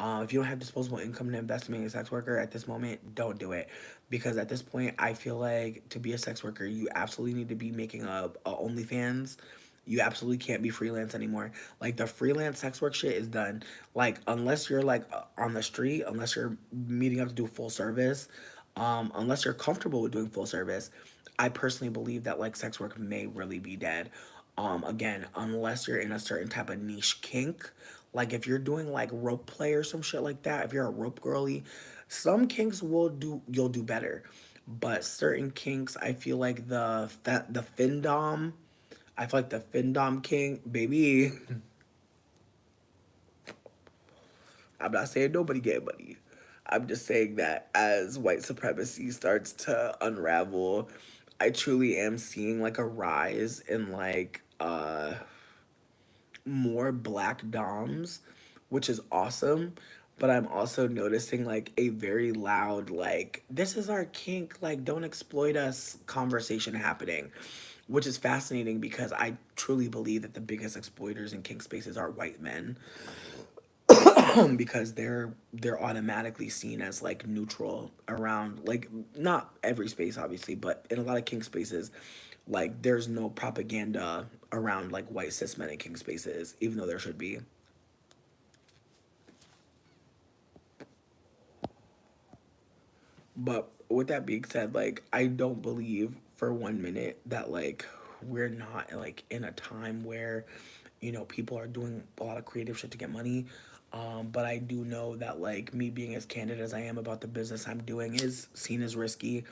If you don't have disposable income to invest in being a sex worker at this moment, don't do it. Because at this point, I feel like to be a sex worker, you absolutely need to be making a OnlyFans. You absolutely can't be freelance anymore. Like the freelance sex work shit is done. Like unless you're like on the street, unless you're meeting up to do full service, unless you're comfortable with doing full service, I personally believe that like sex work may really be dead. Again, unless you're in a certain type of niche kink, like if you're doing like rope play or some shit like that, if you're a rope girly, some kinks will do you'll do better. But certain kinks, I feel like the findom, I feel like the findom kink, baby. I'm not saying nobody get money. I'm just saying that as white supremacy starts to unravel, I truly am seeing like a rise in like more black doms, which is awesome. But I'm also noticing like a very loud, like, this is our kink, like, don't exploit us conversation happening, which is fascinating because I truly believe that the biggest exploiters in kink spaces are white men. Because they're automatically seen as like neutral around, like, not every space obviously, but in a lot of kink spaces, like there's no propaganda around like white cis men in kink spaces, even though there should be. But with that being said, like I don't believe for 1 minute that like we're not like in a time where, people are doing a lot of creative shit to get money. But I do know that like me being as candid as I am about the business I'm doing is seen as risky.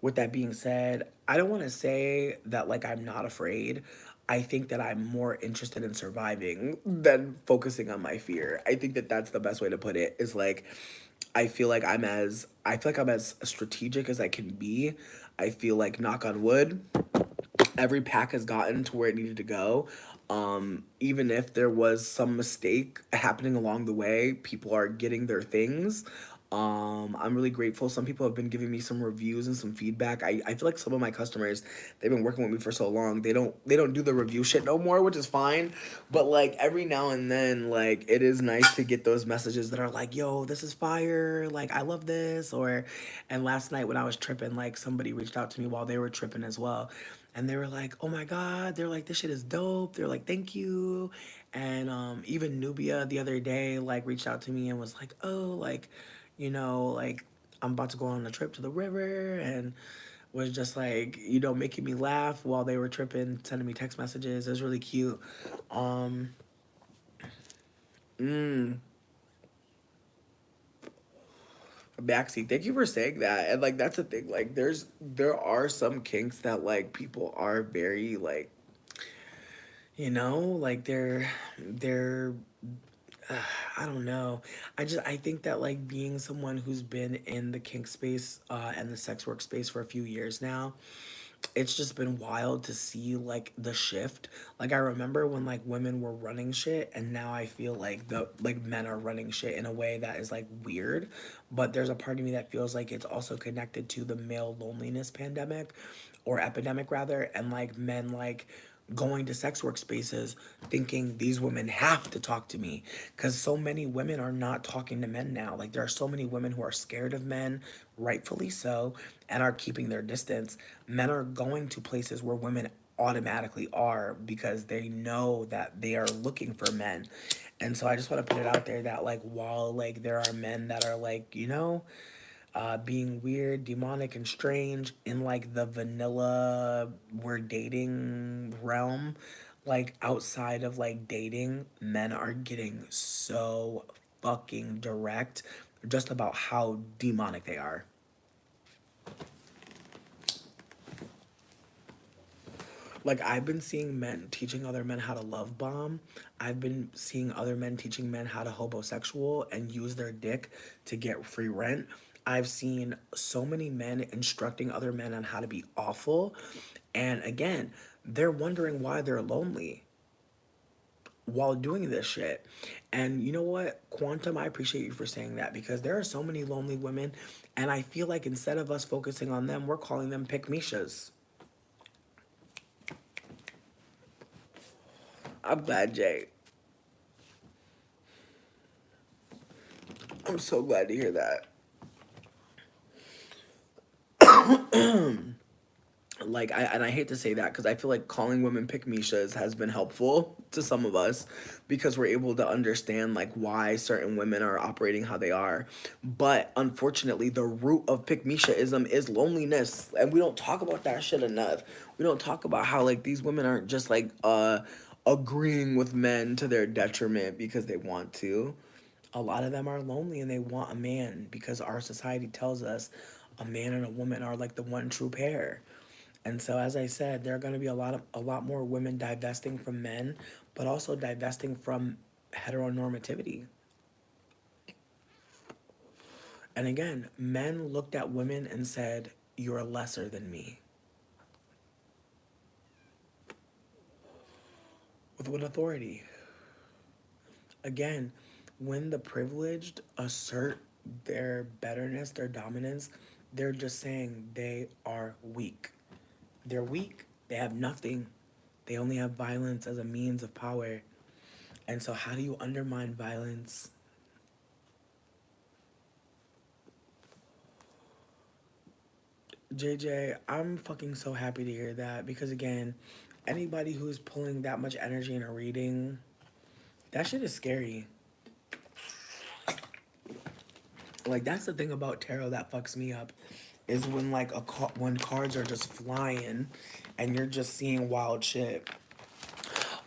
With that being said, I don't want to say that like I'm not afraid. I think that I'm more interested in surviving than focusing on my fear. I think that that's the best way to put it. Is like I feel like I'm as strategic as I can be. I feel like, knock on wood, every pack has gotten to where it needed to go. Even if there was some mistake happening along the way, people are getting their things. I'm really grateful. Some people have been giving me some reviews and some feedback. I feel like some of my customers, they've been working with me for so long. They don't do the review shit no more, which is fine. But like every now and then, like it is nice to get those messages that are like, yo, this is fire, like I love this. Or and last night when I was tripping, like somebody reached out to me while they were tripping as well. And they were like, oh my God, they're like, this shit is dope. They're like, thank you. And even Nubia the other day, like, reached out to me and was like, oh, like, like, I'm about to go on a trip to the river, and was just like, making me laugh while they were tripping, sending me text messages. It was really cute. Um, mm, Backseat, thank you for saying that. And like, that's the thing. Like, there are some kinks that like people are very like, like they're I don't know. I think that like being someone who's been in the kink space and the sex work space for a few years now, it's just been wild to see like the shift. Like I remember when like women were running shit, and now I feel like the like men are running shit in a way that is like weird. But there's a part of me that feels like it's also connected to the male loneliness pandemic, or epidemic rather, and like men like going to sex work spaces thinking these women have to talk to me, because so many women are not talking to men now. Like there are so many women who are scared of men, rightfully so, and are keeping their distance. Men are going to places where women automatically are because they know that they are looking for men. And so I just want to put it out there that like while like there are men that are like, being weird, demonic, and strange in like the vanilla we're dating realm, like outside of like dating, men are getting so fucking direct just about how demonic they are. Like I've been seeing men teaching other men how to love bomb. I've been seeing other men teaching men how to homosexual and use their dick to get free rent. I've seen so many men instructing other men on how to be awful. And again, they're wondering why they're lonely while doing this shit. And you know what? Quantum, I appreciate you for saying that, because there are so many lonely women, and I feel like instead of us focusing on them, we're calling them pick Mishas. I'm glad, Jay. I'm so glad to hear that. Like I hate to say that because I feel like calling women pick Mishas has been helpful to some of us because we're able to understand like why certain women are operating how they are. But unfortunately, the root of pick Mishaism is loneliness, and we don't talk about that shit enough. We don't talk about how like these women aren't just like agreeing with men to their detriment because they want to. A lot of them are lonely and they want a man because our society tells us a man and a woman are like the one true pair. And so, as I said, there are going to be a lot more women divesting from men, but also divesting from heteronormativity. And again, men looked at women and said, "You're lesser than me." With what authority? Again, when the privileged assert their betterness, their dominance, they're just saying they are weak. They're weak. They have nothing. They only have violence as a means of power. And so, how do you undermine violence? JJ, I'm fucking so happy to hear that because, again, anybody who's pulling that much energy in a reading, that shit is scary. Like, that's the thing about tarot that fucks me up is when, like, when cards are just flying and you're just seeing wild shit.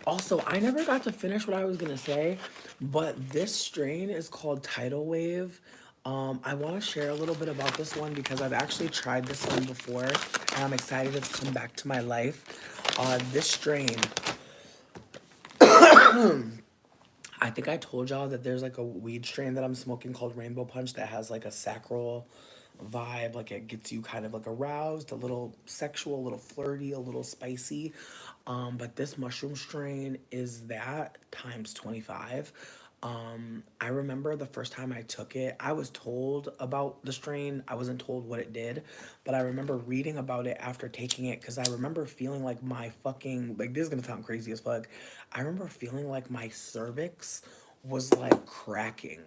Also, I never got to finish what I was gonna say, but this strain is called Tidal Wave. I want to share a little bit about this one because I've actually tried this one before, and I'm excited it's come back to my life. This strain, I think I told y'all that there's like a weed strain that I'm smoking called Rainbow Punch that has like a sacral vibe. Like it gets you kind of like aroused, a little sexual, a little flirty, a little spicy. But this mushroom strain is that times 25. I remember the first time I took it, I was told about the strain. I wasn't told what it did, but I remember reading about it after taking it because I remember feeling like my fucking, like, this is gonna sound crazy as fuck. I remember feeling like my cervix was like cracking.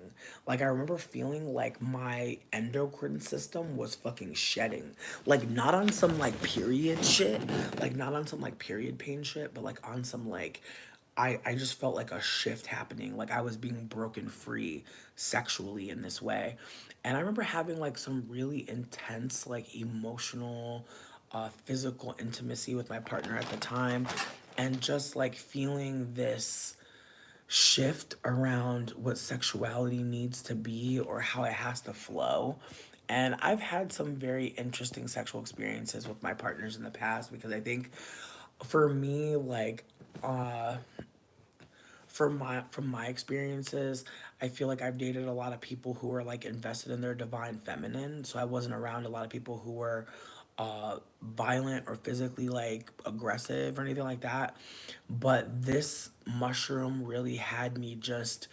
Like I remember feeling like my endocrine system was fucking shedding. Like not on some like period shit, like not on some like period pain shit, but like on some like I just felt like a shift happening. Like I was being broken free sexually in this way. And I remember having like some really intense, like emotional, physical intimacy with my partner at the time. And just like feeling this shift around what sexuality needs to be or how it has to flow. And I've had some very interesting sexual experiences with my partners in the past because I think for me, like, uh, from my experiences, I feel like I've dated a lot of people who were like invested in their divine feminine. So I wasn't around a lot of people who were violent or physically like aggressive or anything like that. But this mushroom really had me just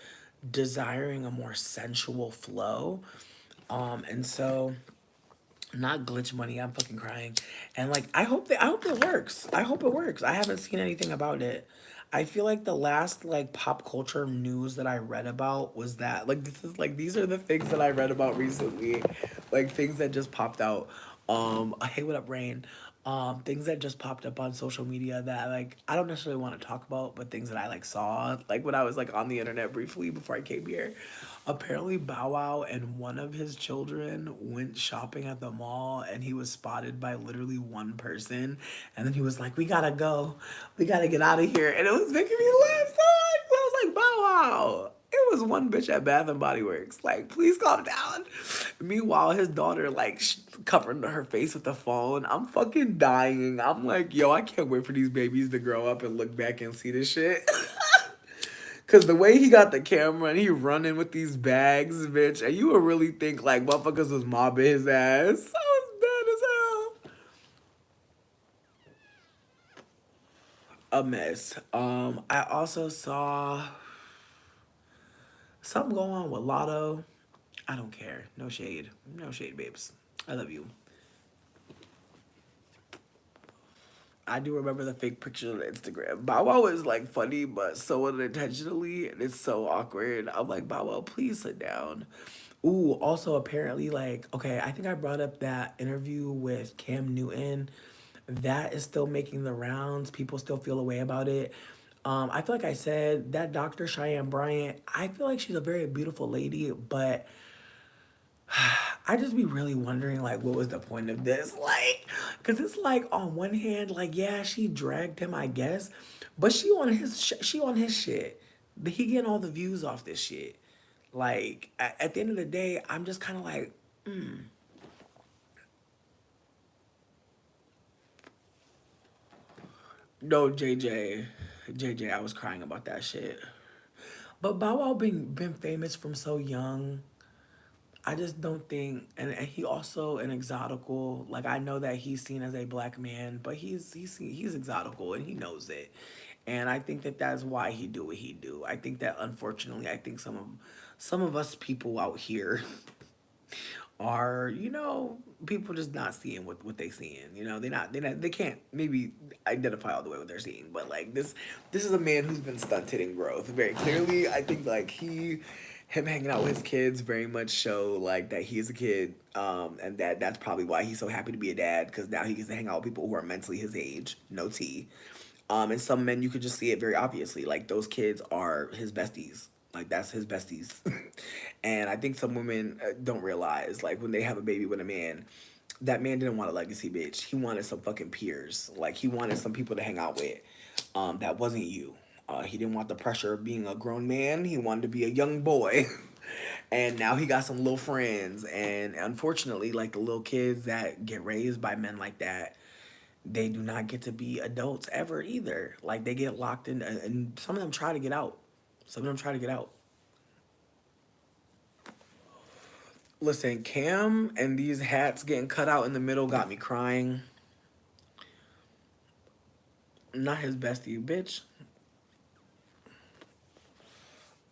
desiring a more sensual flow. And so not glitch money, I'm fucking crying. And like I hope it works. I hope it works. I haven't seen anything about it. I feel like the last like pop culture news that I read about was that like this is like these are the things that I read about recently. Like things that just popped out. Hey, what up, Rain? Things that just popped up on social media that like I don't necessarily want to talk about, but things that I like saw like when I was like on the internet briefly before I came here. Apparently, Bow Wow and one of his children went shopping at the mall, and he was spotted by literally one person. And then he was like, "We gotta go, we gotta get out of here," and it was making me laugh so much. I was like, "Bow Wow." It was one bitch at Bath and Body Works. Like, please calm down. Meanwhile, his daughter like covering her face with the phone. I'm fucking dying. I'm like, yo, I can't wait for these babies to grow up and look back and see this shit. Cause the way he got the camera and he running with these bags, bitch, and you would really think like motherfuckers was mobbing his ass. I was bad as hell. A mess. I also saw something going on with Lotto. I don't care. No shade. No shade, babes. I love you. I do remember the fake picture on Instagram. Bow Wow is like funny, but so unintentionally, and it's so awkward. I'm like, Bow Wow, please sit down. Ooh, also apparently, like, okay, I think I brought up that interview with Cam Newton. That is still making the rounds. People still feel a way about it. I feel like I said that Dr. Cheyenne Bryant, I feel like she's a very beautiful lady, but I just be really wondering, like, what was the point of this? Like, because it's like, on one hand, like, yeah, she dragged him, I guess, but she on his shit. He getting all the views off this shit. Like, at the end of the day, I'm just kind of like, no, JJ, I was crying about that shit. But Bow Wow been famous from so young. I just don't think, and he also an exotical. Like, I know that he's seen as a black man, but he's exotical and he knows it. And I think that that's why he do what he do. I think that unfortunately, I think some of us people out here are, people just not seeing what they seeing. They can't maybe identify all the way what they're seeing. But like this is a man who's been stunted in growth very clearly. I think like him hanging out with his kids very much show like that he is a kid, and that's probably why he's so happy to be a dad, because now he gets to hang out with people who are mentally his age. No tea. And some men, you could just see it very obviously. Like, those kids are his besties. Like, that's his besties. And I think some women don't realize, like, when they have a baby with a man, that man didn't want a legacy bitch. He wanted some fucking peers. Like, he wanted some people to hang out with, that wasn't you. He didn't want the pressure of being a grown man. He wanted to be a young boy. And now he got some little friends. And unfortunately, like, the little kids that get raised by men like that, they do not get to be adults ever either. Like, they get locked in, and some of them try to get out. Some of them try to get out. Listen, Cam and these hats getting cut out in the middle got me crying. Not his bestie, bitch.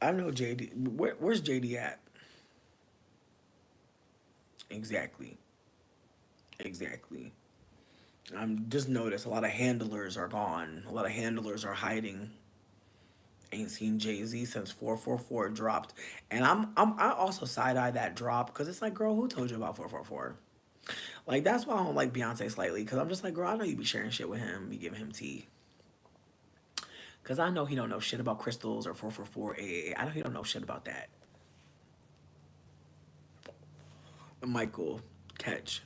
I know JD. Where's JD at? Exactly. Exactly. I'm just noticed a lot of handlers are gone. A lot of handlers are hiding. Ain't seen Jay Z since 444 dropped, and I also side eye that drop because it's like, girl, who told you about 444? Like, that's why I don't like Beyonce slightly, because I'm just like, girl, I know you be sharing shit with him, be giving him tea, because I know he don't know shit about crystals or 444 AA. I know he don't know shit about that. Michael, catch.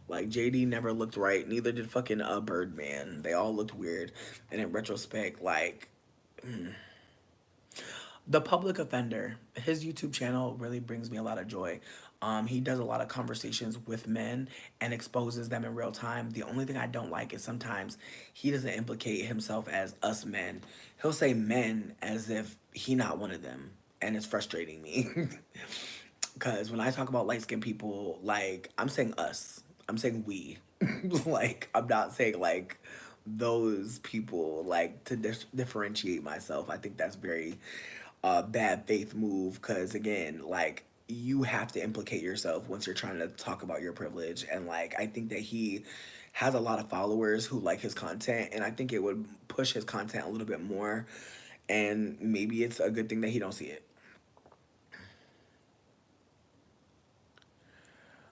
Like, JD never looked right. Neither did fucking Birdman. They all looked weird, and in retrospect, like, the public offender, his YouTube channel really brings me a lot of joy. He does a lot of conversations with men and exposes them in real time. The only thing I don't like is sometimes he doesn't implicate himself as us men. He'll say men as if he not one of them, and it's frustrating me. Because when I talk about light skinned people, like, I'm saying us, I'm saying we. Like, I'm not saying like those people, like, to differentiate myself. I think that's very bad faith move, because again, like, you have to implicate yourself once you're trying to talk about your privilege. And like, I think that he has a lot of followers who like his content, and I think it would push his content a little bit more, and maybe it's a good thing that he don't see it.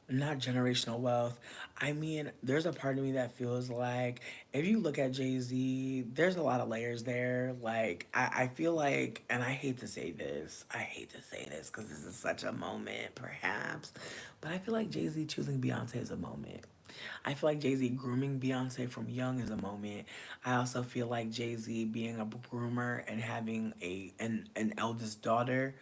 Not generational wealth. I mean, there's a part of me that feels like if you look at Jay-Z, there's a lot of layers there. Like, I feel like, and I hate to say this because this is such a moment, perhaps, but I feel like Jay-Z choosing Beyonce is a moment. I feel like Jay-Z grooming Beyonce from young is a moment. I also feel like Jay-Z being a groomer and having an eldest daughter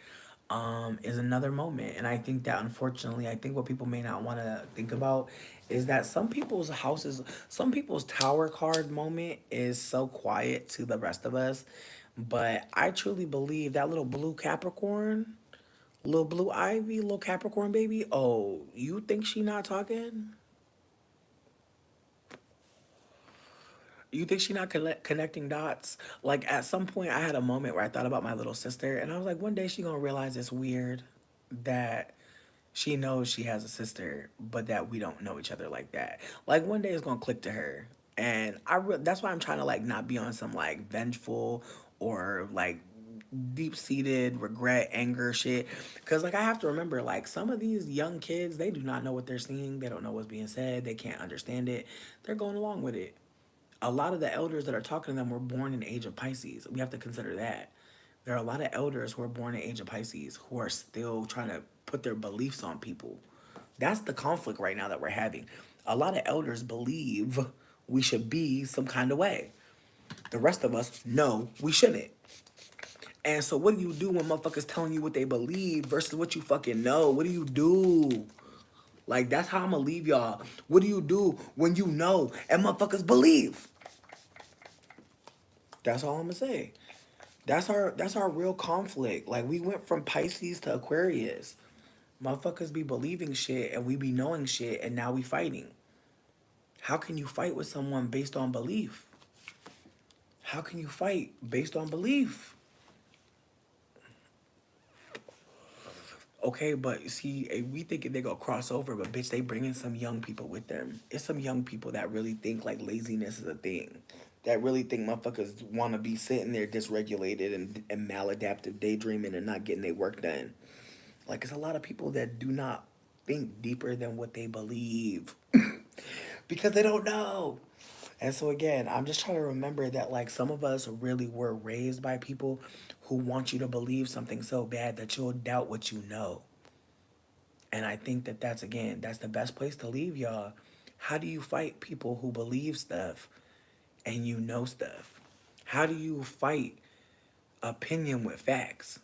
is another moment. And I think that, unfortunately, I think what people may not want to think about is that some people's tower card moment is so quiet to the rest of us. But I truly believe that little blue Capricorn, little blue Ivy, little Capricorn baby, oh, you think she not talking? You think she not connecting dots? Like, at some point, I had a moment where I thought about my little sister, and I was like, one day she gonna realize it's weird that she knows she has a sister, but that we don't know each other like that. Like, one day it's gonna click to her, and that's why I'm trying to like not be on some like vengeful or like deep-seated regret, anger shit. Because, like, I have to remember, like, some of these young kids, they do not know what they're seeing. They don't know what's being said. They can't understand it. They're going along with it. A lot of the elders that are talking to them were born in the age of Pisces. We have to consider that. There are a lot of elders who are born in the age of Pisces who are still trying to put their beliefs on people. That's the conflict right now that we're having. A lot of elders believe we should be some kind of way. The rest of us know we shouldn't. And so what do you do when motherfuckers telling you what they believe versus what you fucking know? What do you do? Like, that's how I'm gonna leave y'all. What do you do when you know and motherfuckers believe? That's all I'm gonna say. That's our real conflict. Like, we went from Pisces to Aquarius. Motherfuckers be believing shit and we be knowing shit and now we fighting. How can you fight with someone based on belief? How can you fight based on belief? Okay, but see, we think they go cross over, but bitch, they bring in some young people with them. It's some young people that really think like laziness is a thing. That really think motherfuckers want to be sitting there dysregulated and maladaptive daydreaming and not getting their work done. Like, it's a lot of people that do not think deeper than what they believe because they don't know. And so again, I'm just trying to remember that like some of us really were raised by people who want you to believe something so bad that you'll doubt what you know. And I think that that's the best place to leave y'all. How do you fight people who believe stuff and you know stuff? How do you fight opinion with facts?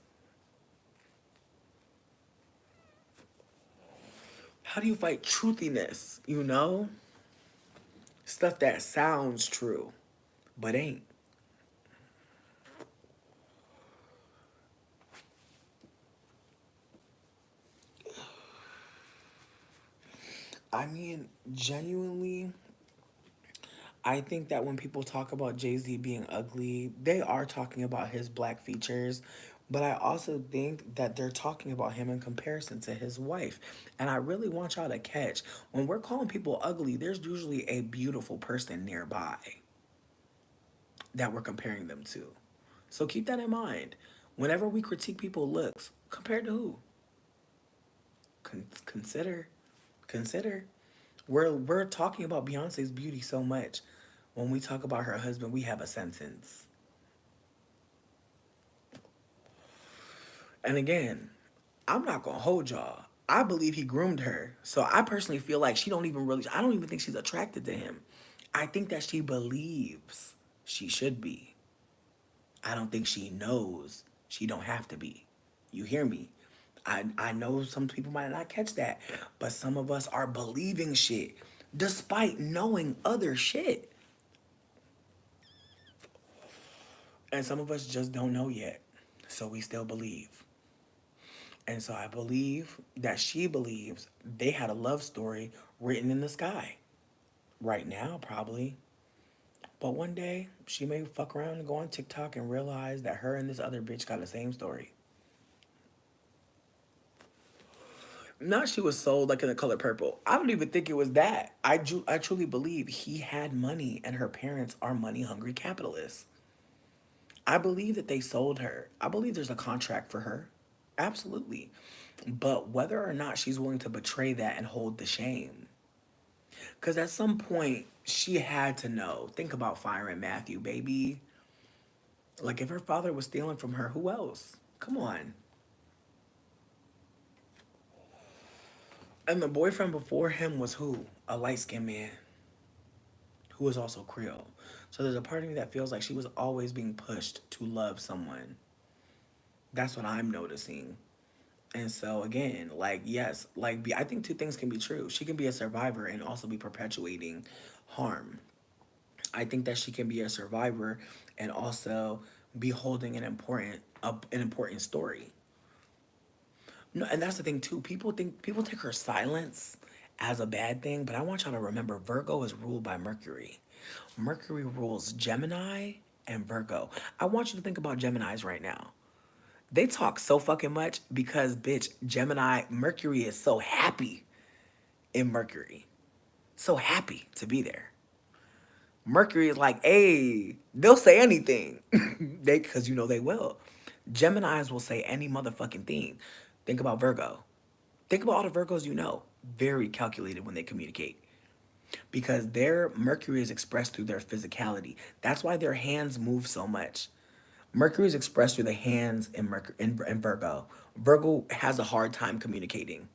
How do you fight truthiness, you know? Stuff that sounds true, but ain't. I mean, genuinely, I think that when people talk about Jay-Z being ugly, they are talking about his black features, but I also think that they're talking about him in comparison to his wife. And I really want y'all to catch when we're calling people ugly, there's usually a beautiful person nearby that we're comparing them to. So keep that in mind. Whenever we critique people's looks, compared to who? Consider, consider. We're talking about Beyonce's beauty so much. When we talk about her husband, we have a sentence. And again, I'm not gonna hold y'all. I believe he groomed her. So I personally feel like she don't even really I don't even think she's attracted to him. I think that she believes she should be. I don't think she knows she don't have to be. You hear me? I know some people might not catch that, but some of us are believing shit despite knowing other shit. And some of us just don't know yet. So we still believe. And so I believe that she believes they had a love story written in the sky. Right now, probably. But one day, she may fuck around and go on TikTok and realize that her and this other bitch got the same story. Not she was sold like in the color purple. I don't even think it was that. I truly believe he had money and her parents are money hungry capitalists. I believe that they sold her. I believe there's a contract for her. Absolutely. But whether or not she's willing to betray that and hold the shame. Because at some point, she had to know. Think about firing Matthew, baby. Like, if her father was stealing from her, who else? Come on. And the boyfriend before him was who? A light skinned man who was also Creole. So there's a part of me that feels like she was always being pushed to love someone. That's what I'm noticing. And so again, like yes, I think two things can be true. She can be a survivor and also be perpetuating harm. I think that she can be a survivor and also be holding an important story. No, and that's the thing too. People take her silence as a bad thing, but I want y'all to remember Virgo is ruled by Mercury. Mercury rules Gemini and Virgo. I want you to think about Geminis right now. They talk so fucking much because bitch, Gemini, Mercury is so happy in Mercury. So happy to be there. Mercury is like, hey, they'll say anything. They Cause you know they will. Geminis will say any motherfucking thing. Think about Virgo. Think about all the Virgos you know. Very calculated when they communicate because their Mercury is expressed through their physicality. That's why their hands move so much. Mercury is expressed through the hands in Virgo. Virgo has a hard time communicating.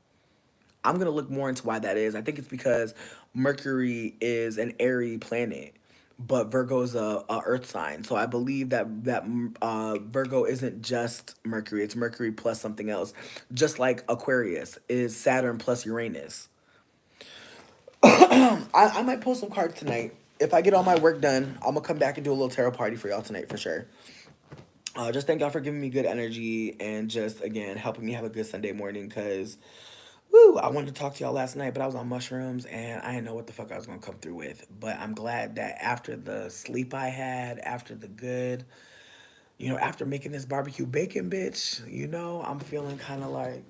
I'm gonna look more into why that is. I think it's because Mercury is an airy planet, but Virgo is a Earth sign. So I believe that Virgo isn't just Mercury; it's Mercury plus something else. Just like Aquarius is Saturn plus Uranus. I might pull some cards tonight. If I get all my work done, I'm gonna come back and do a little tarot party for y'all tonight for sure. Just thank y'all for giving me good energy and just again helping me have a good Sunday morning. Cause, woo, I wanted to talk to y'all last night, but I was on mushrooms and I didn't know what the fuck I was gonna come through with. But I'm glad that after the sleep I had, after the good, after making this barbecue bacon, bitch, I'm feeling kind of like,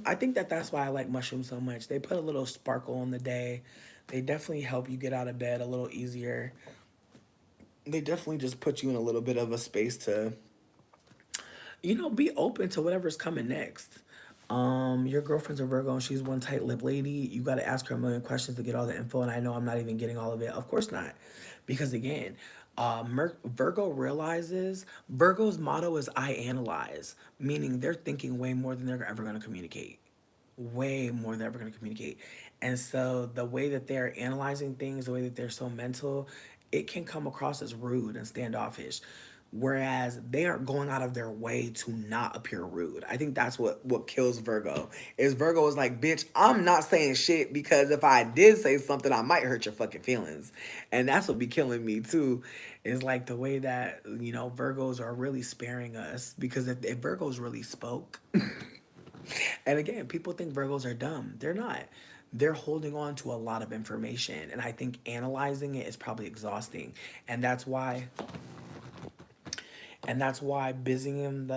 I think that that's why I like mushrooms so much. They put a little sparkle on the day. They definitely help you get out of bed a little easier. They definitely just put you in a little bit of a space to be open to whatever's coming next. Your girlfriend's a Virgo and she's one tight lip lady. You got to ask her a million questions to get all the info, and I know I'm not even getting all of it. Of course not, because again, Virgo realizes Virgo's motto is "I analyze," meaning they're thinking way more than they're ever going to communicate, way more than they're ever going to communicate. And so the way that they're analyzing things, the way that they're so mental, it can come across as rude and standoffish. Whereas they aren't going out of their way to not appear rude. I think that's what kills Virgo. Is Virgo is like, bitch, I'm not saying shit because if I did say something, I might hurt your fucking feelings. And that's what be killing me too. Is like the way that, Virgos are really sparing us. Because if Virgos really spoke, and again, people think Virgos are dumb. They're not. They're holding on to a lot of information. And I think analyzing it is probably exhausting. And that's why busying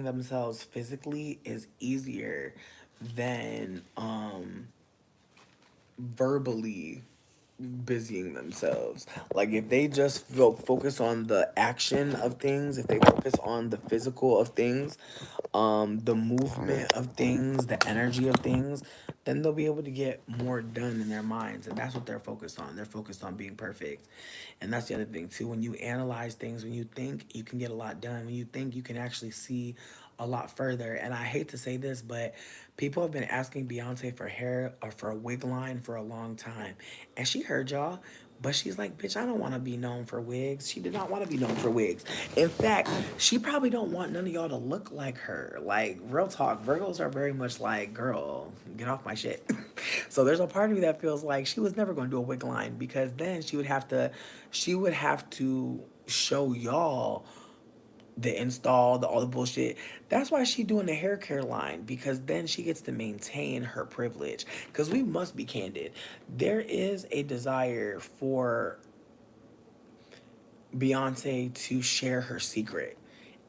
themselves physically is easier than verbally busying themselves. Like if they just focus on the action of things, if they focus on the physical of things, the movement of things, the energy of things, then they'll be able to get more done in their minds. And that's what they're focused on. They're focused on being perfect. And that's the other thing too. When you analyze things, when you think, you can get a lot done. When you think, you can actually see a lot further. And I hate to say this, but people have been asking Beyonce for hair or for a wig line for a long time. And she heard y'all. But she's like, bitch, I don't want to be known for wigs. She did not want to be known for wigs. In fact, she probably don't want none of y'all to look like her. Like, real talk, Virgos are very much like, girl, get off my shit. So there's a part of me that feels like she was never going to do a wig line because then she would have to show y'all the install, all the bullshit. That's why she doing the hair care line because then she gets to maintain her privilege. Because we must be candid. There is a desire for Beyonce to share her secret.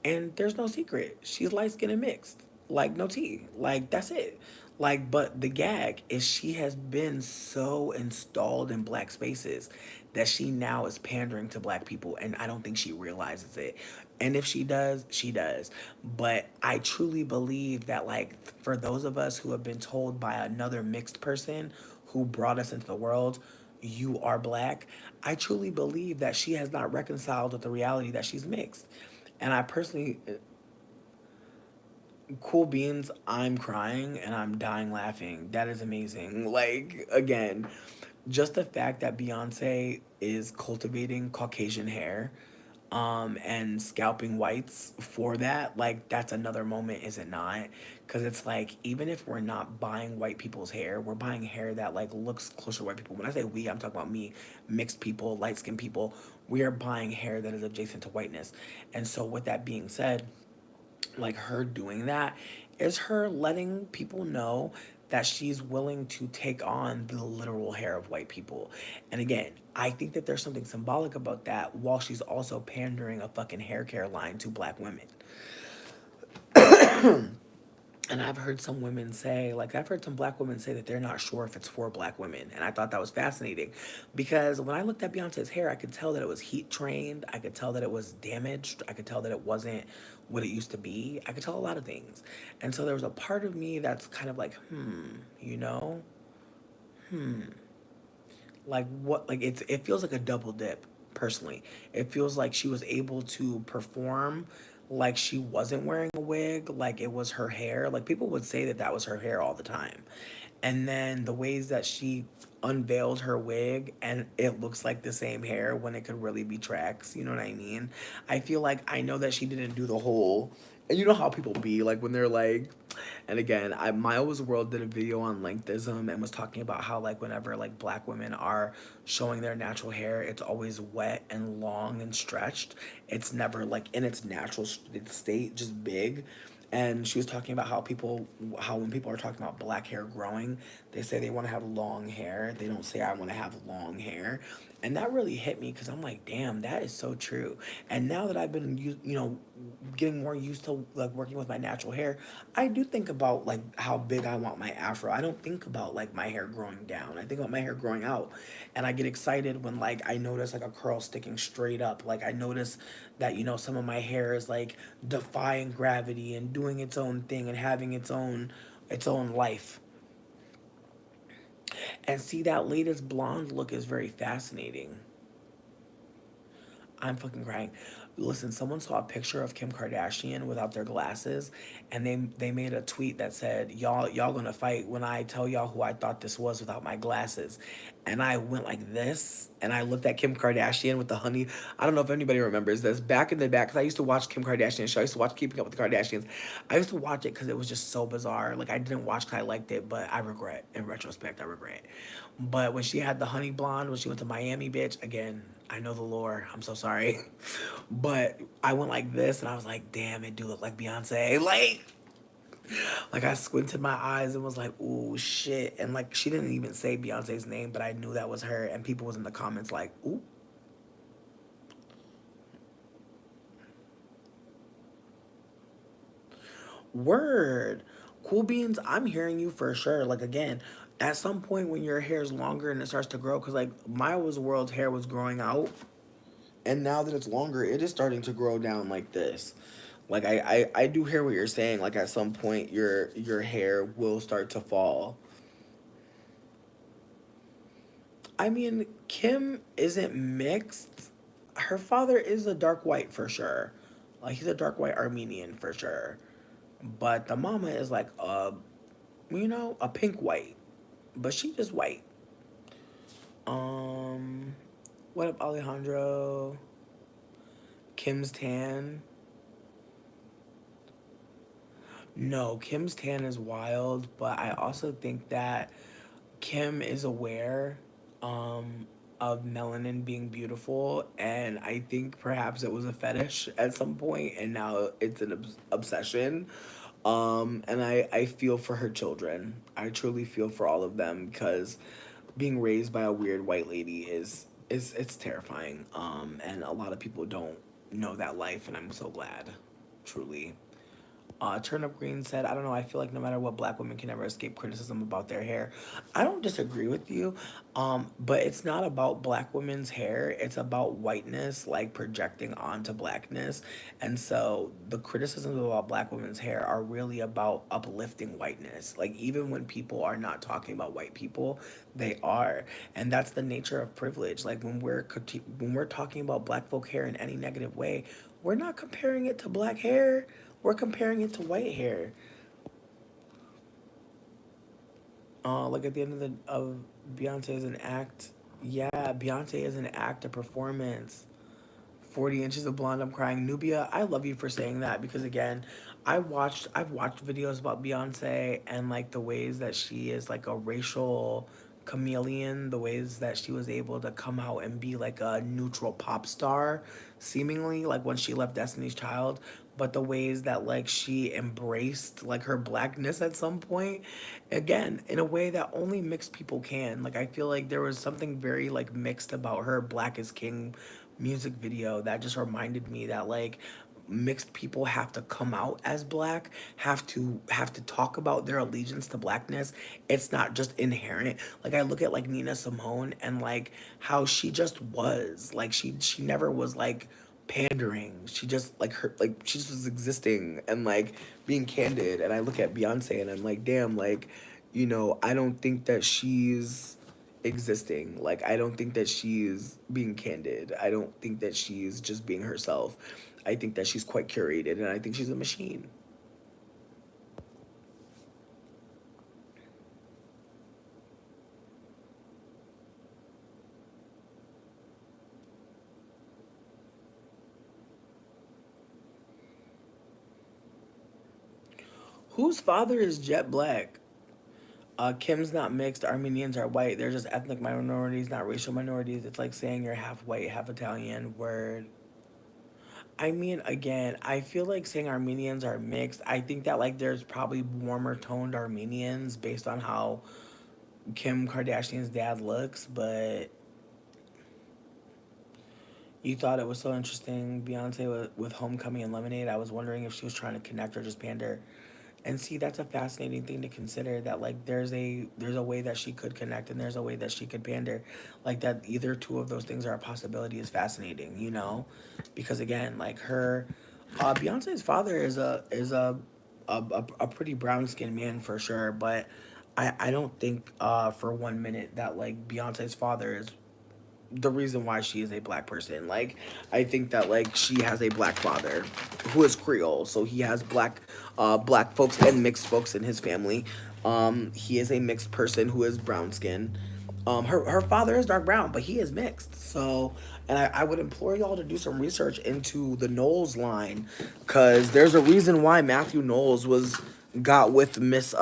And there's no secret. She's light skinned and mixed. Like no tea. Like that's it. Like, but the gag is she has been so installed in black spaces that she now is pandering to black people, and I don't think she realizes it. And if she does, she does. But I truly believe that, like, for those of us who have been told by another mixed person who brought us into the world, you are black, I truly believe that she has not reconciled with the reality that she's mixed. And I personally, cool beans, I'm crying and I'm dying laughing. That is amazing. Like, again, just the fact that Beyonce is cultivating Caucasian hair and scalping whites for that, like, that's another moment, is it not? Because it's like, even if we're not buying white people's hair, we're buying hair that, like, looks closer to white people. When I say we, I'm talking about me, mixed people, light-skinned people. We are buying hair that is adjacent to whiteness. And so with that being said, like her doing that is her letting people know that she's willing to take on the literal hair of white people. And again, I think that there's something symbolic about that while she's also pandering a fucking hair care line to black women. And I've heard some women say, like, I've heard some black women say that they're not sure if it's for black women. And I thought that was fascinating because when I looked at Beyonce's hair, I could tell that it was heat trained. I could tell that it was damaged. I could tell that it wasn't what it used to be. I could tell a lot of things. And so there was a part of me that's kind of like, you know, like what, like it feels like a double dip personally. It feels like she was able to perform like she wasn't wearing a wig, like it was her hair. Like people would say that that was her hair all the time. And then the ways that she unveiled her wig and it looks like the same hair when it could really be tracks, you know what I mean? I feel like I know that she didn't do the whole, and you know how people be like when they're like, and again, I Miles World did a video on lengthism and was talking about how like whenever like black women are showing their natural hair, it's always wet and long and stretched. It's never like in its natural state, just big. And she was talking about how when people are talking about black hair growing, they say they want to have long hair. They don't say I want to have long hair. And that really hit me because I'm like, damn, that is so true. And now that I've been, getting more used to like working with my natural hair, I do think about like how big I want my afro. I don't think about like my hair growing down. I think about my hair growing out. And I get excited when like I notice like a curl sticking straight up. Like I notice that, some of my hair is like defying gravity and doing its own thing and having its own life. And see, that latest blonde look is very fascinating. I'm fucking crying. Listen, someone saw a picture of Kim Kardashian without their glasses, and they made a tweet that said, "Y'all gonna fight when I tell y'all who I thought this was without my glasses." And I went like this, and I looked at Kim Kardashian with the honey. I don't know if anybody remembers this. Back in the back, because I used to watch Kim Kardashian show. I used to watch Keeping Up with the Kardashians. I used to watch it because it was just so bizarre. Like I didn't watch because I liked it, but I regret. In retrospect, I regret. But when she had the honey blonde, when she went to Miami, bitch, again, I know the lore. I'm so sorry. But I went like this and I was like, damn, it do look like Beyonce. Like I squinted my eyes and was like, ooh, shit. And like she didn't even say Beyonce's name, but I knew that was her. And people was in the comments like, ooh, word. Cool beans, I'm hearing you for sure. Like again, at some point when your hair is longer and it starts to grow, because like my was world's hair was growing out, and now that it's longer, it is starting to grow down like this. Like I do hear what you're saying. Like at some point your hair will start to fall. I mean, Kim isn't mixed. Her father is a dark white for sure. Like he's a dark white Armenian for sure. But the mama is like a pink white. But she just white. Um what up, Alejandro? Kim's tan. No, Kim's tan is wild, but I also think that Kim is aware um, of melanin being beautiful, and I think perhaps it was a fetish at some point, and now it's an obsession. And I feel for her children. I truly feel for all of them because being raised by a weird white lady is it's terrifying. And a lot of people don't know that life, and I'm so glad, truly. Turnip Green said, I don't know, I feel like no matter what, black women can never escape criticism about their hair. I don't disagree with you, but it's not about black women's hair. It's about whiteness, like projecting onto blackness. And so the criticisms about black women's hair are really about uplifting whiteness. Like even when people are not talking about white people, they are. And that's the nature of privilege. Like when we're talking about black folk hair in any negative way, we're not comparing it to black hair. We're comparing it to white hair. Like at the end of Beyonce is an act. Yeah, Beyonce is an act, a performance. 40 inches of blonde, I'm crying. Nubia, I love you for saying that because again, I've watched videos about Beyonce and like the ways that she is like a racial chameleon, the ways that she was able to come out and be like a neutral pop star, seemingly like when she left Destiny's Child, but the ways that like she embraced like her blackness at some point, again, in a way that only mixed people can. Like I feel like there was something very like mixed about her Black is King music video that just reminded me that like mixed people have to come out as black, have to talk about their allegiance to blackness. It's not just inherent. Like I look at like Nina Simone and like how she just was. Like she never was like pandering. She just like her like she just was existing and like being candid. And I look at Beyonce and I'm like, damn, like, I don't think that she's existing. Like I don't think that she's being candid. I don't think that she's just being herself. I think that she's quite curated and I think she's a machine. Whose father is jet black? Kim's not mixed. Armenians are white. They're just ethnic minorities, not racial minorities. It's like saying you're half white, half Italian. Word. I mean, again, I feel like saying Armenians are mixed. I think that like there's probably warmer toned Armenians based on how Kim Kardashian's dad looks, but you thought it was so interesting, Beyonce with Homecoming and Lemonade. I was wondering if she was trying to connect or just pander. And see, that's a fascinating thing to consider. That like there's a way that she could connect and there's a way that she could pander, like that either two of those things are a possibility is fascinating, because again, like Beyonce's father is a pretty brown skinned man for sure, but I don't think for 1 minute that like Beyonce's father is the reason why she is a black person. Like, I think that like she has a black father who is Creole, so he has black folks and mixed folks in his family. He is a mixed person who is brown skinned. Her father is dark brown, but he is mixed. So, and I would implore y'all to do some research into the Knowles line, cause there's a reason why Matthew Knowles got with Miss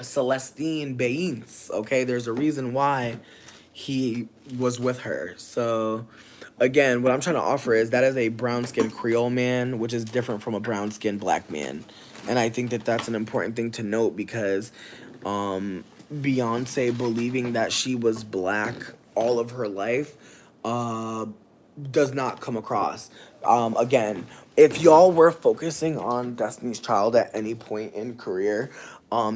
Celestine Baines. Okay, there's a reason why he was with her. So, again, what I'm trying to offer is that is a brown skinned Creole man, which is different from a brown skinned black man. And I think that that's an important thing to note because Beyonce believing that she was black all of her life does not come across. Again, if y'all were focusing on Destiny's Child at any point in career,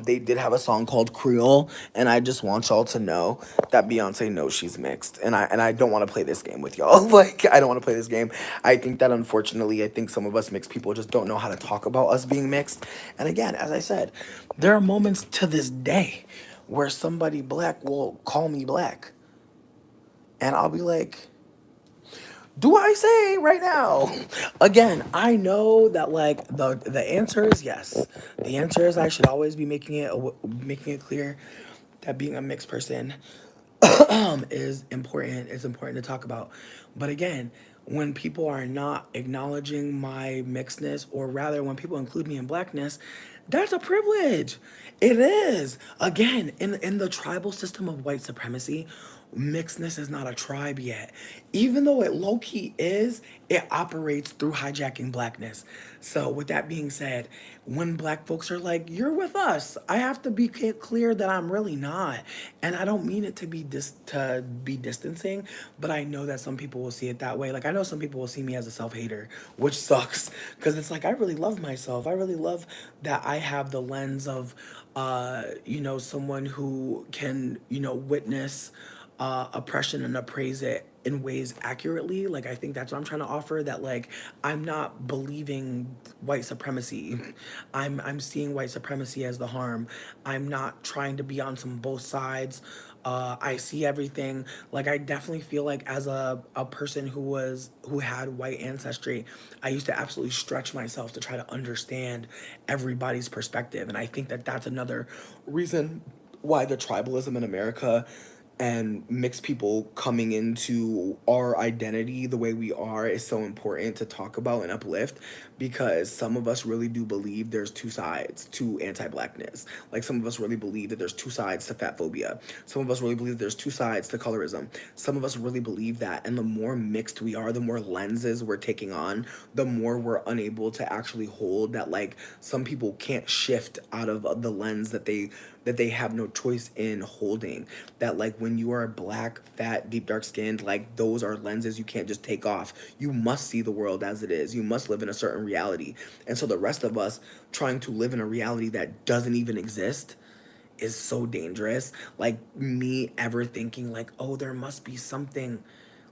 they did have a song called Creole, and I just want y'all to know that Beyonce knows she's mixed, and I don't want to play this game with y'all. Like I don't want to play this game. I think that unfortunately, I think some of us mixed people just don't know how to talk about us being mixed. And again, as I said, there are moments to this day where somebody black will call me black, and I'll be like, do I say right now? Again, I know that like the answer is yes. The answer is I should always be making it clear that being a mixed person is important. It's important to talk about. But again, when people are not acknowledging my mixedness, or rather when people include me in blackness, that's a privilege. It is. Again, in the tribal system of white supremacy, mixedness is not a tribe yet. Even though it low key is, it operates through hijacking blackness. So, with that being said, when black folks are like, "You're with us," I have to be clear that I'm really not, and I don't mean it to be distancing, but I know that some people will see it that way. Like I know some people will see me as a self hater, which sucks because it's like I really love myself. I really love that I have the lens of, someone who can witness oppression and appraise it in ways accurately. Like I think that's what I'm trying to offer, that like I'm not believing white supremacy. I'm seeing white supremacy as the harm. I'm not trying to be on some both sides. I see everything. Like I definitely feel like as a person who had white ancestry, I used to absolutely stretch myself to try to understand everybody's perspective, and I think that that's another reason why the tribalism in America and mixed people coming into our identity the way we are is so important to talk about and uplift, because some of us really do believe there's two sides to anti-blackness. Like some of us really believe that there's two sides to fat phobia. Some of us really believe there's two sides to colorism. Some of us really believe that, and the more mixed we are, the more lenses we're taking on, the more we're unable to actually hold that. Like some people can't shift out of the lens that they have no choice in holding. That like when you are black, fat, deep, dark skinned, like those are lenses you can't just take off. You must see the world as it is. You must live in a certain reality. And so the rest of us trying to live in a reality that doesn't even exist is so dangerous. Like me ever thinking like, oh, there must be something,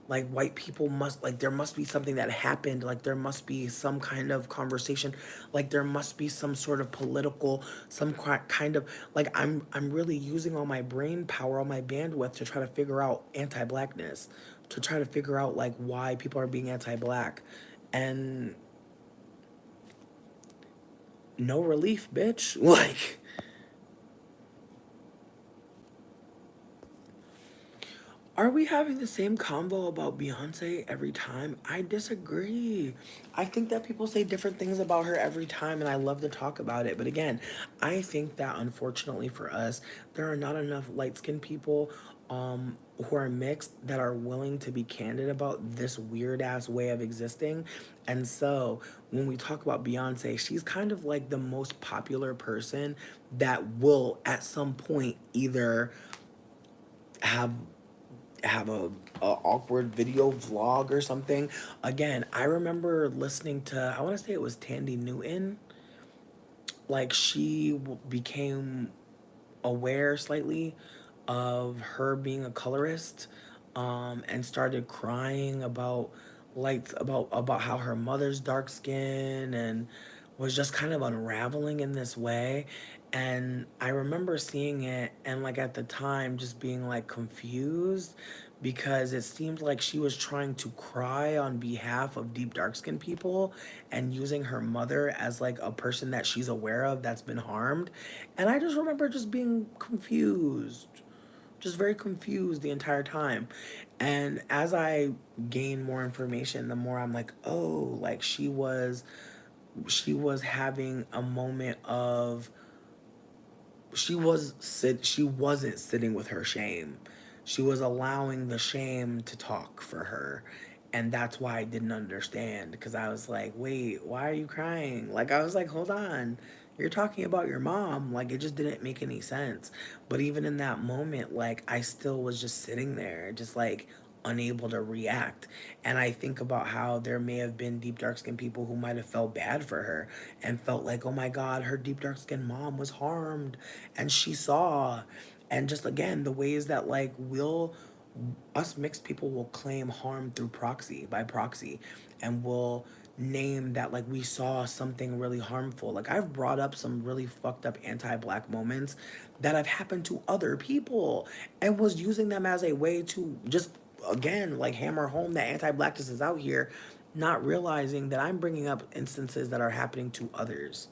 like white people must, like there must be something that happened, like there must be some kind of conversation, like there must be some sort of political, some kind of, like I'm really using all my brain power, all my bandwidth to try to figure out anti-blackness, to try to figure out like why people are being anti-black, and no relief, bitch. Like, are we having the same convo about Beyonce every time? I disagree. I think that people say different things about her every time, and I love to talk about it. But again, I think that unfortunately for us, there are not enough light skinned people who are mixed that are willing to be candid about this weird ass way of existing. And so when we talk about Beyonce, she's kind of like the most popular person that will at some point either have a awkward video vlog or something. Again, I remember listening to, I want to say it was Tandy Newton. Like she became aware slightly of her being a colorist, and started crying about like about how her mother's dark skin, and was just kind of unraveling in this way. And I remember seeing it and like at the time just being like confused, because it seemed like she was trying to cry on behalf of deep dark skinned people and using her mother as like a person that she's aware of that's been harmed. And I just remember just being confused, just very confused the entire time. And as I gain more information, the more I'm like, oh, like she was having a moment of, she wasn't sitting with her shame. She was allowing the shame to talk for her. And that's why I didn't understand, because I was like, wait, why are you crying? Like I was like, hold on. You're talking about your mom. Like it just didn't make any sense. But even in that moment, like I still was just sitting there, just like unable to react. And I think about how there may have been deep dark skinned people who might have felt bad for her and felt like, oh my God, her deep dark skinned mom was harmed and she saw. And just again, the ways that like us mixed people will claim harm through proxy, by proxy, and will name that like we saw something really harmful. Like I've brought up some really fucked up anti-black moments that have happened to other people and was using them as a way to just again like hammer home that anti-blackness is out here, not realizing that I'm bringing up instances that are happening to others.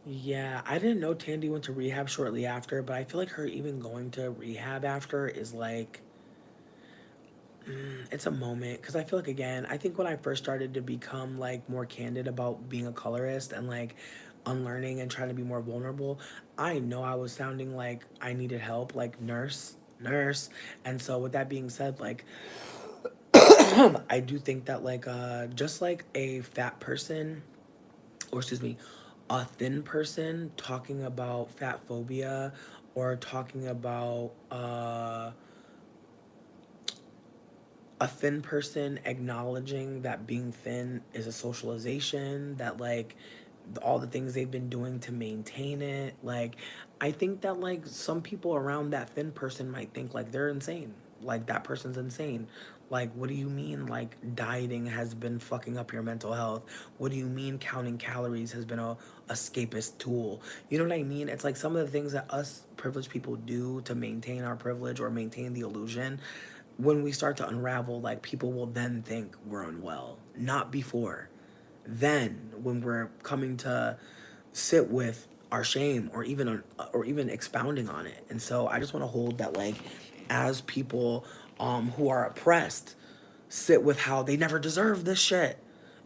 Yeah, I didn't know Tandy went to rehab shortly after, but I feel like her even going to rehab after is like, it's a moment. Because I feel like, again, I think when I first started to become like more candid about being a colorist and like unlearning and trying to be more vulnerable, I know I was sounding like I needed help, like nurse, nurse. And so, with that being said, like, I do think that, like, just like a fat person, or excuse me, a thin person talking about fat phobia, or talking about a thin person acknowledging that being thin is a socialization, that like all the things they've been doing to maintain it. Like, I think that like some people around that thin person might think like they're insane. Like that person's insane. Like, what do you mean like dieting has been fucking up your mental health? What do you mean counting calories has been a escapist tool? You know what I mean? It's like some of the things that us privileged people do to maintain our privilege or maintain the illusion, when we start to unravel, like people will then think we're unwell, not before. Then, when we're coming to sit with our shame, or even expounding on it. And so, I just want to hold that, like, as people who are oppressed sit with how they never deserve this shit.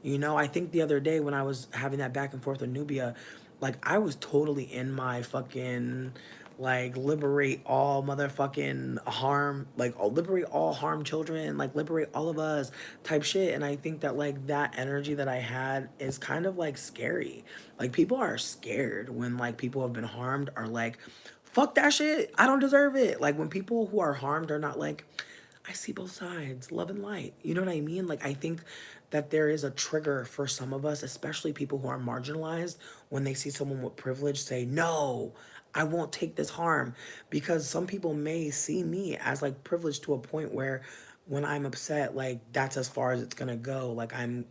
You know, I think the other day when I was having that back and forth with Nubia, like I was totally in my fucking like liberate all motherfucking harm, like liberate all harmed children, like liberate all of us type shit. And I think that like that energy that I had is kind of like scary. Like people are scared when like people have been harmed are like, fuck that shit, I don't deserve it. Like when people who are harmed are not like, I see both sides, love and light. You know what I mean? Like, I think that there is a trigger for some of us, especially people who are marginalized, when they see someone with privilege say, no, I won't take this harm. Because some people may see me as like privileged to a point where when I'm upset, like that's as far as it's gonna go. Like I'm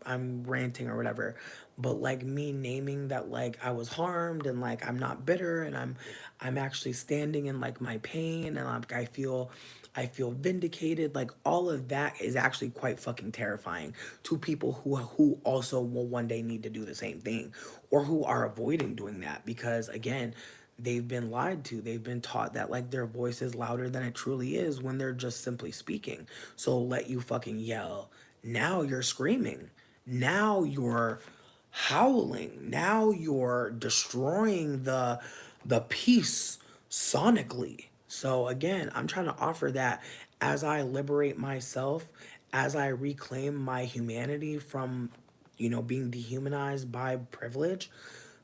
ranting or whatever. But like me naming that like I was harmed and like I'm not bitter and I'm actually standing in like my pain and like I feel vindicated. Like all of that is actually quite fucking terrifying to people who also will one day need to do the same thing or who are avoiding doing that because again, they've been lied to. They've been taught that like their voice is louder than it truly is when they're just simply speaking. So let you fucking yell. Now you're screaming. Now you're howling. Now you're destroying the peace sonically. So again, I'm trying to offer that as I liberate myself, as I reclaim my humanity from, being dehumanized by privilege,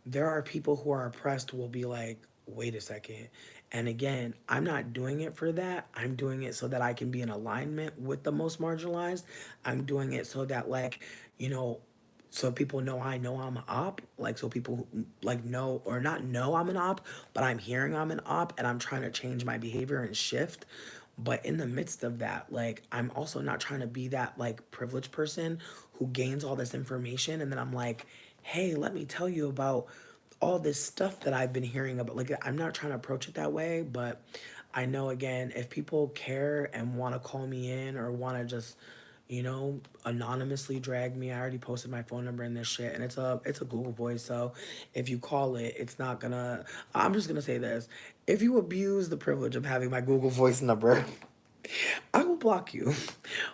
there are people who are oppressed who will be like, wait a second. And again, I'm not doing it for that. I'm doing it so that I can be in alignment with the most marginalized. I'm doing it so that, like, you know, so people know I'm an op, like so people like know or not know I'm an op, but I'm hearing I'm an op and I'm trying to change my behavior and shift. But in the midst of that, like I'm also not trying to be that like privileged person who gains all this information and then I'm like, hey, let me tell you about all this stuff that I've been hearing about. Like I'm not trying to approach it that way, but I know again, if people care and want to call me in or want to just anonymously drag me. I already posted my phone number in this shit, and it's a Google Voice. So if you call it, it's not gonna. I'm just gonna say this: if you abuse the privilege of having my Google Voice number, I will block you.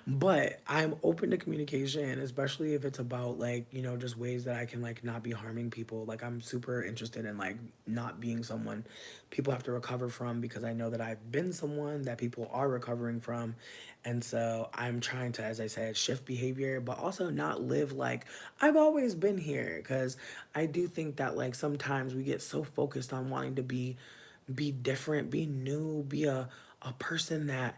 But I'm open to communication, especially if it's about like, just ways that I can like not be harming people. Like I'm super interested in like not being someone people have to recover from because I know that I've been someone that people are recovering from. And so I'm trying to, as I said, shift behavior, but also not live like I've always been here. Cause I do think that like sometimes we get so focused on wanting to be different, be new, be a person that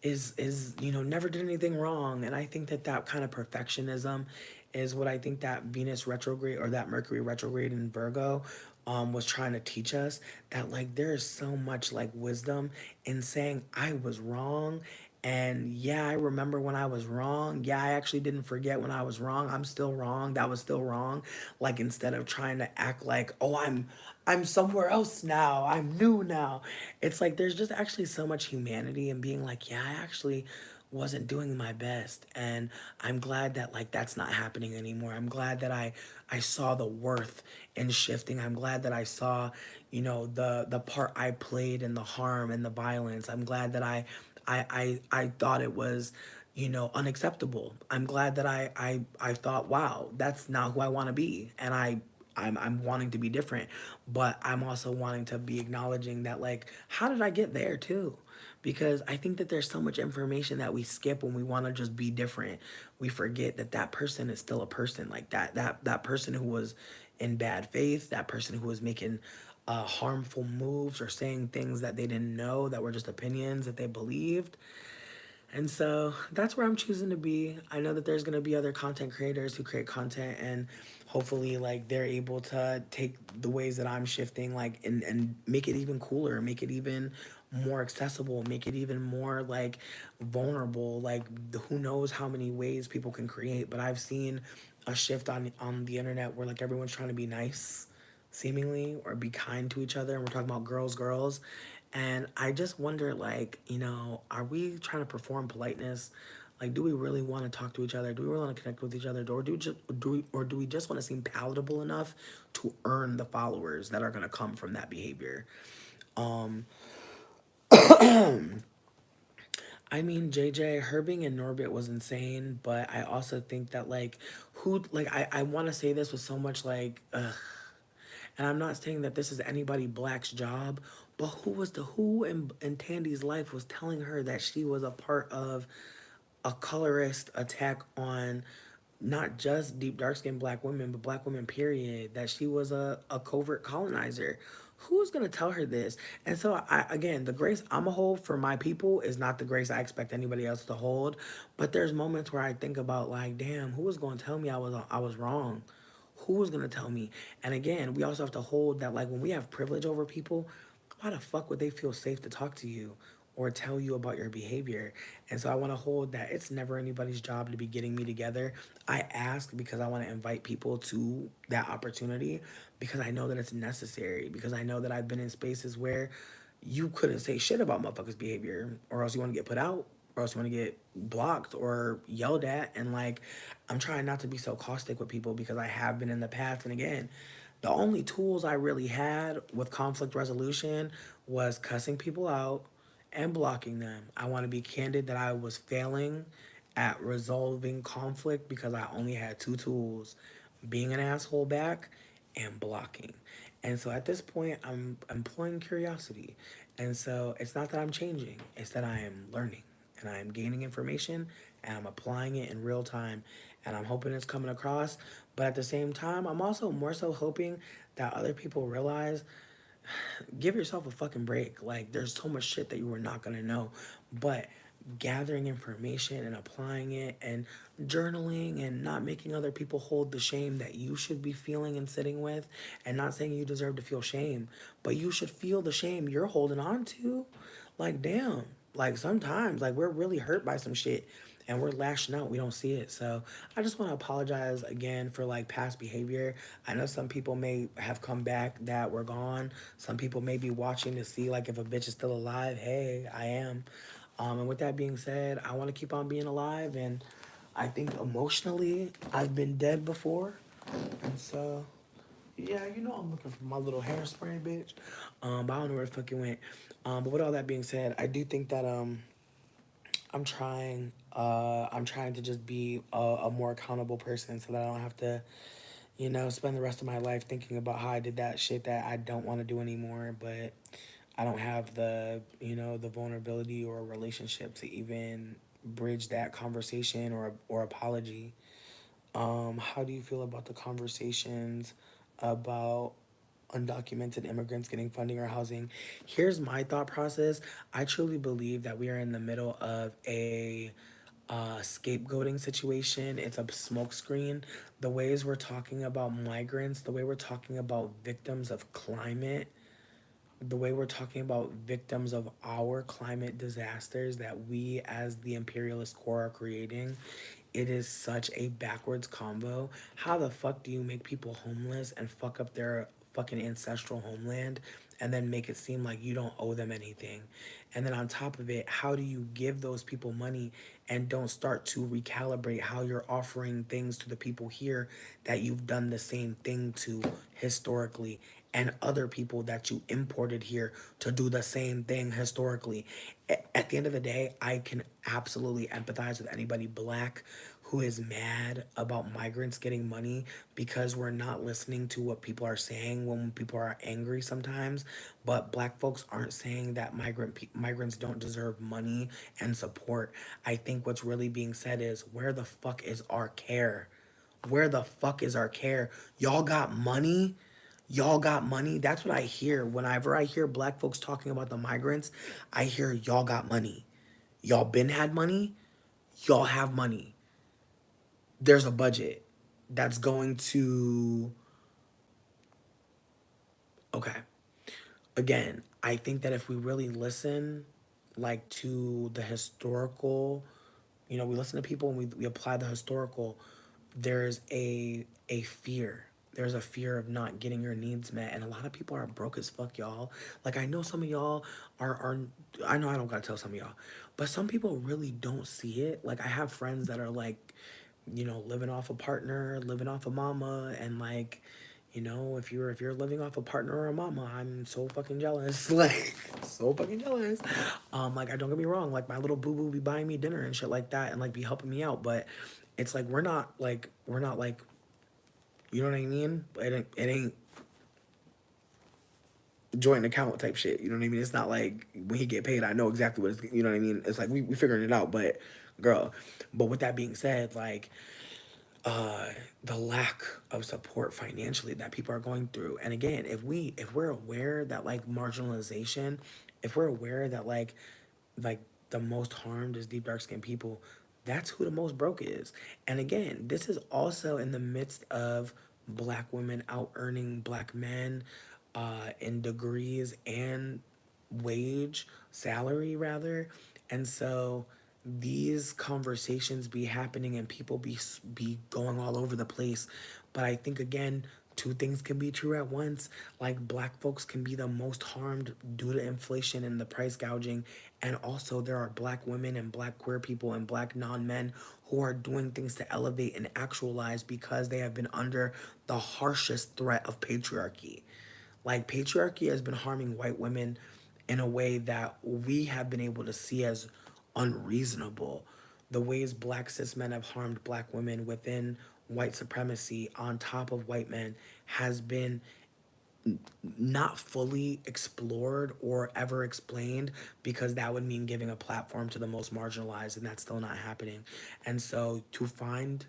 is never did anything wrong. And I think that that kind of perfectionism is what I think that Venus retrograde or that Mercury retrograde in Virgo was trying to teach us, that like there is so much like wisdom in saying I was wrong. And yeah, I remember when I was wrong. Yeah, I actually didn't forget when I was wrong. I'm still wrong. That was still wrong. Like instead of trying to act like, oh, I'm somewhere else now. I'm new now. It's like there's just actually so much humanity in being like, yeah, I actually wasn't doing my best, and I'm glad that like that's not happening anymore. I'm glad that I saw the worth in shifting. I'm glad that I saw, the part I played in the harm and the violence. I'm glad that I thought it was, unacceptable. I'm glad that I thought, wow, that's not who I want to be. And I'm wanting to be different, but I'm also wanting to be acknowledging that like, how did I get there too? Because I think that there's so much information that we skip when we want to just be different. We forget that that person is still a person, like that person who was in bad faith, that person who was making harmful moves or saying things that they didn't know that were just opinions that they believed. And so that's where I'm choosing to be. I know that there's going to be other content creators who create content and hopefully like they're able to take the ways that I'm shifting like and make it even cooler, make it even more accessible, make it even more like vulnerable. Like who knows how many ways people can create, but I've seen a shift on the internet where like everyone's trying to be nice seemingly or be kind to each other, and we're talking about girls, and I just wonder like, are we trying to perform politeness? Like do we really want to talk to each other? Do we really want to connect with each other? Or do we just want to seem palatable enough to earn the followers that are going to come from that behavior? um I mean, JJ, her being in Norbit was insane, but I also think that like who like I want to say this with so much like and I'm not saying that this is anybody black's job, But who in Tandy's life was telling her that she was a part of a colorist attack on not just deep dark skinned black women, but black women period, that she was a covert colonizer? Who's gonna tell her this? And so I again, the grace I'm a hold for my people is not the grace I expect anybody else to hold. But there's moments where I think about like, damn, who was gonna tell me I was wrong? Who was gonna tell me? And again, we also have to hold that like when we have privilege over people, why the fuck would they feel safe to talk to you or tell you about your behavior? And so I want to hold that it's never anybody's job to be getting me together. I ask because I want to invite people to that opportunity because I know that it's necessary, because I know that I've been in spaces where you couldn't say shit about motherfuckers' behavior, or else you want to get put out, or else you want to get blocked or yelled at. And like, I'm trying not to be so caustic with people because I have been in the past. And again, the only tools I really had with conflict resolution was cussing people out and blocking them. I want to be candid that I was failing at resolving conflict because I only had two tools: being an asshole back and blocking. And so at this point, I'm employing curiosity. And so it's not that I'm changing, it's that I am learning and I am gaining information and I'm applying it in real time. And I'm hoping it's coming across. But at the same time, I'm also more so hoping that other people realize, give yourself a fucking break. Like, there's so much shit that you were not gonna know. But gathering information and applying it and journaling and not making other people hold the shame that you should be feeling and sitting with, and not saying you deserve to feel shame, but you should feel the shame you're holding on to. Like, damn. Like, sometimes, like, we're really hurt by some shit and we're lashing out. We don't see it. So I just want to apologize again for like past behavior. I know some people may have come back that were gone. Some people may be watching to see like if a bitch is still alive. Hey, I am. And with that being said, I want to keep on being alive. And I think emotionally, I've been dead before. And so, yeah, you know, I'm looking for my little hairspray, bitch. But I don't know where the fuck it went. But with all that being said, I do think that I'm trying to just be a more accountable person so that I don't have to, you know, spend the rest of my life thinking about how I did that shit that I don't want to do anymore, but I don't have the, you know, the vulnerability or relationship to even bridge that conversation or apology. How do you feel about the conversations about undocumented immigrants getting funding or housing? Here's my thought process. I truly believe that we are in the middle of a scapegoating situation. It's a smokescreen. The ways we're talking about migrants, the way we're talking about victims of climate, the way we're talking about victims of our climate disasters that we as the imperialist core are creating, it is such a backwards combo. How the fuck do you make people homeless and fuck up their fucking ancestral homeland and then make it seem like you don't owe them anything? And then on top of it, how do you give those people money and don't start to recalibrate how you're offering things to the people here that you've done the same thing to historically, and other people that you imported here to do the same thing historically? At the end of the day, I can absolutely empathize with anybody black who is mad about migrants getting money because we're not listening to what people are saying when people are angry sometimes. But black folks aren't saying that migrants don't deserve money and support. I think what's really being said is, where the fuck is our care? Where the fuck is our care? Y'all got money? Y'all got money? That's what I hear. Whenever I hear black folks talking about the migrants, I hear y'all got money. Y'all been had money? Y'all have money. There's a budget that's going to, okay. Again, I think that if we really listen like to the historical, you know, we listen to people and we apply the historical, there's a fear. There's a fear of not getting your needs met. And a lot of people are broke as fuck, y'all. Like, I know some of y'all are I know I don't gotta tell some of y'all, but some people really don't see it. Like, I have friends that are like, you know, living off a partner, living off a mama, and like, you know, if you're living off a partner or a mama, I'm so fucking jealous. Like, so fucking jealous. Like, I don't get me wrong, like my little boo boo be buying me dinner and shit like that and like be helping me out, but it's like we're not like, you know what I mean? It ain't joint account type shit. You know what I mean? It's not like when he get paid, I know exactly what it's, you know what I mean? It's like we figuring it out, but girl. But with that being said, like uh the lack of support financially that people are going through. And again, if we're aware that like marginalization, if we're aware that like the most harmed is deep dark skinned people, that's who the most broke is. And again, this is also in the midst of black women out earning black men in degrees and wage salary rather. And so these conversations be happening and people be going all over the place. But I think again, two things can be true at once. Like black folks can be the most harmed due to inflation and the price gouging, and also there are black women and black queer people and black non-men who are doing things to elevate and actualize because they have been under the harshest threat of patriarchy. Like patriarchy has been harming white women in a way that we have been able to see as unreasonable. The ways black cis men have harmed black women within white supremacy on top of white men has been not fully explored or ever explained, because that would mean giving a platform to the most marginalized, and that's still not happening. And so to find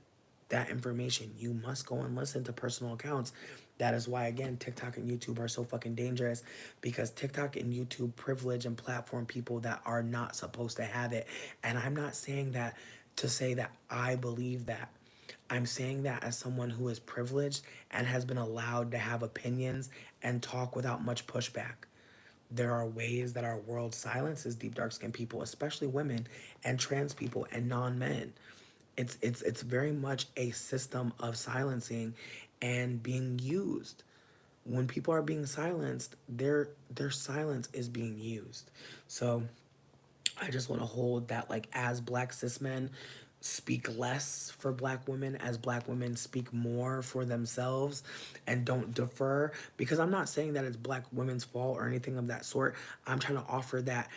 that information, you must go and listen to personal accounts. That is why, again, TikTok and YouTube are so fucking dangerous, because TikTok and YouTube privilege and platform people that are not supposed to have it. And I'm not saying that to say that I believe that. I'm saying that as someone who is privileged and has been allowed to have opinions and talk without much pushback. There are ways that our world silences deep dark skinned people, especially women and trans people and non men. It's very much a system of silencing and being used. When people are being silenced, their silence is being used. So I just want to hold that, like, as black cis men speak less for black women, as black women speak more for themselves and don't defer, because I'm not saying that it's black women's fault or anything of that sort. I'm trying to offer that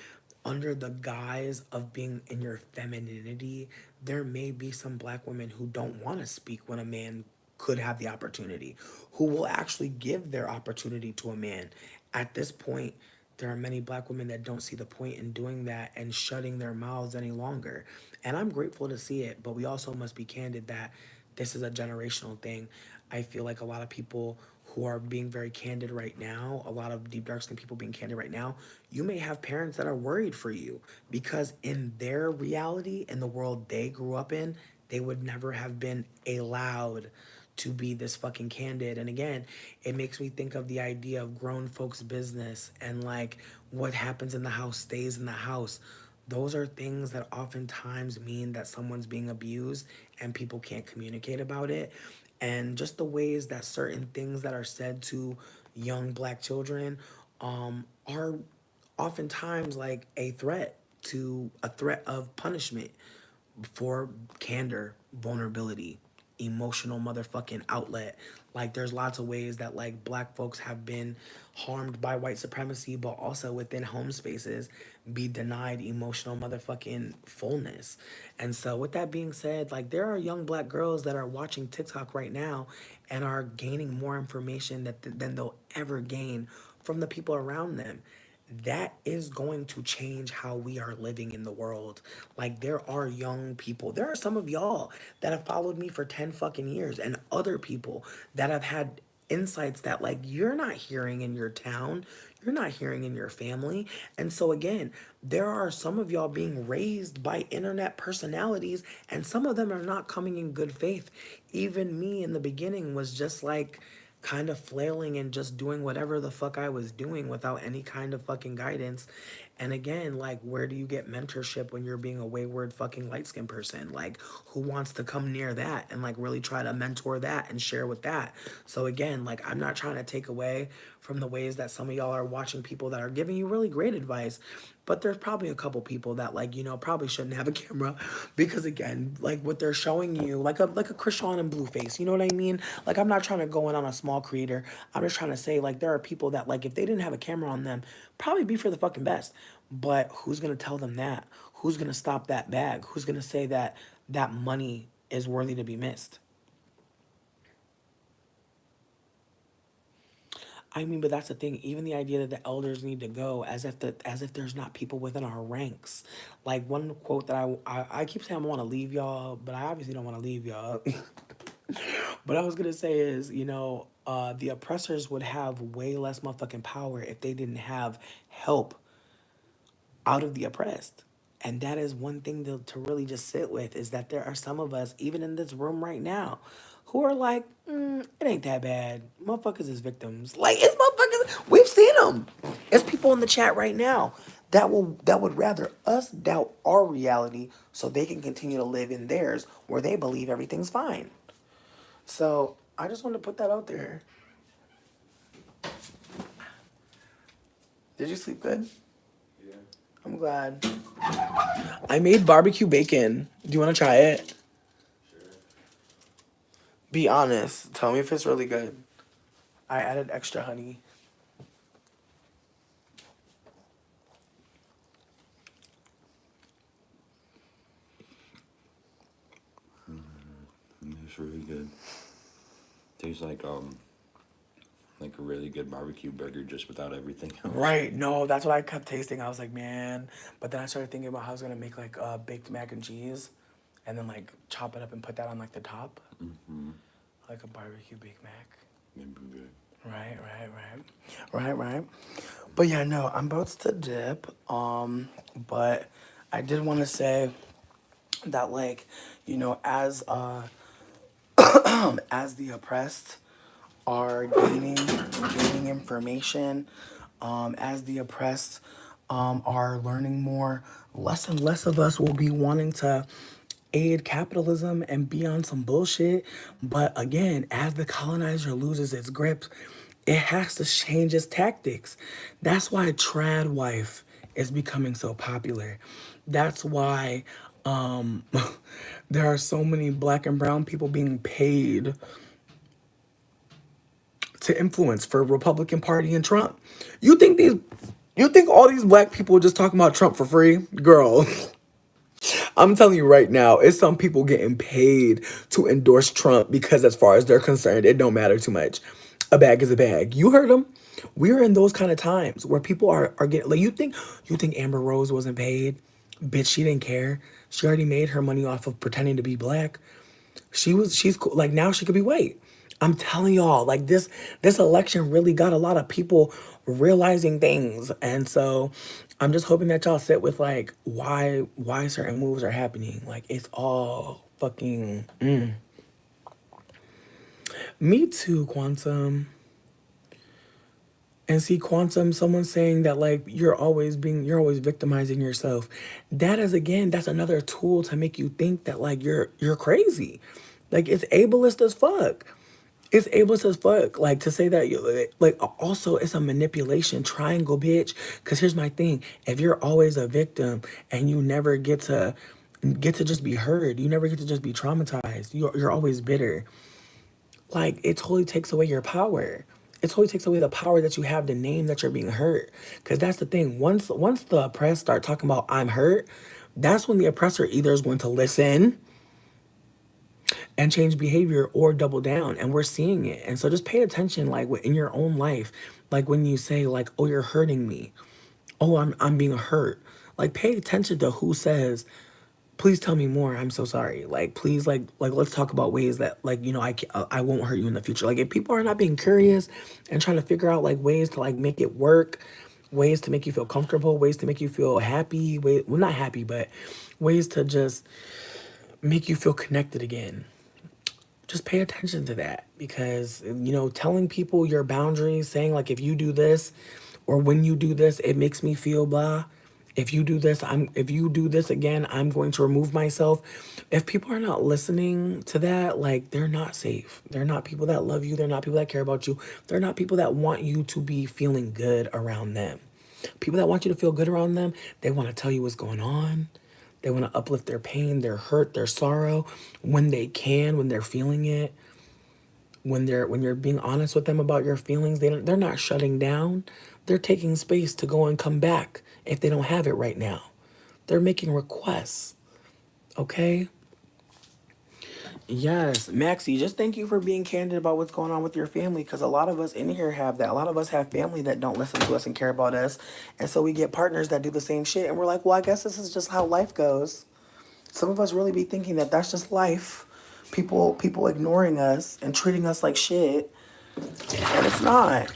under the guise of being in your femininity, there may be some black women who don't want to speak when a man could have the opportunity, who will actually give their opportunity to a man. At this point, there are many black women that don't see the point in doing that and shutting their mouths any longer. And I'm grateful to see it, but we also must be candid that this is a generational thing. I feel like a lot of people who are being very candid right now, a lot of deep dark skin people being candid right now, you may have parents that are worried for you because in their reality, in the world they grew up in, they would never have been allowed to be this fucking candid. And again, it makes me think of the idea of grown folks business and like what happens in the house stays in the house. Those are things that oftentimes mean that someone's being abused and people can't communicate about it. And just the ways that certain things that are said to young black children are oftentimes like a threat of punishment for candor, vulnerability, emotional motherfucking outlet. Like there's lots of ways that like black folks have been harmed by white supremacy, but also within home spaces be denied emotional motherfucking fullness. And so with that being said, like there are young black girls that are watching TikTok right now and are gaining more information than they'll ever gain from the people around them. That is going to change how we are living in the world. Like there are young people. There are some of y'all that have followed me for 10 fucking years, and other people that have had insights that like you're not hearing in your town, you're not hearing in your family. And so again, there are some of y'all being raised by internet personalities, and some of them are not coming in good faith. Even me in the beginning was just like kind of flailing and just doing whatever the fuck I was doing without any kind of fucking guidance. And again, like, where do you get mentorship when you're being a wayward fucking light skinned person? Like, who wants to come near that and like really try to mentor that and share with that? So again, like, I'm not trying to take away from the ways that some of y'all are watching people that are giving you really great advice, but there's probably a couple people that like, probably shouldn't have a camera because again, like what they're showing you, like a Krishan and Blueface, you know what I mean? Like I'm not trying to go in on a small creator. I'm just trying to say like there are people that like if they didn't have a camera on them, probably be for the fucking best. But who's gonna tell them that? Who's gonna stop that bag? Who's gonna say that that money is worthy to be missed? I mean, but that's the thing. Even the idea that the elders need to go, as if there's not people within our ranks. Like one quote that I keep saying I want to leave y'all, but I obviously don't want to leave y'all. But I was gonna say is, the oppressors would have way less motherfucking power if they didn't have help out of the oppressed. And that is one thing to really just sit with, is that there are some of us, even in this room right now, who are like, it ain't that bad. Motherfuckers is victims. Like, it's motherfuckers. We've seen them. It's people in the chat right now that would rather us doubt our reality so they can continue to live in theirs where they believe everything's fine. So I just want to put that out there. Did you sleep good? Yeah. I'm glad. I made barbecue bacon. Do you want to try it? Sure. Be honest. Tell me if it's really good. I added extra honey. It's really good. Tastes like a really good barbecue burger just without everything else. Right. No, that's what I kept tasting. I was like, man. But then I started thinking about how I was gonna make like baked mac and cheese, and then like chop it up and put that on like the top, Mm-hmm. like a barbecue baked mac. It'd be good. Right. But yeah, no, I'm about to dip. But I did want to say that, like, as the oppressed are gaining information, as the oppressed are learning more, less and less of us will be wanting to aid capitalism and be on some bullshit. But again, as the colonizer loses its grip, it has to change its tactics. That's why trad wife is becoming so popular. That's why there are so many black and brown people being paid to influence for Republican Party and Trump. You think these you think all these black people are just talking about Trump for free? Girl, I'm telling you right now, it's some people getting paid to endorse Trump because as far as they're concerned, it don't matter too much. A bag is a bag. You heard them. We're in those kind of times where people are getting like you think Amber Rose wasn't paid? Bitch, she didn't care. She already made her money off of pretending to be black. She's cool. Like now she could be white. I'm telling y'all, like this election really got a lot of people realizing things. And so I'm just hoping that y'all sit with like why certain moves are happening. Like it's all fucking me too, Quantum. And see, Quantum, someone saying that like you're always victimizing yourself. That is again, that's another tool to make you think that like you're crazy. Like it's ableist as fuck. It's ableist as fuck. Like to say that you like also it's a manipulation triangle, bitch. Cause here's my thing. If you're always a victim and you never get to just be heard, you never get to just be traumatized. You're always bitter. Like it totally takes away your power. It totally takes away the power that you have to name that you're being hurt. Because that's the thing. Once the oppressed start talking about I'm hurt, that's when the oppressor either is going to listen and change behavior or double down. And we're seeing it. And so just pay attention, like in your own life, like when you say like, oh, you're hurting me. Oh, I'm being hurt. Like pay attention to who says please tell me more. I'm so sorry. Like, please, like, let's talk about ways that, like, I won't hurt you in the future. Like, if people are not being curious and trying to figure out like ways to like make it work, ways to make you feel comfortable, ways to make you feel happy, well, not happy, but ways to just make you feel connected again. Just pay attention to that because telling people your boundaries, saying like if you do this or when you do this, it makes me feel blah. If you do this again, I'm going to remove myself. If people are not listening to that, like they're not safe. They're not people that love you. They're not people that care about you. They're not people that want you to be feeling good around them. People that want you to feel good around them, they want to tell you what's going on. They want to uplift their pain, their hurt, their sorrow when they can, when they're feeling it. When you're being honest with them about your feelings, they're not shutting down. They're taking space to go and come back if they don't have it right now. They're making requests. Okay? Yes, Maxie, just thank you for being candid about what's going on with your family because a lot of us in here have that. A lot of us have family that don't listen to us and care about us. And so we get partners that do the same shit. And we're like, well, I guess this is just how life goes. Some of us really be thinking that that's just life. People ignoring us and treating us like shit. And it's not.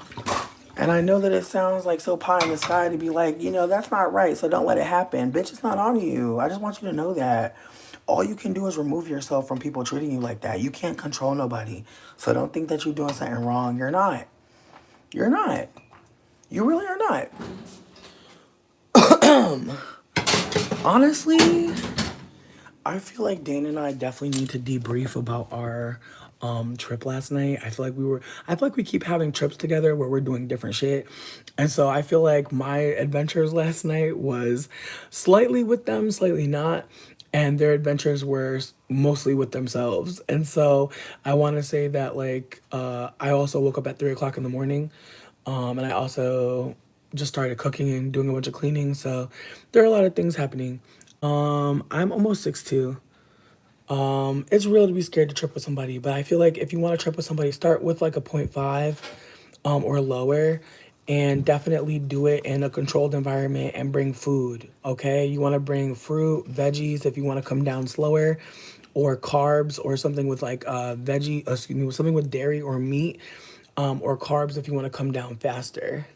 And I know that it sounds like so pie in the sky to be like, that's not right, so don't let it happen. Bitch, it's not on you. I just want you to know that. All you can do is remove yourself from people treating you like that. You can't control nobody. So don't think that you're doing something wrong. You're not. You're not. You really are not. Honestly, I feel like Dana and I definitely need to debrief about our trip last night. I feel like we keep having trips together where we're doing different shit. And so I feel like my adventures last night was slightly with them, slightly not. And their adventures were mostly with themselves. And so I want to say that I also woke up at 3 o'clock in the morning. And I also just started cooking and doing a bunch of cleaning. So there are a lot of things happening. I'm almost 6'2". It's real to be scared to trip with somebody, but I feel like if you want to trip with somebody, start with like a point 0.5 or lower, and definitely do it in a controlled environment and bring food, okay? You want to bring fruit, veggies if you want to come down slower, or carbs or something with something with dairy or meat, or carbs if you want to come down faster.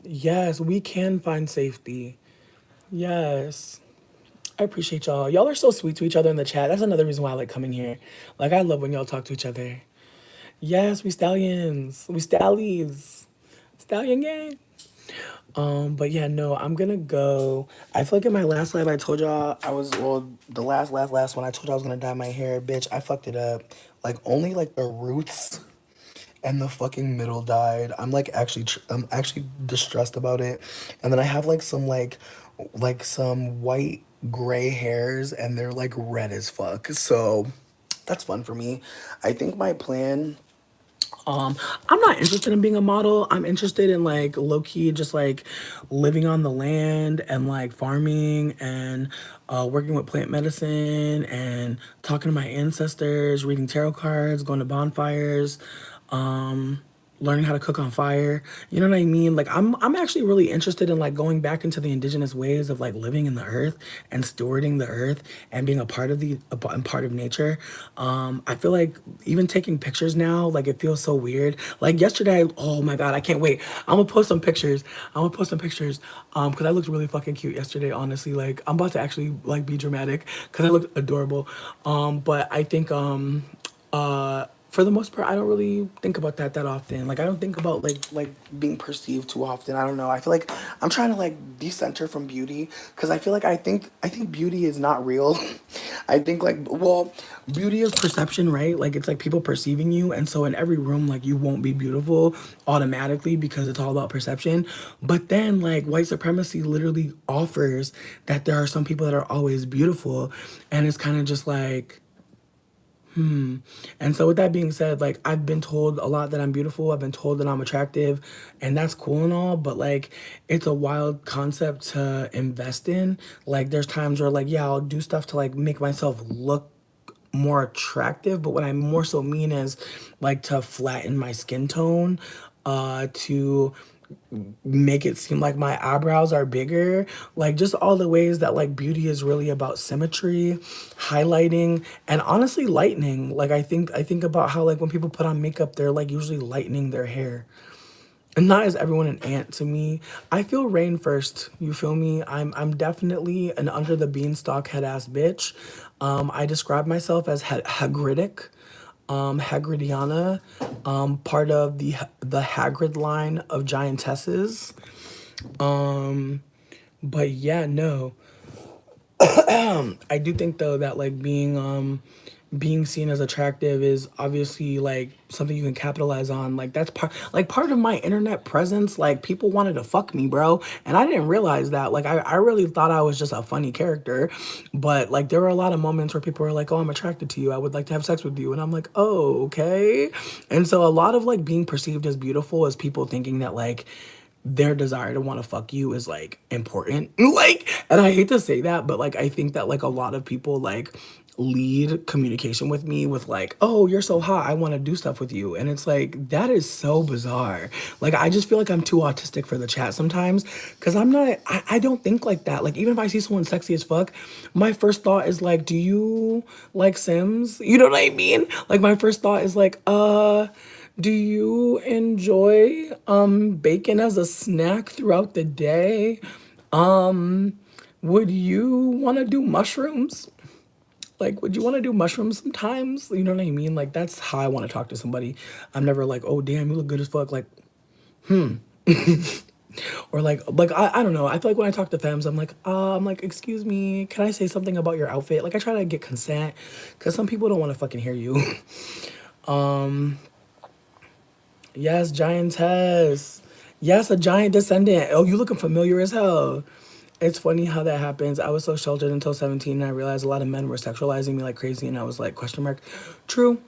Yes, we can find safety. Yes. I appreciate y'all. Y'all are so sweet to each other in the chat. That's another reason why I like coming here. Like, I love when y'all talk to each other. Yes, we stallions. We stallies. Stallion gang. But yeah, no, I'm gonna go. I feel like in my last live, I told y'all the last one, I told y'all I was gonna dye my hair. Bitch, I fucked it up. Like, only like the roots and the fucking middle died. I'm actually distressed about it. And then I have like some white gray hairs and they're like red as fuck. So that's fun for me. I think my plan I'm not interested in being a model. I'm interested in like low key just like living on the land and like farming and working with plant medicine and talking to my ancestors, reading tarot cards, going to bonfires, learning how to cook on fire. You know what I mean? Like I'm actually really interested in like going back into the indigenous ways of like living in the earth and stewarding the earth and being a part of nature. I feel like even taking pictures now, like it feels so weird. Like yesterday, oh my god, I can't wait. I'm gonna post some pictures. Because I looked really fucking cute yesterday. Honestly, like I'm about to actually like be dramatic because I looked adorable. But I think for the most part, I don't really think about that often. Like I don't think about like being perceived too often. I don't know. I feel like I'm trying to like decenter from beauty because I feel like I think beauty is not real. I think beauty is perception, right? Like it's like people perceiving you, and so in every room, like you won't be beautiful automatically because it's all about perception. But then like white supremacy literally offers that there are some people that are always beautiful, and it's kind of just like. And so with that being said, like I've been told a lot that I'm beautiful. I've been told that I'm attractive, and that's cool and all, but like it's a wild concept to invest in. Like there's times where like yeah, I'll do stuff to like make myself look more attractive, but what I more so mean is like to flatten my skin tone, to make it seem like my eyebrows are bigger, like just all the ways that like beauty is really about symmetry, highlighting, and honestly lightening. Like I think about how like when people put on makeup, they're like usually lightening their hair. And not is everyone an ant to me. I feel rain first. You feel me? I'm definitely an under the beanstalk head ass bitch. I describe myself as Hagridic, Hagridiana, part of the Hagrid line of giantesses. But yeah, no. I do think though that like being seen as attractive is obviously like something you can capitalize on. Like that's part of my internet presence. Like people wanted to fuck me, bro. And I didn't realize that. Like I really thought I was just a funny character. But like there were a lot of moments where people were like, oh, I'm attracted to you. I would like to have sex with you. And I'm like, oh, okay. And so a lot of like being perceived as beautiful is people thinking that like their desire to want to fuck you is like important. Like, and I hate to say that, but like I think that like a lot of people like lead communication with me with like, oh, you're so hot, I want to do stuff with you. And it's like, that is so bizarre. Like, I just feel like I'm too autistic for the chat sometimes, because I don't think like that. Like, even if I see someone sexy as fuck, my first thought is like, do you like Sims? You know what I mean? Like, my first thought is like, do you enjoy bacon as a snack throughout the day? Would you want to do mushrooms? Like, would you want to do mushrooms sometimes? You know what I mean? Like, that's how I want to talk to somebody. I'm never like, oh damn, you look good as fuck. Like, or like I don't know. I feel like when I talk to femmes, I'm like, excuse me, can I say something about your outfit? Like, I try to get consent, because some people don't want to fucking hear you. Yes, giantess. Yes, a giant descendant. Oh, you looking familiar as hell. It's funny how that happens. I was so sheltered until 17, and I realized a lot of men were sexualizing me like crazy, and I was like, question mark. True.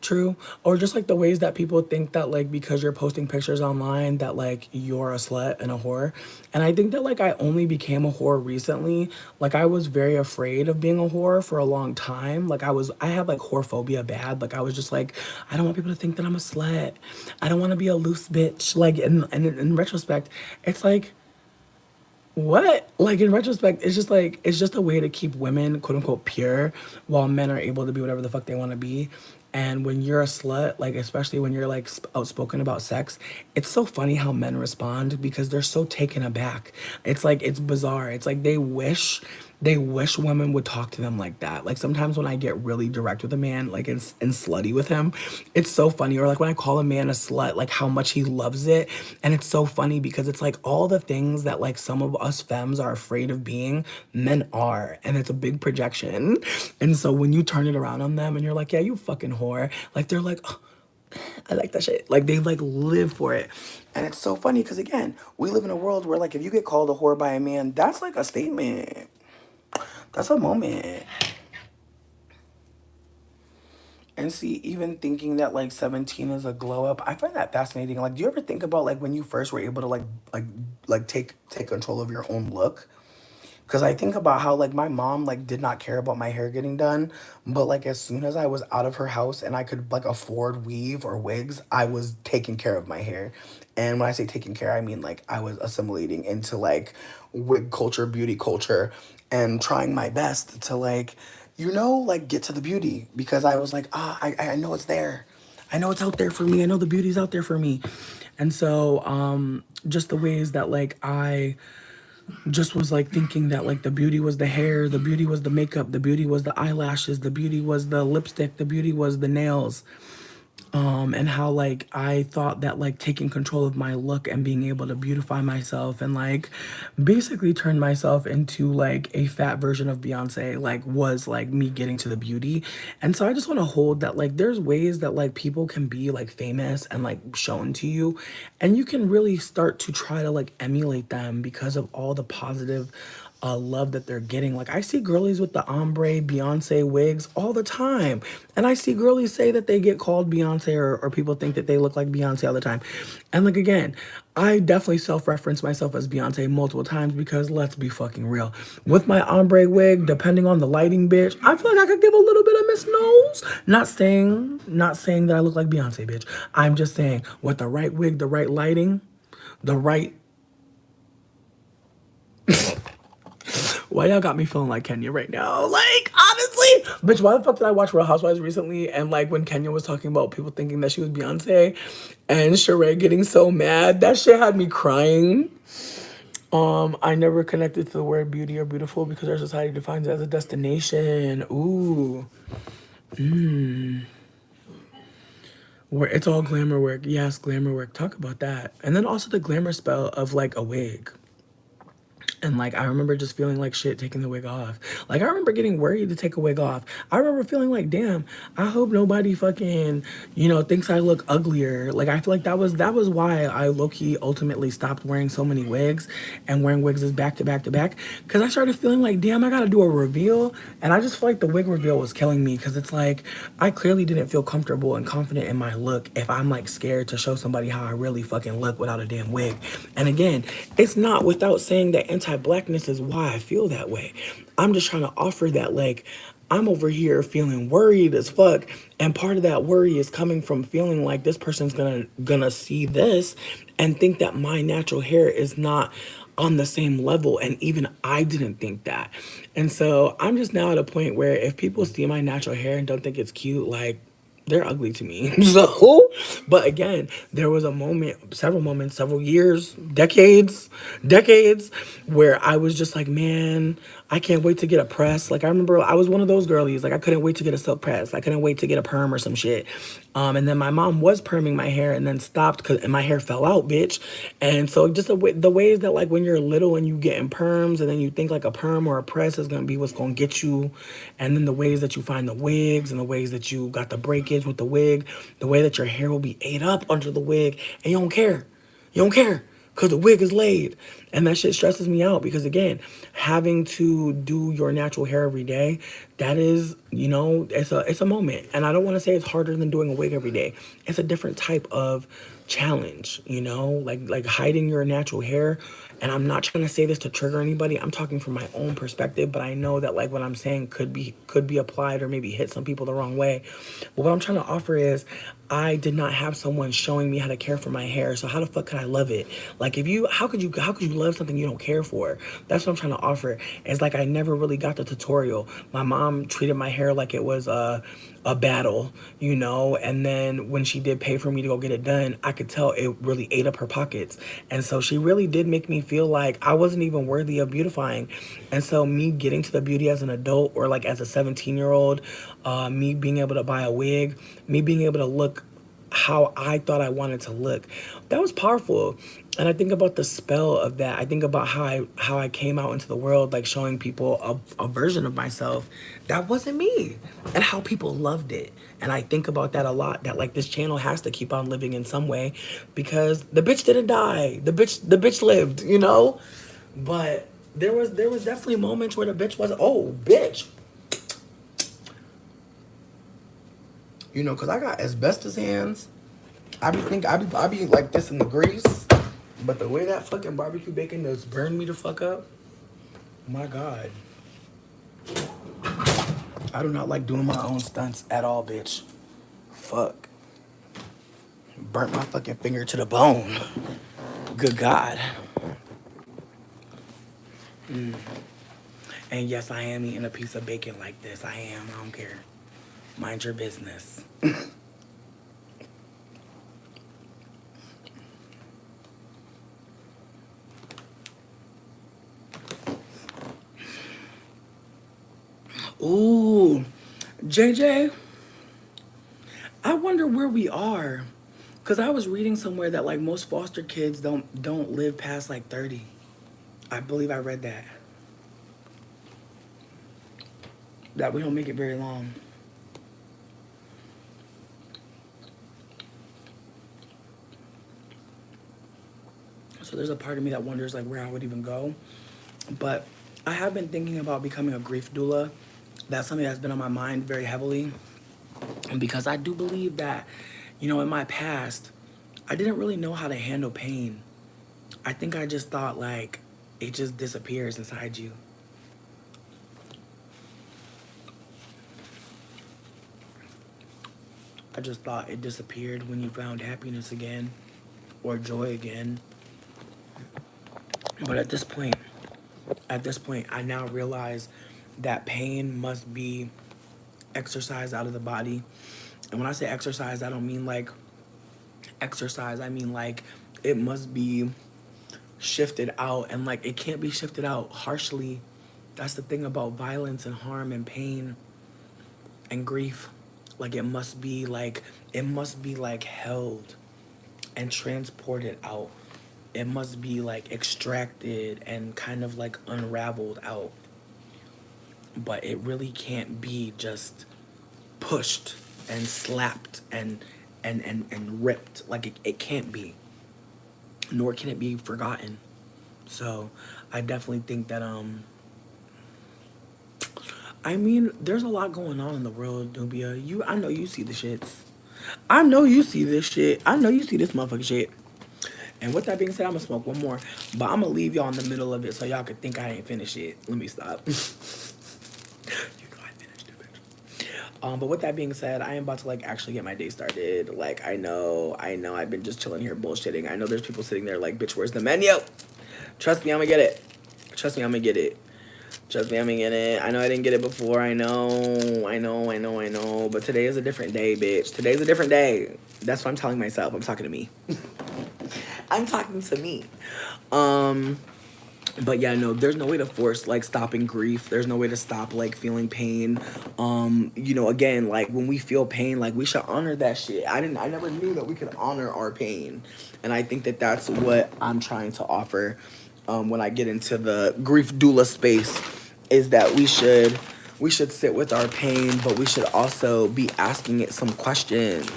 True. Or just like the ways that people think that like because you're posting pictures online that like you're a slut and a whore. And I think that like I only became a whore recently. Like I was very afraid of being a whore for a long time. Like I had like whore phobia bad. Like I was just like, I don't want people to think that I'm a slut. I don't want to be a loose bitch. Like and in retrospect, it's like what? Like in retrospect, it's just like it's just a way to keep women quote unquote pure while men are able to be whatever the fuck they want to be. And when you're a slut, like especially when you're like outspoken about sex, it's so funny how men respond because they're so taken aback. It's like it's bizarre. It's like they wish women would talk to them like that. Like sometimes when I get really direct with a man, like and slutty with him, it's so funny. Or like when I call a man a slut, like how much he loves it. And it's so funny because it's like all the things that like some of us femmes are afraid of being, men are. And it's a big projection. And so when you turn it around on them and you're like, yeah, you fucking whore, like they're like, oh, I like that shit. Like they like live for it. And it's so funny because again, we live in a world where like if you get called a whore by a man, that's like a statement. That's a moment. And see, even thinking that like 17 is a glow up, I find that fascinating. Like, do you ever think about like when you first were able to like take control of your own look? Because I think about how like my mom like did not care about my hair getting done, but like as soon as I was out of her house and I could like afford weave or wigs, I was taking care of my hair. And when I say taking care, I mean like I was assimilating into like wig culture, beauty culture, and trying my best to like, like get to the beauty because I was like, I know it's there. I know it's out there for me. I know the beauty's out there for me. And so just the ways that like I just was like thinking that like the beauty was the hair, the beauty was the makeup, the beauty was the eyelashes, the beauty was the lipstick, the beauty was the nails. And how like I thought that like taking control of my look and being able to beautify myself and like basically turn myself into like a fat version of Beyonce like was like me getting to the beauty. And so I just want to hold that like there's ways that like people can be like famous and like shown to you, and you can really start to try to like emulate them because of all the positive love that they're getting. Like I see girlies with the ombre Beyonce wigs all the time, and I see girlies say that they get called Beyonce, or people think that they look like Beyonce all the time. And like again, I definitely self-reference myself as Beyonce multiple times because let's be fucking real. With my ombre wig, depending on the lighting, bitch, I feel like I could give a little bit of Miss Nose. Not saying that I look like Beyonce, bitch. I'm just saying with the right wig, the right lighting, the right. Why y'all got me feeling like Kenya right now? Like, honestly, bitch, why the fuck did I watch Real Housewives recently? And like when Kenya was talking about people thinking that she was Beyonce and Sheree getting so mad, that shit had me crying. I never connected to the word beauty or beautiful because our society defines it as a destination. Ooh, where it's all glamour work. Yes, glamour work. Talk about that. And then also the glamour spell of like a wig. And like I remember just feeling like shit taking the wig off. Like I remember getting worried to take a wig off. I remember feeling like, damn, I hope nobody fucking, thinks I look uglier. Like I feel like that was why I low key ultimately stopped wearing so many wigs and wearing wigs is back to back to back. Cause I started feeling like, damn, I gotta do a reveal. And I just feel like the wig reveal was killing me. Cause it's like I clearly didn't feel comfortable and confident in my look if I'm like scared to show somebody how I really fucking look without a damn wig. And again, it's not without saying that anti-blackness is why I feel that way. I'm just trying to offer that like I'm over here feeling worried as fuck, and part of that worry is coming from feeling like this person's gonna see this and think that my natural hair is not on the same level, and even I didn't think that. And so I'm just now at a point where if people see my natural hair and don't think it's cute, like they're ugly to me. So, but again, there was a moment, several moments, several years, decades, where I was just like, man, I can't wait to get a press. Like I remember I was one of those girlies. Like I couldn't wait to get a silk press. I couldn't wait to get a perm or some shit. And then my mom was perming my hair and then stopped because my hair fell out, bitch. And so just the ways that like when you're little and you get in perms and then you think like a perm or a press is gonna be what's gonna get you, and then the ways that you find the wigs and the ways that you got the breakage with the wig, the way that your hair will be ate up under the wig, and you don't care. You don't care because the wig is laid. And that shit stresses me out because, again, having to do your natural hair every day, that is, it's a moment. And I don't want to say it's harder than doing a wig every day. It's a different type of challenge, like hiding your natural hair. And I'm not trying to say this to trigger anybody. I'm talking from my own perspective, but I know that like what I'm saying could be applied or maybe hit some people the wrong way. But what I'm trying to offer is I did not have someone showing me how to care for my hair. So how the fuck could I love it? Like if you how could you love something you don't care for? That's what I'm trying to offer. It's like I never really got the tutorial. My mom treated my hair like it was a battle, and then when she did pay for me to go get it done, I could tell it really ate up her pockets. And so she really did make me feel like I wasn't even worthy of beautifying. And so me getting to the beauty as an adult or like as a 17-year-old, me being able to buy a wig, me being able to look how I thought I wanted to look. That was powerful. And I think about the spell of that. I think about how I came out into the world, like showing people a version of myself that wasn't me, and how people loved it. And I think about that a lot, that like this channel has to keep on living in some way because the bitch didn't die. The bitch lived, But there was definitely moments where the bitch was, oh bitch. Cause I got asbestos hands. I be like this in the grease, but the way that fucking barbecue bacon does burn me to fuck up, my god, I do not like doing my own stunts at all, bitch. Fuck, burnt my fucking finger to the bone. Good god. And yes, I am eating a piece of bacon like this. I am. I don't care. Mind your business. Ooh, JJ, I wonder where we are. Cause I was reading somewhere that like most foster kids don't live past like 30. I believe I read that. That we don't make it very long. So there's a part of me that wonders like where I would even go. But I have been thinking about becoming a grief doula. That's something that's been on my mind very heavily. And because I do believe that, in my past, I didn't really know how to handle pain. I think I just thought like it just disappears inside you. I just thought it disappeared when you found happiness again or joy again. But at this point, I now realize that pain must be exercised out of the body. And when I say exercise, I don't mean like exercise. I mean like it must be shifted out, and like it can't be shifted out harshly. That's the thing about violence and harm and pain and grief. Like it must be like held and transported out. it must be like extracted and kind of like unraveled out. But it really can't be just pushed and slapped and ripped. Like it can't be. Nor can it be forgotten. So I definitely think that I mean, there's a lot going on in the world, Nubia. I know you see the shits. I know you see this shit. I know you see this motherfucking shit. And with that being said, I'm gonna smoke one more, but I'm gonna leave y'all in the middle of it so y'all could think I ain't finished yet. Let me stop. You know I finished it, bitch. But with that being said, I am about to like actually get my day started. Like I know, I've been just chilling here bullshitting. I know there's people sitting there like, bitch, where's the menu? Trust me, I'm gonna get it. Trust me, I'm gonna get it. Trust me, I'm gonna get it. I know I didn't get it before. I know. But today is a different day, bitch. Today's a different day. That's what I'm telling myself. I'm talking to me. I'm talking to me. Um, but yeah, no, there's no way to force like stopping grief. There's no way to stop like feeling pain. Again, like when we feel pain, like we should honor that shit. I never knew that we could honor our pain. And I think that that's what I'm trying to offer when I get into the grief doula space is that we should sit with our pain, but we should also be asking it some questions.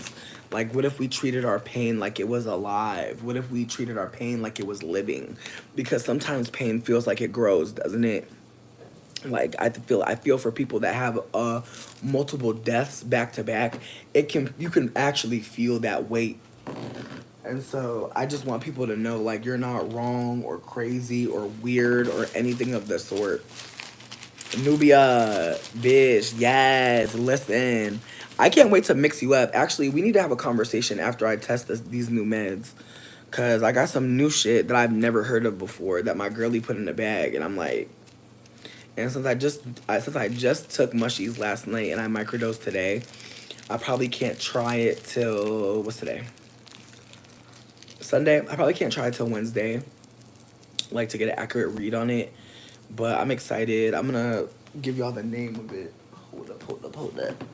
Like, what if we treated our pain like it was alive? What if we treated our pain like it was living? Because sometimes pain feels like it grows, doesn't it? Like I feel for people that have multiple deaths back to back. You can actually feel that weight. And so I just want people to know like you're not wrong or crazy or weird or anything of the sort. Nubia, bitch, yes, listen. I can't wait to mix you up. Actually, we need to have a conversation after I test these new meds. Cause I got some new shit that I've never heard of before that my girlie put in the bag, and I'm like, and since I just took mushies last night and I microdosed today, I probably can't try it till what's today? Sunday. I probably can't try it till Wednesday, like to get an accurate read on it. But I'm excited. I'm gonna give y'all the name of it. Hold up.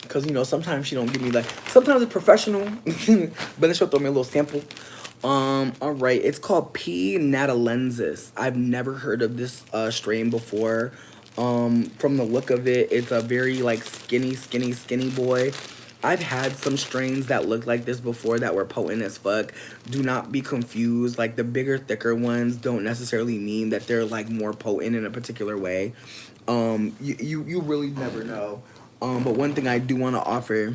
Cause sometimes she don't give me like sometimes it's professional, but then she'll throw me a little sample. All right, it's called P. natalensis. I've never heard of this strain before. From the look of it, it's a very like skinny boy. I've had some strains that looked like this before that were potent as fuck. Do not be confused. Like the bigger, thicker ones don't necessarily mean that they're like more potent in a particular way. You really never know. But one thing I do want to offer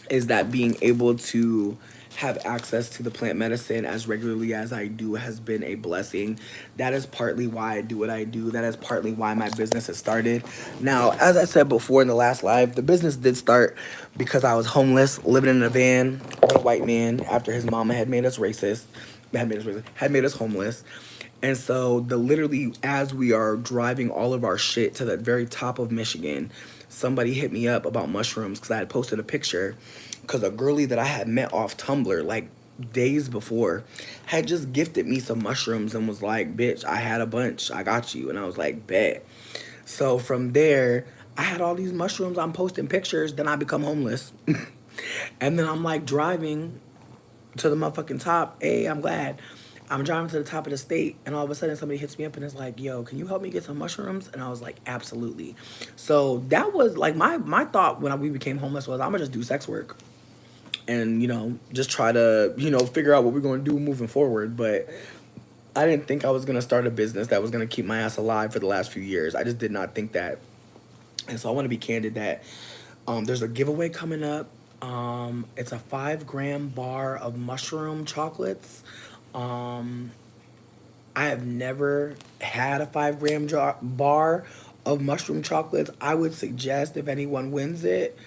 is that being able to have access to the plant medicine as regularly as I do has been a blessing. That is partly why I do what I do. That is partly why my business has started. Now, as I said before in the last live, the business did start because I was homeless, living in a van with a white man after his mama had made us racist, had made us homeless. And so the literally as we are driving all of our shit to the very top of Michigan, somebody hit me up about mushrooms because I had posted a picture because a girlie that I had met off Tumblr like days before had just gifted me some mushrooms and was like, bitch, I had a bunch. I got you. And I was like, bet. So from there, I had all these mushrooms. I'm posting pictures. Then I become homeless. And then I'm like driving to the motherfucking top. Hey, I'm glad. I'm driving to the top of the state, and all of a sudden somebody hits me up and is like, yo, can you help me get some mushrooms? And I was like, absolutely. So that was like my thought when we became homeless was I'm gonna just do sex work and, just try to, figure out what we're gonna do moving forward. But I didn't think I was gonna start a business that was gonna keep my ass alive for the last few years. I just did not think that. And so I wanna be candid that there's a giveaway coming up. It's a 5 gram bar of mushroom chocolates. Um, I have never had a 5 gram bar of mushroom chocolates. I would suggest if anyone wins it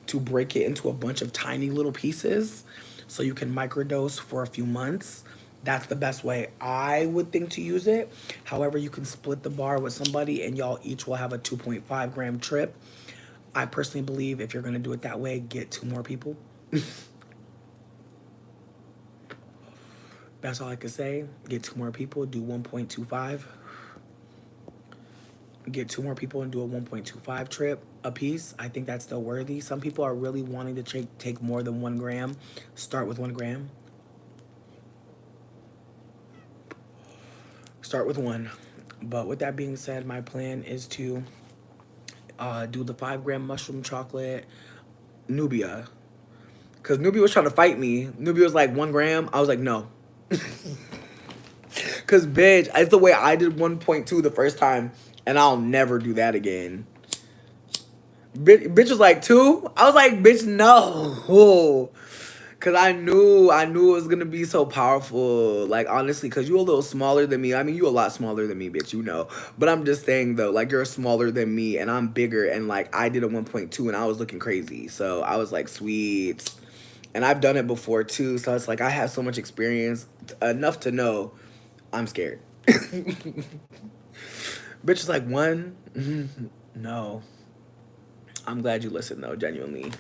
to break it into a bunch of tiny little pieces so you can microdose for a few months. That's the best way I would think to use it. However, you can split the bar with somebody and y'all each will have a 2.5 gram trip. I personally believe if you're going to do it that way, get 2 more people. That's all I could say. Get 2 more people, do 1.25. get two more people and do a 1.25 trip a piece. I think that's still worthy. Some people are really wanting to take more than 1 gram. Start with 1 gram. Start with one. But with that being said, my plan is to do the 5 gram mushroom chocolate Nubia. Because Nubia was trying to fight me. Nubia was like 1 gram. I was like, no. Because, bitch, it's the way I did 1.2 the first time. And I'll never do that again. Bitch was like 2. I was like, bitch, no. Cause I knew it was gonna be so powerful. Like honestly, cause you a little smaller than me. I mean, you a lot smaller than me, bitch. You know. But I'm just saying though, like you're smaller than me, and I'm bigger. And like I did a 1.2, and I was looking crazy. So I was like, sweet. And I've done it before too. So it's like I have so much experience, enough to know I'm scared. Bitch is like 1. No. I'm glad you listened though, genuinely.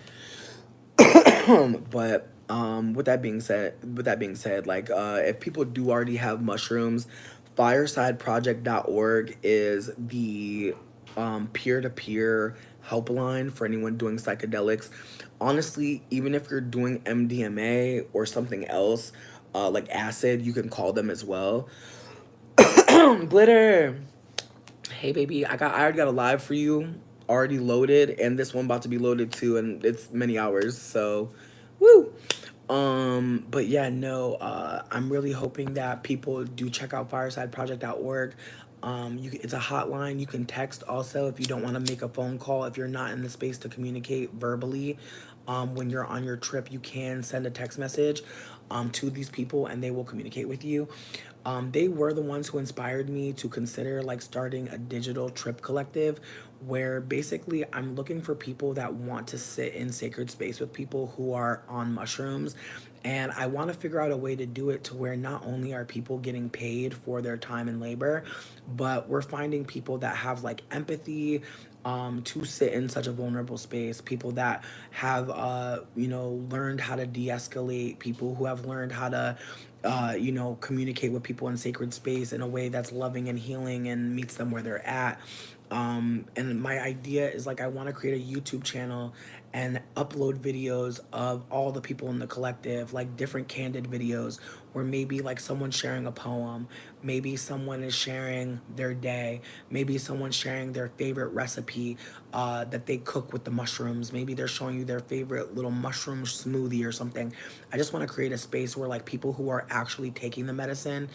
But with that being said, like if people do already have mushrooms, firesideproject.org is the peer-to-peer helpline for anyone doing psychedelics. Honestly, even if you're doing MDMA or something else, like acid, you can call them as well. Glitter. Hey baby, I already got a live for you already loaded, and this one about to be loaded too, and it's many hours, so woo. But yeah, no, I'm really hoping that people do check out firesideproject.org. It's a hotline. You can text also if you don't want to make a phone call. If you're not in the space to communicate verbally, when you're on your trip, you can send a text message to these people and they will communicate with you. They were the ones who inspired me to consider like starting a digital trip collective where basically I'm looking for people that want to sit in sacred space with people who are on mushrooms. And I want to figure out a way to do it to where not only are people getting paid for their time and labor, but we're finding people that have like empathy, to sit in such a vulnerable space, people that have learned how to de-escalate, people who have learned how to communicate with people in sacred space in a way that's loving and healing and meets them where they're at. And my idea is like I want to create a YouTube channel and upload videos of all the people in the collective, like different candid videos where maybe like someone's sharing a poem, maybe someone is sharing their day, maybe someone's sharing their favorite recipe that they cook with the mushrooms, maybe they're showing you their favorite little mushroom smoothie or something. I just want to create a space where like people who are actually taking the medicine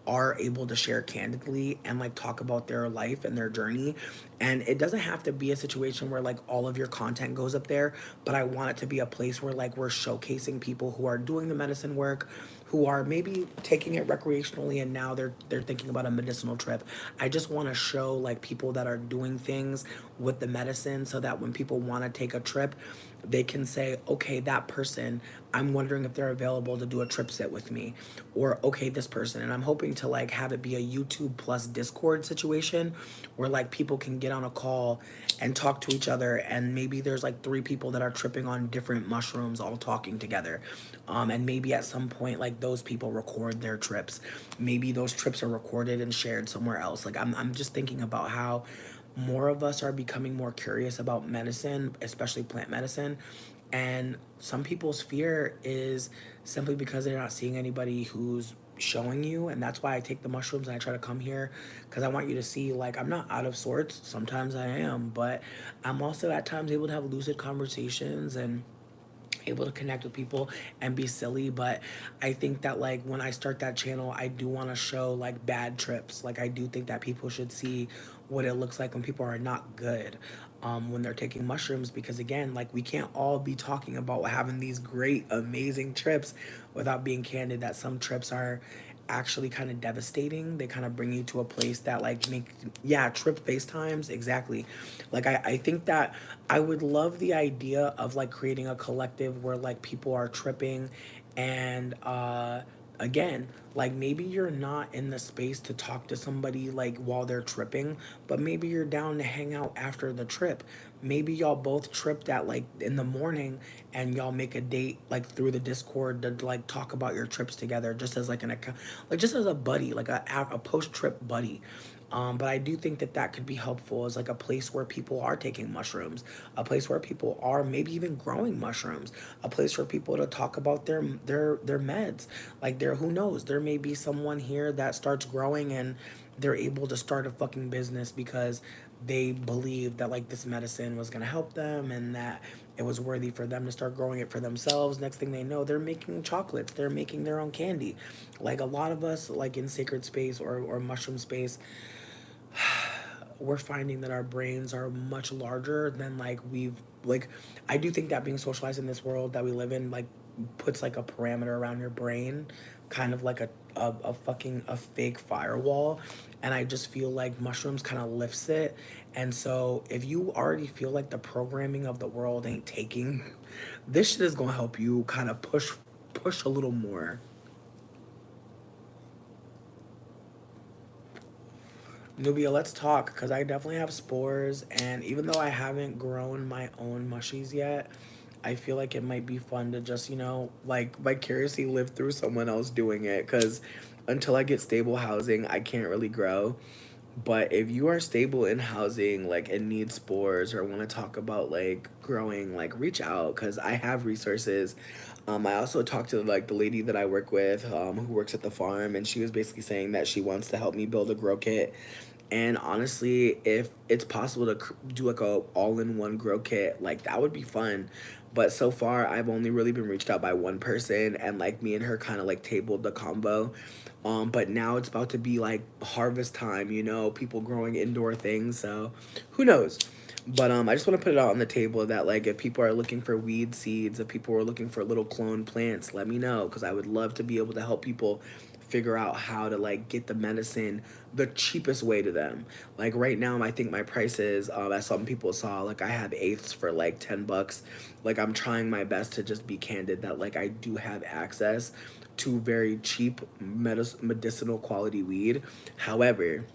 are able to share candidly and like talk about their life and their journey. And it doesn't have to be a situation where like all of your content goes up there, but I want it to be a place where like we're showcasing people who are doing the medicine work, who are maybe taking it recreationally and now they're thinking about a medicinal trip. I just want to show like people that are doing things with the medicine so that when people want to take a trip, they can say, okay, that person, I'm wondering if they're available to do a trip sit with me. Or, okay, this person. And I'm hoping to like have it be a YouTube plus Discord situation where like people can get on a call and talk to each other. And maybe there's like 3 people that are tripping on different mushrooms all talking together. And maybe at some point, like those people record their trips. Maybe those trips are recorded and shared somewhere else. Like I'm just thinking about how more of us are becoming more curious about medicine, especially plant medicine. And some people's fear is simply because they're not seeing anybody who's showing you. And that's why I take the mushrooms and I try to come here because I want you to see, like, I'm not out of sorts. Sometimes I am, but I'm also at times able to have lucid conversations and able to connect with people and be silly. But I think that like when I start that channel, I do want to show like bad trips. Like I do think that people should see what it looks like when people are not good, when they're taking mushrooms, because again, like we can't all be talking about having these great amazing trips without being candid that some trips are actually kind of devastating. They kind of bring you to a place that like make, yeah, trip FaceTimes, exactly. Like I think that I would love the idea of like creating a collective where like people are tripping and again, like maybe you're not in the space to talk to somebody like while they're tripping, but maybe you're down to hang out after the trip. Maybe y'all both tripped at like in the morning and y'all make a date like through the Discord to like talk about your trips together just as like an account, like just as a buddy, like a post trip buddy. But I do think that that could be helpful as like a place where people are taking mushrooms, a place where people are maybe even growing mushrooms, a place for people to talk about their meds. Like there, who knows? There may be someone here that starts growing and they're able to start a fucking business because they believed that like this medicine was gonna help them and that it was worthy for them to start growing it for themselves. Next thing they know, they're making chocolates, they're making their own candy. Like a lot of us, like in sacred space or mushroom space, we're finding that our brains are much larger than like we've like I do think that being socialized in this world that we live in like puts like a parameter around your brain, kind of like a fucking a fake firewall. And I just feel like mushrooms kind of lifts it. And so if you already feel like the programming of the world ain't taking, this shit is gonna help you kind of push a little more. Nubia, let's talk because I definitely have spores, and even though I haven't grown my own mushies yet, I feel like it might be fun to just, like vicariously live through someone else doing it because until I get stable housing, I can't really grow. But if you are stable in housing, like, and need spores or want to talk about like growing, like, reach out because I have resources. I also talked to like the lady that I work with, who works at the farm, and she was basically saying that she wants to help me build a grow kit. And honestly, if it's possible to do like a all-in-one grow kit, like that would be fun. But so far, I've only really been reached out by one person, and like me and her kind of like tabled the combo. But now it's about to be like harvest time, people growing indoor things. So who knows? But I just want to put it out on the table that like if people are looking for weed seeds, if people are looking for little clone plants, let me know because I would love to be able to help people figure out how to like get the medicine the cheapest way to them. Like right now, I think my prices, as some people saw, like I have eighths for like $10. Like I'm trying my best to just be candid that like I do have access to very cheap medicinal quality weed. However,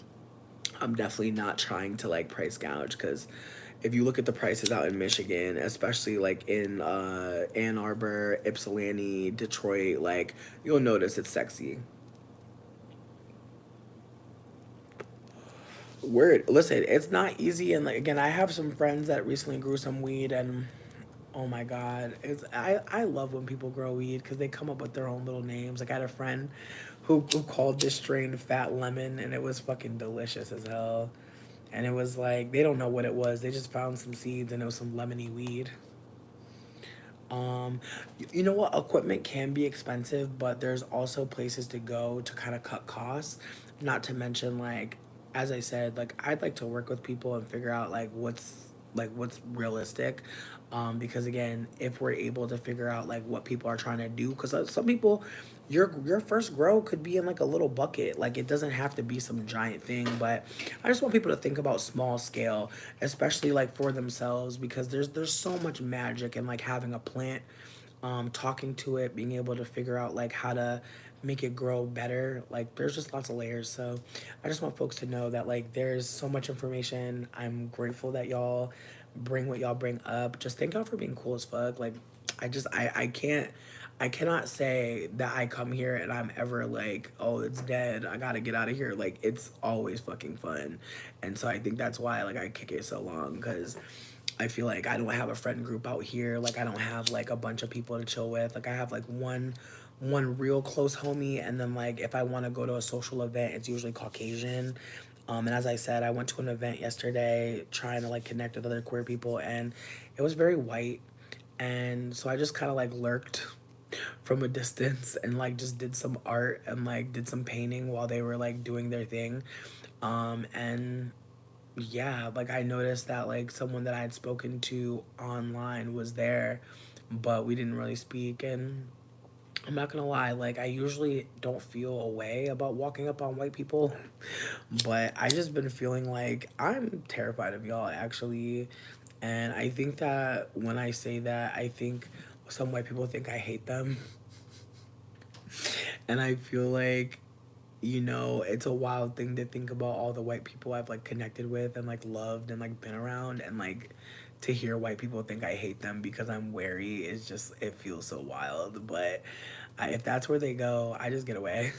I'm definitely not trying to like price gouge because if you look at the prices out in Michigan, especially like in Ann Arbor, Ypsilanti, Detroit, like you'll notice it's sexy. Word. Listen, it's not easy, and like again, I have some friends that recently grew some weed, and oh my god, I love when people grow weed because they come up with their own little names. Like I had a friend who called this strain Fat Lemon, and it was fucking delicious as hell. And it was like they don't know what it was. They just found some seeds and it was some lemony weed. Um, you know what? Equipment can be expensive, but there's also places to go to kind of cut costs. Not to mention, like, as I said, like I'd like to work with people and figure out like what's realistic. Because again, if we're able to figure out like what people are trying to do, because some people, your first grow could be in like a little bucket. Like it doesn't have to be some giant thing, but I just want people to think about small scale, especially like for themselves, because there's so much magic in like having a plant, talking to it, being able to figure out like how to make it grow better. Like there's just lots of layers. So I just want folks to know that like there's so much information. I'm grateful that y'all bring what y'all bring up. Just thank y'all for being cool as fuck. Like I cannot say that I come here and I'm ever like, oh, it's dead. I gotta get out of here. Like it's always fucking fun. And so I think that's why like I kick it so long because I feel like I don't have a friend group out here. Like I don't have like a bunch of people to chill with. Like I have like one real close homie, and then like if I want to go to a social event, it's usually Caucasian. And as I said, I went to an event yesterday trying to like connect with other queer people, and it was very white. And so I just kind of like lurked from a distance and like just did some art and like did some painting while they were like doing their thing. And yeah, like I noticed that like someone that I had spoken to online was there, but we didn't really speak. And I'm not gonna lie, like I usually don't feel a way about walking up on white people, but I just been feeling like I'm terrified of y'all actually. And I think that when I say that, I think some white people think I hate them. And I feel like, it's a wild thing to think about all the white people I've like connected with and like loved and like been around, and like to hear white people think I hate them because I'm wary is just, it feels so wild. But if that's where they go, I just get away.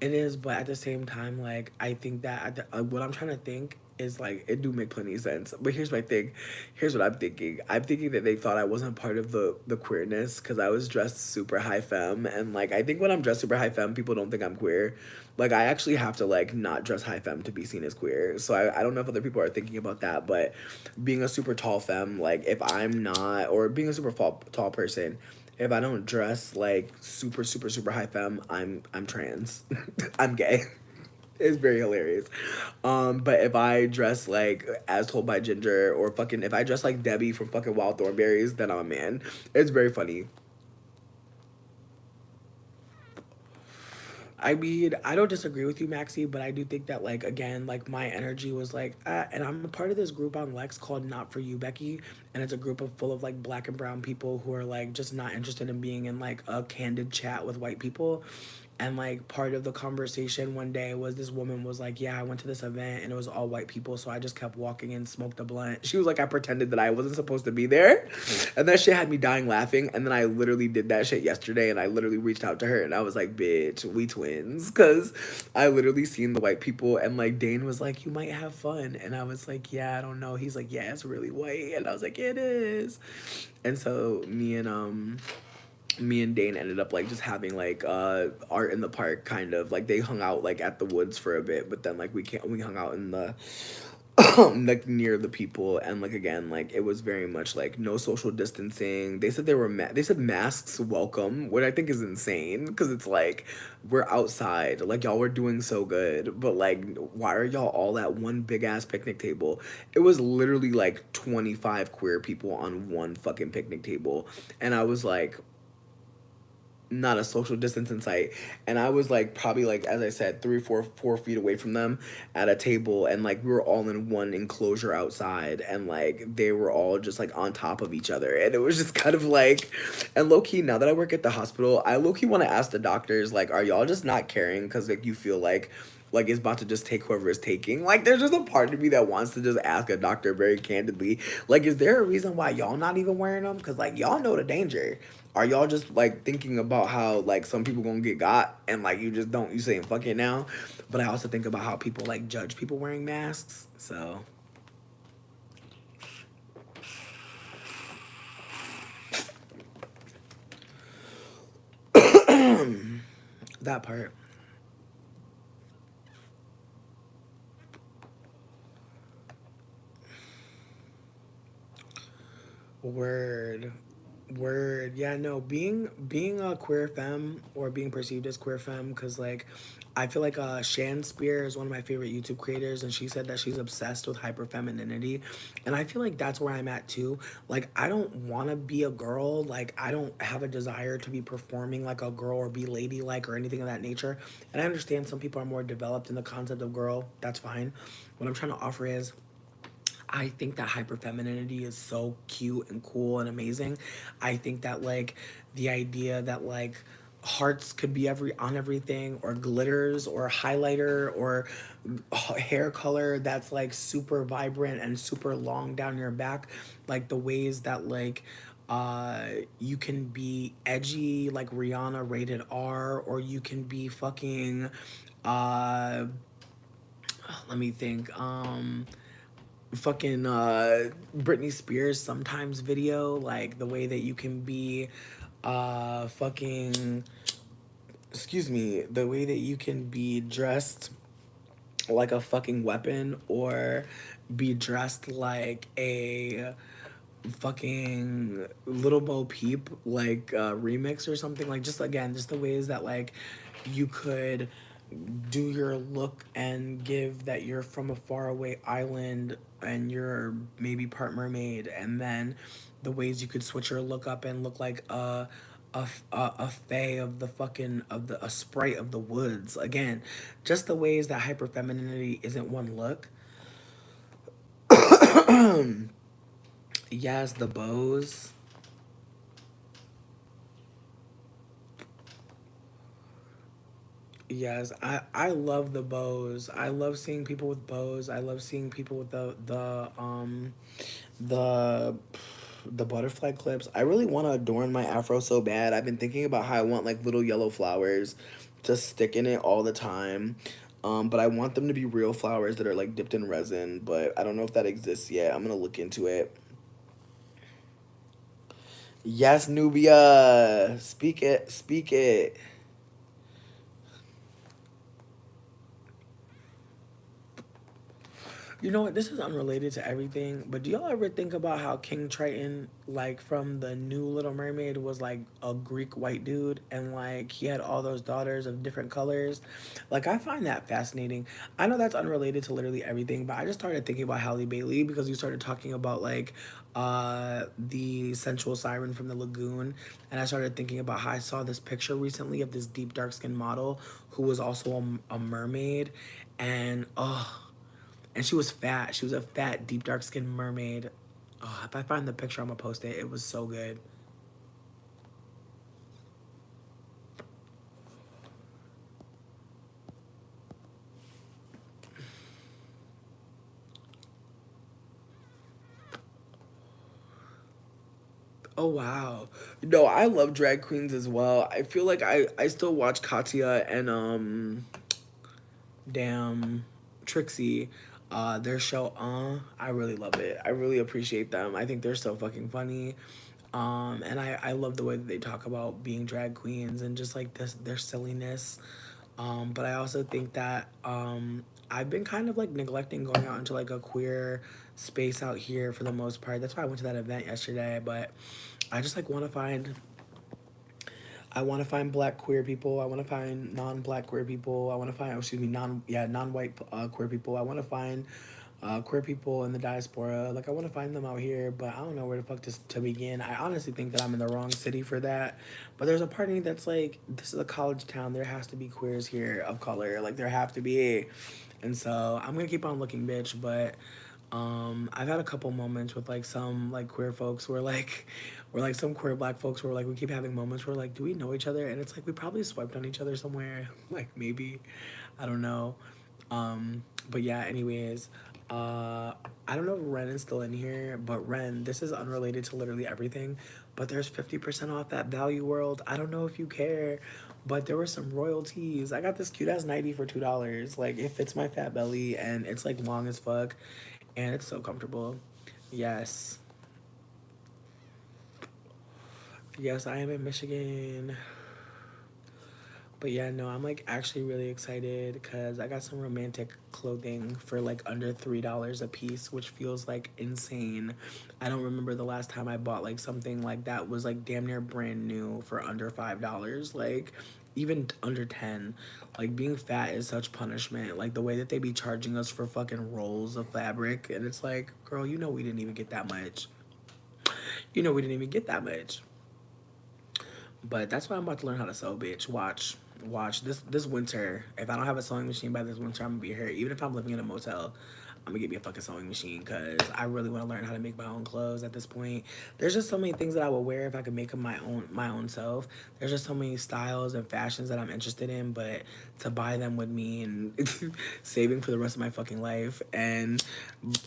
It is, but at the same time, like I think that what I'm trying to think is like it do make plenty of sense. But here's my thing, here's what I'm thinking. I'm thinking that they thought I wasn't part of the queerness because I was dressed super high femme, and like I think when I'm dressed super high femme, people don't think I'm queer. Like I actually have to like not dress high femme to be seen as queer. So I don't know if other people are thinking about that, but being a super tall femme, like if I'm not, or being a super tall person, if I don't dress like super super super high femme, I'm trans. I'm gay. It's very hilarious. But if I dress like as told by Ginger, or fucking if I dress like Debbie from fucking Wild Thornberries, then I'm a man. It's very funny. I mean, I don't disagree with you, Maxie, but I do think that, like, again, like, my energy was like, and I'm a part of this group on Lex called Not For You, Becky, and it's a group of full of, like, black and brown people who are, like, just not interested in being in, like, a candid chat with white people. And, like, part of the conversation one day was this woman was like, yeah, I went to this event and it was all white people, so I just kept walking and smoked a blunt. She was like, I pretended that I wasn't supposed to be there. And that shit had me dying laughing. And then I literally did that shit yesterday and I literally reached out to her and I was like, bitch, we twins. Cause I literally seen the white people and like Dane was like, you might have fun. And I was like, yeah, I don't know. He's like, yeah, it's really white. And I was like, it is. And so me and Dane ended up like just having like art in the park kind of like they hung out like at the woods for a bit, but then like we hung out in the like near the people, and like again like it was very much like no social distancing. They said they said masks welcome, what I think is insane because it's like we're outside, like y'all were doing so good, but like why are y'all all at one big ass picnic table? It was literally like 25 queer people on one fucking picnic table, and I was like, not a social distancing site, and I was like probably like as I said 4 feet away from them at a table, and like we were all in one enclosure outside, and like they were all just like on top of each other, and it was just kind of like, and low-key now that I work at the hospital, I low-key want to ask the doctors like, are y'all just not caring because like you feel like it's about to just take whoever is taking. Like there's just a part of me that wants to just ask a doctor very candidly, like, is there a reason why y'all not even wearing them? Because like y'all know the danger. Are y'all just like thinking about how like some people gonna get got and like you just don't, you saying fuck it now? But I also think about how people like judge people wearing masks. So that part. Word. Word. Yeah, no, being a queer femme or being perceived as queer femme, because like I feel like Shan Spear is one of my favorite YouTube creators, and she said that she's obsessed with hyper femininity, and I feel like that's where I'm at too. Like I don't want to be a girl. Like I don't have a desire to be performing like a girl or be ladylike or anything of that nature. And I understand some people are more developed in the concept of girl. That's fine. What I'm trying to offer is, I think that hyper femininity is so cute and cool and amazing. I think that like the idea that like hearts could be on everything, or glitters or highlighter or hair color that's like super vibrant and super long down your back, like the ways that like you can be edgy like Rihanna rated R, or you can be fucking uh let me think, fucking Britney Spears sometimes video, like the way that you can be fucking, excuse me, the way that you can be dressed like a fucking weapon, or be dressed like a fucking Little Bo Peep like remix or something, like just again just the ways that like you could do your look and give that you're from a faraway island and you're maybe part mermaid, and then the ways you could switch your look up and look like a fae of the fucking of the a sprite of the woods. Again, just the ways that hyper femininity isn't one look. Yes, the bows. Yes, I love the bows. I love seeing people with bows. I love seeing people with the the butterfly clips. I really want to adorn my afro so bad. I've been thinking about how I want like little yellow flowers to stick in it all the time. But I want them to be real flowers that are like dipped in resin, but I don't know if that exists yet. I'm gonna look into it. Yes, Nubia. Speak it. Speak it. You know what? This is unrelated to everything, but do y'all ever think about how King Triton, like from the new Little Mermaid, was like a Greek white dude and like he had all those daughters of different colors? Like, I find that fascinating. I know that's unrelated to literally everything, but I just started thinking about Halle Bailey because you started talking about like the sensual siren from the lagoon, and I started thinking about how I saw this picture recently of this deep dark skinned model who was also a mermaid, and oh, and she was fat. She was a fat, deep, dark skinned mermaid. Oh, if I find the picture, I'm gonna post it. It was so good. Oh wow. No, I love drag queens as well. I feel like I still watch Katya and damn Trixie. Their show I really love it. I really appreciate them. I think they're so fucking funny. And I love the way that they talk about being drag queens and just like this their silliness. But I also think that I've been kind of like neglecting going out into like a queer space out here for the most part. That's why I went to that event yesterday. But I just like want to find black queer people. I want to find non-black queer people. I want to find, excuse me, non-white queer people. I want to find queer people in the diaspora. Like, I want to find them out here, but I don't know where the fuck to begin. I honestly think that I'm in the wrong city for that. But there's a part of me that's like, this is a college town. There has to be queers here of color. Like, there have to be. And so I'm gonna keep on looking, bitch. But I've had a couple moments with like some like queer folks where like, or like some queer black folks where like we keep having moments where like, do we know each other? And it's like we probably swiped on each other somewhere. Like maybe, I don't know. But yeah, anyways, I don't know if Ren is still in here, but Ren, this is unrelated to literally everything, but there's 50% off at Value World. I don't know if you care, but there were some royalties. I got this cute ass nightie for $2. Like, it fits my fat belly and it's like long as fuck and it's so comfortable. Yes. Yes, I am in Michigan. But yeah, no, I'm like actually really excited because I got some romantic clothing for like under $3 a piece, which feels like insane. I don't remember the last time I bought like something like that was like damn near brand new for under $5. Like even under 10. Like being fat is such punishment. Like the way that they be charging us for fucking rolls of fabric, and it's like, girl, you know we didn't even get that much. You know we didn't even get that much. But that's why I'm about to learn how to sew, bitch. Watch this winter. If I don't have a sewing machine by this winter, I'm gonna be here. Even if I'm living in a motel, I'm gonna get me a fucking sewing machine because I really want to learn how to make my own clothes. At this point, there's just so many things that I would wear if I could make them my own self. There's just so many styles and fashions that I'm interested in, but to buy them with me and saving for the rest of my fucking life and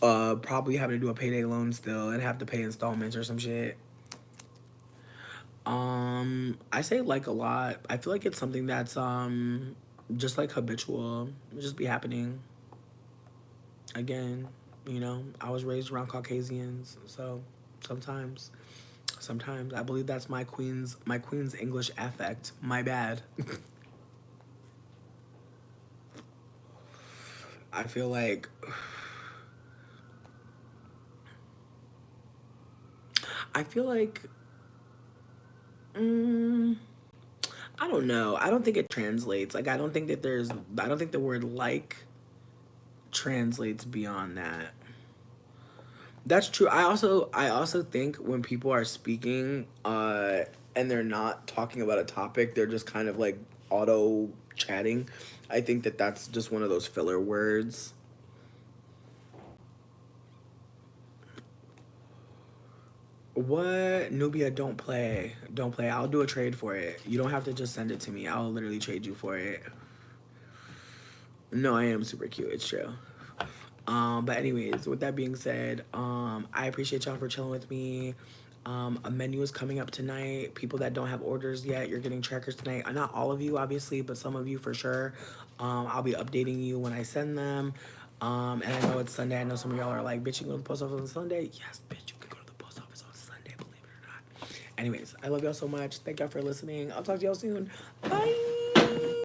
probably having to do a payday loan still and have to pay installments or some shit. I say like a lot. I feel like it's something that's just like habitual. It just be happening. Again, I was raised around Caucasians, so sometimes sometimes I believe that's my queen's English affect. My bad. I feel like I feel like mm, I don't know. I don't think it translates. Like I don't think the word like translates beyond that. That's true. I also think when people are speaking and they're not talking about a topic, they're just kind of like auto chatting. I think that that's just one of those filler words. What? Nubia, don't play. Don't play. I'll do a trade for it. You don't have to just send it to me. I'll literally trade you for it. No, I am super cute. It's true. But anyways, with that being said, I appreciate y'all for chilling with me. A menu is coming up tonight. People that don't have orders yet, you're getting trackers tonight. Not all of you, obviously, but some of you for sure. I'll be updating you when I send them. And I know it's Sunday. I know some of y'all are like, bitch, you can go to the post office on Sunday? Yes, bitch, you can go to the post office on Sunday, believe it or not. Anyways, I love y'all so much. Thank y'all for listening. I'll talk to y'all soon. Bye.